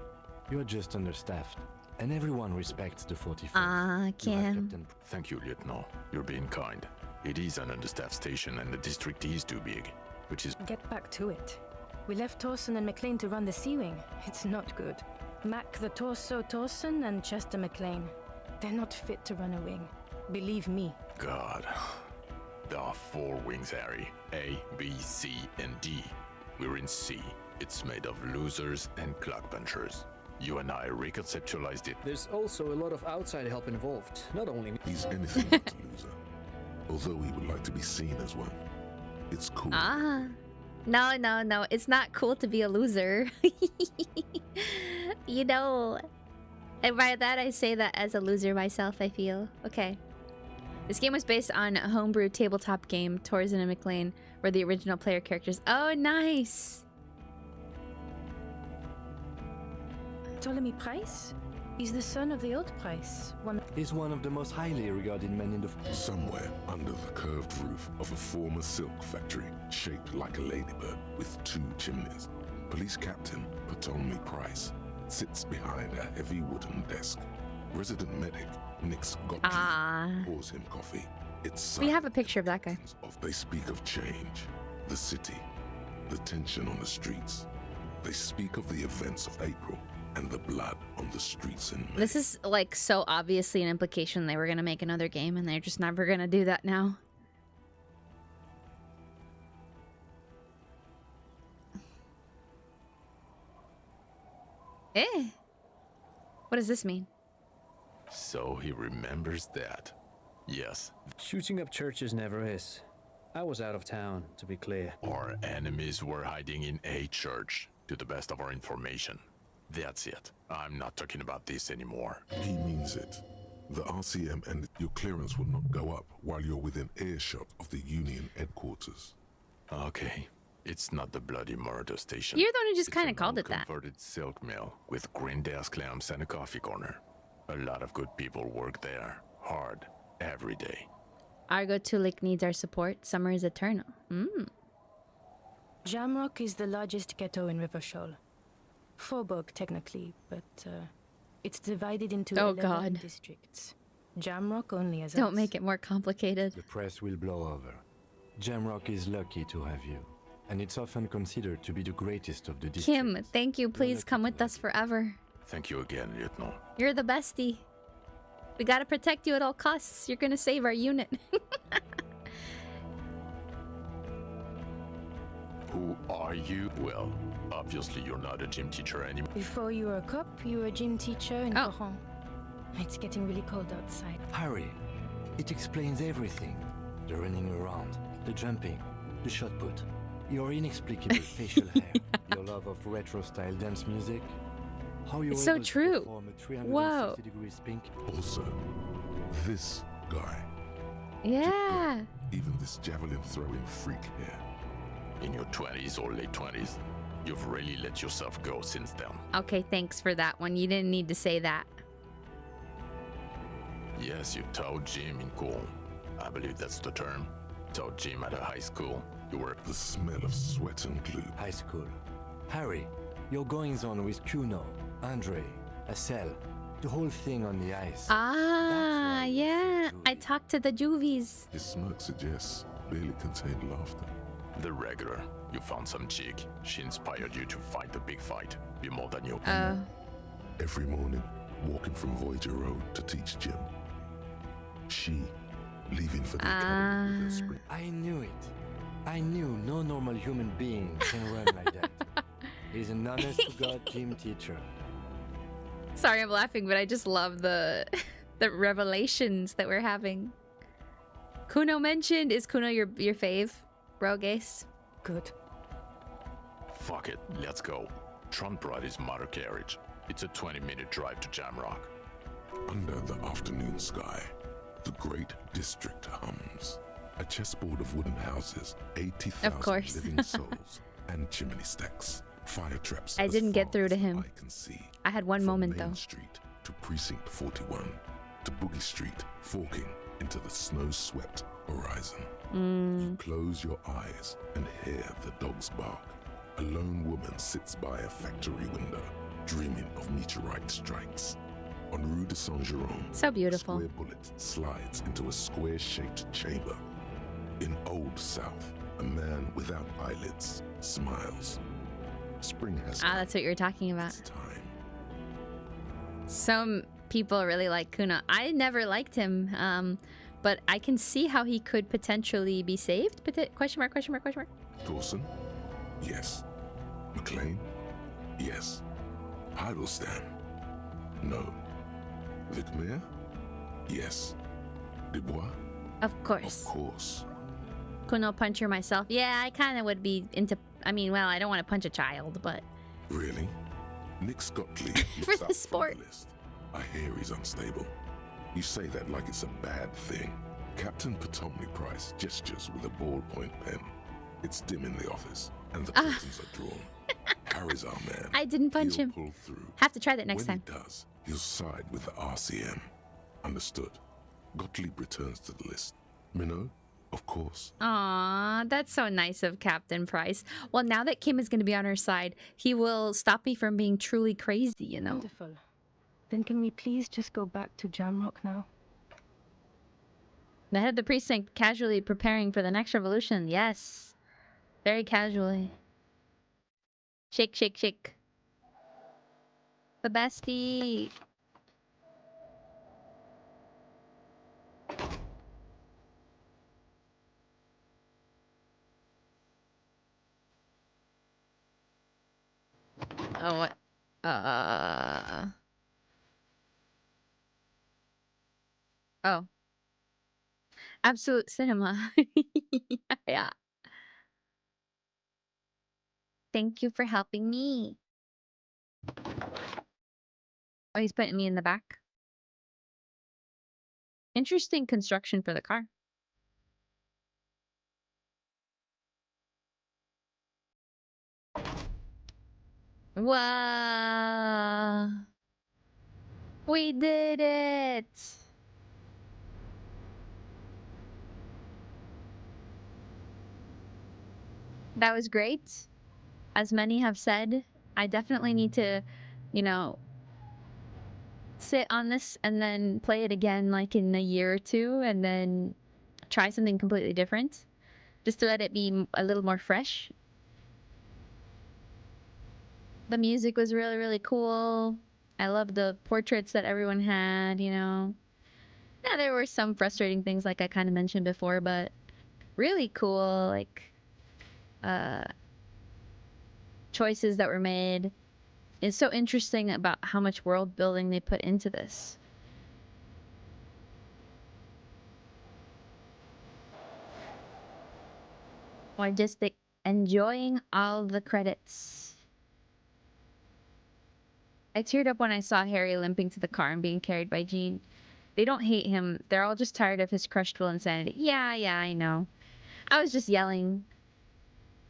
You are just understaffed, and everyone respects the 45th. Kim. Thank you, Lieutenant. You're being kind. It is an understaffed station, and the district is too big, which is... Get back to it. We left Torson and McLean to run the Sea Wing. It's not good. Mac the Torso Torson and Chester McLean. They're not fit to run a wing. Believe me. God. There are 4 wings, Harry. A, B, C, and D. We're in C. It's made of losers and clock punchers. You and I reconceptualized it. There's also a lot of outside help involved, not only... He's anything but a loser. Although he would like to be seen as one. It's cool. No, no, no. It's not cool to be a loser. You know. And by that, I say that as a loser myself, I feel. Okay. This game was based on a homebrew tabletop game, Torson and McLean, were the original player characters. Oh, nice! Ptolemy Price? He's the son of the old Price. He's one of the most highly regarded men in the... Somewhere under the curved roof of a former silk factory, shaped like a ladybird with 2 chimneys, Police Captain Ptolemy Price sits behind a heavy wooden desk. Resident medic Nick Gotke pours him coffee. It's we have a picture of that guy. They speak of change, the city, the tension on the streets. They speak of the events of April and the blood on the streets in May. This is like so obviously an implication they were gonna make another game and they're just never gonna do that now. Eh? What does this mean? So he remembers that. Yes. Shooting up churches never is. I was out of town, to be clear. Our enemies were hiding in a church, to the best of our information. That's it. I'm not talking about this anymore. He means it. The RCM and your clearance will not go up while you're within earshot of the Union headquarters. Okay. It's not the bloody murder station. You're the one who just kind of called it that. Converted silk mill with green desk lamps and a coffee corner. A lot of good people work there. Hard. Every day. Argo Tulik needs our support. Summer is eternal. Jamrock is the largest ghetto in Revachol. Faubourg, technically, but it's divided into 11 districts. Jamrock only has Don't make it more complicated. The press will blow over. Jamrock is lucky to have you. and it's often considered to be the greatest of the districts. Kim, thank you. Please come with us forever. Thank you again, Lieutenant. You're the bestie. We gotta protect you at all costs. You're gonna save our unit. Who are you? Well, obviously you're not a gym teacher anymore. Before you were a cop, you were a gym teacher in Coron. It's getting really cold outside. Harry, it explains everything. The running around, the jumping, the shot put, your inexplicable facial hair, your love of retro-style dance music, how you're It's so able true. to perform a 360 Whoa. degree spin. Also, this guy. Yeah. Even this javelin throwing freak here. In your 20s or late 20s, you've really let yourself go since then. Okay, thanks for that one. You didn't need to say that. Yes, you taught gym in Cool. I believe that's the term. Taught gym at a high school. You were the smell of sweat and glue. High school. Harry, your goings on with Kuno, Andre, Acel, the whole thing on the ice. Ah, yeah. I talked to the juvies. His smirk suggests barely contained laughter. the regular. You found some chick. She inspired you to fight the big fight. Be more than you. Every morning, walking from Voyager Road to teach gym. She, leaving for the academy with her spring. I knew it. I knew no normal human being can run like that. He's an honest-to-God gym teacher. Sorry, I'm laughing, but I just love the the revelations that we're having. Kuno mentioned. Is Kuno your fave, Rogace? Good. Fuck it, let's go. Tron brought his motor carriage. It's a 20-minute drive to Jamrock. Under the afternoon sky, the great district hums. A chessboard of wooden houses, 80,000 living souls, and chimney stacks. Fire traps. I didn't get through to him. I can see. I had one moment Main though. Street to Precinct 41, to Boogie Street, forking into the snow-swept horizon. You close your eyes and hear the dogs bark. A lone woman sits by a factory window, dreaming of meteorite strikes. On Rue de Saint-Jérôme, So beautiful. a square bullet slides into a square-shaped chamber. In Old South, a man without eyelids smiles. Spring has come. That's what you're talking about. Some people really like Kuno. I never liked him, but I can see how he could potentially be saved. Question mark, question mark, question mark. Dawson? Yes. McLean? Yes. Heidelstein? No. Vicmere? Yes. Dubois? Of course. Of course. Kuno puncher myself. Yeah, I kind of would be into. I mean, well, I don't want to punch a child, but Really? Nick Gottlieb for looks the up from sport. the list. I hear he's unstable. You say that like it's a bad thing. Captain Potomny Price gestures with a ballpoint pen. It's dim in the office, and the curtains are drawn. Harry's our man. I didn't punch He'll him. pull through. Have to try that next When time. he does, he'll side with the RCM. Understood. Gottlieb returns to the list. Minnow? Of course. Aw, that's so nice of Captain Price. Well, now that Kim is going to be on her side, he will stop me from being truly crazy, you know? Wonderful. Then can we please just go back to Jamrock now? The head of the precinct casually preparing for the next revolution. Yes. Very casually. Shake, shake, shake. The bestie. Oh, what? Oh. Absolute cinema. Yeah. Thank you for helping me. Oh, he's putting me in the back. Interesting construction for the car. Wow. We did it. That was great. As many have said, I definitely need to, you know, sit on this and then play it again like in a year or two and then try something completely different just to let it be a little more fresh. The music was really, really cool. I loved the portraits that everyone had, you know. Yeah, there were some frustrating things like I kind of mentioned before, but really cool, like, choices that were made. It's so interesting about how much world building they put into this. Or just like enjoying all the credits. I teared up when I saw Harry limping to the car and being carried by Jean. They don't hate him. They're all just tired of his crushed will insanity. Yeah, I know. I was just yelling.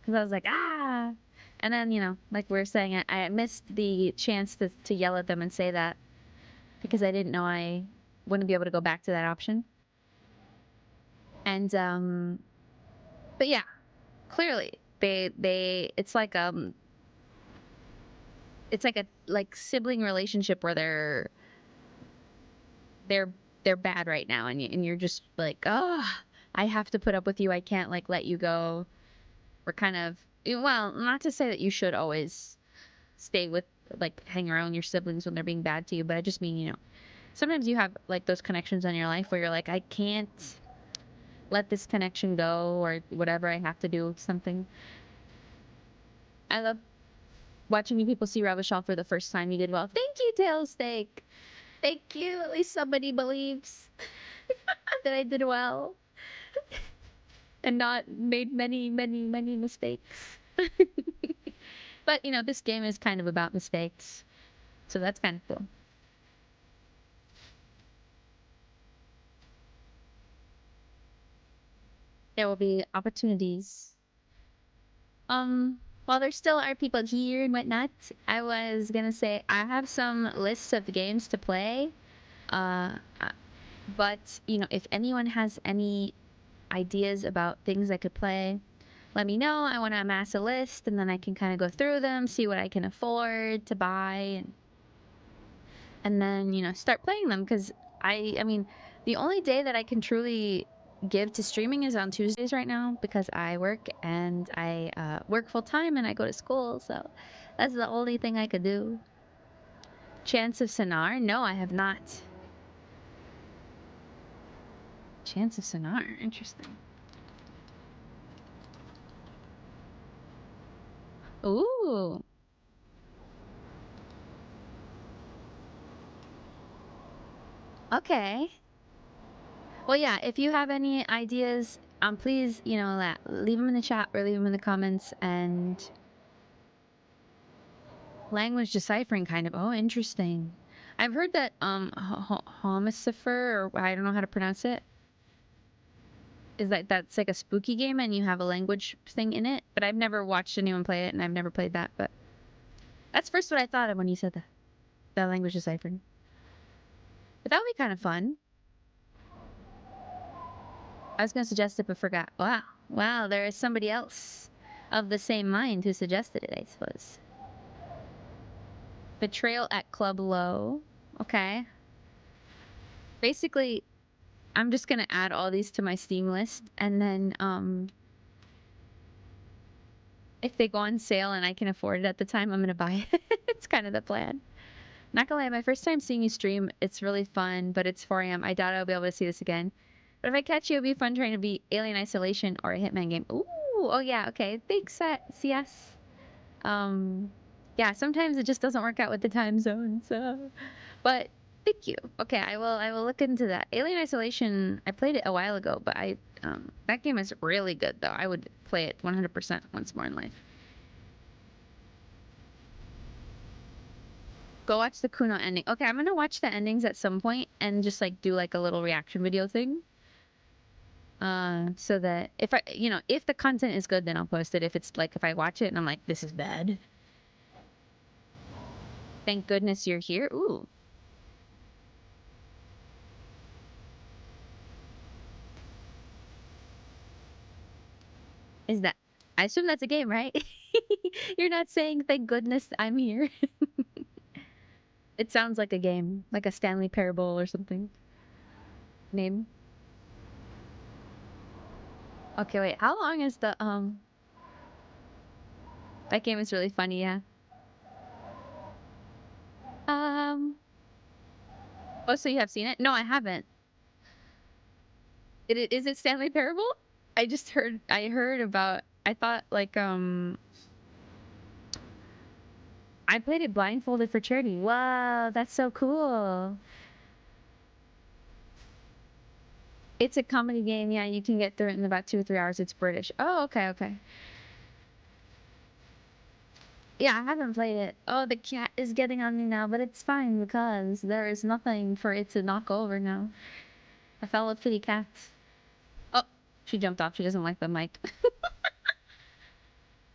Because I was like, ah! And then, you know, like we were saying, I missed the chance to yell at them and say that. Because I didn't know I wouldn't be able to go back to that option. And, but yeah. Clearly, it's like a sibling relationship where they're bad right now, and you're just like, oh, I have to put up with you. I can't like let you go. We're kind of, well, not to say that you should always stay with, like, hang around your siblings when they're being bad to you, but I just mean, you know, sometimes you have like those connections in your life where you're like, I can't let this connection go, or whatever, I have to do something. I love watching you people see Ravachol for the first time. You did well. Thank you, Tailsteak. Thank you. At least somebody believes that I did well. And not made many mistakes. But, you know, this game is kind of about mistakes. So that's kind of cool. There will be opportunities. While there still are people here and whatnot, I was gonna say I have some lists of games to play. But, you know, if anyone has any ideas about things I could play, let me know. I want to amass a list, and then I can kind of go through them, see what I can afford to buy, and then, you know, start playing them. Because I mean, the only day that I can truly give to streaming is on Tuesdays right now, because I work, and I work full time, and I go to school, so that's the only thing I could do. Chance of Sonar? No, I have not. Chance of Sonar, interesting. Ooh. Okay. Well, yeah, if you have any ideas, please, you know, leave them in the chat or leave them in the comments. And language deciphering, kind of. Oh, interesting. I've heard that Homicifer, or I don't know how to pronounce it, is that's like a spooky game and you have a language thing in it. But I've never watched anyone play it, and I've never played that. But that's first what I thought of when you said that. That language deciphering. But that would be kind of fun. I was going to suggest it, but forgot. Wow. Wow, there is somebody else of the same mind who suggested it, I suppose. Betrayal at Club Low. Okay. Basically, I'm just going to add all these to my Steam list, and then, if they go on sale and I can afford it at the time, I'm going to buy it. It's kind of the plan. Not gonna lie, my first time seeing you stream, it's really fun, but it's 4 a.m. I doubt I'll be able to see this again. But if I catch you, it'll be fun trying to beat Alien Isolation or a Hitman game. Ooh, oh yeah, okay. Thanks, CS. Yeah, sometimes it just doesn't work out with the time zones. But thank you. Okay, I will look into that. Alien Isolation, I played it a while ago, but that game is really good though. I would play it 100% once more in life. Go watch the Kuno ending. Okay, I'm gonna watch the endings at some point and just like do like a little reaction video thing. So that if if the content is good, then I'll post it. If it's like, if I watch it and I'm like, this is bad. Thank goodness you're here. Ooh. Is that? I assume that's a game, right? You're not saying thank goodness I'm here. It sounds like a game, like a Stanley Parable or something. Name. Okay, wait. How long is the That game is really funny, yeah. Oh, so you have seen it? No, I haven't. Is it Stanley Parable? I heard about, I thought like, I played it blindfolded for charity. Wow, that's so cool. It's a comedy game. Yeah, you can get through it in about 2 or 3 hours. It's British. Oh, okay, okay. Yeah, I haven't played it. Oh, the cat is getting on me now, but it's fine because there is nothing for it to knock over now. A fellow kitty cat. Oh, she jumped off. She doesn't like the mic.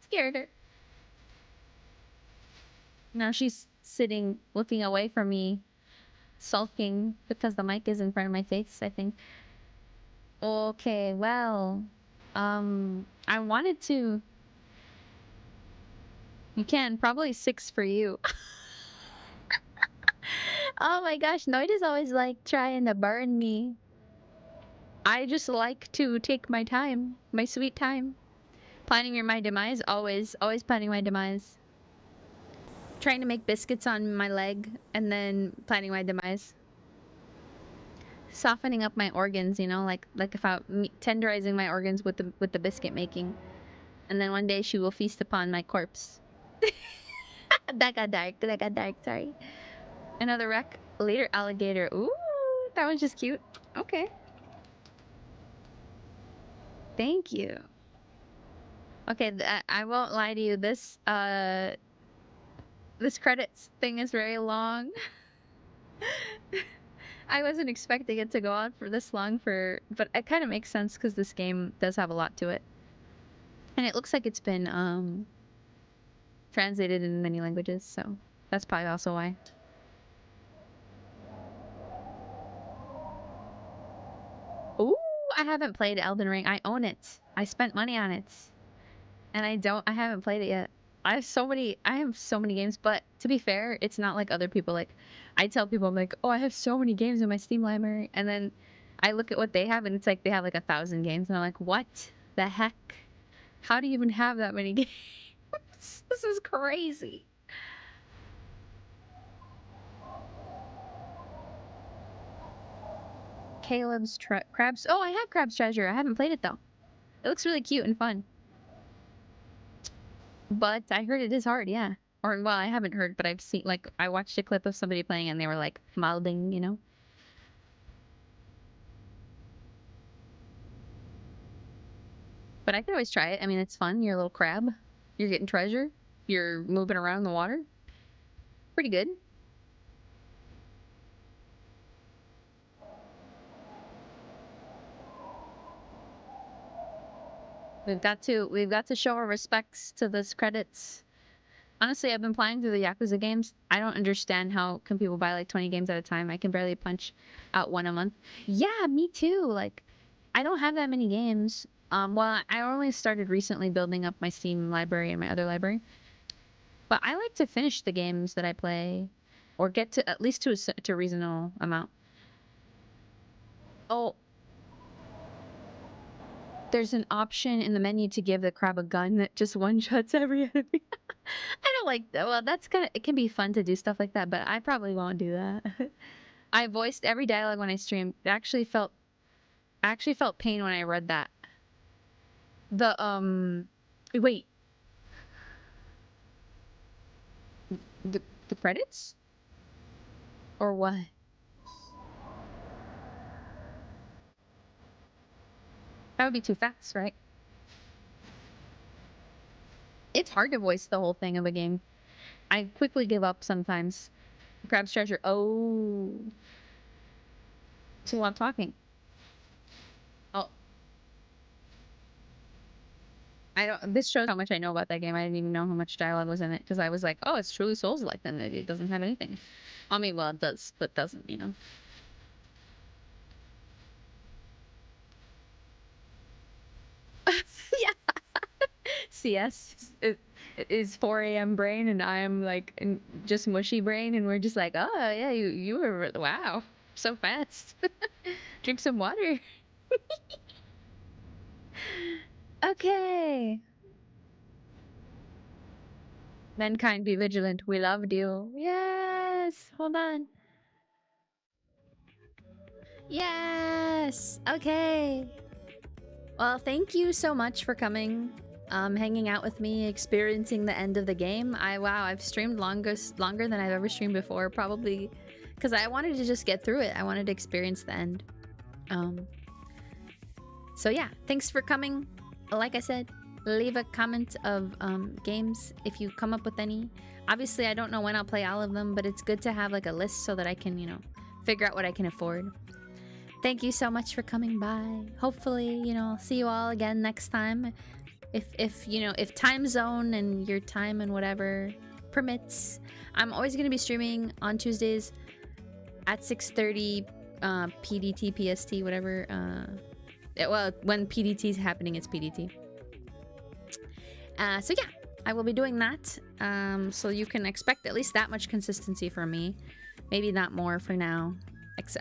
Scared her. Now she's sitting, looking away from me, sulking because the mic is in front of my face, I think. Okay, well, I wanted to. You can, probably 6 for you. Oh my gosh, Noid is always like trying to burn me. I just like to take my time, my sweet time. Planning my demise, always planning my demise. Trying to make biscuits on my leg and then planning my demise. Softening up my organs, you know, like if I tenderizing my organs with the biscuit making. And then one day she will feast upon my corpse. That got dark, sorry. Another wreck. Later alligator. Ooh, that one's just cute. Okay. Thank you. Okay, I won't lie to you. This credits thing is very long. I wasn't expecting it to go on for this long but it kind of makes sense because this game does have a lot to it. And it looks like it's been translated in many languages, so that's probably also why. Ooh, I haven't played Elden Ring. I own it. I spent money on it. And I haven't played it yet. I have so many games, but to be fair, it's not like other people. Like, I tell people, I'm like, oh, I have so many games in my Steam library. And then I look at what they have and it's like they have like 1,000 games. And I'm like, what the heck? How do you even have that many games? This is crazy. Caleb's Crab's. Oh, I have Crab's Treasure. I haven't played it though. It looks really cute and fun. But I heard it is hard, yeah. Or, well, I haven't heard, but I've seen, like, I watched a clip of somebody playing and they were, like, mouthing, you know? But I could always try it. I mean, it's fun. You're a little crab. You're getting treasure. You're moving around in the water. Pretty good. We've got to show our respects to this credits. Honestly, I've been playing through the Yakuza games. I don't understand how can people buy like 20 games at a time. I can barely punch out one a month. Yeah, me too. Like, I don't have that many games. Well, I only started recently building up my Steam library and my other library. But I like to finish the games that I play, or get to at least to a reasonable amount. Oh, there's an option in the menu to give the crab a gun that just one-shots every enemy. I don't like that. Well, that's kind of, it can be fun to do stuff like that, but I probably won't do that. I voiced every dialogue when I streamed. I actually felt pain when I read that. Wait. The credits? Or what? That would be too fast, right? It's hard to voice the whole thing of a game. I quickly give up sometimes. Crab's Treasure. Oh. So I'm talking. Oh. This shows how much I know about that game. I didn't even know how much dialogue was in it. Because I was like, oh, it's truly Souls-like. Then it doesn't have anything. I mean, well, it does, but doesn't, you know? Yeah. CS is 4 a.m. brain and I am like just mushy brain and we're just like, oh yeah, you were, wow, so fast. Drink some water. Okay. Mankind be vigilant. We loved you. Yes. Hold on. Yes. Okay. Well, thank you so much for coming, hanging out with me, experiencing the end of the game. Wow, I've streamed longer than I've ever streamed before, probably because I wanted to just get through it. I wanted to experience the end. So yeah, thanks for coming. Like I said, leave a comment of games if you come up with any. Obviously, I don't know when I'll play all of them, but it's good to have like a list so that I can, you know, figure out what I can afford. Thank you so much for coming by. Hopefully, you know, I'll see you all again next time. If you know, if time zone and your time and whatever permits. I'm always going to be streaming on Tuesdays at 6:30 PDT, PST, whatever. Well, when PDT is happening, it's PDT. So yeah, I will be doing that. So you can expect at least that much consistency from me. Maybe not more for now.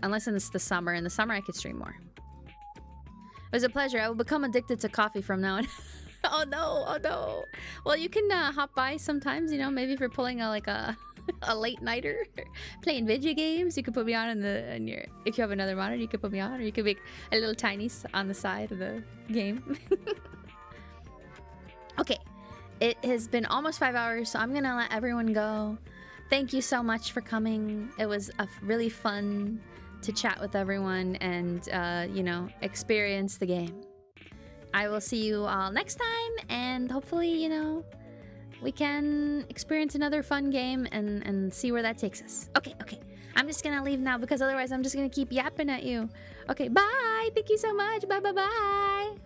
Unless it's the summer. In the summer, I could stream more. It was a pleasure. I will become addicted to coffee from now on. Oh no, oh no. Well, you can hop by sometimes, you know, maybe if you're pulling a late nighter, playing video games, you could put me on if you have another monitor, you could put me on, or you could make a little tiny on the side of the game. Okay, it has been almost 5 hours, so I'm gonna let everyone go. Thank you so much for coming. It was really fun to chat with everyone and, you know, experience the game. I will see you all next time, and hopefully, you know, we can experience another fun game and see where that takes us. Okay, okay. I'm just gonna leave now because otherwise I'm just gonna keep yapping at you. Okay, bye! Thank you so much. Bye, bye, bye!